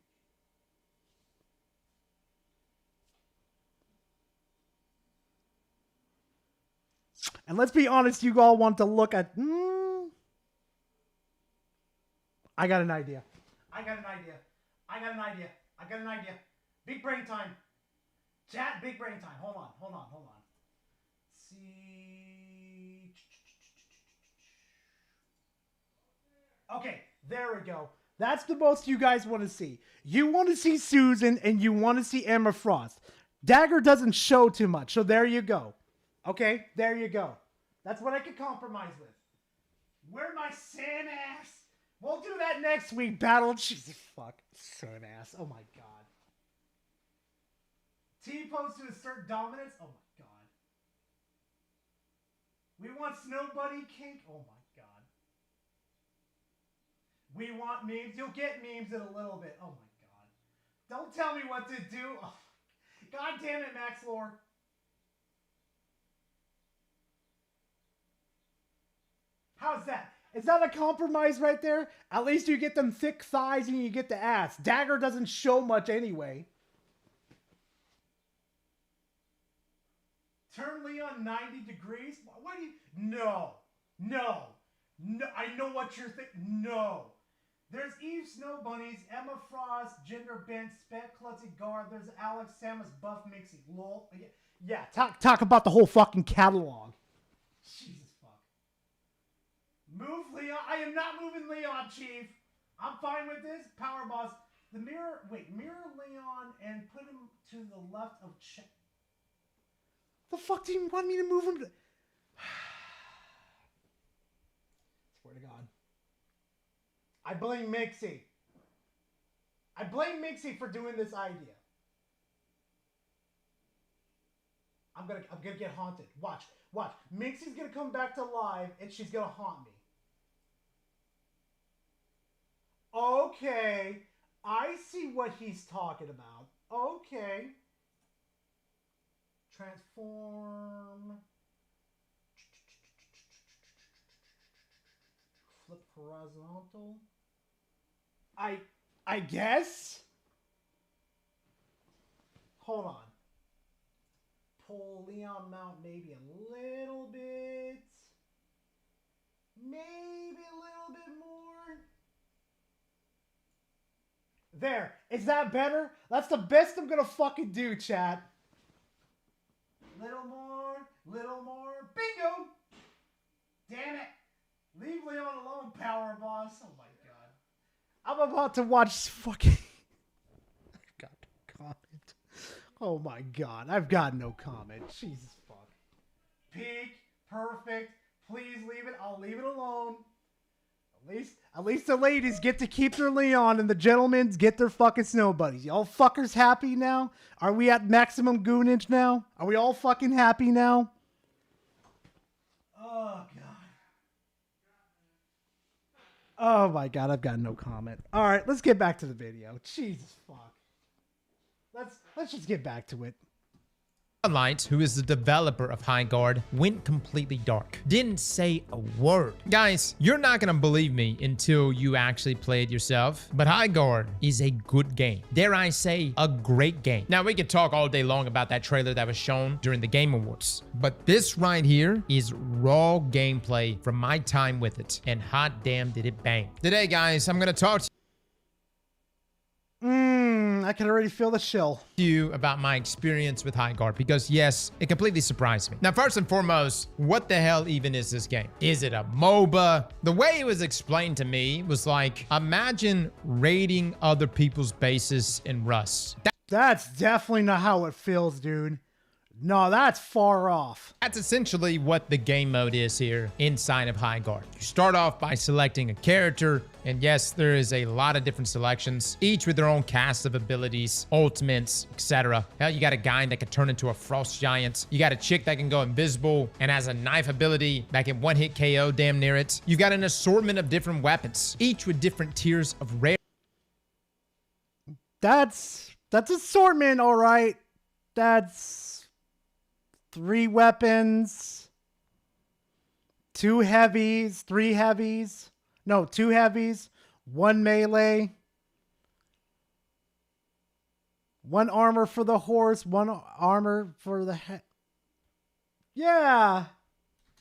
And let's be honest, you all want to look at... I got an idea. Big brain time. Chat, big brain time. Hold on. See... Okay, there we go. That's the most you guys want to see. You want to see Susan and you want to see Emma Frost. Dagger doesn't show too much, so there you go. Okay, there you go. That's what I could compromise with. Where my Sam ass? We'll do that next week. Battle. Jesus fuck. Sam ass. Oh my god. T-pose to assert dominance. Oh my god. We want Snow Bunny kink. Oh my god. We want memes. You'll get memes in a little bit. Oh my god. Don't tell me what to do. Oh, god damn it, Max Lore. How's that? Is that a compromise right there? At least you get them thick thighs and you get the ass. Dagger doesn't show much anyway. Turn Leon 90 degrees? What do you... No. No. No. I know what you're thinking. No. There's Eve Snow Bunnies, Emma Frost, Gender Bent, Spec Klutzy Guard. There's Alex Samus Buff Mixie. Lol. Yeah, talk about the whole fucking catalog. Jesus fuck. Move Leon. I am not moving Leon, Chief. I'm fine with this. Power Boss. The mirror... Wait. Mirror Leon and put him to the left of... The fuck do you want me to move him to? Swear to God. I blame Mixie. I blame Mixie for doing this idea. I'm gonna get haunted. Watch. Mixie's gonna come back to live and she's gonna haunt me. Okay. I see what he's talking about. Okay. Transform. Flip horizontal. I guess. Hold on. Pull Leon mount maybe a little bit. Maybe a little bit more. There. Is that better? That's the best I'm gonna fucking do, chat. Little more. Bingo! Damn it. Leave Leon alone, Power Boss. Oh my god. I'm about to watch fucking... I've got no comment. Oh my god. I've got no comment. Jesus fuck. Peak. Perfect. Please leave it. I'll leave it alone. At least the ladies get to keep their Leon and the gentlemen get their fucking Snow Buddies. Y'all fuckers happy now? Are we at maximum goonage now? Are we all fucking happy now? Oh, God. Oh, my God. I've got no comment. All right, let's get back to the video. Jesus fuck. Let's just get back to it. Light, who is the developer of High Guard, went completely dark. Didn't say a word. Guys, you're not gonna believe me until you actually play it yourself, but High Guard is a good game. Dare I say, a great game. Now, we could talk all day long about that trailer that was shown during the Game Awards, but this right here is raw gameplay from my time with it, and hot damn did it bang. Today, guys, I'm gonna talk to I can already feel the chill. You about my experience with High Guard, because yes, it completely surprised me. Now, first and foremost, what the hell even is this game? Is it a MOBA? The way it was explained to me was like, imagine raiding other people's bases in Rust. That's definitely not how it feels, dude. No, that's far off. That's essentially what the game mode is here inside of High Guard. You start off by selecting a character, and yes, there is a lot of different selections, each with their own cast of abilities, ultimates, etc. Hell, you got a guy that can turn into a frost giant. You got a chick that can go invisible and has a knife ability that can one-hit KO damn near it. You've got an assortment of different weapons, each with different tiers of rare. That's assortment, all right. That's 3 weapons, 2 heavies, 3 heavies. No, 2 heavies, 1 melee, 1 armor for the horse, 1 armor for the head. Yeah.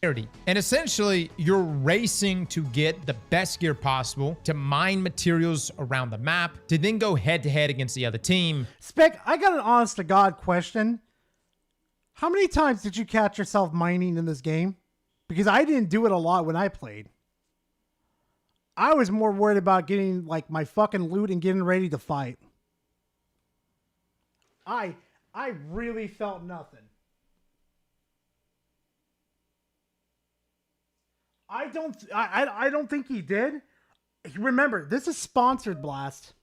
And essentially, you're racing to get the best gear possible, to mine materials around the map, to then go head-to-head against the other team. Spec, I got an honest-to-God question. How many times did you catch yourself mining in this game? Because I didn't do it a lot when I played. I was more worried about getting like my fucking loot and getting ready to fight. I really felt nothing. I don't think he did. Remember, this is sponsored, Blast.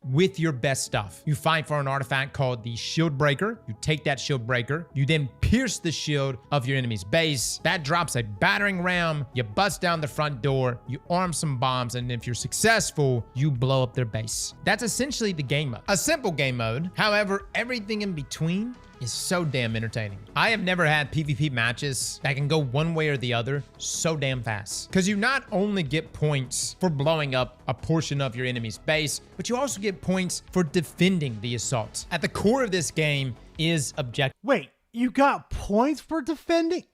With your best stuff. You fight for an artifact called the Shield Breaker. You take that Shield Breaker. You then pierce the shield of your enemy's base. That drops a battering ram. You bust down the front door. You arm some bombs. And if you're successful, you blow up their base. That's essentially the game mode. A simple game mode. However, everything in between is so damn entertaining. I have never had PvP matches that can go one way or the other so damn fast. Because you not only get points for blowing up a portion of your enemy's base, but you also get points for defending the assault. At the core of this game is objective. Wait, you got points for defending?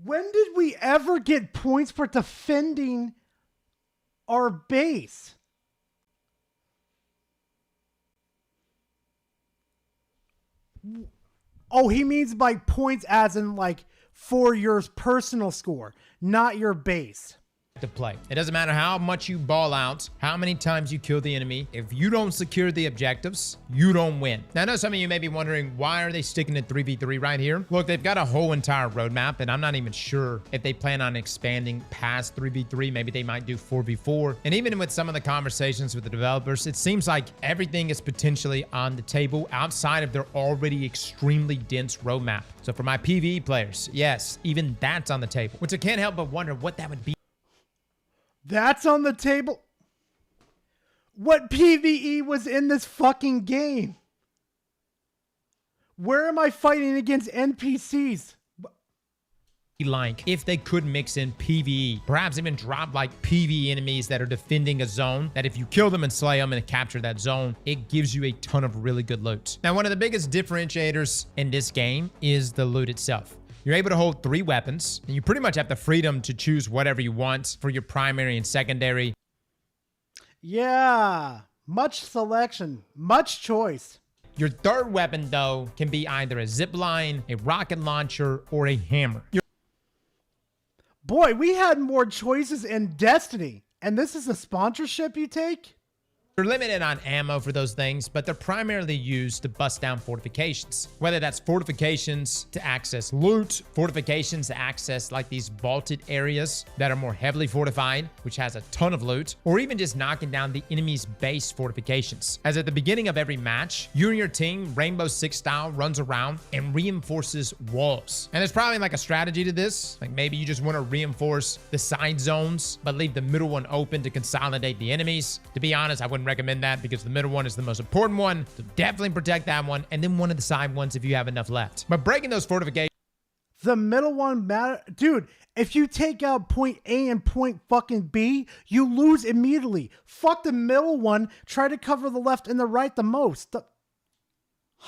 When did we ever get points for defending our base? Oh, he means by points as in like for your personal score, not your base. To play. It doesn't matter how much you ball out, how many times you kill the enemy. If you don't secure the objectives, you don't win. Now, I know some of you may be wondering, why are they sticking to 3v3 right here? Look, they've got a whole entire roadmap, and I'm not even sure if they plan on expanding past 3v3. Maybe they might do 4v4. And even with some of the conversations with the developers, it seems like everything is potentially on the table outside of their already extremely dense roadmap. So for my PvE players, yes, even that's on the table, which I can't help but wonder what that would be. That's on the table. What PvE was in this fucking game? Where am I fighting against NPCs? Like if they could mix in PvE, perhaps even drop like PvE enemies that are defending a zone, that if you kill them and slay them and capture that zone, it gives you a ton of really good loot. Now, one of the biggest differentiators in this game is the loot itself. You're able to hold 3 weapons, and you pretty much have the freedom to choose whatever you want for your primary and secondary. Yeah, much selection, much choice. Your third weapon, though, can be either a zipline, a rocket launcher, or a hammer. Boy, we had more choices in Destiny, and this is a sponsorship you take? They're limited on ammo for those things, but they're primarily used to bust down fortifications. Whether that's fortifications to access loot, fortifications to access like these vaulted areas that are more heavily fortified, which has a ton of loot, or even just knocking down the enemy's base fortifications. As at the beginning of every match, you and your team, Rainbow Six style, runs around and reinforces walls. And there's probably like a strategy to this. Like maybe you just want to reinforce the side zones, but leave the middle one open to consolidate the enemies. To be honest, I wouldn't recommend that because the middle one is the most important one. So definitely protect that one, and then one of the side ones if you have enough left. But breaking those fortifications. The middle one matter, dude. If you take out point A and point fucking B, you lose immediately. Fuck the middle one. Try to cover the left and the right the most.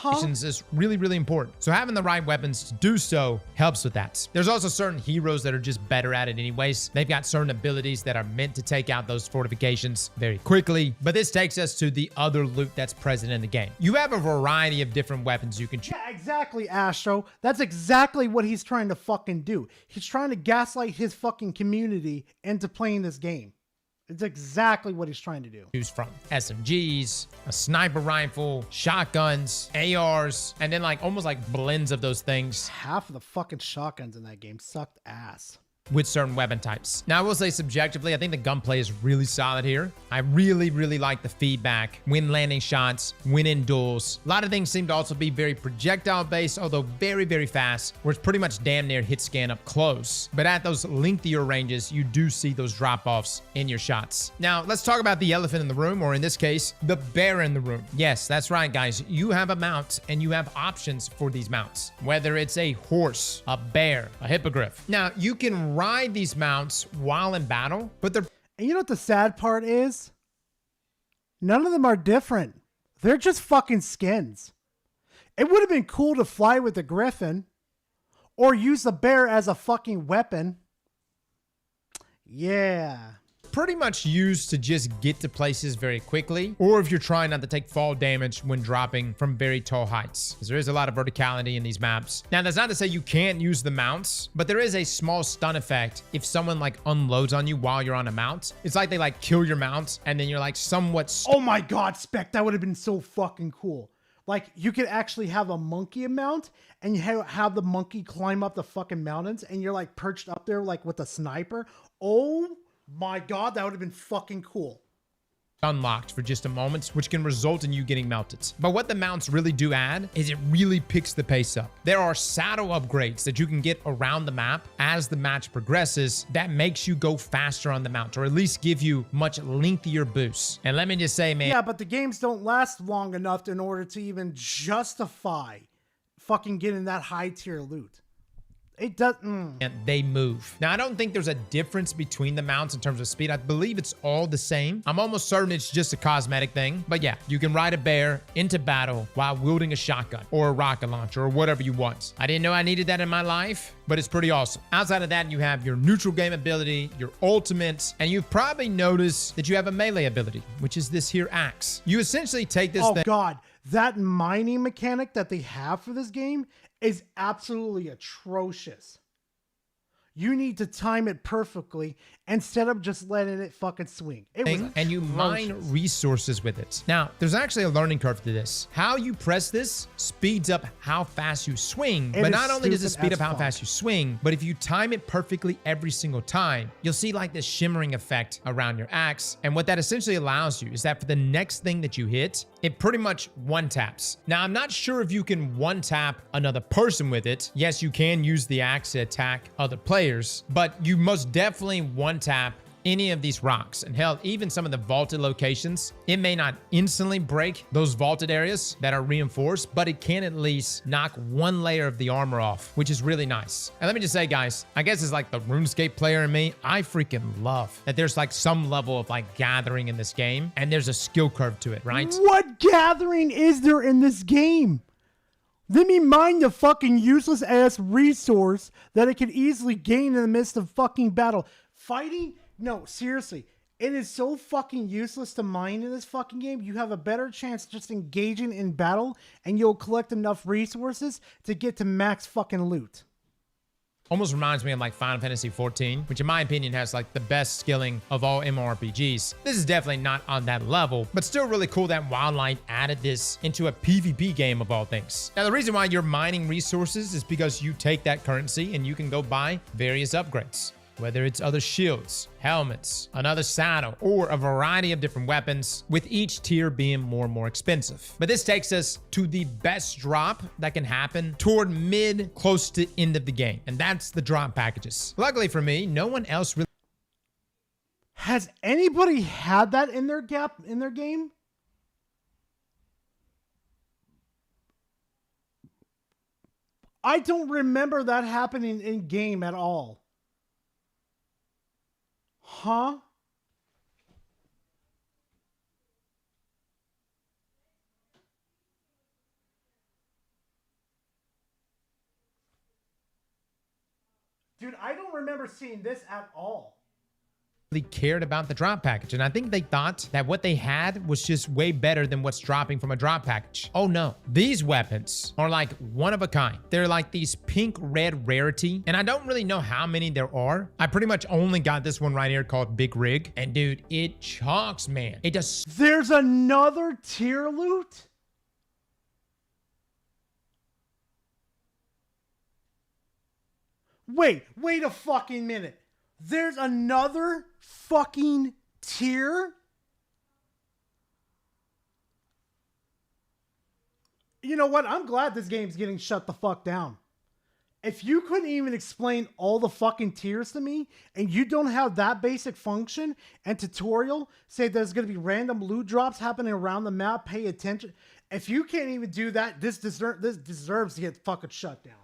Is really, really important. So having the right weapons to do so helps with that. There's also certain heroes that are just better at it anyways. They've got certain abilities that are meant to take out those fortifications very quickly. But this takes us to the other loot that's present in the game. You have a variety of different weapons you can choose. Yeah, exactly, Astro. That's exactly what he's trying to fucking do. He's trying to gaslight his fucking community into playing this game. It's exactly what he's trying to do. Choose from SMGs, a sniper rifle, shotguns, ARs, and then like almost like blends of those things. Half of the fucking shotguns in that game sucked ass. With certain weapon types. Now, I will say subjectively, I think the gunplay is really solid here. I really, really like the feedback when landing shots, when in duels. A lot of things seem to also be very projectile based, although very, very fast, where it's pretty much damn near hit scan up close. But at those lengthier ranges, you do see those drop offs in your shots. Now, let's talk about the elephant in the room, or in this case, the bear in the room. Yes, that's right, guys. You have a mount and you have options for these mounts, whether it's a horse, a bear, a hippogriff. Now, you can ride these mounts while in battle, but they're... And you know what the sad part is? None of them are different. They're just fucking skins. It would have been cool to fly with the griffin or use the bear as a fucking weapon. Yeah. pretty much used to just get to places very quickly, or if you're trying not to take fall damage when dropping from very tall heights, because there is a lot of verticality in these maps. Now, that's not to say you can't use the mounts, but there is a small stun effect if someone like unloads on you while you're on a mount. It's like they like kill your mount, and then you're like somewhat... Oh my god, Spec, that would have been so fucking cool. Like, you could actually have a monkey mount, and you have the monkey climb up the fucking mountains, and you're like perched up there like with a sniper. Oh my god, that would have been fucking cool. Unlocked for just a moment, which can result in you getting melted. But what the mounts really do add is it really picks the pace up. There are saddle upgrades that you can get around the map as the match progresses that makes you go faster on the mount, or at least give you much lengthier boosts. And let me just say, man. Yeah, but the games don't last long enough in order to even justify fucking getting that high tier loot. It does. And they move. Now, I don't think there's a difference between the mounts in terms of speed. I believe it's all the same. I'm almost certain it's just a cosmetic thing. But yeah, you can ride a bear into battle while wielding a shotgun or a rocket launcher or whatever you want. I didn't know I needed that in my life, but it's pretty awesome. Outside of that, you have your neutral game ability, your ultimate, and you've probably noticed that you have a melee ability, which is this here axe. You essentially take this thing. Oh god, that mining mechanic that they have for this game is absolutely atrocious. You need to time it perfectly instead of just letting it fucking swing. And you mine resources with it. Now, there's actually a learning curve to this. How you press this speeds up how fast you swing. But not only does it speed up how fast you swing, but if you time it perfectly every single time, you'll see like this shimmering effect around your axe. And what that essentially allows you is that for the next thing that you hit, it pretty much one taps. Now, I'm not sure if you can one tap another person with it. Yes, you can use the axe to attack other players, but you most definitely one tap any of these rocks. And hell, even some of the vaulted locations, it may not instantly break those vaulted areas that are reinforced, but it can at least knock one layer of the armor off, which is really nice. And let me just say, guys, I guess it's like the RuneScape player in me. I freaking love that there's like some level of like gathering in this game, and there's a skill curve to it, right? What gathering is there in this game? Let me mine the fucking useless ass resource that it could easily gain in the midst of fucking battle. Fighting? No, seriously. It is so fucking useless to mine in this fucking game. You have a better chance just engaging in battle, and you'll collect enough resources to get to max fucking loot. Almost reminds me of like Final Fantasy 14, which in my opinion has like the best skilling of all MMORPGs. This is definitely not on that level, but still really cool that Wildlight added this into a PvP game of all things. Now, the reason why you're mining resources is because you take that currency and you can go buy various upgrades. Whether it's other shields, helmets, another saddle, or a variety of different weapons, with each tier being more and more expensive. But this takes us to the best drop that can happen toward mid, close to end of the game, and that's the drop packages. Luckily for me, no one else really... Has anybody had that in their game? I don't remember that happening in game at all. Huh? Dude, I don't remember seeing this at all. Cared about the drop package, and I think they thought that what they had was just way better than what's dropping from a drop package. Oh no, these weapons are like one of a kind. They're like these pink red rarity, and I don't really know how many there are. I pretty much only got this one right here called Big Rig, and dude, it chalks, man. It does. There's another tier loot? Wait a fucking minute. There's another fucking tier? You know what? I'm glad this game's getting shut the fuck down. If you couldn't even explain all the fucking tiers to me, and you don't have that basic function and tutorial, say there's going to be random loot drops happening around the map, pay attention. If you can't even do that, this deserves to get fucking shut down.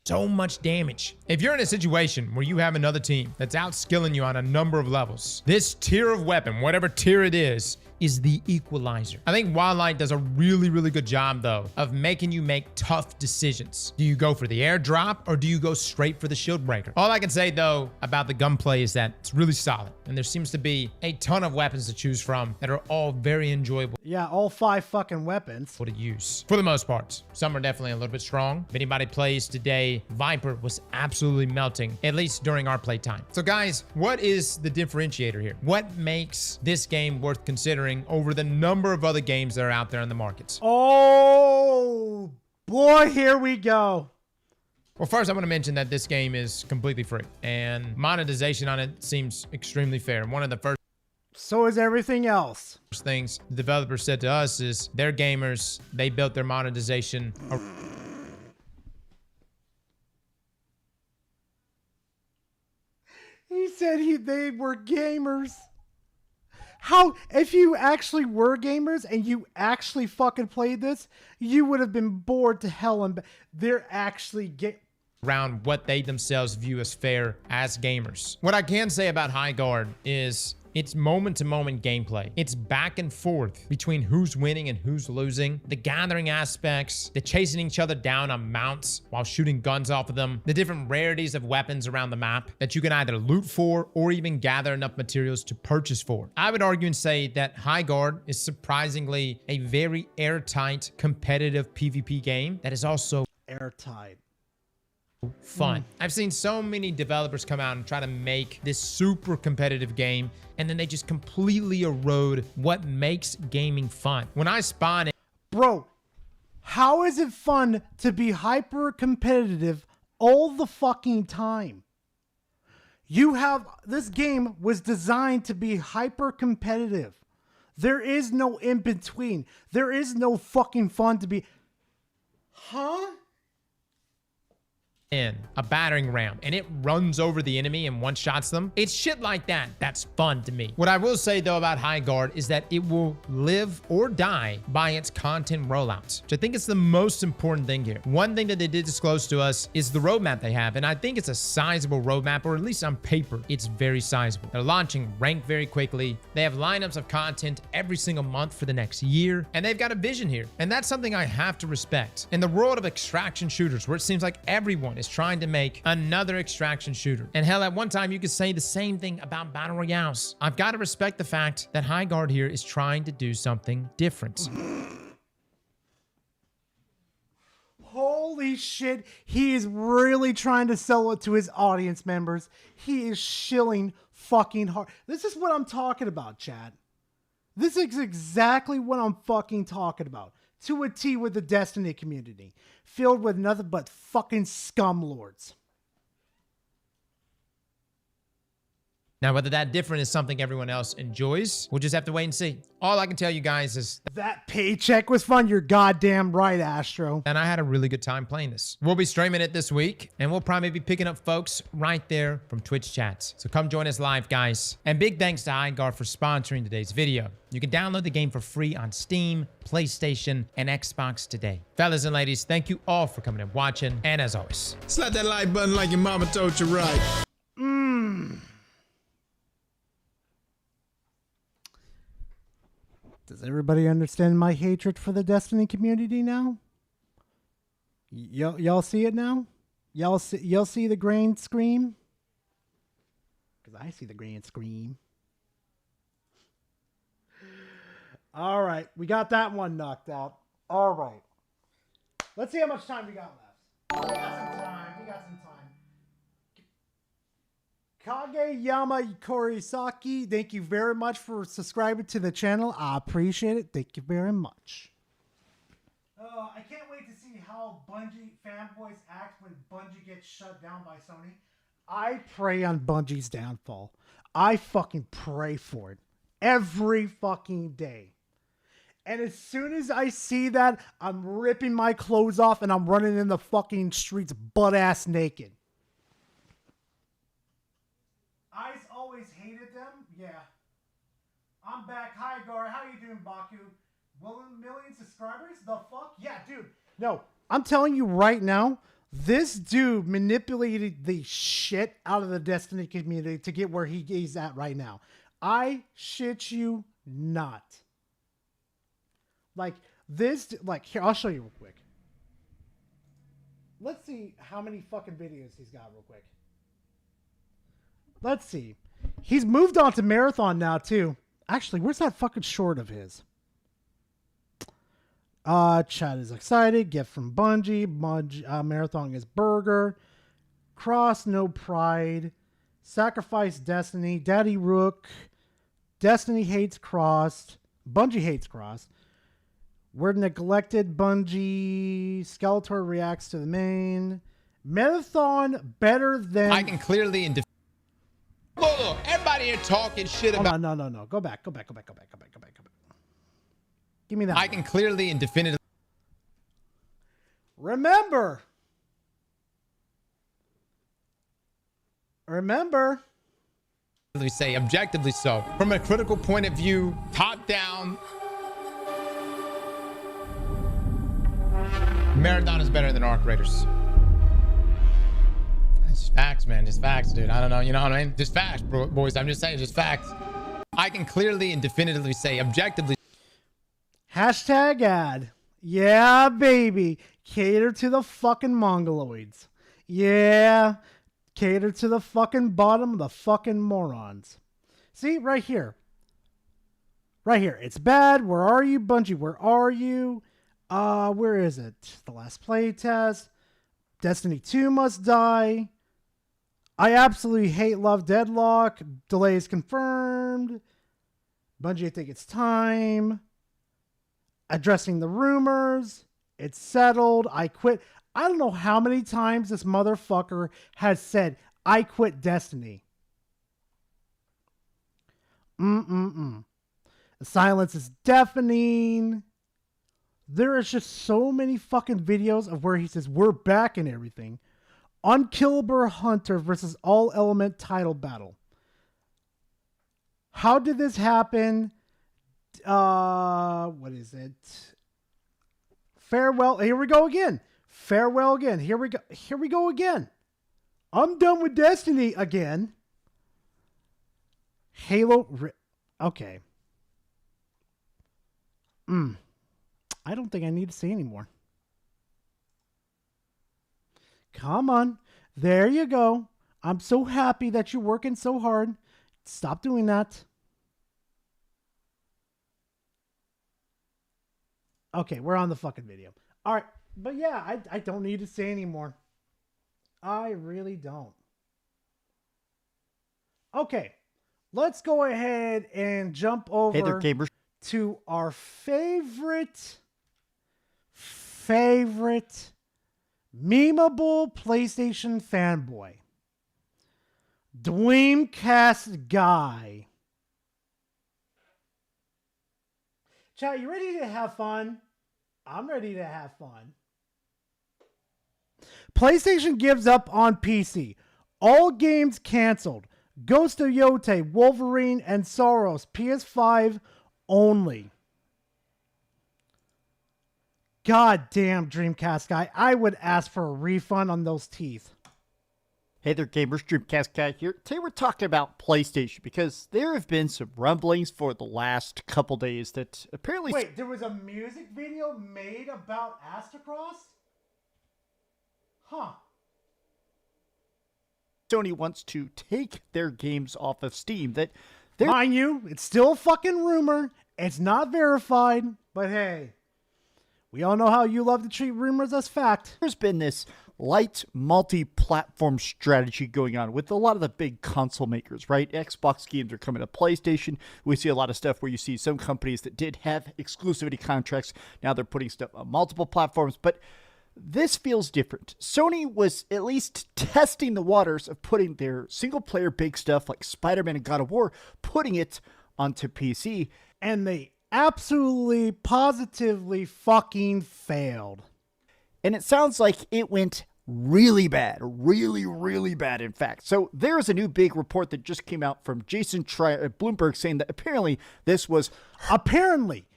So much damage. If you're in a situation where you have another team that's outskilling you on a number of levels, this tier of weapon, whatever tier it is is the equalizer. I think Wildlight does a really, really good job, though, of making you make tough decisions. Do you go for the airdrop or do you go straight for the shield breaker? All I can say, though, about the gunplay is that it's really solid, and there seems to be a ton of weapons to choose from that are all very enjoyable. Yeah, all 5 fucking weapons. To use for the most part. Some are definitely a little bit strong. If anybody plays today, Viper was absolutely melting, at least during our playtime. So guys, what is the differentiator here? What makes this game worth considering over the number of other games that are out there in the markets? Oh boy, here we go. Well, first I want to mention that this game is completely free and monetization on it seems extremely fair. One of the first So is everything else. things the developers said to us is they're gamers. They built their monetization. He said they were gamers. How, if you actually were gamers and you actually fucking played this, you would have been bored to hell and they're actually around what they themselves view as fair as gamers. What I can say about High Guard is it's moment-to-moment gameplay. It's back and forth between who's winning and who's losing. The gathering aspects, the chasing each other down on mounts while shooting guns off of them, the different rarities of weapons around the map that you can either loot for or even gather enough materials to purchase for. I would argue and say that High Guard is surprisingly a very airtight, competitive PvP game that is also airtight. Fun. I've seen so many developers come out and try to make this super competitive game, and then they just completely erode what makes gaming fun. When I spawn it, bro, how is it fun to be hyper competitive all the fucking time? This game was designed to be hyper competitive. There is no in between. There is no fucking fun to be. Huh? in a battering ram and it runs over the enemy and one-shots them. It's shit like that that's fun to me. What I will say though about High Guard is that it will live or die by its content rollouts, which I think is the most important thing here. One thing that they did disclose to us is the roadmap they have, and I think it's a sizable roadmap, or at least on paper it's very sizable. They're launching ranked very quickly. They have lineups of content every single month for the next year, and they've got a vision here, and that's something I have to respect. In the world of extraction shooters, where it seems like everyone is trying to make another extraction shooter, and hell, at one time you could say the same thing about battle royales, I've got to respect the fact that High Guard here is trying to do something different. Holy shit, he is really trying to sell it to his audience members. He is shilling fucking hard. This is what I'm talking about, Chad. This is exactly what I'm fucking talking about. To a T with the Destiny community. Filled with nothing but fucking scum lords. Now, whether that different is something everyone else enjoys, we'll just have to wait and see. All I can tell you guys is that paycheck was fun. You're goddamn right, Astro. And I had a really good time playing this. We'll be streaming it this week, and we'll probably be picking up folks right there from Twitch chats. So come join us live, guys. And big thanks to High Guard for sponsoring today's video. You can download the game for free on Steam, PlayStation, and Xbox today. Fellas and ladies, thank you all for coming and watching. And as always, slap that like button like your mama told you right. Does everybody understand my hatred for the Destiny community now? Y'all see it now? Y'all see the grain scream? Because I see the grain scream. All right, we got that one knocked out. All right. Let's see how much time we got left. We got some time. Kageyama Korisaki, thank you very much for subscribing to the channel. I appreciate it. Thank you very much. I can't wait to see how Bungie fanboys act when Bungie gets shut down by Sony. I pray on Bungie's downfall. I fucking pray for it every fucking day. And as soon as I see that, I'm ripping my clothes off and I'm running in the fucking streets butt-ass naked. I always hated them. Yeah. I'm back. Hi, Gar. How you doing, Baku? 1,000,000 subscribers? The fuck? Yeah, dude. No, I'm telling you right now, this dude manipulated the shit out of the Destiny community to get where he's at right now. I shit you not. Like this, like here, I'll show you real quick. Let's see how many fucking videos he's got real quick. Let's see. He's moved on to Marathon now too. Actually, where's that fucking short of his? Chad is excited. Gift from Bungie. Marathon is Burger. Cross, no pride. Sacrifice Destiny. Daddy Rook. Destiny hates Cross. Bungie hates Cross. We're neglected. Bungie. Skeletor reacts to the main. Marathon better than. I can clearly look, everybody here talking shit about. No. Go back. Give me that. I can clearly and definitively. Remember. Say objectively so. From a critical point of view, top down. Marathon is better than Arc Raiders. It's just facts, man. Just facts, dude. I don't know. You know what I mean? Just facts, boys. I'm just saying, just facts. I can clearly and definitively say objectively. Hashtag ad. Yeah, baby. Cater to the fucking mongoloids. Yeah. Cater to the fucking bottom of the fucking morons. See, right here. Right here. It's bad. Where are you, Bungie? Where are you? Where is it? The last playtest. Destiny 2 must die. I absolutely hate Love Deadlock. Delays confirmed. Bungie, I think it's time. Addressing the rumors. It's settled. I quit. I don't know how many times this motherfucker has said, I quit Destiny. The silence is deafening. There is just so many fucking videos of where he says, we're back and everything. Unkillable Hunter versus All Element title battle. How did this happen? What is it? Farewell. Here we go again. Farewell again. Here we go again. I'm done with Destiny again. Halo. Okay. I don't think I need to say anymore. Come on. There you go. I'm so happy that you're working so hard. Stop doing that. Okay, we're on the fucking video. All right. But yeah, I don't need to say anymore. I really don't. Okay. Let's go ahead and jump over to our favorite memeable PlayStation fanboy. Dreamcast guy. Chat, you ready to have fun? I'm ready to have fun. PlayStation gives up on PC. All games canceled. Ghost of Yote, Wolverine, and Soros. PS5 only. God damn, Dreamcast guy. I would ask for a refund on those teeth. Hey there, gamers. Dreamcast guy here. Today we're talking about PlayStation because there have been some rumblings for the last couple days that apparently... Wait, there was a music video made about Astacross? Huh. Sony wants to take their games off of Steam. Mind you, it's still a fucking rumor. It's not verified, but hey, we all know how you love to treat rumors as fact. There's been this light multi-platform strategy going on with a lot of the big console makers, right? Xbox games are coming to PlayStation. We see a lot of stuff where you see some companies that did have exclusivity contracts. Now they're putting stuff on multiple platforms, but this feels different. Sony was at least testing the waters of putting their single-player big stuff like Spider-Man and God of War, putting it onto PC. And they absolutely, positively fucking failed. And it sounds like it went really bad. Really, really bad, in fact. So there's a new big report that just came out from Jason at Bloomberg saying that apparently this was... Apparently.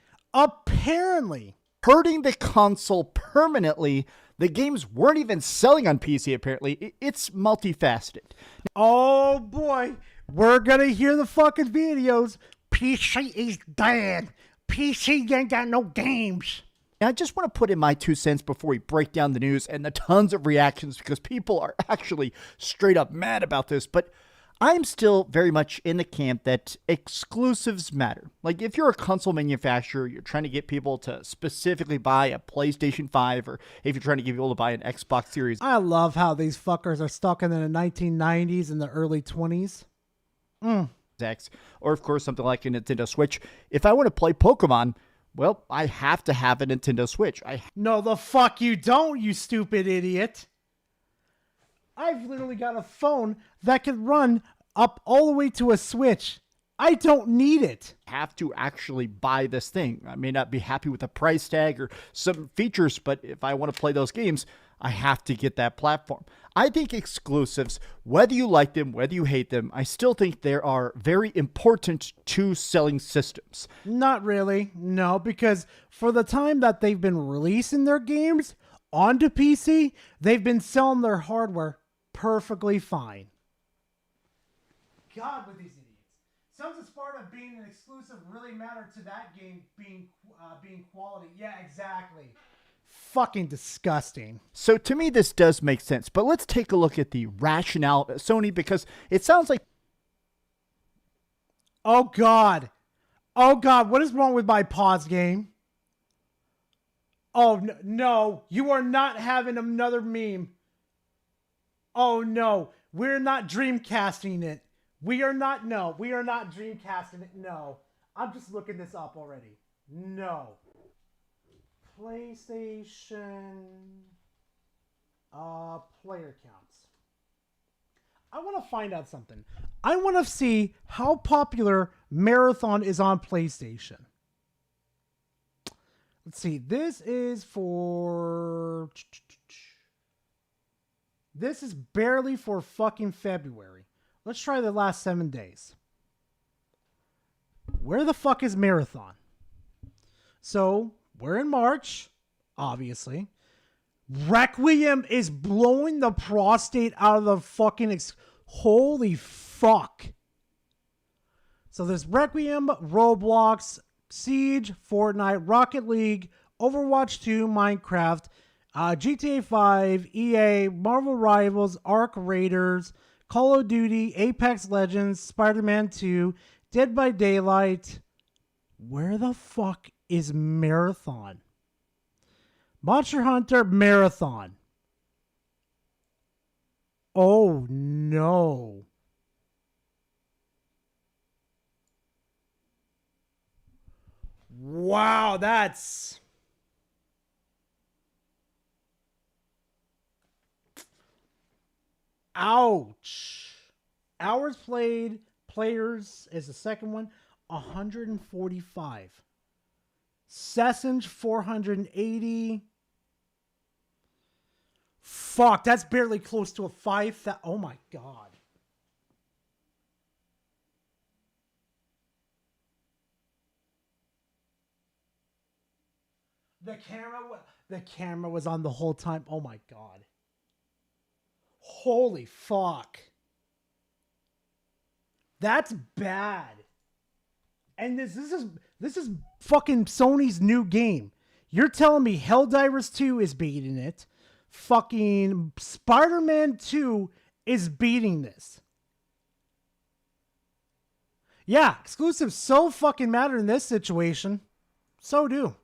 Hurting the console permanently. The games weren't even selling on PC, apparently. It's multifaceted. Oh, boy. We're going to hear the fucking videos. PC is dead. PC ain't got no games. Now, I just want to put in my 2 cents before we break down the news and the tons of reactions because people are actually straight up mad about this. But I'm still very much in the camp that exclusives matter. Like, if you're a console manufacturer, you're trying to get people to specifically buy a PlayStation 5, or if you're trying to get people to buy an Xbox Series. I love how these fuckers are stuck in the 1990s and the early 20s. X, or of course something like a Nintendo Switch. If I want to play Pokemon, well, I have to have a Nintendo Switch. No, the fuck you don't, you stupid idiot. I've literally got a phone that can run up all the way to a Switch. I don't need it. Have to actually buy this thing. I may not be happy with the price tag or some features, but if I want to play those games, I have to get that platform. I think exclusives, whether you like them, whether you hate them, I still think they are very important to selling systems. Not really, no, because for the time that they've been releasing their games onto PC, they've been selling their hardware perfectly fine. God, with these idiots. Sounds as part of being an exclusive really mattered to that game being quality. Yeah, exactly. Fucking disgusting. So to me, this does make sense, but let's take a look at the rationale of Sony, because it sounds like... Oh God, what is wrong with my pause game? Oh no, you are not having another meme. Oh no, we're not dreamcasting it. We are not dreamcasting it. No, I'm just looking this up already. No. PlayStation player counts. I want to find out something. I want to see how popular Marathon is on PlayStation. Let's see. This is barely for fucking February. Let's try the last 7 days. Where the fuck is Marathon? So, we're in March, obviously. Requiem is blowing the prostate out of the fucking... Holy fuck. So there's Requiem, Roblox, Siege, Fortnite, Rocket League, Overwatch 2, Minecraft, GTA 5, EA, Marvel Rivals, Ark Raiders, Call of Duty, Apex Legends, Spider-Man 2, Dead by Daylight. Where the fuck is Marathon? Monster Hunter Marathon. Oh no. Wow, that's... Ouch. Hours played, players is the second one, 145. Sessions, 480. Fuck, that's barely close to a 5,000. Oh my god. The camera was on the whole time. Oh my god. Holy fuck. That's bad. And this is fucking Sony's new game. You're telling me Helldivers 2 is beating it. Fucking Spider-Man 2 is beating this. Yeah, exclusives so fucking matter in this situation. So do.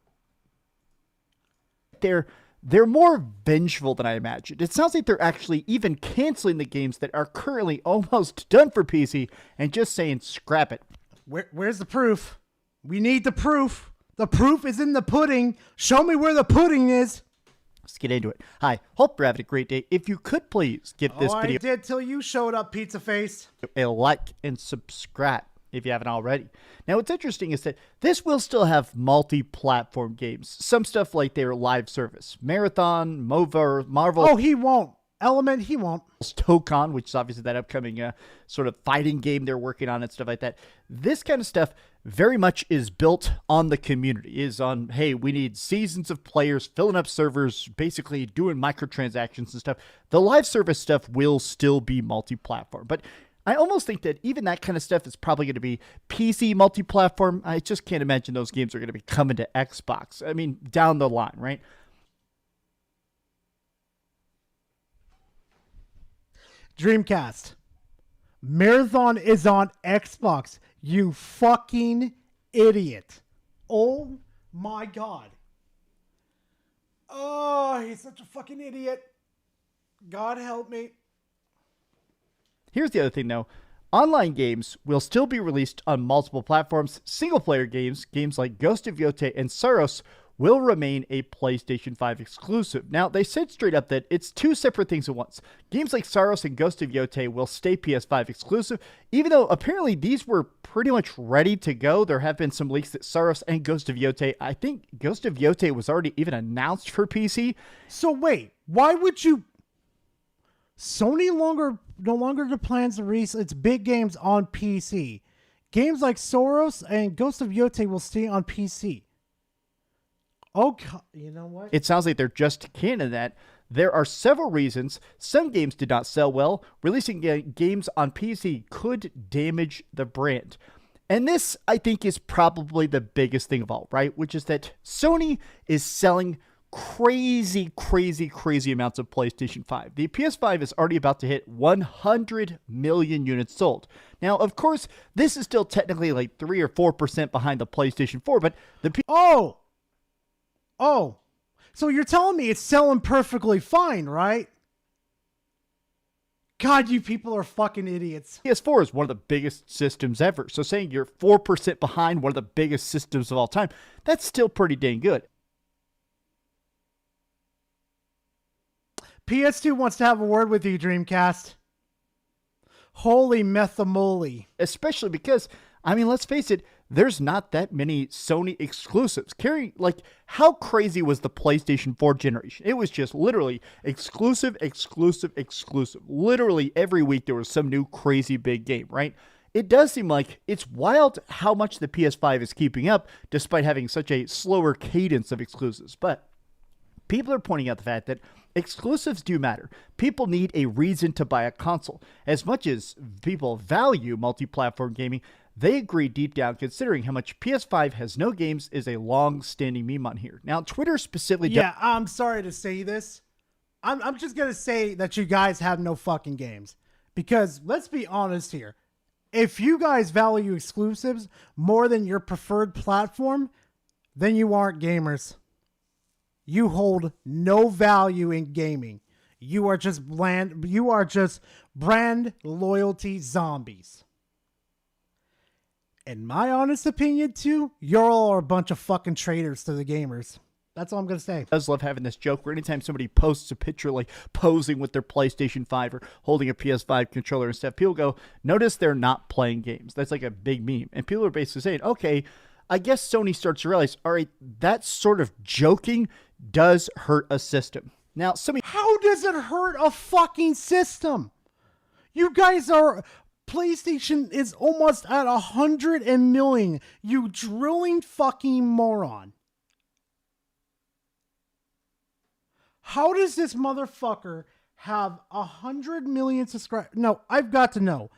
They're more vengeful than I imagined. It sounds like they're actually even canceling the games that are currently almost done for PC and just saying scrap it. Where's the proof? We need the proof. The proof is in the pudding. Show me where the pudding is. Let's get into it. Hi, hope you're having a great day. If you could please give this video... I did till you showed up, Pizza Face. ...a like and subscribe if you haven't already. Now, what's interesting is that this will still have multi-platform games. Some stuff like their live service. Marathon, Marvel... Oh, he won't. Element, he won't. Tokon, which is obviously that upcoming sort of fighting game they're working on and stuff like that. This kind of stuff very much is built on the community, is on, hey, we need seasons of players filling up servers, basically doing microtransactions and stuff. The live service stuff will still be multi-platform, but I almost think that even that kind of stuff is probably going to be PC multi-platform. I just can't imagine those games are going to be coming to Xbox. I mean, down the line, right? Dreamcast. Marathon is on Xbox. You fucking idiot. Oh my God. Oh, he's such a fucking idiot. God help me. Here's the other thing, though. Online games will still be released on multiple platforms. Single-player games, games like Ghost of Yotei and Saros, will remain a PlayStation 5 exclusive. Now, they said straight up that it's two separate things at once. Games like Saros and Ghost of Yotei will stay PS5 exclusive, even though apparently these were pretty much ready to go. There have been some leaks that Saros and Ghost of Yotei, I think Ghost of Yotei was already even announced for PC. So wait, why would you... Sony no longer plans to release its big games on PC. Games like Soros and Ghost of Yotei will stay on PC. Oh, you know what? It sounds like they're just canon that. There are several reasons. Some games did not sell well. Releasing games on PC could damage the brand. And this, I think, is probably the biggest thing of all, right? Which is that Sony is selling crazy amounts of PlayStation 5. The PS5 is already about to hit 100 million units sold. Now, of course, this is still technically like 3 or 4% behind the PlayStation 4, but the Oh, so you're telling me it's selling perfectly fine, right? God, you people are fucking idiots. PS4 is one of the biggest systems ever. So saying you're 4% behind one of the biggest systems of all time, that's still pretty dang good. PS2 wants to have a word with you, Dreamcast. Holy methamoly. Especially because, I mean, let's face it, there's not that many Sony exclusives. How crazy was the PlayStation 4 generation? It was just literally exclusive. Literally every week there was some new crazy big game, right? It does seem like it's wild how much the PS5 is keeping up despite having such a slower cadence of exclusives. But people are pointing out the fact that exclusives do matter. People need a reason to buy a console. As much as people value multi-platform gaming, they agree deep down, considering how much PS5 has no games is a long-standing meme on here. Now, Twitter specifically... Yeah, I'm sorry to say this. I'm just going to say that you guys have no fucking games. Because, let's be honest here. If you guys value exclusives more than your preferred platform, then you aren't gamers. You hold no value in gaming. You are just brand loyalty zombies. In my honest opinion, too, you're all a bunch of fucking traitors to the gamers. That's all I'm going to say. I just love having this joke where anytime somebody posts a picture like posing with their PlayStation 5 or holding a PS5 controller and stuff, people go, notice they're not playing games. That's like a big meme. And people are basically saying, okay, I guess Sony starts to realize, all right, that sort of joking does hurt a system. Now, how does it hurt a fucking system? You guys are... PlayStation is almost at 100 million. You drilling fucking moron. How does this motherfucker have 100 million subscribers? No, I've got to know.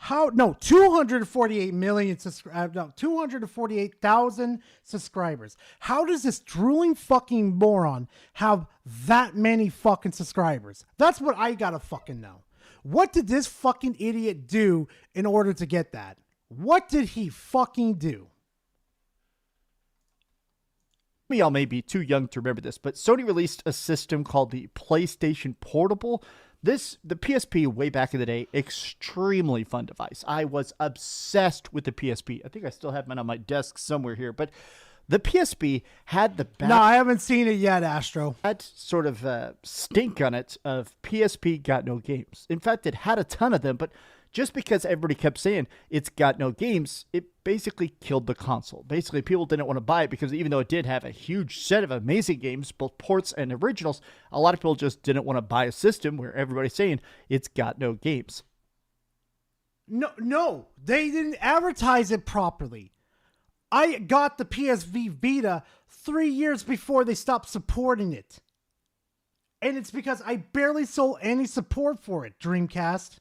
248 million subscribers. No, 248,000 subscribers. How does this drooling fucking moron have that many fucking subscribers? That's what I gotta fucking know. What did this fucking idiot do in order to get that? What did he fucking do? Y'all may be too young to remember this, but Sony released a system called the PlayStation Portable. The PSP way back in the day, extremely fun device. I was obsessed with the PSP. I think I still have mine on my desk somewhere here, but the PSP had the No, I haven't seen it yet, Astro. That sort of stink on it of PSP got no games. In fact, it had a ton of them, but just because everybody kept saying it's got no games, it basically killed the console. Basically, people didn't want to buy it because even though it did have a huge set of amazing games, both ports and originals, a lot of people just didn't want to buy a system where everybody's saying it's got no games. No, they didn't advertise it properly. I got the PSV Vita 3 years before they stopped supporting it. And it's because I barely sold any support for it, Dreamcast.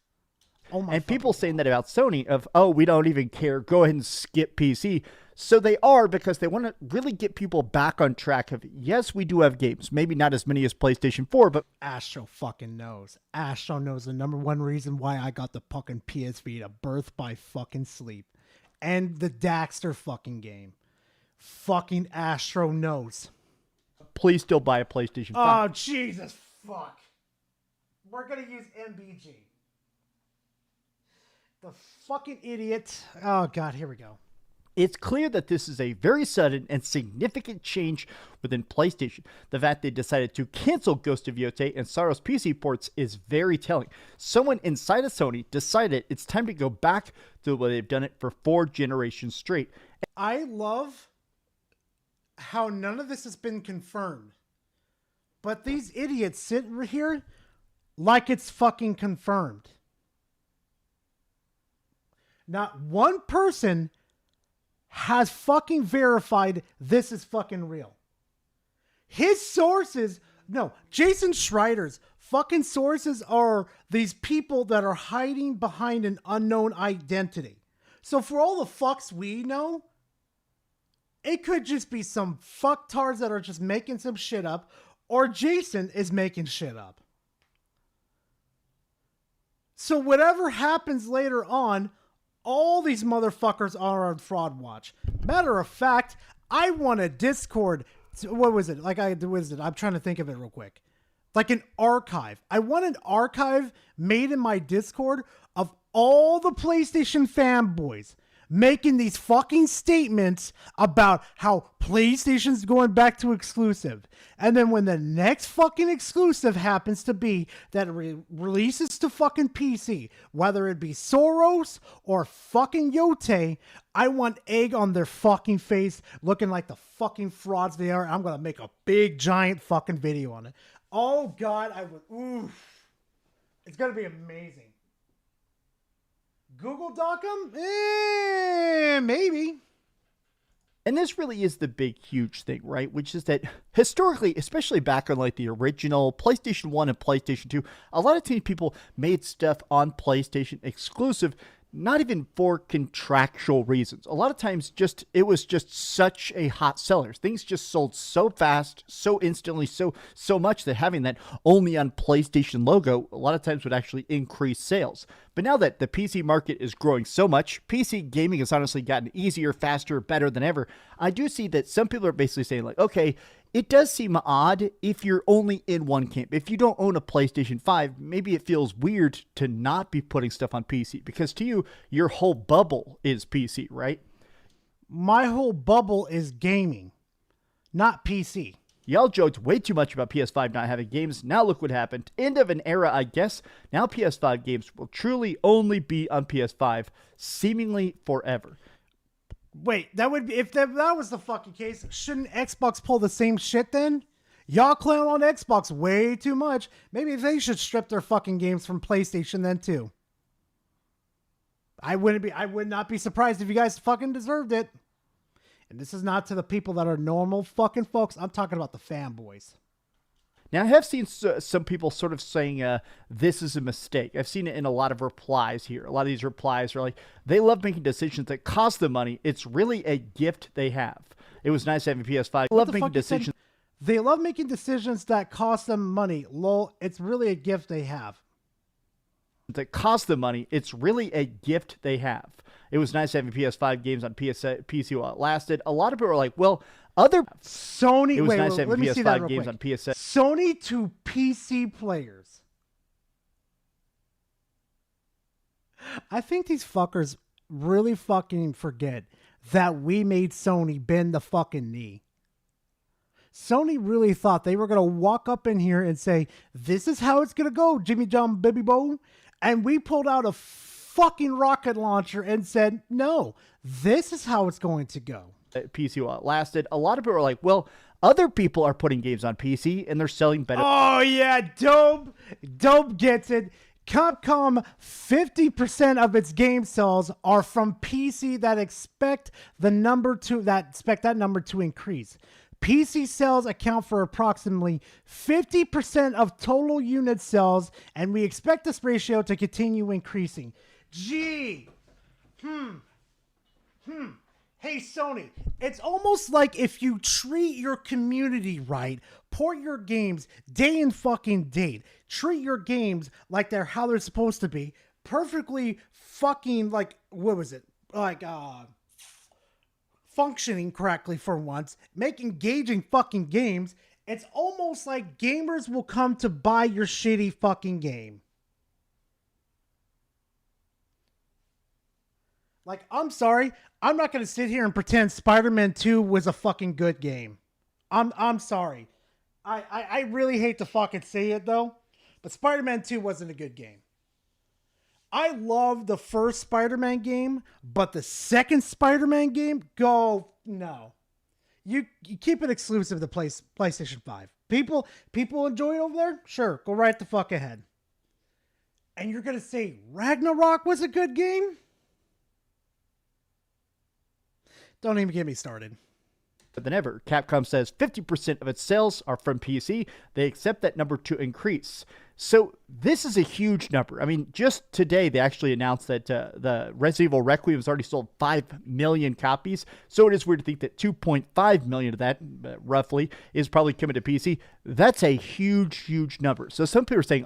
And people saying that about Sony of, oh, we don't even care. Go ahead and skip PC. So they are, because they want to really get people back on track of, yes, we do have games. Maybe not as many as PlayStation 4, but Astro fucking knows. Astro knows the number one reason why I got the fucking PS Vita, Birth by fucking Sleep. And the Daxter fucking game. Fucking Astro knows. Please still buy a PlayStation 5. Oh, Jesus fuck. We're going to use MBG. The fucking idiot. Oh, God, here we go. It's clear that this is a very sudden and significant change within PlayStation. The fact they decided to cancel Ghost of Yotei and Sorrow's PC ports is very telling. Someone inside of Sony decided it's time to go back to the way they've done it for 4 generations straight. I love how none of this has been confirmed. But these idiots sit here like it's fucking confirmed. Not one person has fucking verified this is fucking real. His sources, no, Jason Schreider's fucking sources are these people that are hiding behind an unknown identity. So for all the fucks we know, it could just be some fucktards that are just making some shit up, or Jason is making shit up. So whatever happens later on, all these motherfuckers are on Fraud Watch. Matter of fact, I want a Discord. What was it? I'm trying to think of it real quick. Like an archive. I want an archive made in my Discord of all the PlayStation fanboys making these fucking statements about how PlayStation's going back to exclusive. And then when the next fucking exclusive happens to be that releases to fucking PC, whether it be Soros or fucking Yotei, I want egg on their fucking face looking like the fucking frauds they are. I'm going to make a big giant fucking video on it. Oh God, I would, oof. It's going to be amazing. Google Doc them? Maybe. And this really is the big, huge thing, right? Which is that historically, especially back on like the original PlayStation 1 and PlayStation 2, a lot of times people made stuff on PlayStation exclusive, not even for contractual reasons. A lot of times it was just such a hot seller. Things just sold so fast, so instantly, so much that having that only on PlayStation logo a lot of times would actually increase sales. But now that the PC market is growing so much, PC gaming has honestly gotten easier, faster, better than ever. I do see that some people are basically saying like, okay, it does seem odd if you're only in one camp. If you don't own a PlayStation 5, maybe it feels weird to not be putting stuff on PC because to you, your whole bubble is PC, right? My whole bubble is gaming, not PC. Y'all joked way too much about PS5 not having games. Now look what happened. End of an era, I guess. Now PS5 games will truly only be on PS5, seemingly forever. Wait, that would be, if that was the fucking case, shouldn't Xbox pull the same shit then? Y'all clown on Xbox way too much. Maybe they should strip their fucking games from PlayStation then too. I would not be surprised if you guys fucking deserved it. And this is not to the people that are normal fucking folks. I'm talking about the fanboys. Now, I have seen some people sort of saying this is a mistake. I've seen it in a lot of replies here. A lot of these replies are like, they love making decisions that cost them money. It's really a gift they have. It was nice having PS5. They love making decisions. They love making decisions that cost them money. Lol, it's really a gift they have. That cost them money. It's really a gift they have. It was nice having PS5 games on PC while it lasted. A lot of people are like, well, other Sony. It was wait, nice having let me see that real PS5 games quick. on PS7. Sony to PC players. I think these fuckers really fucking forget that we made Sony bend the fucking knee. Sony really thought they were going to walk up in here and say, this is how it's going to go, Jimmy John Baby Bo. And we pulled out a fucking rocket launcher and said, no, this is how it's going to go. PC while it lasted. A lot of people are like, well, other people are putting games on PC and they're selling better. Oh, yeah, Dope gets it. Capcom, 50% of its game sales are from PC that expect that number to increase. PC sales account for approximately 50% of total unit sales, and we expect this ratio to continue increasing. Gee. Hey, Sony, it's almost like if you treat your community right, port your games day and fucking date, treat your games like they're how they're supposed to be, perfectly fucking, like, what was it? Like, functioning correctly for once, make engaging fucking games, it's almost like gamers will come to buy your shitty fucking game. Like, I'm sorry, I'm not going to sit here and pretend Spider-Man 2 was a fucking good game. I'm sorry. I really hate to fucking say it, though, but Spider-Man 2 wasn't a good game. I love the first Spider-Man game, but the second Spider-Man game, no. You keep it exclusive to PlayStation 5. People enjoy it over there? Sure, go right the fuck ahead. And you're going to say Ragnarok was a good game? Don't even get me started. Than ever, Capcom says 50% of its sales are from PC. They expect that number to increase. So this is a huge number. I mean, just today they actually announced that the Resident Evil Requiem has already sold 5 million copies. So it is weird to think that 2.5 million of that, roughly, is probably coming to PC. That's a huge, huge number. So some people are saying,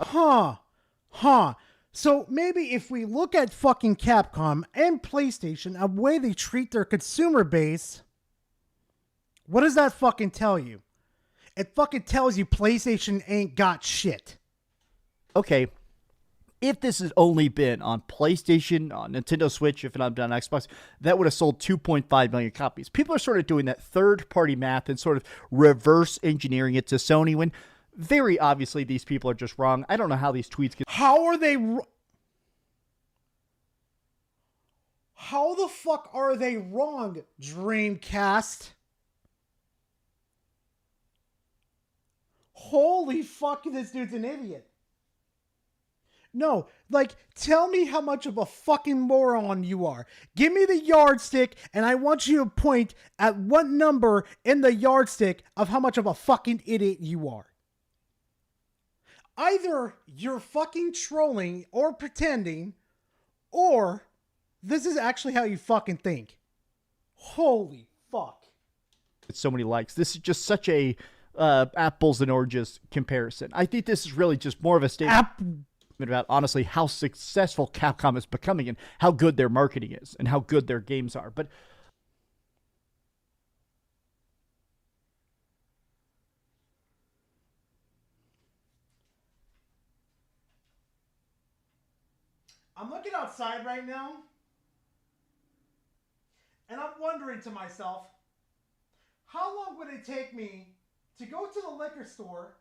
So maybe if we look at fucking Capcom and PlayStation, a way they treat their consumer base, what does that fucking tell you? It fucking tells you PlayStation ain't got shit. Okay, if this had only been on PlayStation, on Nintendo Switch, if not on Xbox, that would have sold 2.5 million copies. People are sort of doing that third-party math and sort of reverse engineering it to Sony when very obviously these people are just wrong. I don't know how these tweets get... How are they... How the fuck are they wrong, Dreamcast? Holy fuck, this dude's an idiot. No, like, tell me how much of a fucking moron you are. Give me the yardstick, and I want you to point at what number in the yardstick of how much of a fucking idiot you are. Either you're fucking trolling or pretending, or this is actually how you fucking think. Holy fuck. So many likes. This is just such a apples and oranges comparison. I think this is really just more of a statement about, honestly, how successful Capcom is becoming and how good their marketing is and how good their games are. But I'm looking outside right now, and I'm wondering to myself, how long would it take me to go to the liquor store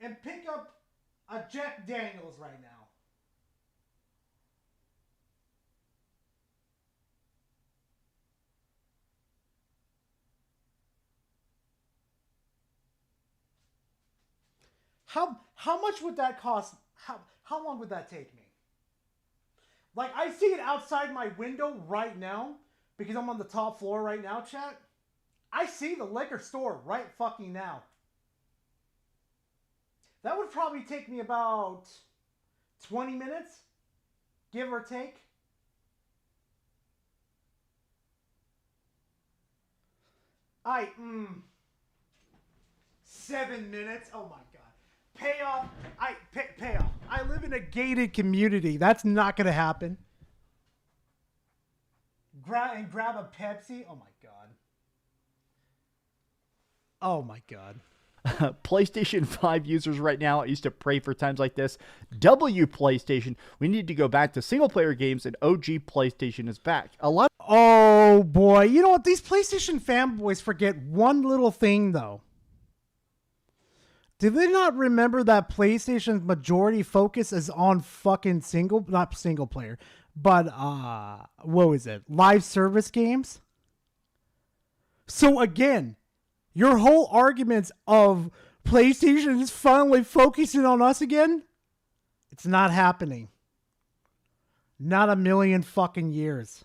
and pick up a Jack Daniels right now? How much would that cost? How long would that take me? Like, I see it outside my window right now because I'm on the top floor right now, chat. I see the liquor store right fucking now. That would probably take me about 20 minutes, give or take. I, 7 minutes. Oh my God. Payoff. Payoff. I live in a gated community. That's not going to happen. Grab a Pepsi. Oh my God. Oh my God. PlayStation 5 users right now, I used to pray for times like this. PlayStation, we need to go back to single player games, and OG PlayStation is back. Oh boy. You know what? These PlayStation fanboys forget one little thing though. Do they not remember that PlayStation's majority focus is on fucking not single player, but what was it? Live service games? So again, your whole arguments of PlayStation is finally focusing on us again? It's not happening. Not a million fucking years.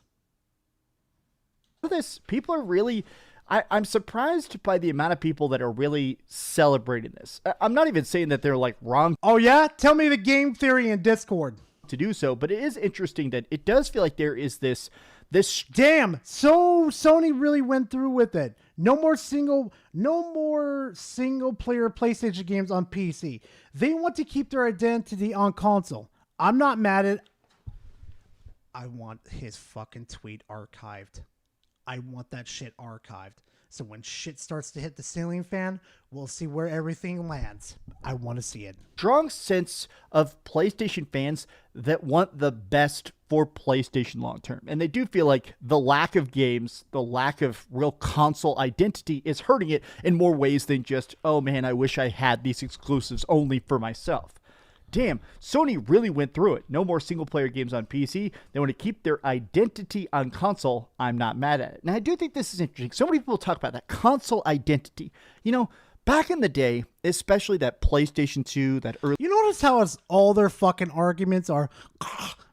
This, people are really... I'm surprised by the amount of people that are really celebrating this. I'm not even saying that they're like wrong. Oh yeah? Tell me the game theory in Discord. To do so, but it is interesting that it does feel like there is this damn, so Sony really went through with it. No more single player PlayStation games on PC. They want to keep their identity on console. I'm not mad at I want his fucking tweet archived. I want that shit archived. So when shit starts to hit the ceiling fan, we'll see where everything lands. I want to see it. Strong sense of PlayStation fans that want the best for PlayStation long term. And they do feel like the lack of games, the lack of real console identity is hurting it in more ways than just, oh man, I wish I had these exclusives only for myself. Damn, Sony really went through it. No more single-player games on PC. They want to keep their identity on console. I'm not mad at it. And I do think this is interesting. So many people talk about that console identity. You know, back in the day, especially that PlayStation 2, that early... You notice how it's all their fucking arguments are,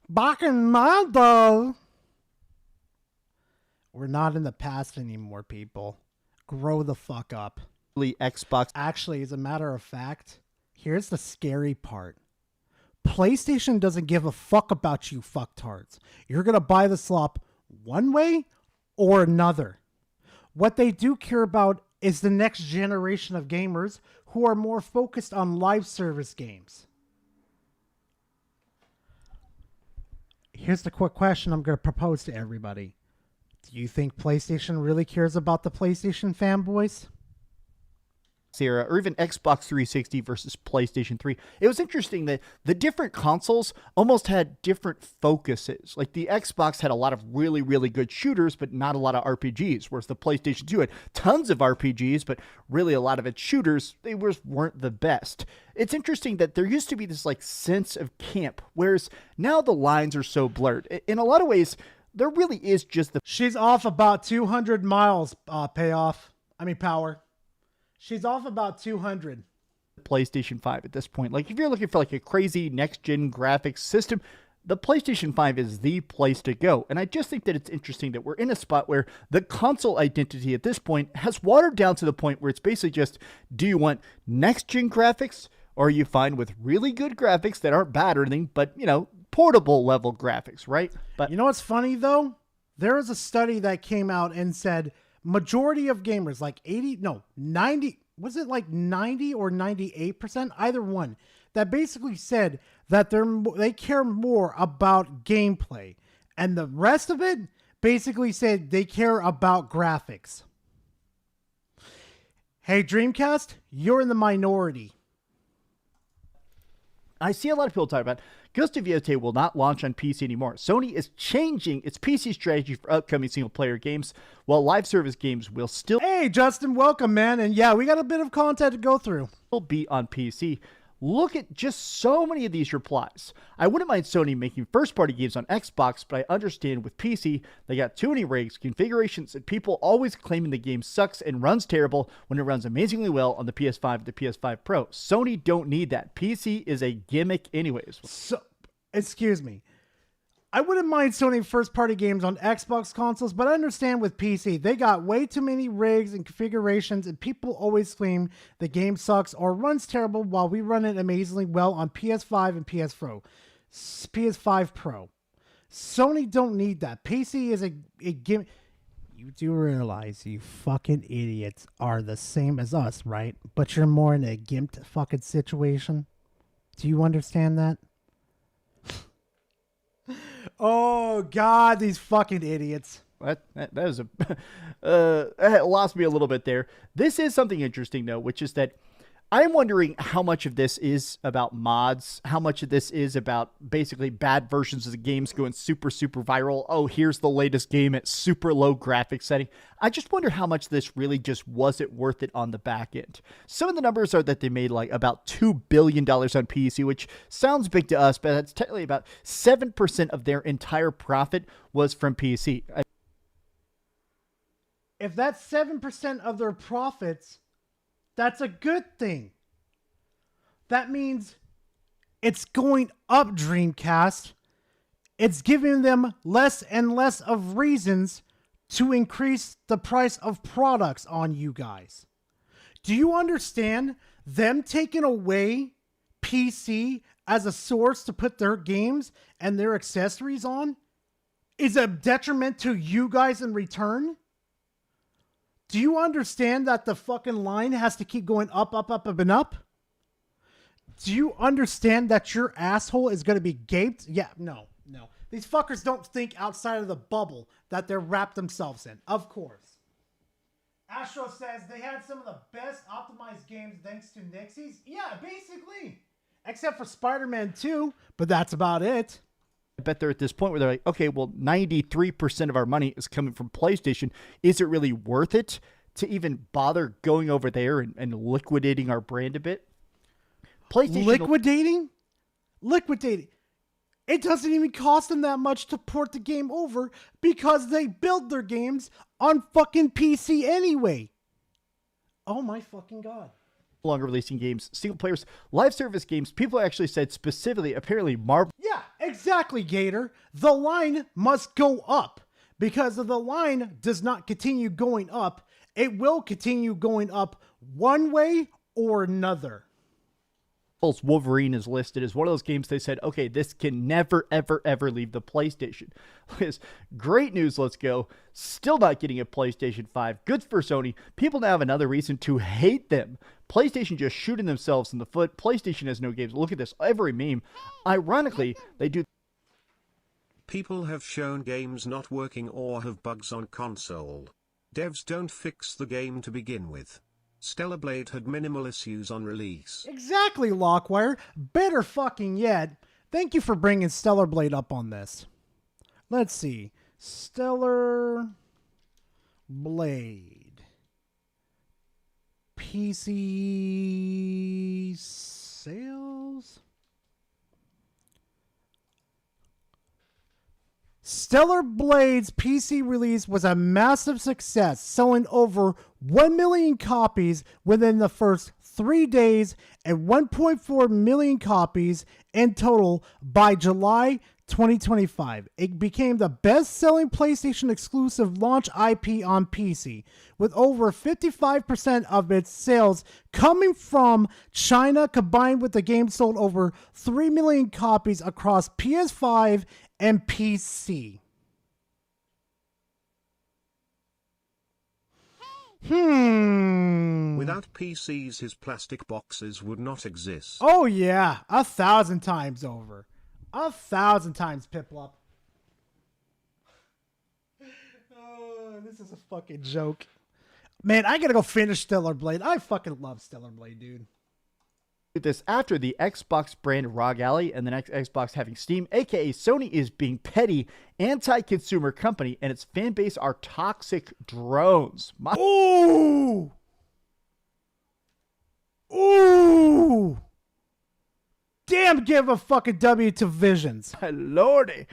back in my day. We're not in the past anymore, people. Grow the fuck up. Xbox. Actually, as a matter of fact, here's the scary part. PlayStation doesn't give a fuck about you fucktards. You're going to buy the slop one way or another. What they do care about is the next generation of gamers who are more focused on live service games. Here's the quick question I'm going to propose to everybody. Do you think PlayStation really cares about the PlayStation fanboys? Era, or even Xbox 360 versus PlayStation 3. It was interesting that the different consoles almost had different focuses. Like the Xbox had a lot of really, really good shooters, but not a lot of RPGs, whereas the PlayStation 2 had tons of RPGs, but really a lot of its shooters, they weren't the best. It's interesting that there used to be this like sense of camp, whereas now the lines are so blurred. In a lot of ways, there really is just the... She's off about 200 miles power. She's off about 200. PlayStation 5 at this point. Like, if you're looking for like a crazy next-gen graphics system, the PlayStation 5 is the place to go. And I just think that it's interesting that we're in a spot where the console identity at this point has watered down to the point where it's basically just, do you want next-gen graphics, or are you fine with really good graphics that aren't bad or anything, but, you know, portable level graphics, right? But you know what's funny, though? There was a study that came out and said majority of gamers, like 90, was it like 90 or 98%? Either one, that basically said that they care more about gameplay. And the rest of it basically said they care about graphics. Hey, Dreamcast, you're in the minority. I see a lot of people talk about Ghost of Yotei will not launch on PC anymore. Sony is changing its PC strategy for upcoming single-player games, while live service games will still... Hey, Justin, welcome, man. And yeah, we got a bit of content to go through. ...will be on PC. Look at just so many of these replies. I wouldn't mind Sony making first-party games on Xbox, but I understand with PC, they got too many rigs, configurations, and people always claiming the game sucks and runs terrible when it runs amazingly well on the PS5 and the PS5 Pro. Sony don't need that. PC is a gimmick anyways. So, excuse me. I wouldn't mind Sony first-party games on Xbox consoles, but I understand with PC, they got way too many rigs and configurations, and people always claim the game sucks or runs terrible while we run it amazingly well on PS5 and PS5 Pro. Sony don't need that. PC is a gimmick. You do realize you fucking idiots are the same as us, right? But you're more in a gimped fucking situation. Do you understand that? Oh, God, these fucking idiots. That was that lost me a little bit there. This is something interesting, though, which is that I'm wondering how much of this is about mods, how much of this is about basically bad versions of the games going super, super viral. Oh, here's the latest game at super low graphics setting. I just wonder how much this really just wasn't worth it on the back end. Some of the numbers are that they made like about $2 billion on PC, which sounds big to us, but that's technically about 7% of their entire profit was from PC. If that's 7% of their profits, that's a good thing. That means it's going up, Dreamcast. It's giving them less and less of reasons to increase the price of products on you guys. Do you understand them taking away PC as a source to put their games and their accessories on is a detriment to you guys in return? Do you understand that the fucking line has to keep going up, up, up, up, and up? Do you understand that your asshole is going to be gaped? Yeah, no. These fuckers don't think outside of the bubble that they're wrapped themselves in. Of course. Astro says they had some of the best optimized games thanks to Nixies. Yeah, basically. Except for Spider-Man 2, but that's about it. I bet they're at this point where they're like, okay, well, 93% of our money is coming from PlayStation. Is it really worth it to even bother going over there and liquidating our brand a bit? PlayStation Liquidating? It doesn't even cost them that much to port the game over because they build their games on fucking PC anyway. Oh my fucking God. Longer releasing games, single players, live service games. People actually said specifically, apparently Marvel. Yeah, exactly, Gator. The line must go up because if the line does not continue going up, it will continue going up one way or another. Wolverine is listed as one of those games they said, okay, this can never, ever, ever leave the PlayStation. Great news, let's go. Still not getting a PlayStation 5. Good for Sony. People now have another reason to hate them. PlayStation just shooting themselves in the foot. PlayStation has no games. Look at this. Every meme. Ironically, they do. People have shown games not working or have bugs on console. Devs don't fix the game to begin with. Stellar Blade had minimal issues on release. Exactly, Lockwire. Better fucking yet. Thank you for bringing Stellar Blade up on this. Let's see. Stellar Blade. PC sales? Stellar Blade's PC release was a massive success, selling over 1 million copies within the first 3 days and 1.4 million copies in total by July 2025. It became the best-selling PlayStation exclusive launch IP on PC, with over 55% of its sales coming from China, combined with the game sold over 3 million copies across PS5 and PC. Without PCs, his plastic boxes would not exist. Oh yeah, 1,000 times over. 1,000 times, Piplup. Oh, this is a fucking joke. Man, I gotta go finish Stellar Blade. I fucking love Stellar Blade, dude. This after the Xbox brand ROG Ally and the next Xbox having Steam, aka Sony is being petty, anti-consumer company, and its fan base are toxic drones. Ooh! Damn, give a fucking W to Visions. Lordy.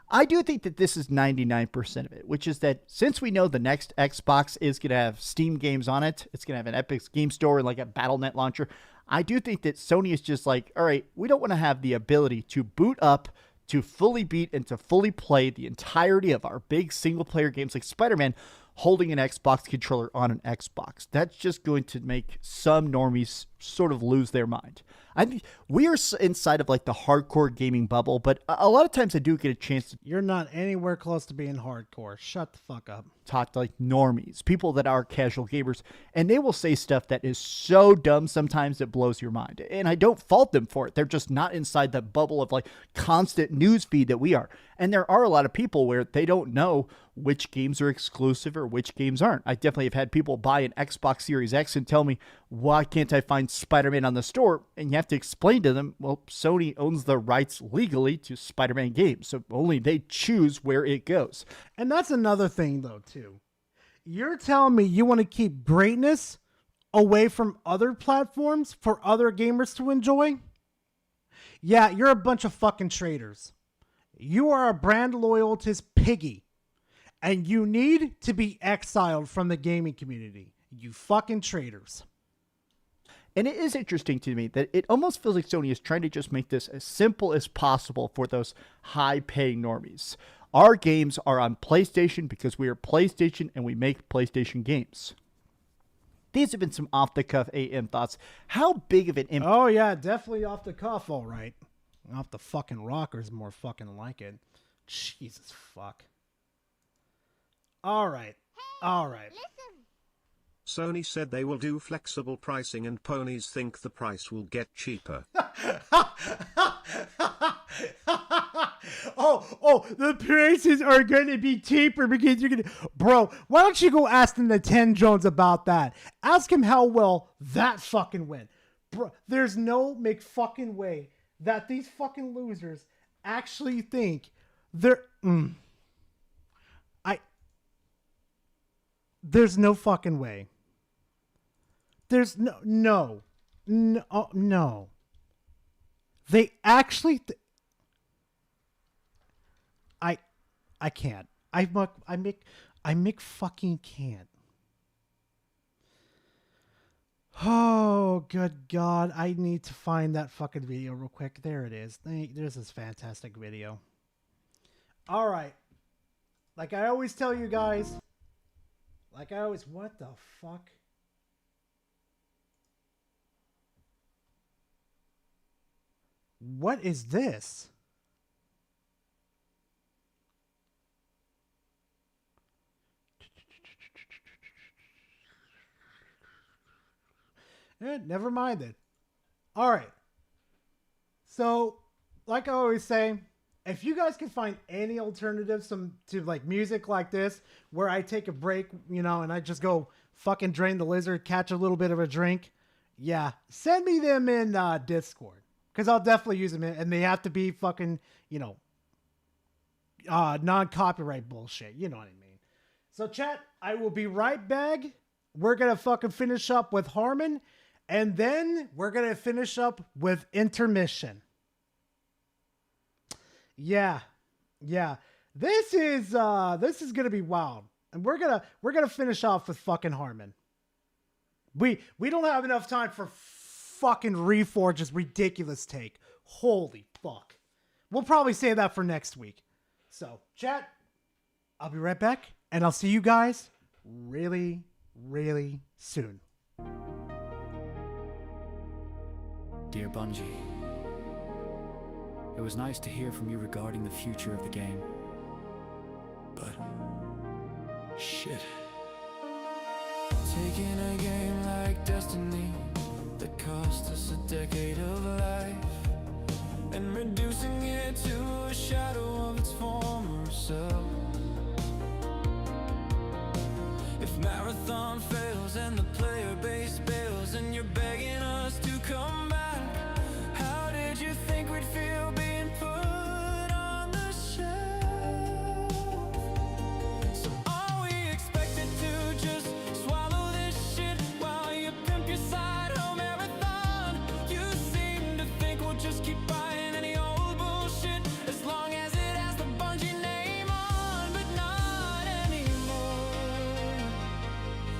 I do think that this is 99% of it, which is that since we know the next Xbox is going to have Steam games on it, it's going to have an Epic Game Store and like a Battle.net launcher, I do think that Sony is just like, all right, we don't want to have the ability to boot up, to fully beat, and to fully play the entirety of our big single-player games like Spider-Man holding an Xbox controller on an Xbox. That's just going to make some normies sort of lose their mind. I mean, we are inside of like the hardcore gaming bubble, but a lot of times I do get a chance to... You're not anywhere close to being hardcore. Shut the fuck up. Talk to like normies, people that are casual gamers, and they will say stuff that is so dumb sometimes it blows your mind. And I don't fault them for it. They're just not inside the bubble of like constant news feed that we are. And there are a lot of people where they don't know which games are exclusive or which games aren't. I definitely have had people buy an Xbox Series X and tell me, why can't I find Spider-Man on the store? And you have to explain to them, well, Sony owns the rights legally to Spider-Man games, so only they choose where it goes. And that's another thing, though, too. You're telling me you want to keep greatness away from other platforms for other gamers to enjoy? Yeah, you're a bunch of fucking traitors. You are a brand loyalist piggy. And you need to be exiled from the gaming community. You fucking traitors. And it is interesting to me that it almost feels like Sony is trying to just make this as simple as possible for those high-paying normies. Our games are on PlayStation because we are PlayStation and we make PlayStation games. These have been some off-the-cuff AM thoughts. How big of an impact? Oh, yeah, definitely off the cuff, all right. Off the fucking rockers, more fucking like it. Jesus fuck. All right. All right. Sony said they will do flexible pricing and ponies think the price will get cheaper. Oh, the prices are going to be cheaper because you're going to... Bro, why don't you go ask the Nintendo Jones about that? Ask him how well that fucking went. Bro, there's no McFucking way that these fucking losers actually think they're... There's no fucking way. There's no. They actually... I can't. I make fucking can't. Oh, good God. I need to find that fucking video real quick. There it is. There's this fantastic video. All right. Like I always tell you guys. What the fuck? What is this? Never mind it. All right. So, like I always say, if you guys can find any alternatives to like music like this, where I take a break, and I just go fucking drain the lizard, catch a little bit of a drink, yeah, send me them in Discord, because I'll definitely use them, and they have to be fucking, non-copyright bullshit. You know what I mean? So, chat, I will be right back. We're gonna fucking finish up with Harmon. And then we're going to finish up with intermission. Yeah. This is going to be wild. And we're going to finish off with fucking Harmon. We don't have enough time for fucking Reforge's ridiculous take. Holy fuck. We'll probably say that for next week. So, chat, I'll be right back and I'll see you guys really, really soon. Dear Bungie, it was nice to hear from you regarding the future of the game. But... shit. Taking a game like Destiny that cost us a decade of life and reducing it to a shadow of its former self. If Marathon fails and the player base bails and you're begging us to come back, how did you think we'd feel being put on the shelf? So are we expected to just swallow this shit while you pimp your side home marathon? You seem to think we'll just keep buying any old bullshit as long as it has the Bungie name on, but not anymore.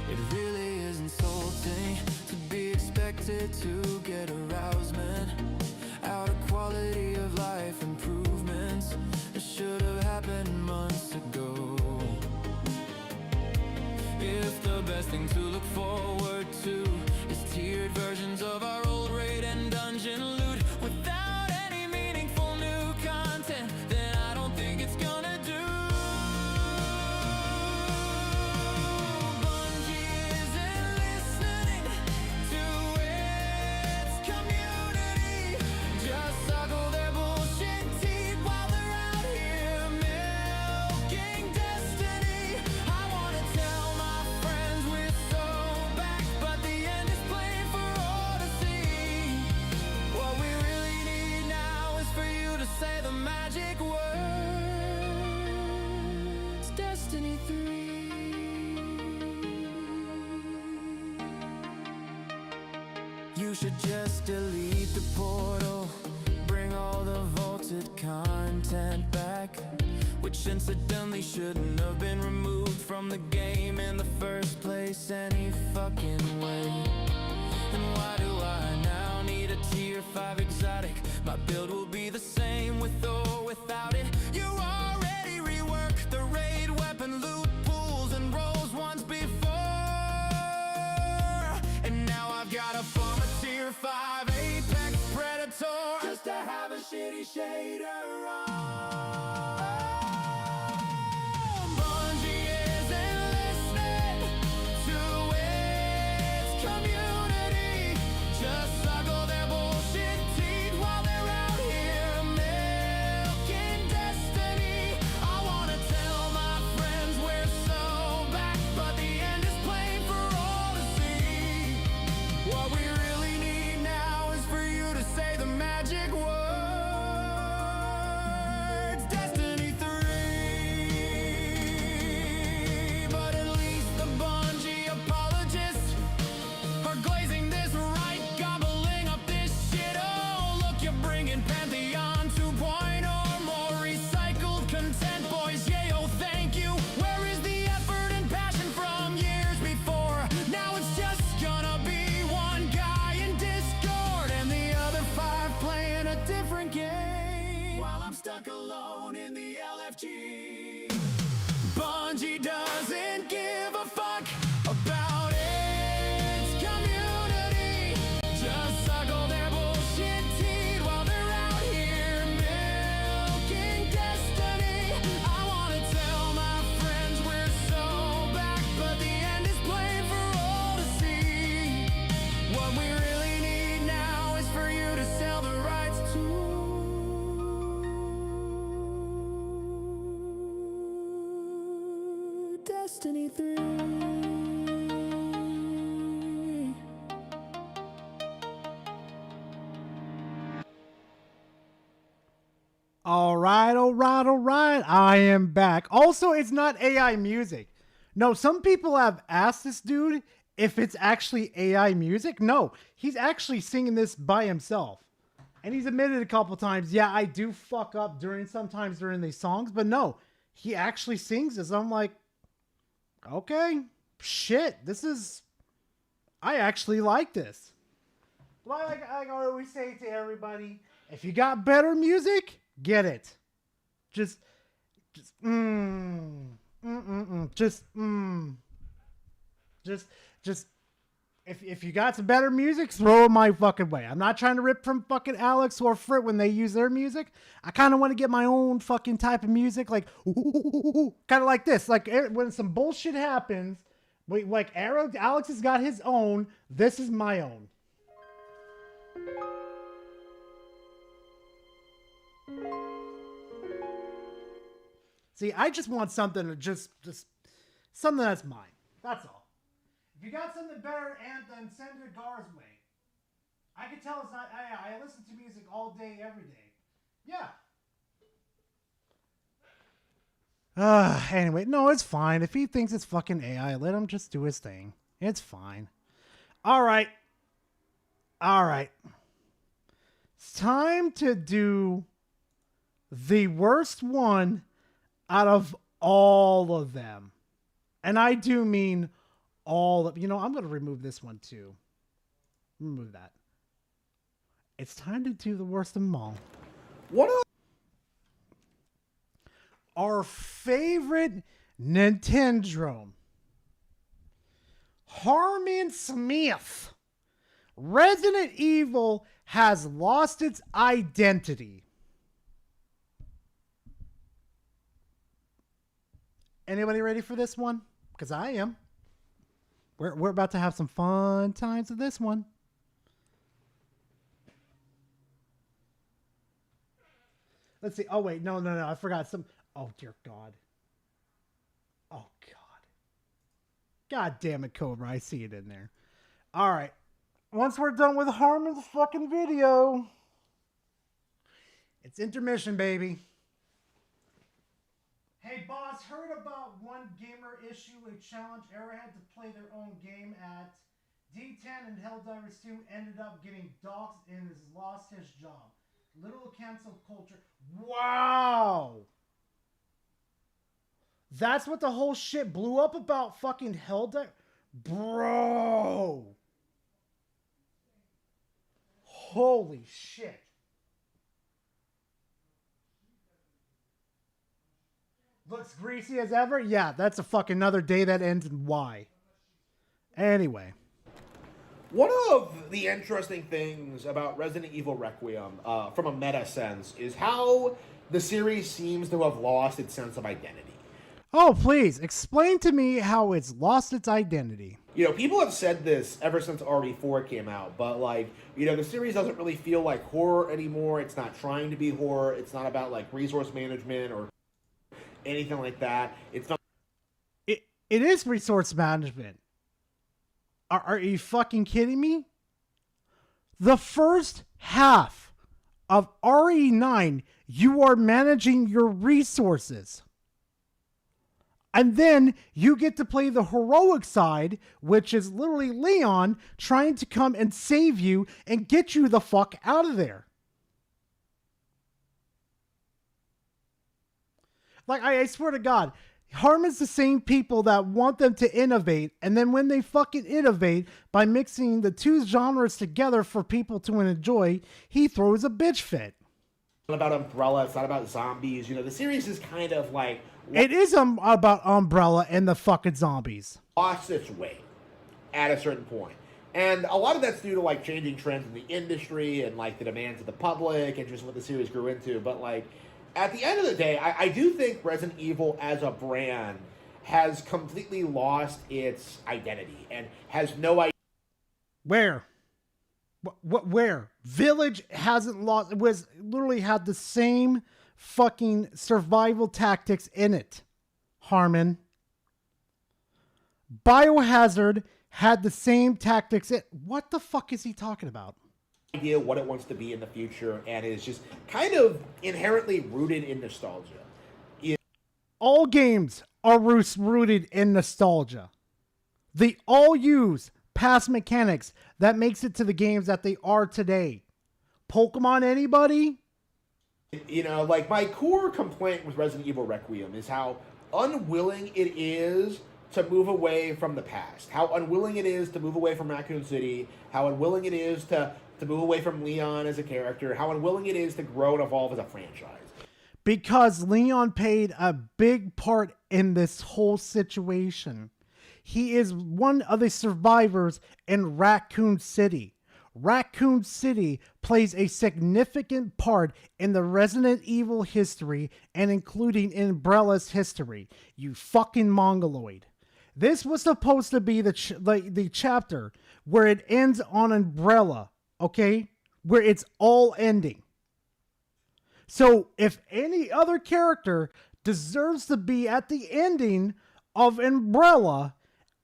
It really is insulting to be expected to get arousement out of quality of life improvements that should have happened months ago. If the best thing to look forward to is tiered versions of our old raid and dungeon loot without any meaningful new content, then I don't think it's gonna do. Bungie isn't listening to its community. Just suckle their bullshit teeth while they're out here milking destiny. I wanna tell my friends we're so back, but the end is plain for all to see. What we really need now is for you to say the magic words. Destiny 3. You should just delete the portal, bring all the vaulted content back, which incidentally shouldn't have been removed from the game in the first place any fucking way. And why do I now need a tier 5 exotic? My build will be the same with or without it. You already rewarded Bungie doesn't give a fuck about its community. Just suckle their bullshit teeth while they're out here milking destiny. I wanna tell my friends we're so back, but the end is plain for all to see. What we really need now is for you to sell the rights to Destiny 3. All right, all right, all right. I am back. Also, it's not AI music. No, some people have asked this dude if it's actually AI music. No, he's actually singing this by himself. And he's admitted a couple times, yeah, I do fuck up sometimes during these songs, but no, he actually sings this. I'm like, okay, shit, I actually like this. Like I always say to everybody, if you got better music, get it. Just if you got some better music, throw it my fucking way. I'm not trying to rip from fucking Alex or Frit when they use their music. I kind of want to get my own fucking type of music, like kind of like this. Like when some bullshit happens, like Alex has got his own. This is my own. See, I just want something to just something that's mine. That's all. If you got something better, then send it Gar's way. I can tell it's not. I listen to music all day, every day. Yeah. Anyway, no, it's fine. If he thinks it's fucking AI, let him just do his thing. It's fine. All right. It's time to do the worst one out of all of them. And I do mean all of, I'm going to remove this one too. Remove that. It's time to do the worst of them all. What our favorite Nintendo, Harmon Smith. Resident Evil has lost its identity. Anybody ready for this one? Because I am. We're about to have some fun times with this one. Let's see. Oh, wait. No. I forgot some. Oh, dear God. Oh, God. God damn it, Cobra. I see it in there. All right. Once we're done with Harmon's fucking video, it's intermission, baby. Hey, boss, heard about one gamer issue a challenge Arrowhead to play their own game at D10 and Helldivers 2 ended up getting doxxed and has lost his job. Little cancel culture. Wow! That's what the whole shit blew up about fucking Helldivers? Bro! Holy shit. Looks greasy as ever? Yeah, that's a fucking another day that ends in Y. Anyway. One of the interesting things about Resident Evil Requiem, from a meta sense, is how the series seems to have lost its sense of identity. Oh, please, explain to me how it's lost its identity. People have said this ever since RE4 came out, but, the series doesn't really feel like horror anymore. It's not trying to be horror. It's not about, resource management or anything like that. It's not. It is resource management. Are you fucking kidding me? The first half of RE9, you are managing your resources. And then you get to play the heroic side, which is literally Leon trying to come and save you and get you the fuck out of there. I swear to God, Harmon's the same people that want them to innovate, and then when they fucking innovate by mixing the two genres together for people to enjoy, he throws a bitch fit. about Umbrella. It's not about zombies. You know, the series is kind of like it is about Umbrella and the fucking zombies. Lost its way at a certain point. And a lot of that's due to like changing trends in the industry and like the demands of the public and just what the series grew into. But like at the end of the day, I do think Resident Evil as a brand has completely lost its identity and has no idea. Where? What? Where? Village hasn't lost. It was literally had the same fucking survival tactics in it. Harmon. Biohazard had the same tactics. What the fuck is he talking about? Idea what it wants to be in the future and is just kind of inherently rooted in nostalgia. All games are rooted in nostalgia. They all use past mechanics that makes it to the games that they are today. Pokemon, anybody? You know, like my core complaint with Resident Evil Requiem is how unwilling it is to move away from the past. How unwilling it is to move away from Raccoon City. How unwilling it is to move away from Leon as a character. How unwilling it is to grow and evolve as a franchise. Because Leon played a big part in this whole situation. He is one of the survivors in Raccoon City. Raccoon City plays a significant part in the Resident Evil history and including Umbrella's history. You fucking mongoloid. This was supposed to be the chapter where it ends on Umbrella, okay? Where it's all ending. So if any other character deserves to be at the ending of Umbrella,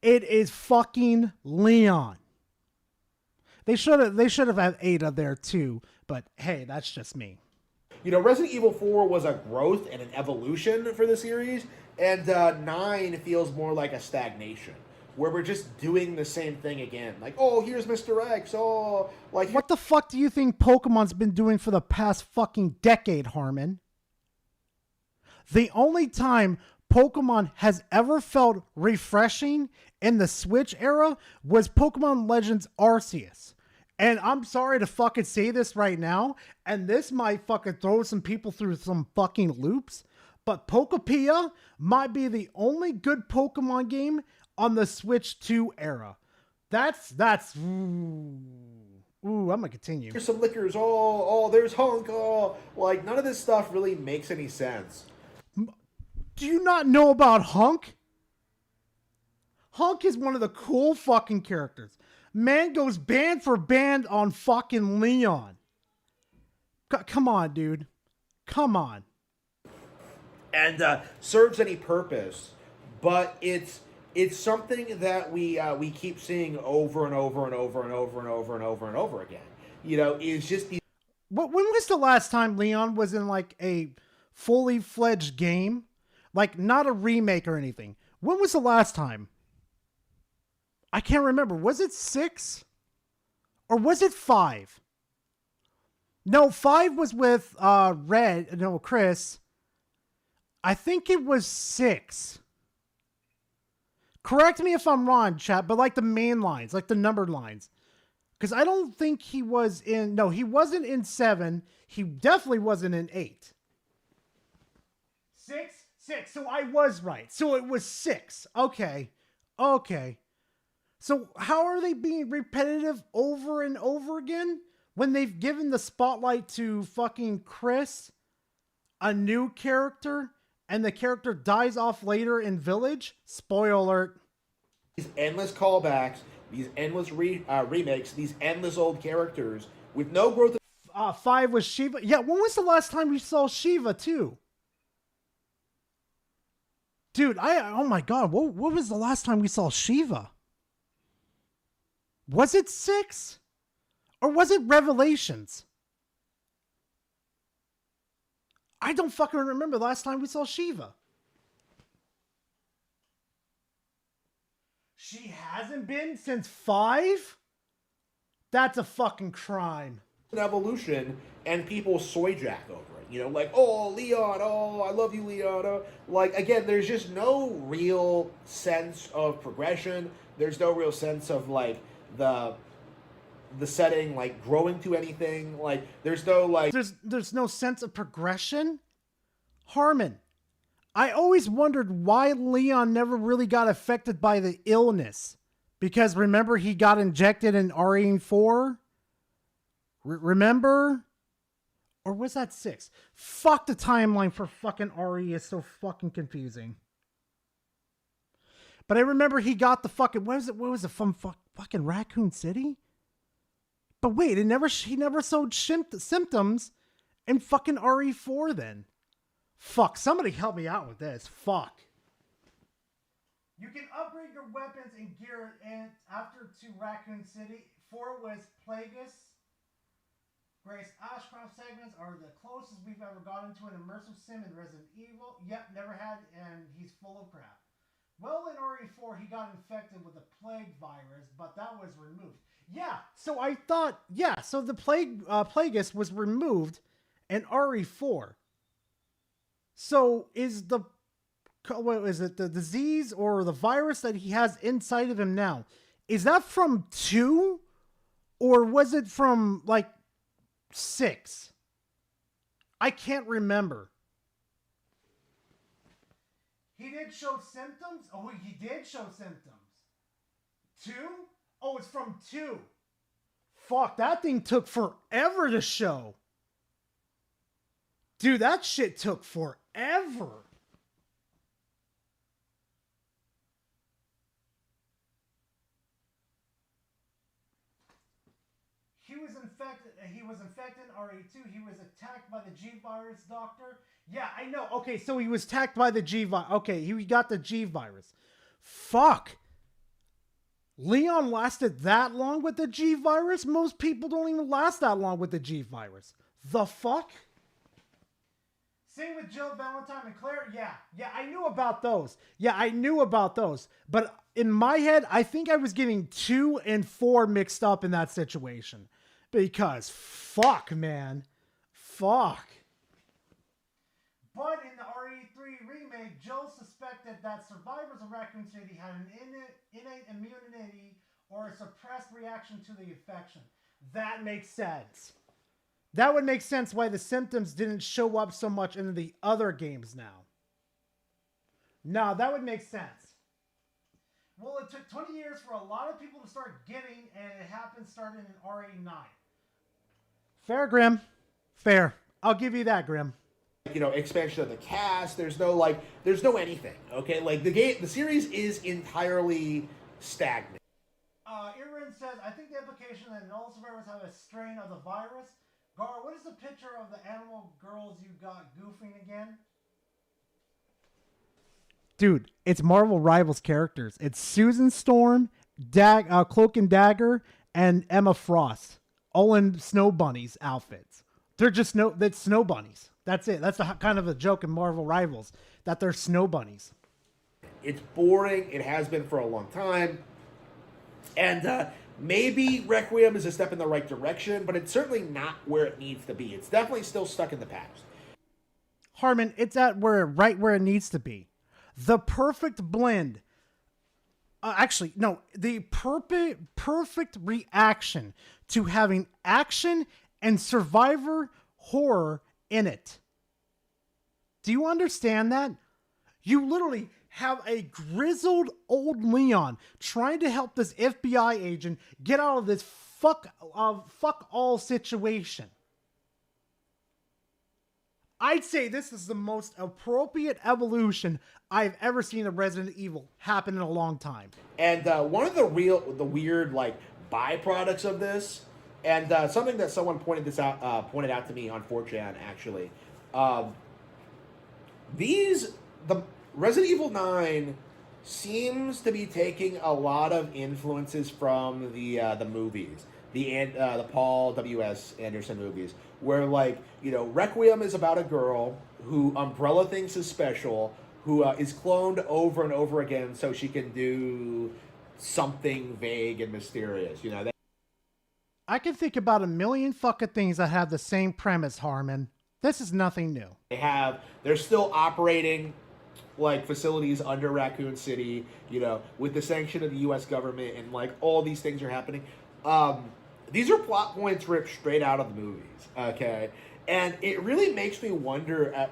it is fucking Leon. They should have had Ada there too, but hey, that's just me. You know, Resident Evil 4 was a growth and an evolution for the series, and 9 feels more like a stagnation, where we're just doing the same thing again. Like, oh, here's Mr. X, oh, like... What the fuck do you think Pokemon's been doing for the past fucking decade, Harmon? The only time Pokemon has ever felt refreshing in the Switch era was Pokemon Legends Arceus. And I'm sorry to fucking say this right now, and this might fucking throw some people through some fucking loops, but Pokepia might be the only good Pokemon game on the Switch 2 era. Ooh, I'm gonna continue. There's some liquors, oh, there's Hunk, oh, like, none of this stuff really makes any sense. Do you not know about Hunk? Hunk is one of the cool fucking characters. Man goes band for band on fucking Leon. Come on, dude. Come on. And serves any purpose, but it's something that we keep seeing over and over and over and over and over and over and over again. You know, it's just the... When was the last time Leon was in like a fully fledged game? Like not a remake or anything. When was the last time? I can't remember. Was it 6? Or was it 5? No, 5 was with Chris. I think it was 6. Correct me if I'm wrong, chat, but like the main lines, like the numbered lines. Because I don't think he was in... No, he wasn't in 7. He definitely wasn't in 8. 6? 6. So I was right. So it was 6. Okay. So how are they being repetitive over and over again when they've given the spotlight to fucking Chris, a new character, and the character dies off later in Village? Spoiler alert. These endless callbacks, these endless remakes, these endless old characters with no growth. 5 was Shiva. Yeah, when was the last time we saw Shiva too? Dude, oh my god, what was the last time we saw Shiva? Was it 6? Or was it Revelations? I don't fucking remember the last time we saw Shiva. She hasn't been since 5? That's a fucking crime. An evolution, and people soy jack over it. You know, like, oh, Leon, oh, I love you, Leon. Oh. Like, again, there's just no real sense of progression. There's no real sense of, like, the the setting like growing to anything. Like there's no like there's no sense of progression. Harmon, I always wondered why Leon never really got affected by the illness. Because remember he got injected in RE4? Remember? Or was that 6? Fuck, the timeline for fucking RE is so fucking confusing. But I remember he got the fucking, what was it from fucking Raccoon City? But wait, he never showed symptoms in fucking RE4 then. Fuck, somebody help me out with this. Fuck. You can upgrade your weapons and gear and after to Raccoon City. 4 was Plagueis. Grace Ashcroft segments are the closest we've ever gotten to an immersive sim in Resident Evil. Yep, never had, and he's full of crap. Well, in RE4, he got infected with the plague virus, but that was removed. Yeah, so I thought, yeah, so the Plagueis was removed in RE4. So is the, what is it, the disease or the virus that he has inside of him now, is that from 2? Or was it from, like, 6? I can't remember. He did show symptoms? Oh, he did show symptoms. 2? Oh, it's from 2. Fuck, that thing took forever to show. Dude, that shit took forever. He was infected in RE2. He was attacked by the G virus, doctor. Yeah, I know. Okay, so he was attacked by the G virus. Okay, he got the G virus. Fuck. Leon lasted that long with the G virus? Most people don't even last that long with the G virus. The fuck? Same with Jill, Valentine, and Claire. Yeah, I knew about those. But in my head, I think I was getting 2 and 4 mixed up in that situation. Because fuck, man. Fuck. But in the RE3 remake, Jill suspected that survivors of Raccoon City had an innate immunity or a suppressed reaction to the infection. That makes sense. That would make sense why the symptoms didn't show up so much in the other games now. No, that would make sense. Well, it took 20 years for a lot of people to start getting, and it happened starting in RE9. Fair, Grim. Fair. I'll give you that, Grim. You know, expansion of the cast. There's no anything. Okay, like the series is entirely stagnant. Irin says, I think the implication that all survivors have a strain of the virus. Gar, what is the picture of the animal girls you got goofing again? Dude, it's Marvel Rivals characters. It's Susan Storm, Cloak and Dagger, and Emma Frost. All in Snow Bunnies outfits. They're just that's Snow Bunnies. That's it. That's kind of a joke in Marvel Rivals, that they're Snow Bunnies. It's boring. It has been for a long time. And maybe Requiem is a step in the right direction, but it's certainly not where it needs to be. It's definitely still stuck in the past. Harmon, it's right where it needs to be. The perfect blend. The perfect reaction to having action and survivor horror in it. Do you understand that? You literally have a grizzled old Leon trying to help this FBI agent get out of this fuck all situation. I'd say this is the most appropriate evolution I've ever seen of Resident Evil happen in a long time. And one of the weird like byproducts of this, and something that someone pointed out to me on 4chan actually, the Resident Evil 9 seems to be taking a lot of influences from the movies, the Paul W.S. Anderson movies, where Requiem is about a girl who Umbrella thinks is special, who is cloned over and over again so she can do something vague and mysterious. I can think about a million fucking things that have the same premise, Harmon. This is nothing new. They're still operating facilities under Raccoon City, with the sanction of the U.S. government, and all these things are happening. These are plot points ripped straight out of the movies, okay? And it really makes me wonder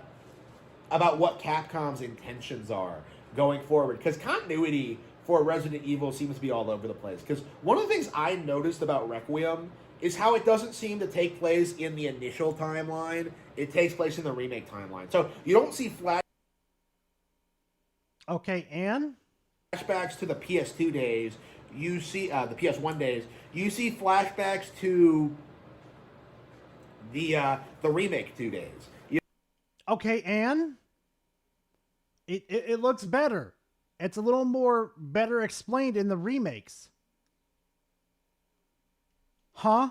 about what Capcom's intentions are going forward, because continuity for Resident Evil seems to be all over the place. Because one of the things I noticed about Requiem is how it doesn't seem to take place in the initial timeline. It takes place in the remake timeline. So you don't see Okay, and flashbacks to the PS2 days. You see the PS1 days. You see flashbacks to the remake 2 days. Okay, and it looks better. It's a little more better explained in the remakes. Huh?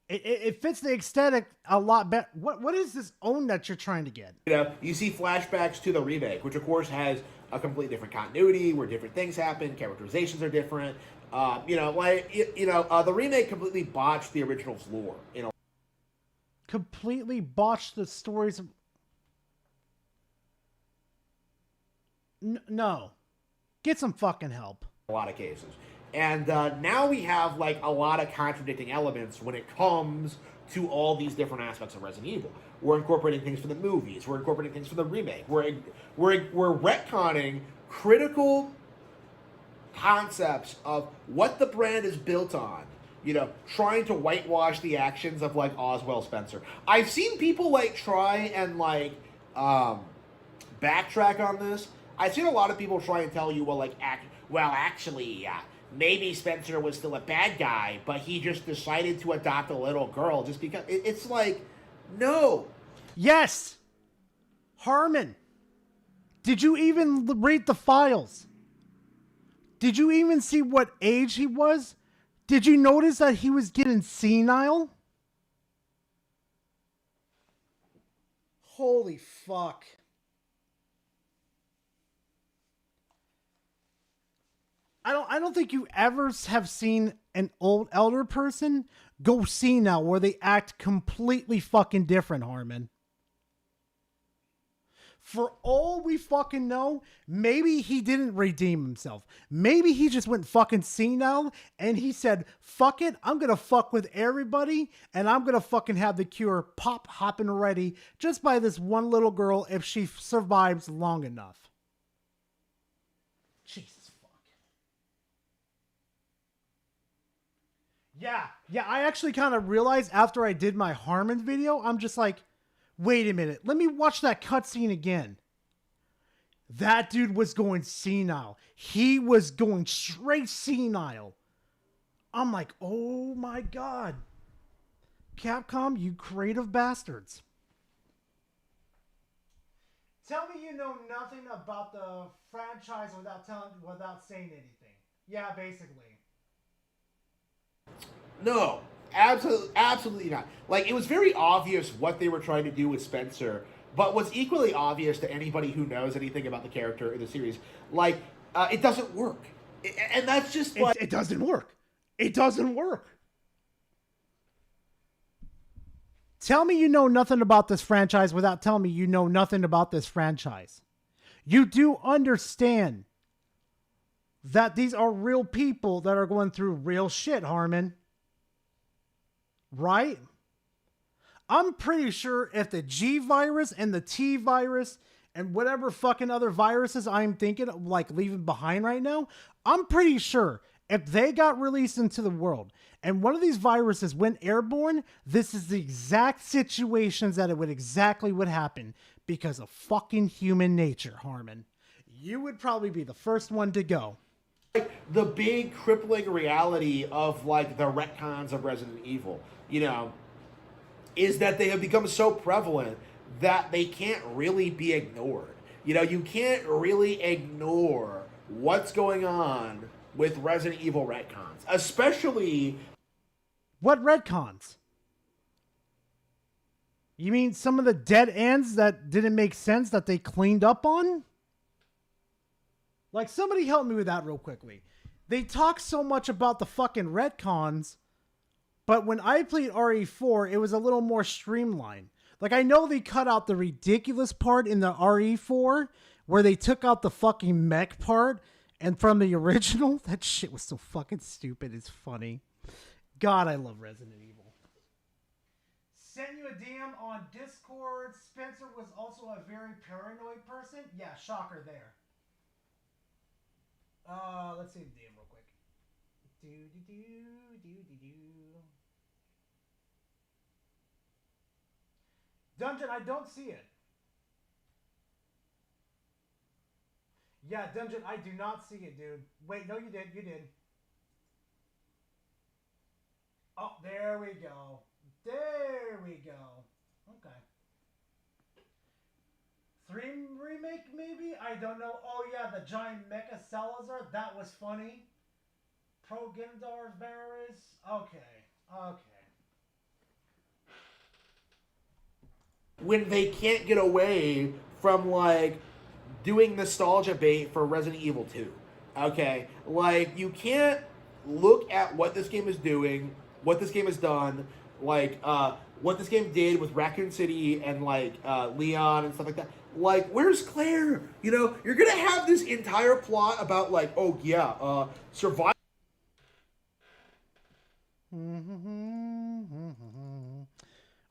It fits the aesthetic a lot better. What is this own that you're trying to get? You know, you see flashbacks to the remake, which of course has a completely different continuity where different things happen, characterizations are different. The remake completely botched the original's lore. Completely botched the stories. No. Get some fucking help. A lot of cases. And now we have like a lot of contradicting elements when it comes to all these different aspects of Resident Evil. We're incorporating things from the movies. We're incorporating things from the remake. We're retconning critical concepts of what the brand is built on. You know, trying to whitewash the actions of like Oswald Spencer. I've seen people like try and like backtrack on this. I've seen a lot of people try and tell you, actually, maybe Spencer was still a bad guy, but he just decided to adopt a little girl just because. It's like, no. Yes. Harmon, did you even read the files? Did you even see what age he was? Did you notice that he was getting senile? Holy fuck. I don't think you ever have seen an old elder person go senile where they act completely fucking different, Harmon. For all we fucking know, maybe he didn't redeem himself. Maybe he just went fucking senile and he said, fuck it, I'm gonna fuck with everybody and I'm gonna fucking have the cure pop hopping ready just by this one little girl if she survives long enough. Jesus. Yeah, I actually kind of realized after I did my Harmon video, I'm just like, wait a minute, let me watch that cutscene again. That dude was going senile. He was going straight senile. I'm like, oh my God. Capcom, you creative bastards. Tell me you know nothing about the franchise without saying anything. Yeah, basically. No, absolutely not. Like, it was very obvious what they were trying to do with Spencer, but what's equally obvious to anybody who knows anything about the character in the series, it doesn't work. And that's just it doesn't work. It doesn't work. Tell me you know nothing about this franchise without telling me you know nothing about this franchise. You do understand that these are real people that are going through real shit, Harmon. Right? I'm pretty sure if the G virus and the T virus and whatever fucking other viruses I'm thinking of, like leaving behind right now, I'm pretty sure if they got released into the world and one of these viruses went airborne, this is the exact situations that it would happen because of fucking human nature, Harmon. You would probably be the first one to go. The big crippling reality of like the retcons of Resident Evil, is that they have become so prevalent that they can't really be ignored. You can't really ignore what's going on with Resident Evil retcons, especially. What retcons? You mean some of the dead ends that didn't make sense that they cleaned up on? Like, somebody help me with that real quickly. They talk so much about the fucking retcons, but when I played RE4, it was a little more streamlined. Like, I know they cut out the ridiculous part in the RE4, where they took out the fucking mech part, and from the original, that shit was so fucking stupid, it's funny. God, I love Resident Evil. Sent you a DM on Discord. Spencer was also a very paranoid person. Yeah, shocker there. Let's see the DM real quick. Dungeon, I don't see it. Yeah, Dungeon, I do not see it, dude. Wait, no, you did. You did. Oh, there we go. There we go. Okay. 3 remake, maybe? I don't know. Oh, yeah, the giant Mecha Salazar. That was funny. Pro Gendar Varys. Okay. Okay. When they can't get away from, like, doing nostalgia bait for Resident Evil 2. Okay? Like, you can't look at what this game is doing, what this game has done, like, what this game did with Raccoon City and, like, Leon and stuff like that. Like, where's Claire? You know, you're gonna have this entire plot about, like, oh, yeah, survival.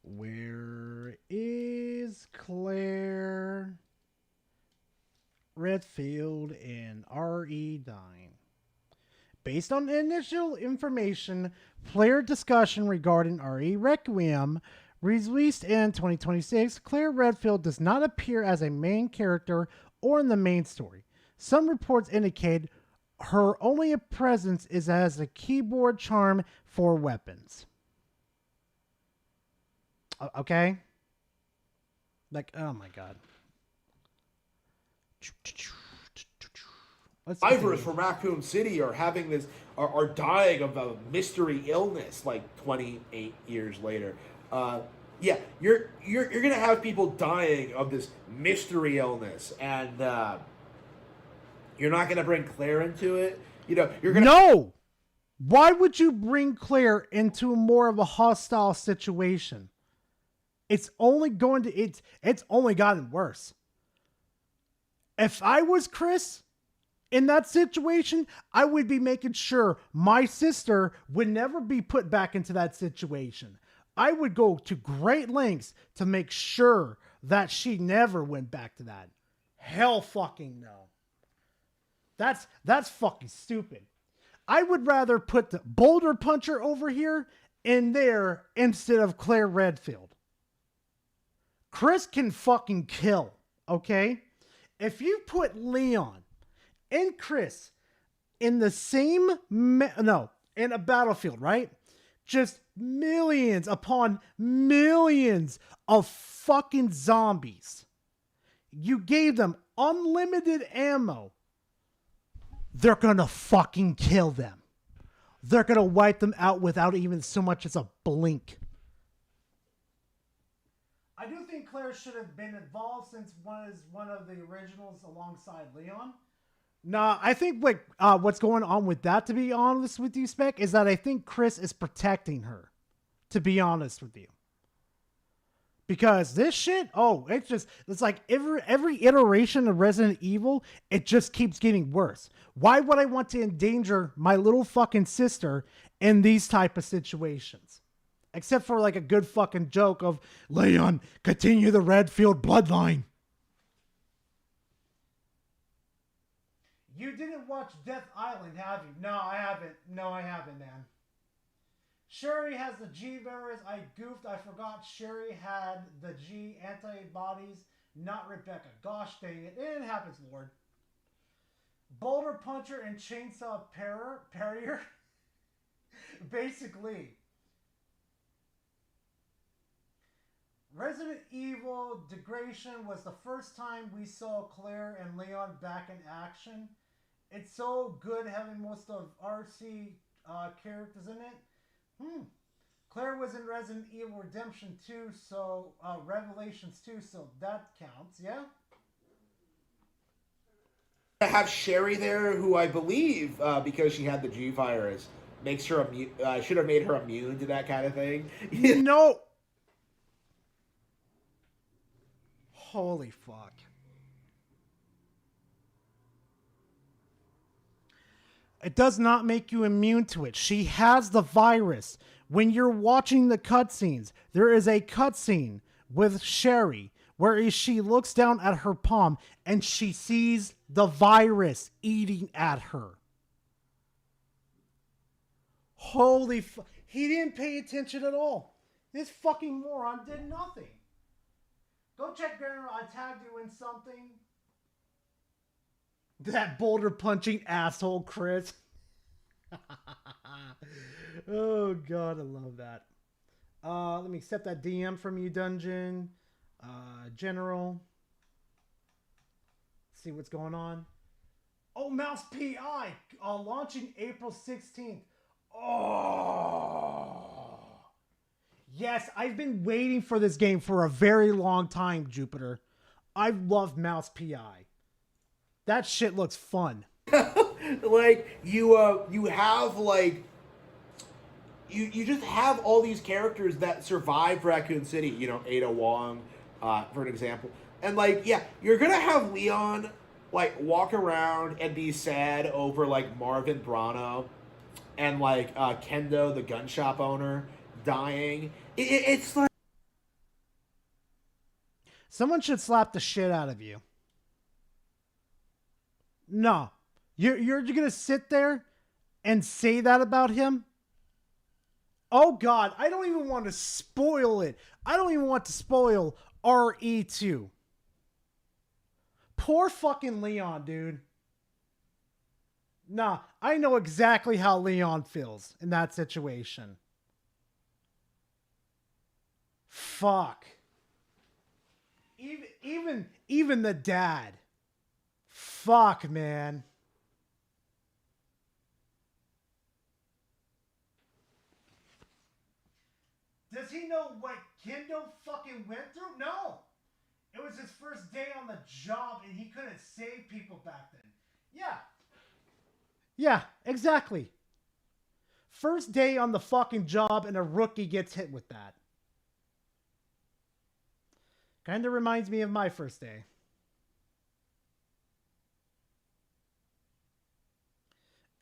Where is Claire Redfield and R.E. dying? Based on initial information, player discussion regarding R.E. Requiem released in 2026, Claire Redfield does not appear as a main character or in the main story. Some reports indicate her only presence is as a keyboard charm for weapons. Okay? Like, oh my god. Survivors from Raccoon City are having this, are dying of a mystery illness like 28 years later. Yeah, you're gonna have people dying of this mystery illness, and you're not gonna bring Claire into it. You know, you're gonna No. Why would you bring Claire into more of a hostile situation? It's only going to it's only gotten worse. If I was Chris in that situation, I would be making sure my sister would never be put back into that situation. I would go to great lengths to make sure that she never went back to that. Hell fucking no. That's fucking stupid. I would rather put the Boulder Puncher over here in there instead of Claire Redfield. Chris can fucking kill, okay? If you put Leon and Chris in the same, in a battlefield, right? Just millions upon millions of fucking zombies. You gave them unlimited ammo. They're gonna fucking kill them. They're gonna wipe them out without even so much as a blink. I do think Claire should have been involved since one of the originals alongside Leon. Nah, I think what's going on with that, to be honest with you, Spec, is that I think Chris is protecting her. To be honest with you. Because this shit, it's like every iteration of Resident Evil, it just keeps getting worse. Why would I want to endanger my little fucking sister in these type of situations? Except for like a good fucking joke of, Leon, continue the Redfield bloodline. You didn't watch Death Island, have you? No, I haven't. No, I haven't, man. Sherry has the G virus. I goofed. I forgot Sherry had the G antibodies, not Rebecca. Gosh dang it. It happens, Lord. Boulder Puncher and Chainsaw Parrier. Basically. Resident Evil Degradation was the first time we saw Claire and Leon back in action. It's so good having most of RC characters in it. Claire was in Resident Evil Redemption 2, so Revelations 2, so that counts, yeah? To have Sherry there, who I believe, because she had the G virus, makes her should have made her immune to that kind of thing. No. Holy fuck. it does not make you immune to it. She has the virus. When you're watching the cutscenes, there is a cutscene with Sherry where she looks down at her palm and she sees the virus eating at her. Holy fuck. He didn't pay attention at all. This fucking moron did nothing. Go check General. I tagged you in something. That boulder punching asshole, Chris. Oh, God, I love that. Let me accept that DM from you, Dungeon. General. See what's going on. Oh, Mouse PI. Launching April 16th. Oh. Yes, I've been waiting for this game for a very long time, Jupiter. I love Mouse PI. That shit looks fun. Like you have like you just have all these characters that survived Raccoon City. You know, Ada Wong, for an example, and like yeah, you're gonna have Leon like walk around and be sad over like Marvin Brano and like Kendo, the gun shop owner, dying. It's like someone should slap the shit out of you. No. You're gonna sit there and say that about him? Oh God, I don't even want to spoil it. I don't even want to spoil RE2. Poor fucking Leon, dude. Nah, I know exactly how Leon feels in that situation. Fuck. Even the dad. Fuck, man. Does he know what Kendo fucking went through? No. It was his first day on the job and he couldn't save people back then. Yeah. Yeah, exactly. First day on the fucking job and a rookie gets hit with that. Kind of reminds me of my first day.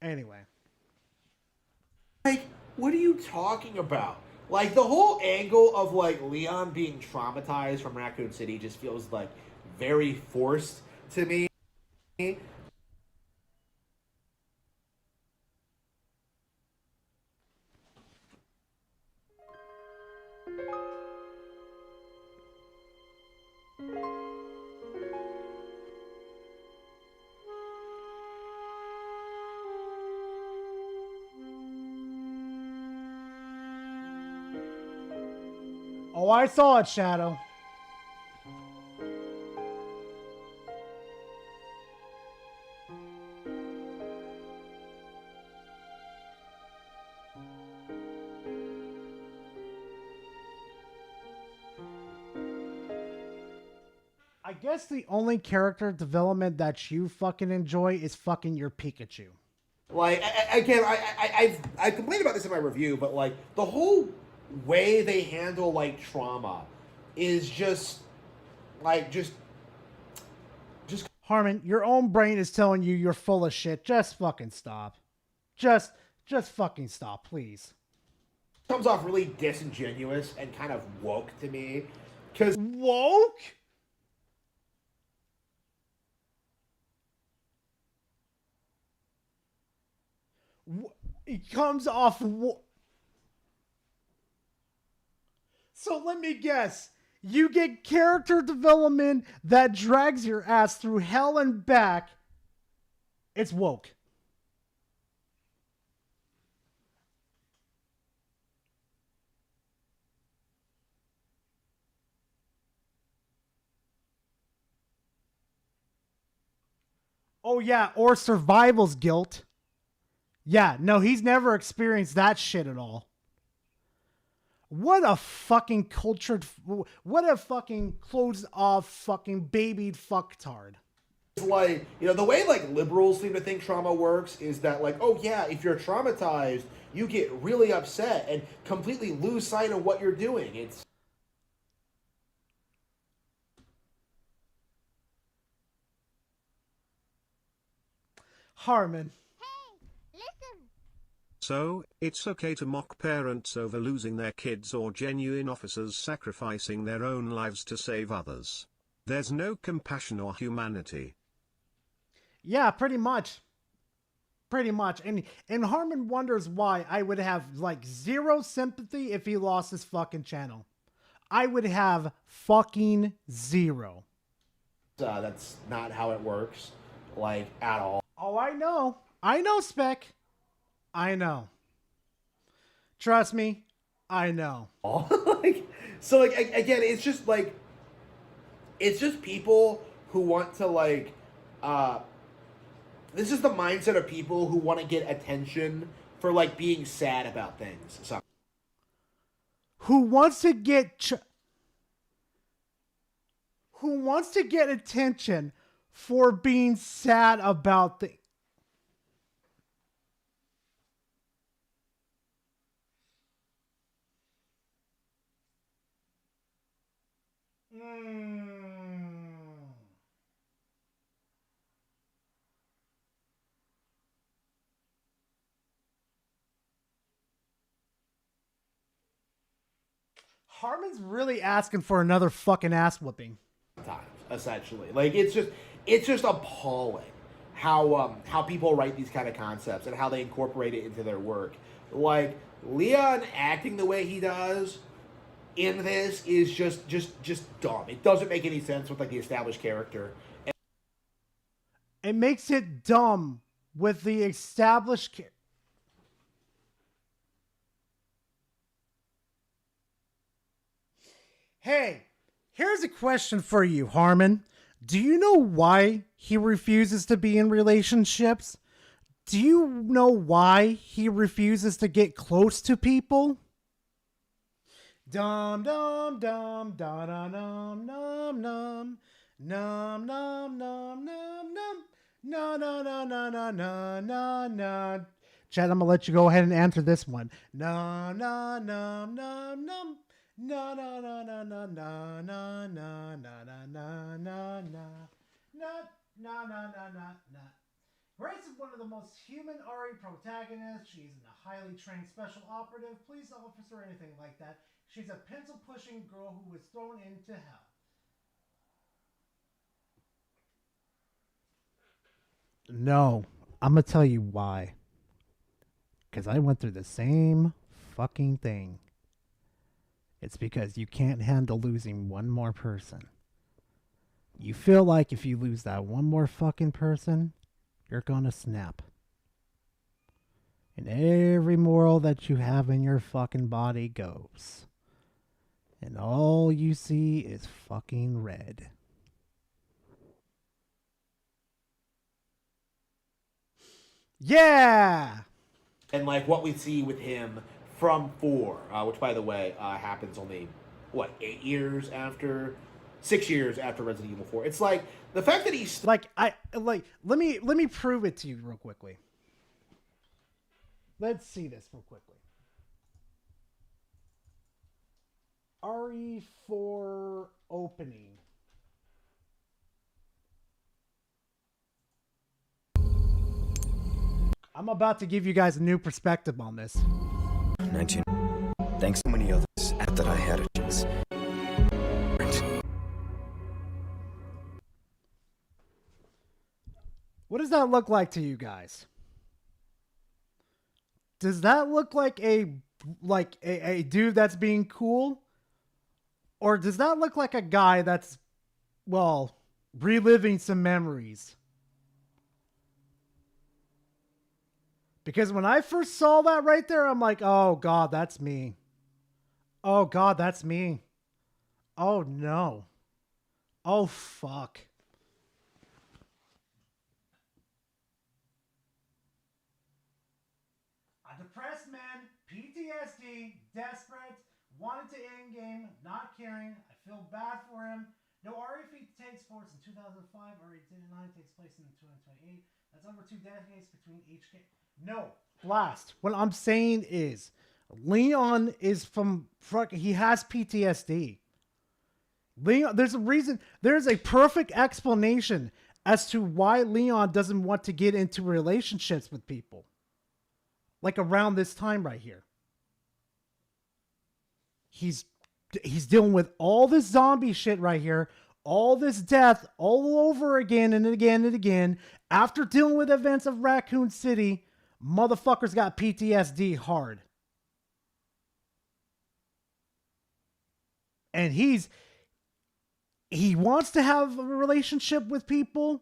Anyway. Like, what are you talking about? Like, the whole angle of, like, Leon being traumatized from Raccoon City just feels, like, very forced to me. Oh, I saw it, Shadow. I guess the only character development that you fucking enjoy is fucking your Pikachu. Like, I complained about this in my review, but, like, the whole way they handle, like, trauma is just, like, just... Harmon, your own brain is telling you you're full of shit. Just fucking stop. Just fucking stop, please. Comes off really disingenuous and kind of woke to me. Cause woke? It comes off. So let me guess. You get character development that drags your ass through hell and back. It's woke. Oh yeah, or survival's guilt. Yeah, no, he's never experienced that shit at all. What a fucking cultured, what a fucking closed off fucking babied fucktard. It's like, you know, the way like liberals seem to think trauma works is that like, oh yeah, if you're traumatized, you get really upset and completely lose sight of what you're doing. It's Harmon. So, it's okay to mock parents over losing their kids or genuine officers sacrificing their own lives to save others. There's no compassion or humanity. Yeah, pretty much. Pretty much. And Harmon wonders why I would have like zero sympathy if he lost his fucking channel. I would have fucking zero. That's not how it works, like, at all. Oh, I know. I know, Spec. I know. Trust me, I know. So, again, it's just people who want to, this is the mindset of people who want to get attention for, being sad about things. So. Who wants to get attention for being sad about things? Harmon's really asking for another fucking ass whooping. Essentially, it's just appalling how people write these kind of concepts and how they incorporate it into their work. Like, Leon acting the way he does in this is just dumb. It doesn't make any sense with the established character. It makes it dumb with the established Hey, here's a question for you, Harmon. Do you know why he refuses to be in relationships? Do you know why he refuses to get close to people? Dum dum dum da da num num num num num num num num no no no no no no no no. Chad, I'm gonna let you go ahead and answer this one. No no no no no. No no no no no no no no no no no no no no. Grace is one of the most human RE protagonists. She's a highly trained special operative, police officer, or anything like that. She's a pencil-pushing girl who was thrown into hell. No, I'm gonna tell you why. Because I went through the same fucking thing. It's because you can't handle losing one more person. You feel like if you lose that one more fucking person, you're gonna snap. And every moral that you have in your fucking body goes. And all you see is fucking red. Yeah! And what we see with him from 4, which, by the way, happens only 6 years after Resident Evil 4. It's the fact that he's let me prove it to you real quickly. Let's see this real quickly. RE4 opening. I'm about to give you guys a new perspective on this. 19. Thanks so many others that I had a chance. What does that look like to you guys? Does that look like a dude that's being cool? Or does that look like a guy that's, reliving some memories? Because when I first saw that right there, I'm like, oh God, that's me. Oh God, that's me. Oh no. Oh fuck. A depressed man, PTSD, desperate, wanted to end game, not caring. I feel bad for him. No, RE takes place in 2005. RE9 takes place in 2028. That's over 2 decades between each game. No, Blast. What I'm saying is, Leon is he has PTSD. Leon, there's a reason, there's a perfect explanation as to why Leon doesn't want to get into relationships with people. like around this time right here. He's dealing with all this zombie shit right here, all this death all over again and again and again. After dealing with events of Raccoon City, motherfucker's got PTSD hard. And he wants to have a relationship with people,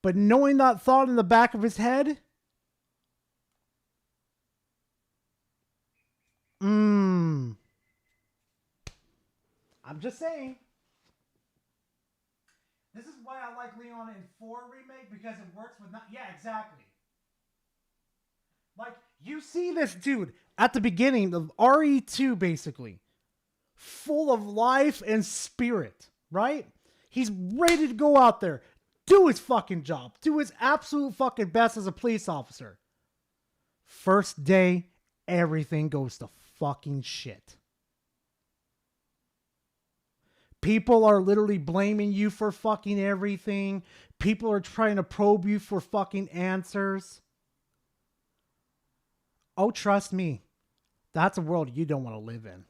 but knowing that thought in the back of his head, I'm just saying. This is why I like Leon in 4 remake, because it works with yeah, exactly. Like, you see this dude at the beginning of RE2, basically, full of life and spirit, right? He's ready to go out there, do his fucking job, do his absolute fucking best as a police officer. First day, everything goes to fucking shit. People are literally blaming you for fucking everything. People are trying to probe you for fucking answers. Oh, trust me, that's a world you don't want to live in.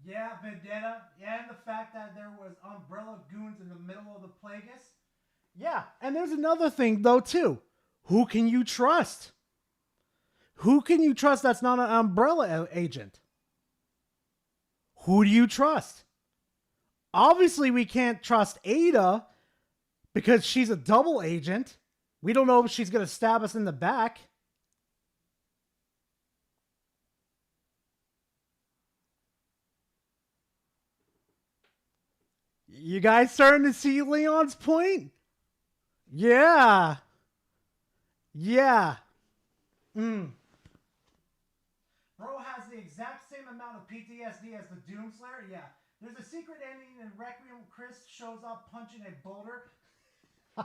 Yeah, Vendetta. Yeah, and the fact that there was umbrella goons in the middle of the Plagueis. Yeah, and there's another thing, though, too. Who can you trust? Who can you trust that's not an umbrella agent? Who do you trust? Obviously, we can't trust Ada because she's a double agent. We don't know if she's going to stab us in the back. You guys starting to see Leon's point? Yeah. Yeah. Bro has the exact same amount of PTSD as the Doomslayer. Yeah. There's a secret ending in Requiem. Chris shows up punching a boulder. I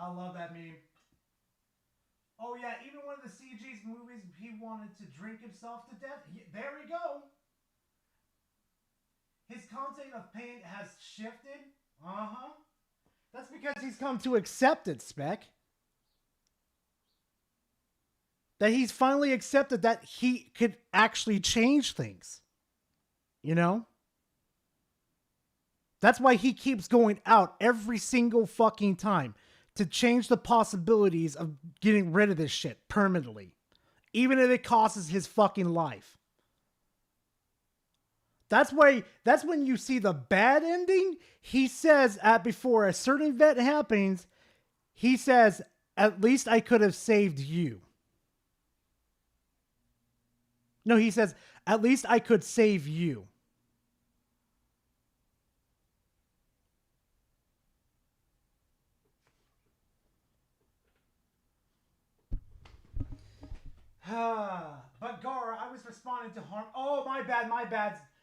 love that meme. Oh yeah, even one of the CG's movies, he wanted to drink himself to death. There we go. His concept of pain has shifted. Uh-huh. That's because he's come to accept it, Spec. That he's finally accepted that he could actually change things. You know? That's why he keeps going out every single fucking time to change the possibilities of getting rid of this shit permanently. Even if it costs his fucking life. That's when you see the bad ending. He says before a certain event happens, he says, at least I could have saved you. No, he says, at least I could save you. But Gar, I was responding to harm. Oh, my bad.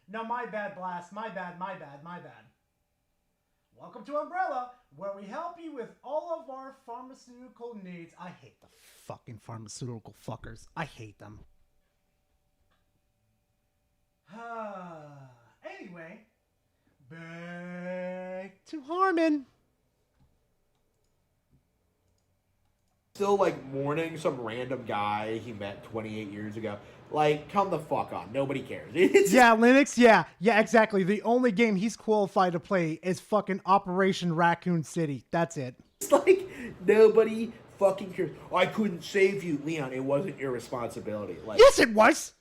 No, my bad, Blast. My bad. Welcome to Umbrella, where we help you with all of our pharmaceutical needs. I hate the fucking pharmaceutical fuckers. I hate them. Anyway, back to Harmon. Still like mourning some random guy he met 28 years ago. Like, come the fuck on. Nobody cares. Yeah, Linux. Yeah, exactly. The only game he's qualified to play is fucking Operation Raccoon City. That's it. It's like nobody fucking cares. Oh, I couldn't save you, Leon. It wasn't your responsibility. Like, yes, it was.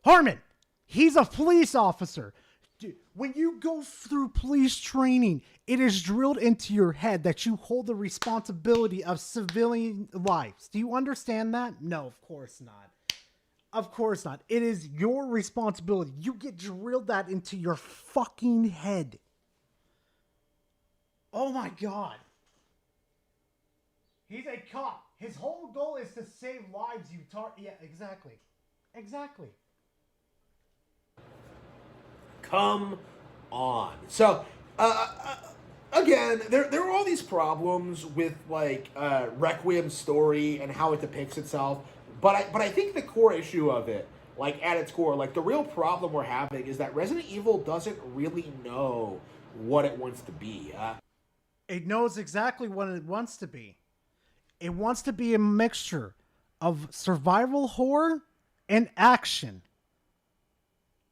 Harmon, he's a police officer. Dude, when you go through police training, it is drilled into your head that you hold the responsibility of civilian lives. Do you understand that? No, of course not. Of course not. It is your responsibility. You get drilled that into your fucking head. Oh my God. He's a cop. His whole goal is to save lives, you yeah, exactly. Exactly. come on. So, again, there are all these problems with like Requiem's story and how it depicts itself. But I think the core issue of it, like at its core, like the real problem we're having is that Resident Evil doesn't really know what it wants to be. It knows exactly what it wants to be. It wants to be a mixture of survival horror and action.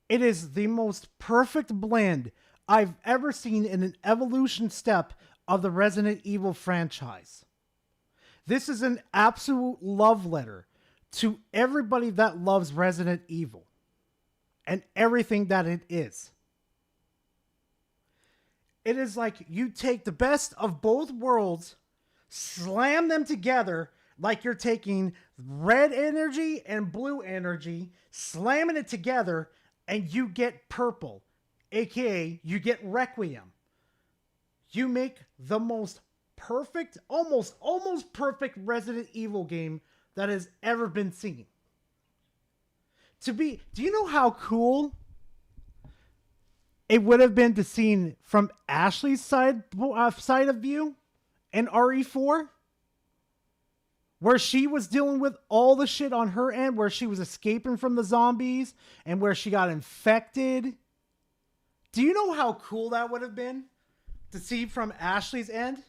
It is the most perfect blend I've ever seen in an evolution step of the Resident Evil franchise. This is an absolute love letter to everybody that loves Resident Evil and everything that it is. It is like you take the best of both worlds, slam them together like you're taking red energy and blue energy, slamming it together, and you get purple, aka you get Requiem. You make the most perfect, almost perfect Resident Evil game that has ever been seen. Do you know how cool it would have been to see from Ashley's side of view in RE4? Where she was dealing with all the shit on her end, where she was escaping from the zombies and where she got infected. Do you know how cool that would have been to see from Ashley's end?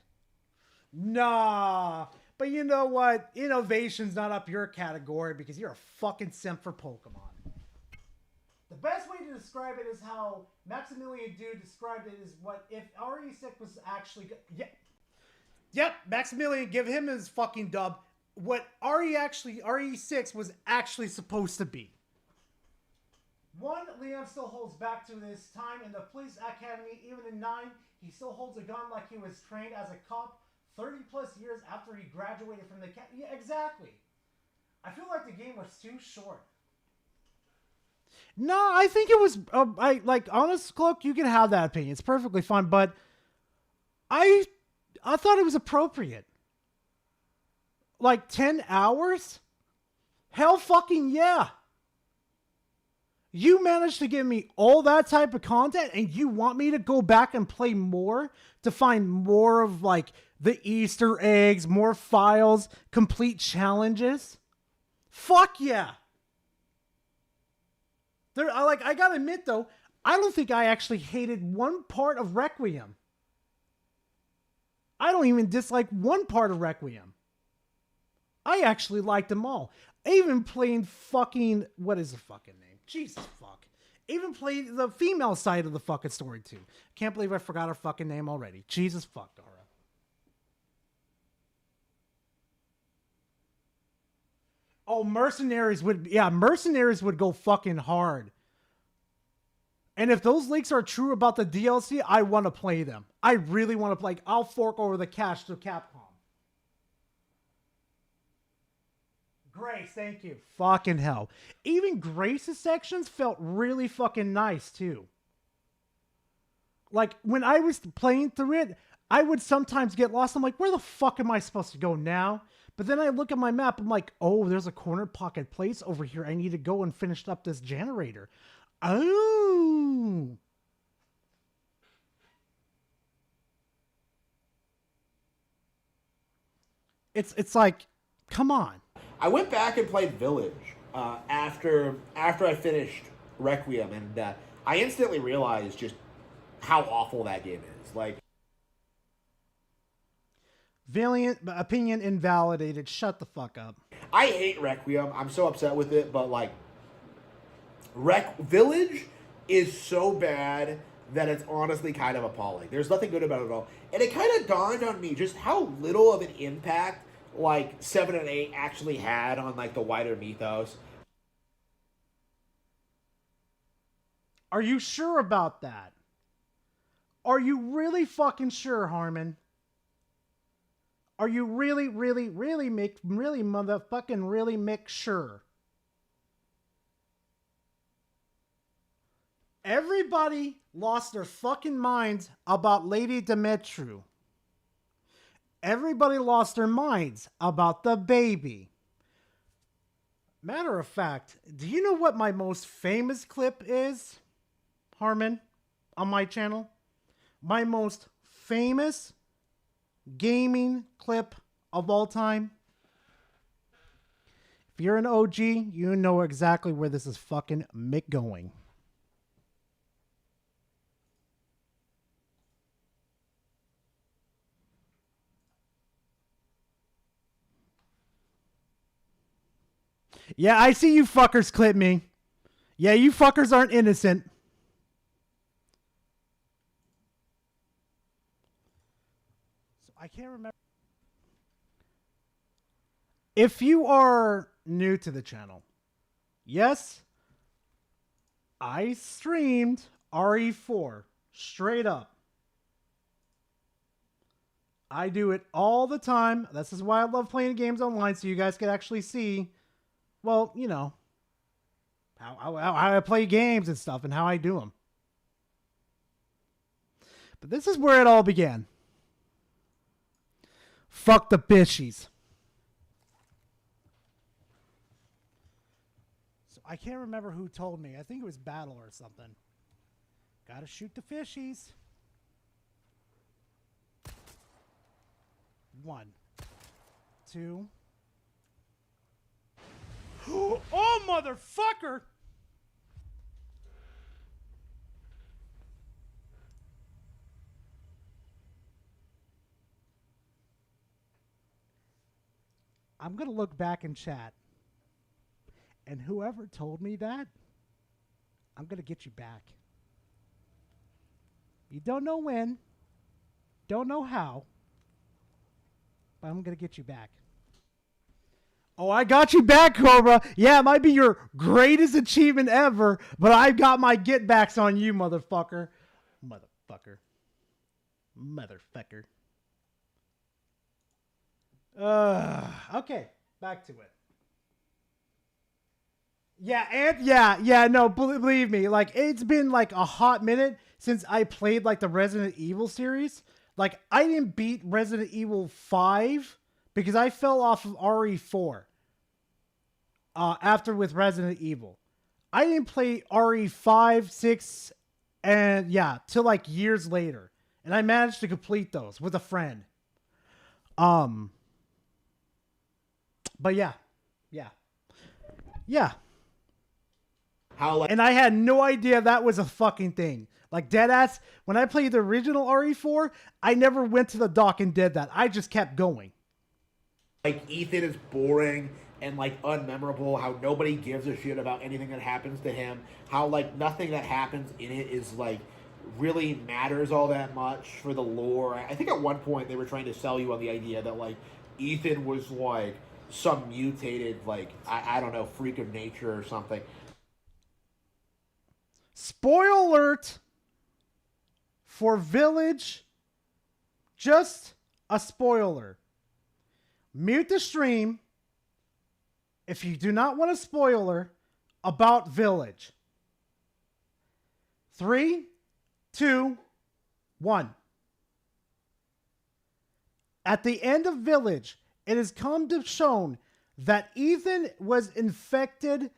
Nah. But you know what? Innovation's not up your category because you're a fucking simp for Pokemon. The best way to describe it is how Maximilian Dude described it is what if RE6 was actually... Yep, Maximilian, give him his fucking dub. What RE6 was actually supposed to be. One, Leon still holds back to his time in the police academy. Even in 9, he still holds a gun like he was trained as a cop 30 plus years after he graduated from the academy. Yeah, exactly. I feel like the game was too short. No, I think it was, honest Cloak, you can have that opinion. It's perfectly fine, but I thought it was appropriate. Like 10 hours? Hell fucking yeah. You managed to give me all that type of content and you want me to go back and play more to find more of like the Easter eggs, more files, complete challenges? Fuck yeah. I gotta admit though, I don't think I actually hated one part of Requiem. I don't even dislike one part of Requiem. I actually liked them all. I even played fucking... What is the fucking name? Jesus fuck. Even played the female side of the fucking story too. Can't believe I forgot her fucking name already. Jesus fuck, Dara. Oh, Mercenaries would... Yeah, Mercenaries would go fucking hard. And if those leaks are true about the DLC, I want to play them. I really want to play. I'll fork over the cash to Capcom. Grace, thank you. Fucking hell. Even Grace's sections felt really fucking nice too. Like when I was playing through it, I would sometimes get lost. I'm like, where the fuck am I supposed to go now? But then I look at my map. I'm like, oh, there's a corner pocket place over here. I need to go and finish up this generator. Oh. It's like, come on. I went back and played Village after I finished Requiem, and I instantly realized just how awful that game is. Like, Valiant opinion invalidated. Shut the fuck up. I hate Requiem. I'm so upset with it, but like, Village is so bad that it's honestly kind of appalling. There's nothing good about it at all. And it kind of dawned on me just how little of an impact like 7 and 8 actually had on like the wider mythos. Are you sure about that? Are you really fucking sure, Harmon? Are you really make sure? Everybody lost their fucking minds about Lady Dimitru. Everybody lost their minds about the baby. Matter of fact, do you know what my most famous clip is, Harmon, on my channel? My most famous gaming clip of all time? If you're an OG, you know exactly where this is fucking going. Yeah, I see you fuckers clip me. Yeah, you fuckers aren't innocent. So I can't remember. If you are new to the channel, yes, I streamed RE4 straight up. I do it all the time. This is why I love playing games online, so you guys can actually see, well, you know, how I play games and stuff and how I do them. But this is where it all began. Fuck the bitchies. So I can't remember who told me. I think it was Battle or something. Gotta shoot the fishies. 1, 2. Oh, motherfucker! I'm gonna look back in chat. And whoever told me that, I'm gonna get you back. You don't know when, don't know how, but I'm gonna get you back. Oh, I got you back, Cobra. Yeah, it might be your greatest achievement ever, but I've got my get backs on you, motherfucker. Motherfucker. Motherfucker. Okay, back to it. Yeah, and no, believe me, like it's been like a hot minute since I played like the Resident Evil series. Like I didn't beat Resident Evil 5 because I fell off of RE4 after with Resident Evil. I didn't play RE5, 6, and yeah, till like years later. And I managed to complete those with a friend. But yeah. And I had no idea that was a fucking thing. Like deadass, when I played the original RE4, I never went to the dock and did that. I just kept going. Like Ethan is boring and like unmemorable, how nobody gives a shit about anything that happens to him, how like nothing that happens in it is like really matters all that much for the lore. I think at one point they were trying to sell you on the idea that like Ethan was like some mutated like I don't know, freak of nature or something. Spoiler alert for Village. Just a spoiler. Mute the stream if you do not want a spoiler about Village. 3, 2, 1. At the end of Village, it has come to shown that Ethan was infected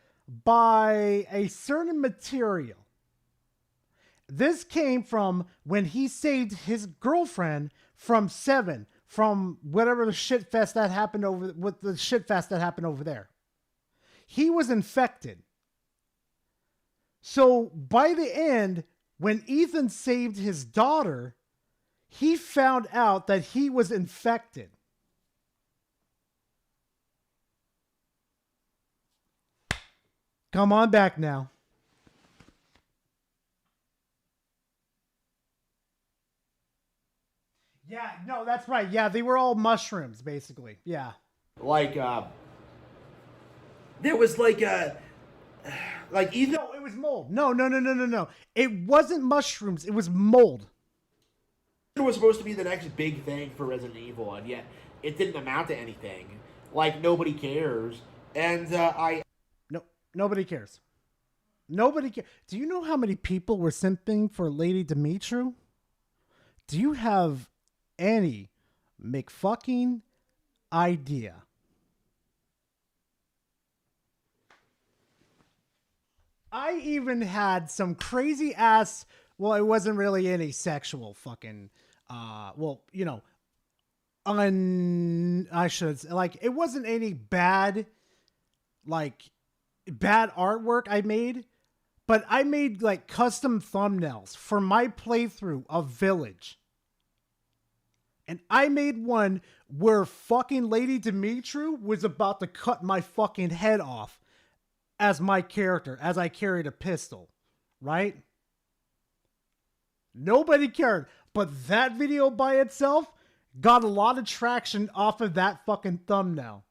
by a certain material. This came from when he saved his girlfriend from 7, from whatever the shit fest that happened over with the shit fest that happened over there. He was infected. So by the end, when Ethan saved his daughter, he found out that he was infected. Come on back now. Yeah, no, that's right. Yeah, they were all mushrooms, basically. Yeah. Like, there was like a, like either. No, it was mold. No. It wasn't mushrooms. It was mold. It was supposed to be the next big thing for Resident Evil, and yet it didn't amount to anything. Like, nobody cares. And, Nobody cares. Nobody cares. Do you know how many people were simping for Lady Dimitru? Do you have any McFucking idea? I even had some crazy ass, well, it wasn't really any sexual fucking, well, you know, I should say, like, it wasn't any bad, like, bad artwork I made, but I made like custom thumbnails for my playthrough of Village. And I made one where fucking Lady Dimitru was about to cut my fucking head off as my character, as I carried a pistol, right? Nobody cared. But that video by itself got a lot of traction off of that fucking thumbnail.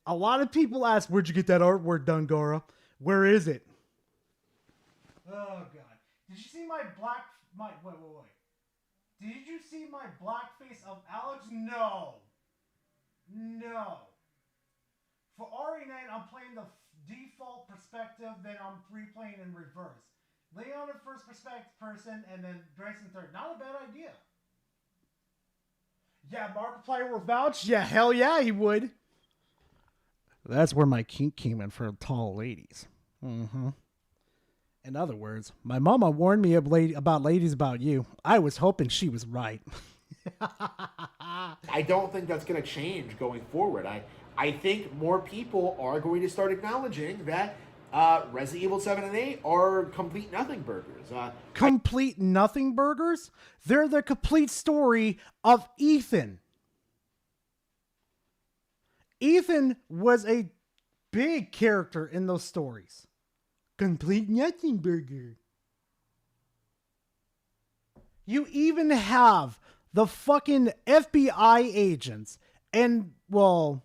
A lot of people ask, where'd you get that artwork done, Gora? Where is it? Oh, God. Did you see my wait. Did you see my blackface of Alex? No. No. For RE9, I'm playing the default perspective, then I'm replaying in reverse. Leon in first person, and then Grayson third. Not a bad idea. Yeah, Markiplier will vouch? Yeah, hell yeah, he would. That's where my kink came in for tall ladies. Mm-hmm. In other words, my mama warned me about ladies about you. I was hoping she was right. I don't think that's going to change going forward. I think more people are going to start acknowledging that Resident Evil 7 and 8 are complete nothing burgers. Complete nothing burgers? They're the complete story of Ethan. Ethan was a big character in those stories. Complete nothing burger. You even have the fucking FBI agents and, well,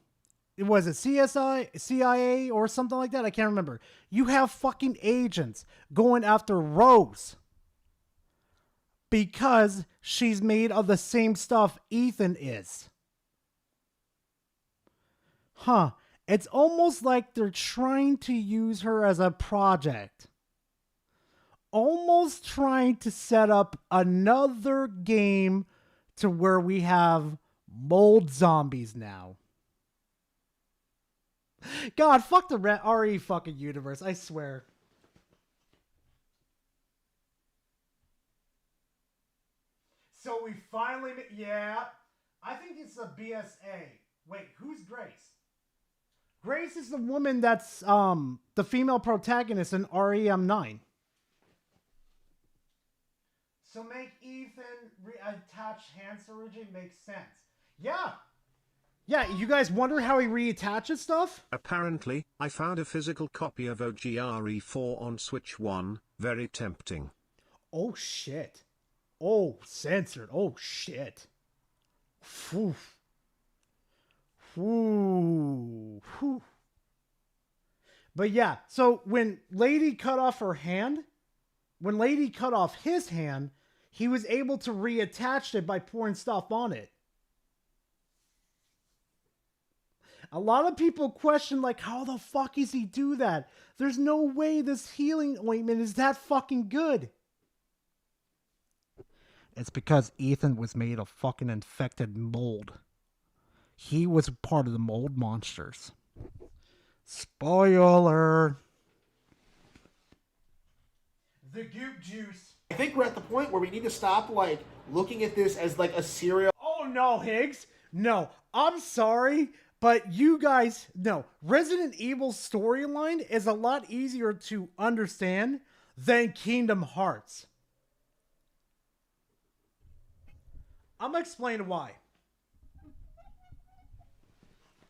was it CIA or something like that? I can't remember. You have fucking agents going after Rose because she's made of the same stuff Ethan is. Huh. It's almost like they're trying to use her as a project. Almost trying to set up another game to where we have mold zombies now. God, fuck the RE fucking universe, I swear. So we finally, yeah, I think it's a BSA. Wait, who's Grace? Grace is the woman that's the female protagonist in REM9. So make Ethan reattach hand syringe makes sense. Yeah. Yeah, you guys wonder how he reattaches stuff? Apparently, I found a physical copy of OGRE4 on Switch 1. Very tempting. Oh shit. Oh, censored. Oh shit. Phew. Ooh. Whew. But yeah, so when Lady cut off her hand, when Lady cut off his hand, he was able to reattach it by pouring stuff on it. A lot of people question, like, how the fuck does he do that? There's no way this healing ointment is that fucking good. It's because Ethan was made of fucking infected mold. He was part of the mold monsters. Spoiler. The goop juice. I think we're at the point where we need to stop, like, looking at this as, like, a serial. Oh, no, Higgs. No, I'm sorry, but you guys, no. Resident Evil's storyline is a lot easier to understand than Kingdom Hearts. I'm going to explain why.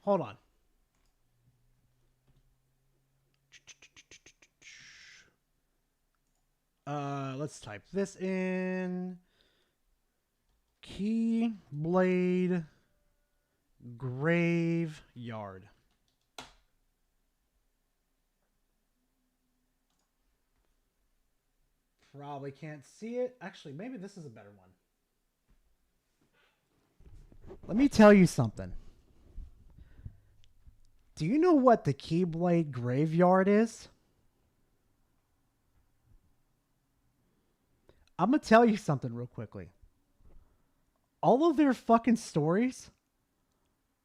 Hold on. Let's type this in. Keyblade Graveyard. Probably can't see it. Actually, maybe this is a better one. Let me tell you something. Do you know what the Keyblade Graveyard is? I'm going to tell you something real quickly. All of their fucking stories,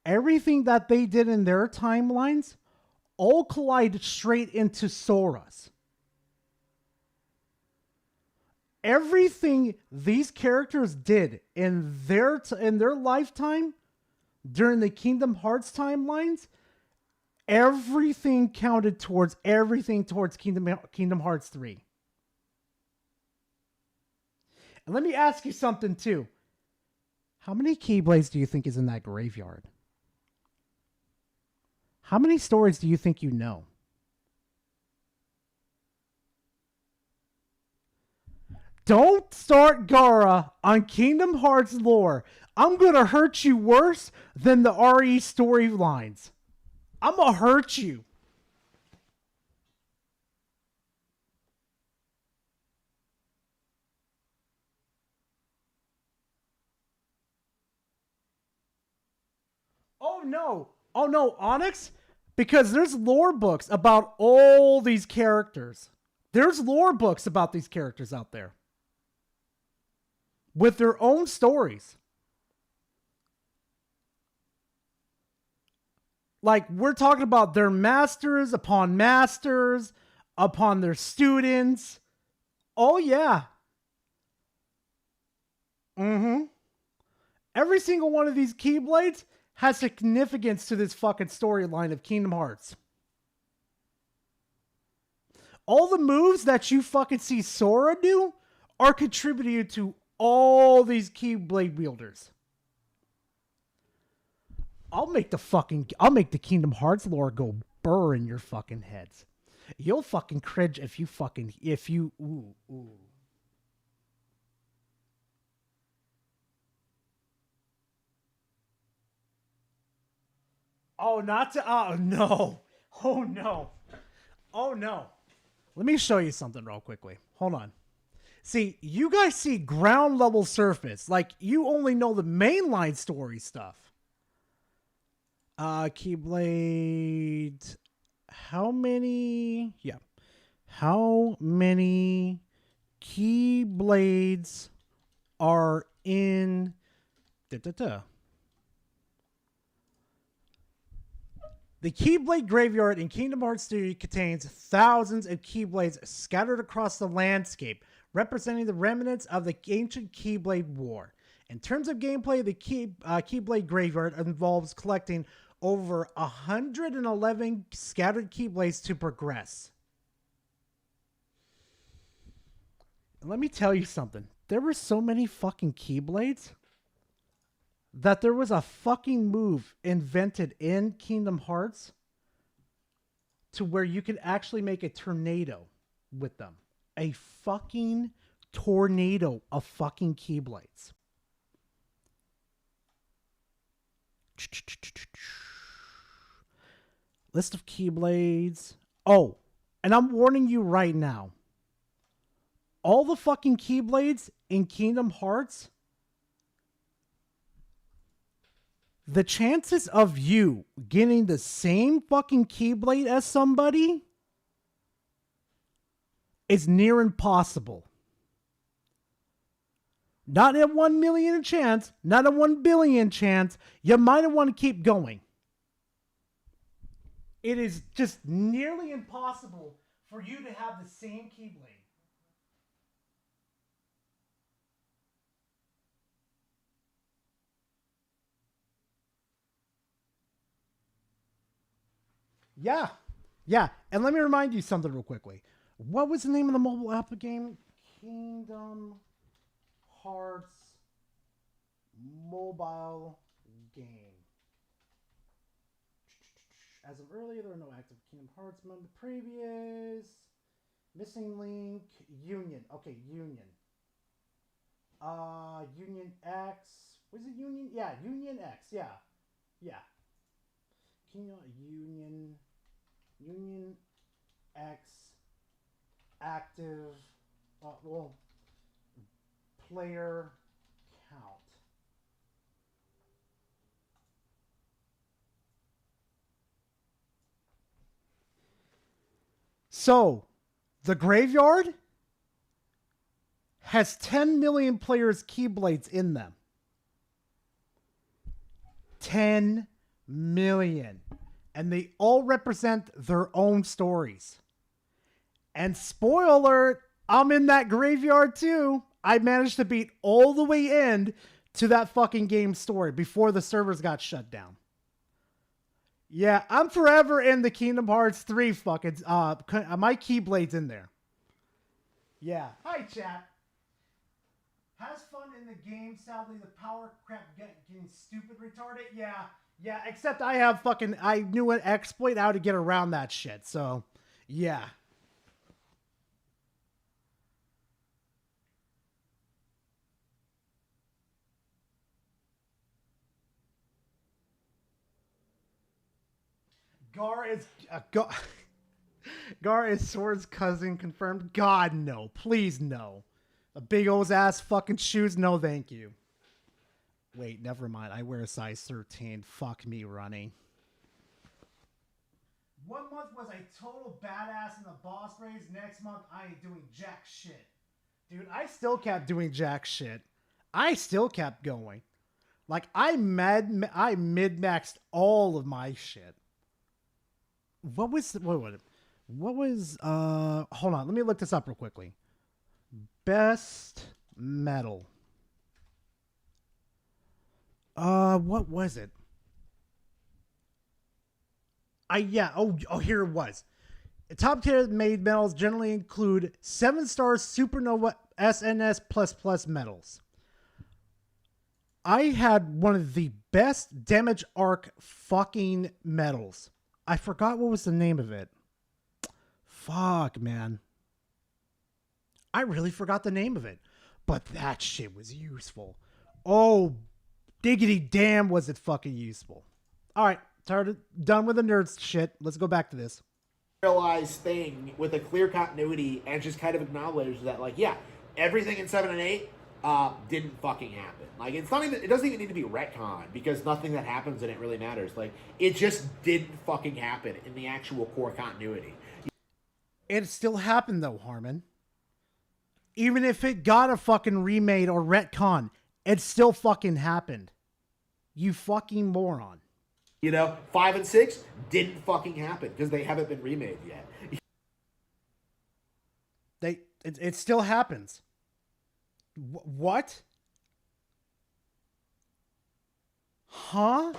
everything that they did in their timelines, all collide straight into Sora's. Everything these characters did in their lifetime during the Kingdom Hearts timelines, everything counted towards Kingdom Hearts 3. And let me ask you something too. How many Keyblades do you think is in that graveyard? How many stories do you think you know? Don't start Gara on Kingdom Hearts lore. I'm going to hurt you worse than the RE storylines. I'm going to hurt you. Oh no. Oh no, Onyx? Because there's lore books about all these characters. There's lore books about these characters out there. With their own stories. Like, we're talking about their masters upon their students. Oh, yeah. Every single one of these Keyblades has significance to this fucking storyline of Kingdom Hearts. All the moves that you fucking see Sora do are contributed to all these Keyblade wielders. I'll make the Kingdom Hearts lore go burr in your fucking heads. You'll fucking cringe if you ooh. Oh, no. Oh, no. Oh, no. Let me show you something real quickly. Hold on. See, you guys see ground level surface. Like, you only know the mainline story stuff. Keyblade. How many Keyblades are in... The Keyblade Graveyard in Kingdom Hearts 3 contains thousands of Keyblades scattered across the landscape, representing the remnants of the ancient Keyblade War. In terms of gameplay, the Keyblade Graveyard involves collecting over 111 scattered Keyblades to progress. And let me tell you something. There were so many fucking Keyblades that there was a fucking move invented in Kingdom Hearts to where you could actually make a tornado with them. A fucking tornado of fucking Keyblades. List of Keyblades. Oh, and I'm warning you right now. All the fucking Keyblades in Kingdom Hearts, the chances of you getting the same fucking Keyblade as somebody is near impossible. Not a 1 million chance, not a 1 billion chance. You might want to keep going. It is just nearly impossible for you to have the same Keyblade. Yeah. And let me remind you something real quickly. What was the name of the mobile app game? Kingdom Hearts mobile game. As of earlier, there are no active Kingdom Hearts member previous. Missing link. Union. Okay, Union. Union X. Was it Union? Yeah, Union X. Yeah. Union X active player count. So, the graveyard has 10 million players' Keyblades in them. 10 million. And they all represent their own stories. And spoiler alert, I'm in that graveyard too. I managed to beat all the way in to that fucking game story before the servers got shut down. Yeah, I'm forever in the Kingdom Hearts 3 fucking, my Keyblade's in there. Yeah. Hi, chat. Has fun in in the game, sadly, the power crap getting stupid retarded. Yeah. Except I knew an exploit how to get around that shit. So, yeah. Gar is Sword's cousin confirmed. God, no. Please, no. A big old ass fucking shoes. No, thank you. Wait, never mind. I wear a size 13. Fuck me running. 1 month was a total badass in the boss race. Next month, I ain't doing jack shit. Dude, I still kept doing jack shit. I still kept going. Like, I mid-maxed all of my shit. What was hold on, let me look this up real quickly. Best metal. What was it? Here it was. Top tier made metals generally include 7-star Supernova SNS++ metals. I had one of the best damage arc fucking metals. I forgot what was the name of it. Fuck, man. I really forgot the name of it. But that shit was useful. Oh, diggity damn was it fucking useful. Alright, done with the nerds shit. Let's go back to this. Realized thing with a clear continuity and just kind of acknowledge that, like, yeah, everything in 7 and 8 didn't fucking happen. Like, it's not even, it doesn't even need to be retconned because nothing that happens in it really matters. Like, it just didn't fucking happen in the actual core continuity. It still happened though, Harmon. Even if it got a fucking remade or retcon, it still fucking happened. You fucking moron. You know, 5 and 6 didn't fucking happen because they haven't been remade yet. It still happens. What? Huh?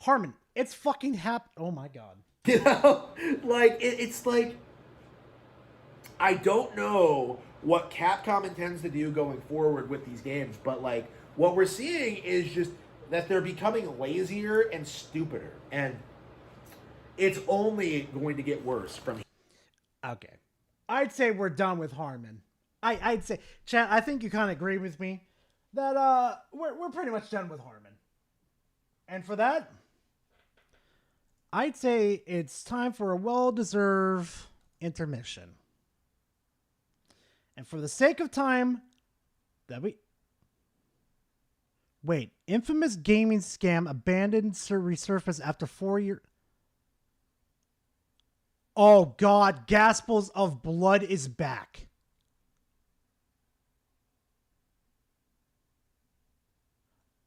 Harmon, it's fucking oh my god. You know, like, it's like, I don't know what Capcom intends to do going forward with these games, but, like, what we're seeing is just that they're becoming lazier and stupider, and it's only going to get worse from here. Okay. I'd say we're done with Harmon. I'd say, Chad, I think you kind of agree with me that we're pretty much done with Harmon. And for that, I'd say it's time for a well-deserved intermission. And for the sake of time, wait, infamous gaming scam abandoned to resurface after 4 years. Oh God, Gaspels of Blood is back.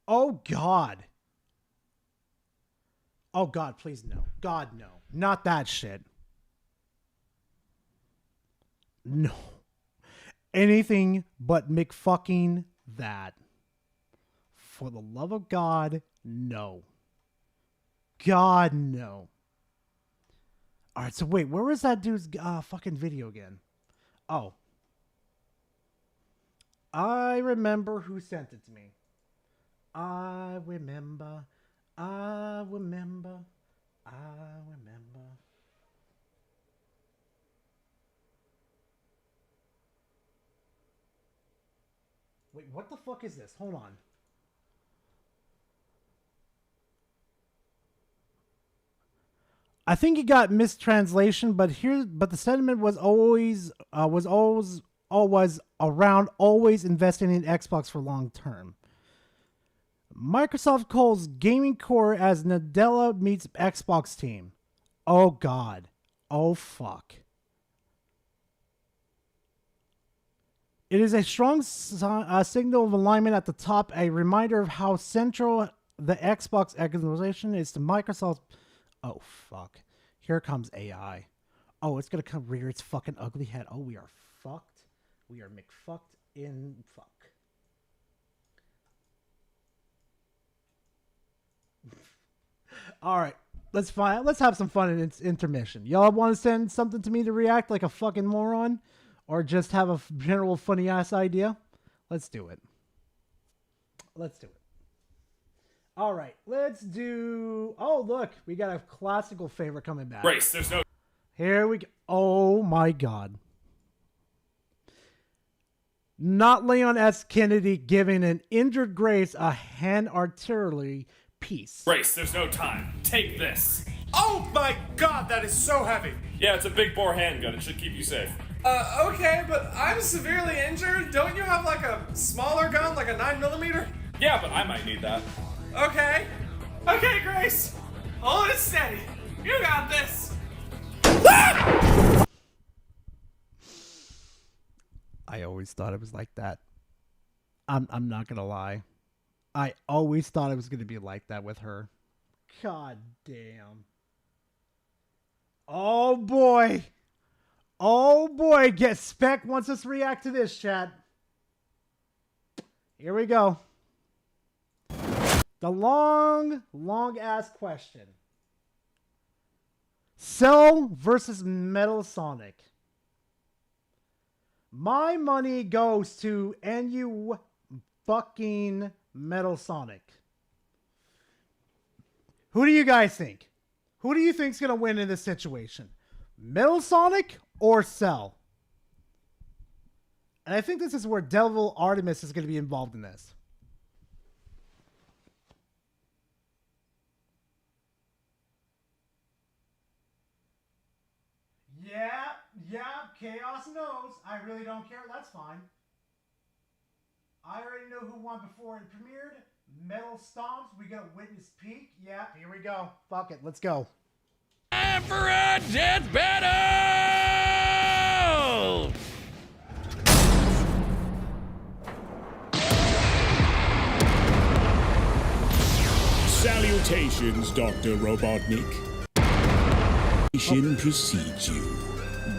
Oh God. Oh God, please no. God, no. Not that shit. No. Anything but McFucking that. For the love of God, no. God, no. Alright, so wait, where was that dude's fucking video again? Oh. I remember who sent it to me. I remember. Wait, what the fuck is this? Hold on. I think it got mistranslation, but the sentiment was always around always investing in Xbox for long term. Microsoft calls gaming core as Nadella meets Xbox team. Oh God. Oh fuck. It is a strong signal of alignment at the top, a reminder of how central the Xbox organization is to Microsoft. Oh fuck. Here comes AI. Oh, it's gonna come rear its fucking ugly head. Oh, we are fucked. We are McFucked in fuck. All right, let's have some fun in intermission. Y'all want to send something to me to react like a fucking moron, or just have a general funny ass idea? Let's do it. Let's do it. All right, let's do. Oh, look, we got a classical favorite coming back. Grace, there's no. Here we go. Oh my God. Not Leon S. Kennedy giving an injured Grace a hand artillery piece. Grace, there's no time. Take this. Oh my God, that is so heavy. Yeah, it's a big bore handgun. It should keep you safe. Okay, but I'm severely injured. Don't you have like a smaller gun, like a 9mm? Yeah, but I might need that. Okay. Okay, Grace. Hold it steady. You got this. I always thought it was like that. I'm not gonna lie. I always thought it was gonna be like that with her. God damn. Oh boy. Oh boy. Get Spec wants us to react to this, chat. Here we go. The long ass question. Cell versus Metal Sonic. My money goes to NU fucking Metal Sonic. Who do you guys think? Who do you think's gonna win in this situation? Metal Sonic or Cell? And I think this is where Devil Artemis is gonna be involved in this. Yeah, Chaos knows. I really don't care. That's fine. I already know who won before it premiered. Metal Stomps. We got Witness Peak. Yeah, here we go. Fuck it. Let's go. Time for a death battle! Salutations, Dr. Robotnik. Mission precedes you.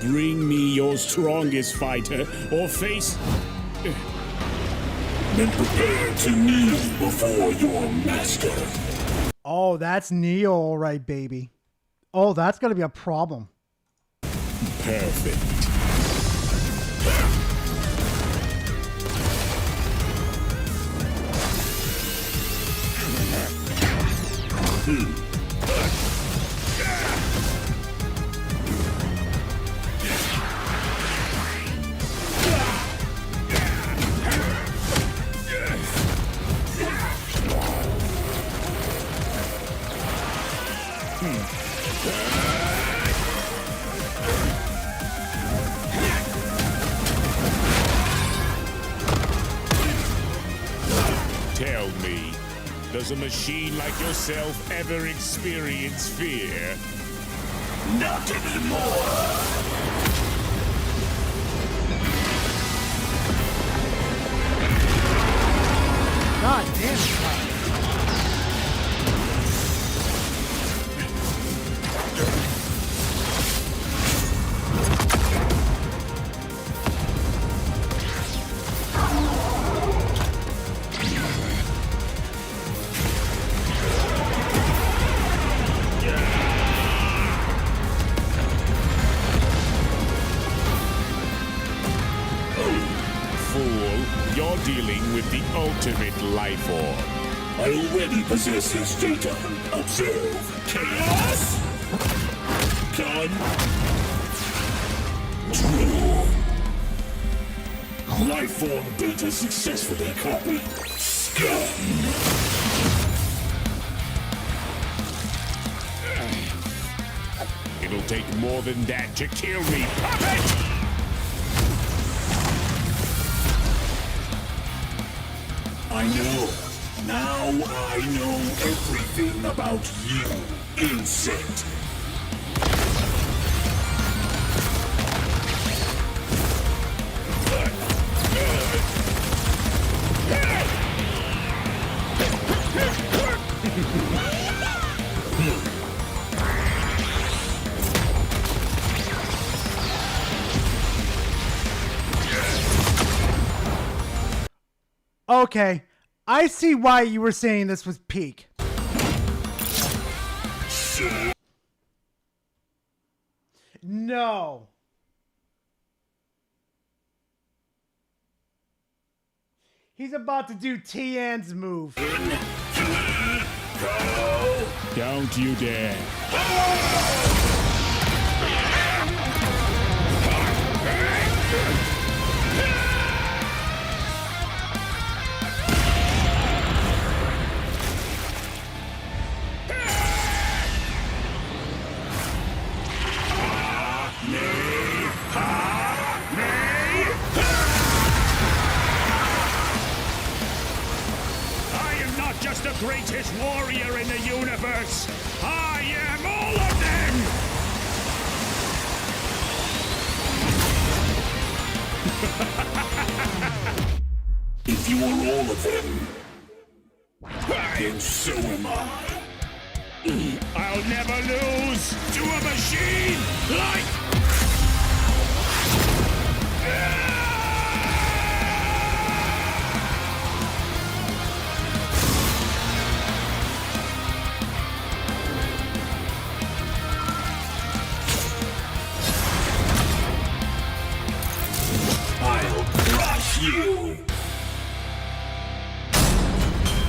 Bring me your strongest fighter, or face... Then prepare to kneel before your master. Oh, that's Neo, all right, baby. Oh, that's gonna be a problem. Perfect. Tell me, does a machine like yourself ever experience fear? Not anymore! God damn it. You're dealing with the ultimate life form. I already possess his data. Observe. Chaos! Done. True. Life form data successfully copied. Scum! It'll take more than that to kill me, puppet! I know. Now I know everything about you, insect. Okay, I see why you were saying this was peak. No. He's about to do Tian's move. Don't you dare. I am not just the greatest warrior in the universe. I am all of them! If you are all of them, then so am I. I'll never lose to a machine like... I'll crush you.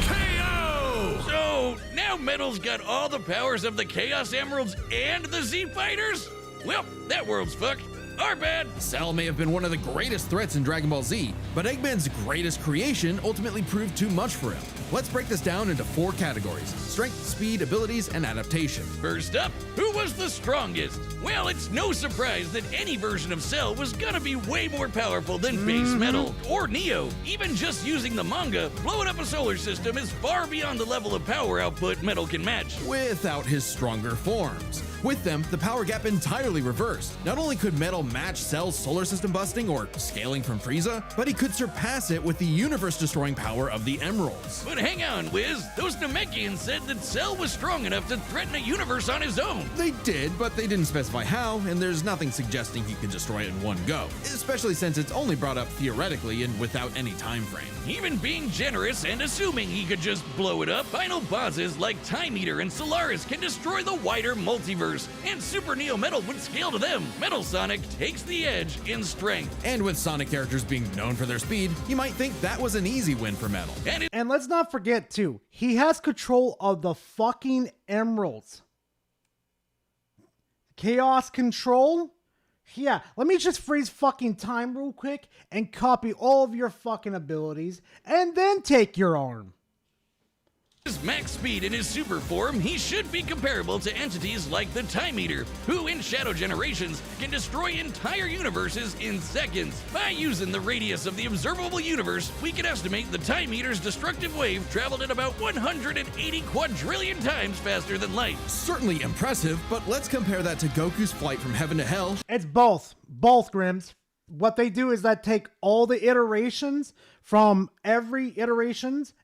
KO! So, now Metal's got all the powers of the Chaos Emeralds and the Z Fighters? Well, that world's fucked. Our bad. Cell may have been one of the greatest threats in Dragon Ball Z, but Eggman's greatest creation ultimately proved too much for him. Let's break this down into 4 categories: strength, speed, abilities, and adaptation. First up, who was the strongest? Well, it's no surprise that any version of Cell was gonna be way more powerful than base Metal or Neo. Even just using the manga, blowing up a solar system is far beyond the level of power output Metal can match. Without his stronger forms. With them, the power gap entirely reversed. Not only could Metal match Cell's solar system busting or scaling from Frieza, but he could surpass it with the universe-destroying power of the Emeralds. But hang on, Wiz. Those Namekians said that Cell was strong enough to threaten a universe on his own. They did, but they didn't specify how, and there's nothing suggesting he could destroy it in one go, especially since it's only brought up theoretically and without any time frame. Even being generous and assuming he could just blow it up, final bosses like Time Eater and Solaris can destroy the wider multiverse, and Super Neo Metal would scale to them. Metal Sonic takes the edge in strength. And with Sonic characters being known for their speed, you might think that was an easy win for Metal. And let's not forget, too, he has control of the fucking emeralds. Chaos control? Yeah, let me just freeze fucking time real quick and copy all of your fucking abilities and then take your arm. His max speed in his super form, he should be comparable to entities like the Time Eater, who in Shadow Generations can destroy entire universes in seconds. By using the radius of the observable universe, we can estimate the Time Eater's destructive wave traveled at about 180 quadrillion times faster than light. Certainly impressive, but let's compare that to Goku's flight from heaven to hell. It's both Grims. What they do is that take all the iterations from every iterations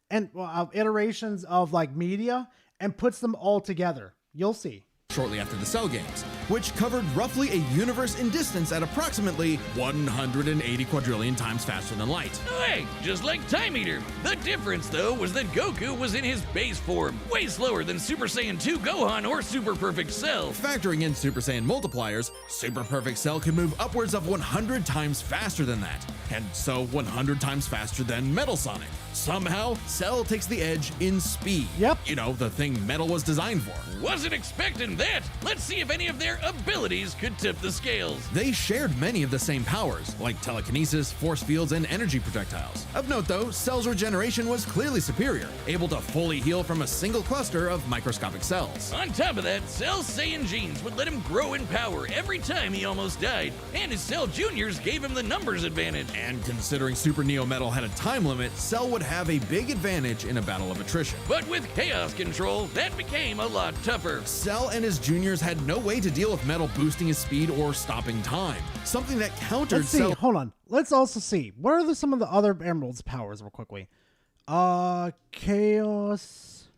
of like media and puts them all together. You'll see. Shortly after the Cell games, which covered roughly a universe in distance at approximately 180 quadrillion times faster than light. Hey, just like Time Eater. The difference, though, was that Goku was in his base form, way slower than Super Saiyan 2 Gohan or Super Perfect Cell. Factoring in Super Saiyan multipliers, Super Perfect Cell could move upwards of 100 times faster than that, and so 100 times faster than Metal Sonic. Somehow, Cell takes the edge in speed. Yep. You know, the thing Metal was designed for. Wasn't expecting that. Let's see if any of their abilities could tip the scales. They shared many of the same powers, like telekinesis, force fields, and energy projectiles. Of note though, Cell's regeneration was clearly superior, able to fully heal from a single cluster of microscopic cells. On top of that, Cell's Saiyan genes would let him grow in power every time he almost died, and his Cell Juniors gave him the numbers advantage. And considering Super Neo Metal had a time limit, Cell would have a big advantage in a battle of attrition. But with Chaos Control, that became a lot tougher. Cell and his juniors had no way to deal with Metal boosting his speed or stopping time, something that countered Let's see, Cell. hold on. Let's also see. What are some of the other Emerald's powers real quickly? Chaos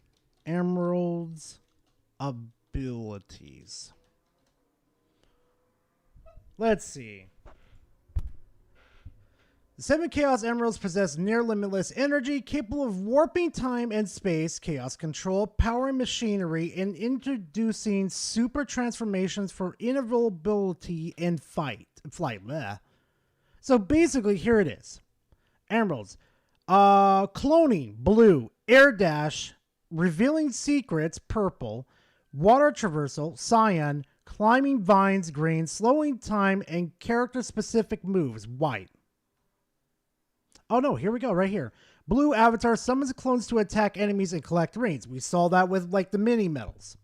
Emerald's abilities. Let's see. The 7 Chaos Emeralds possess near limitless energy, capable of warping time and space, chaos control, powering machinery, and introducing super transformations for invulnerability in flight. Bleh. So basically, here it is. Emeralds. Cloning, blue. Air dash, revealing secrets, purple. Water traversal, cyan. Climbing vines, green. Slowing time and character-specific moves, white. Oh no, here we go, right here. Blue avatar summons clones to attack enemies and collect rings. We saw that with like the mini medals.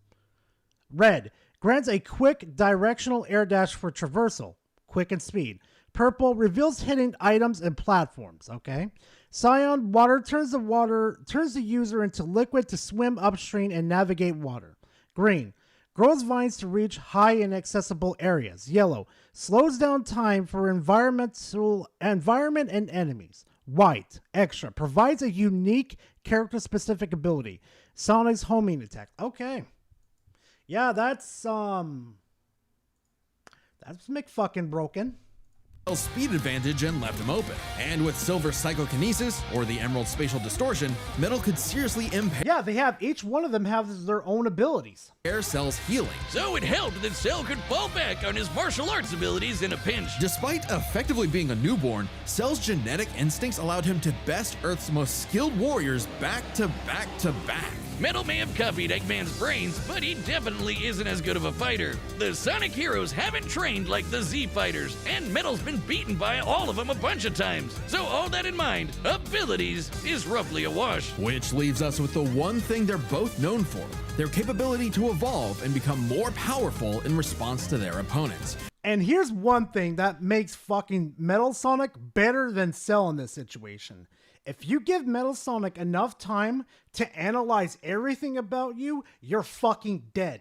Red grants a quick directional air dash for traversal, quick and speed. Purple reveals hidden items and platforms. Okay. Cyan water turns the user into liquid to swim upstream and navigate water. Green grows vines to reach high inaccessible areas. Yellow slows down time for environment and enemies. White extra provides a unique character-specific ability. Sonic's homing attack. Okay. Yeah, that's McFucking broken. Speed advantage and left him open. And with Silver's psychokinesis, or the Emerald spatial distortion, Metal could seriously impair. Yeah, they have, each one of them has their own abilities. Cell's healing. So it helped that Cell could fall back on his martial arts abilities in a pinch. Despite effectively being a newborn, Cell's genetic instincts allowed him to best Earth's most skilled warriors back to back to back. Metal may have copied Eggman's brains, but he definitely isn't as good of a fighter. The Sonic heroes haven't trained like the Z fighters, and Metal's been beaten by all of them a bunch of times. So all that in mind, abilities is roughly a wash. Which leaves us with the one thing they're both known for, their capability to evolve and become more powerful in response to their opponents. And here's one thing that makes fucking Metal Sonic better than Cell in this situation. If you give Metal Sonic enough time to analyze everything about you, you're fucking dead.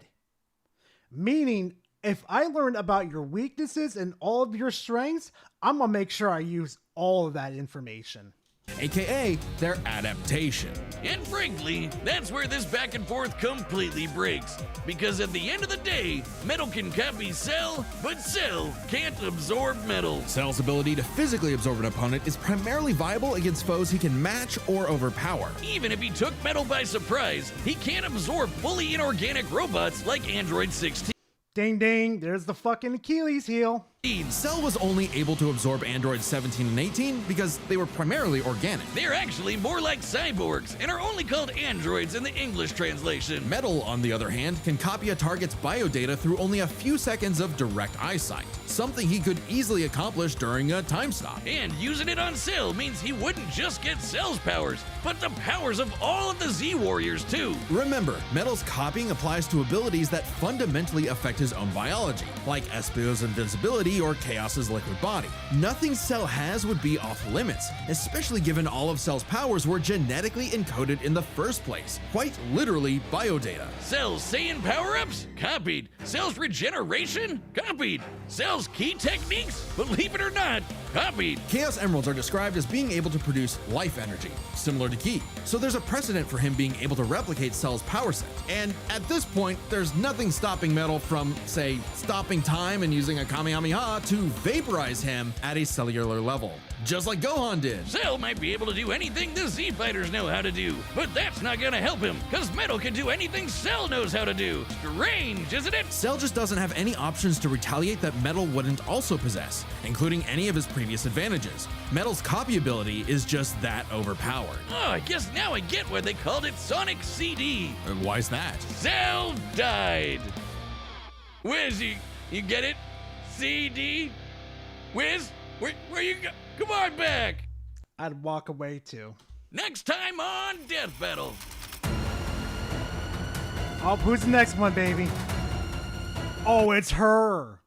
Meaning, if I learn about your weaknesses and all of your strengths, I'm gonna make sure I use all of that information. AKA their adaptation. And frankly, that's where this back and forth completely breaks. Because at the end of the day, Metal can copy Cell, but Cell can't absorb Metal. Cell's ability to physically absorb an opponent is primarily viable against foes he can match or overpower. Even if he took Metal by surprise, he can't absorb fully inorganic robots like Android 16. Ding ding, there's the fucking Achilles heel. Cell was only able to absorb Android 17 and 18 because they were primarily organic. They're actually more like cyborgs and are only called androids in the English translation. Metal, on the other hand, can copy a target's biodata through only a few seconds of direct eyesight, something he could easily accomplish during a time stop. And using it on Cell means he wouldn't just get Cell's powers, but the powers of all of the Z-Warriors too. Remember, Metal's copying applies to abilities that fundamentally affect his own biology, like Espio's invincibility or Chaos's liquid body. Nothing Cell has would be off limits, especially given all of Cell's powers were genetically encoded in the first place. Quite literally biodata. Cell's Saiyan power-ups? Copied. Cell's regeneration? Copied. Cell's key techniques? Believe it or not, copied. Chaos Emeralds are described as being able to produce life energy, similar to Ki. So there's a precedent for him being able to replicate Cell's power set. And at this point, there's nothing stopping Metal from, say, stopping time and using a Kamehameha to vaporize him at a cellular level, just like Gohan did. Cell might be able to do anything the Z fighters know how to do, but that's not gonna help him, cause Metal can do anything Cell knows how to do. Strange, isn't it? Cell just doesn't have any options to retaliate that Metal wouldn't also possess, including any of his previous advantages. Metal's copy ability is just that overpowered. Oh, I guess now I get why they called it Sonic CD. And why's that? Cell died. Wiz, you get it? CD? Wiz, where you go? Come on back. I'd walk away too. Next time on Death Battle. Oh, who's the next one, baby? Oh, it's her.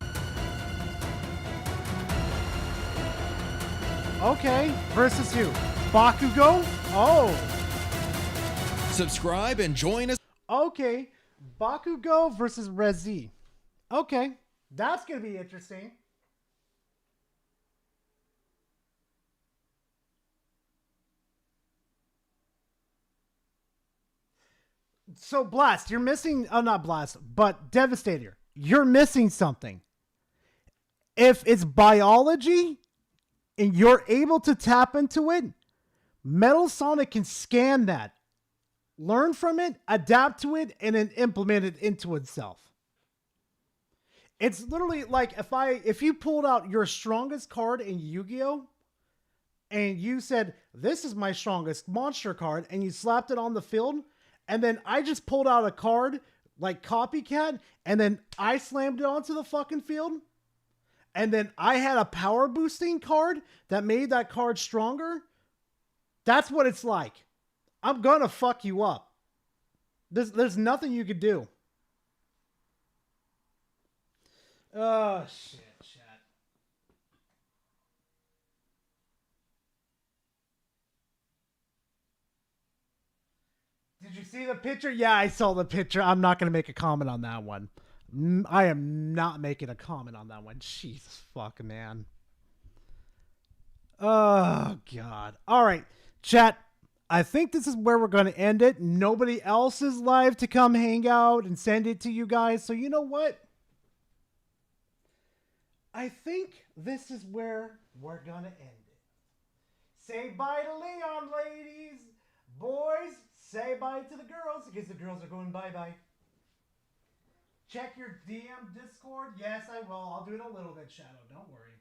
Okay, versus who? Bakugo? Oh. Subscribe and join us. Okay, Bakugo versus Rezi. Okay, that's gonna be interesting. So Blast, you're missing, oh not Blast, but Devastator, you're missing something. If it's biology and you're able to tap into it, Metal Sonic can scan that, learn from it, adapt to it, and then implement it into itself. It's literally like if you pulled out your strongest card in Yu-Gi-Oh! and you said, this is my strongest monster card, and you slapped it on the field, and then I just pulled out a card like Copycat, and then I slammed it onto the fucking field, and then I had a power boosting card that made that card stronger. That's what it's like. I'm gonna fuck you up. There's nothing you could do. Oh, shit, chat. Did you see the picture? Yeah, I saw the picture. I'm not going to make a comment on that one. I am not making a comment on that one. Jesus fuck, man. Oh, God. All right, chat. I think this is where we're going to end it. Nobody else is live to come hang out and send it to you guys. So you know what? I think this is where we're going to end it. Say bye to Leon, ladies. Boys, say bye to the girls because the girls are going bye-bye. Check your DM Discord. Yes, I will. I'll do it a little bit, Shadow. Don't worry.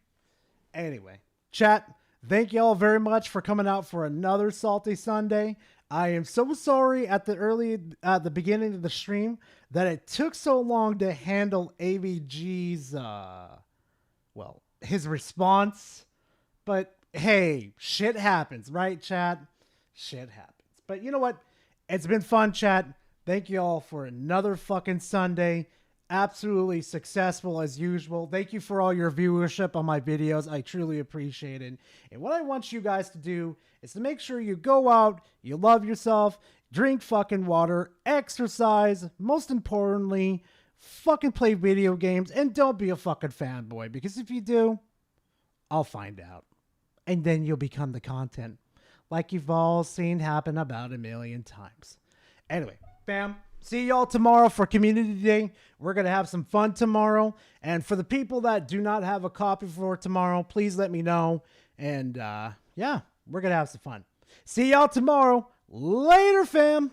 Anyway, chat, thank you all very much for coming out for another Salty Sunday. I am so sorry at the beginning of the stream that it took so long to handle AVG's, his response. But hey, shit happens, right, chat? Shit happens. But you know what? It's been fun, chat. Thank you all for another fucking Sunday. Absolutely successful as usual. Thank you for all your viewership on my videos. I truly appreciate it. And what I want you guys to do is to make sure you go out, you love yourself, drink fucking water, exercise, most importantly, fucking play video games, and don't be a fucking fanboy. Because if you do, I'll find out. And then you'll become the content. Like you've all seen happen about 1 million times. Anyway, fam, see y'all tomorrow for Community Day. We're going to have some fun tomorrow. And for the people that do not have a copy for tomorrow, please let me know. And yeah, we're going to have some fun. See y'all tomorrow. Later, fam.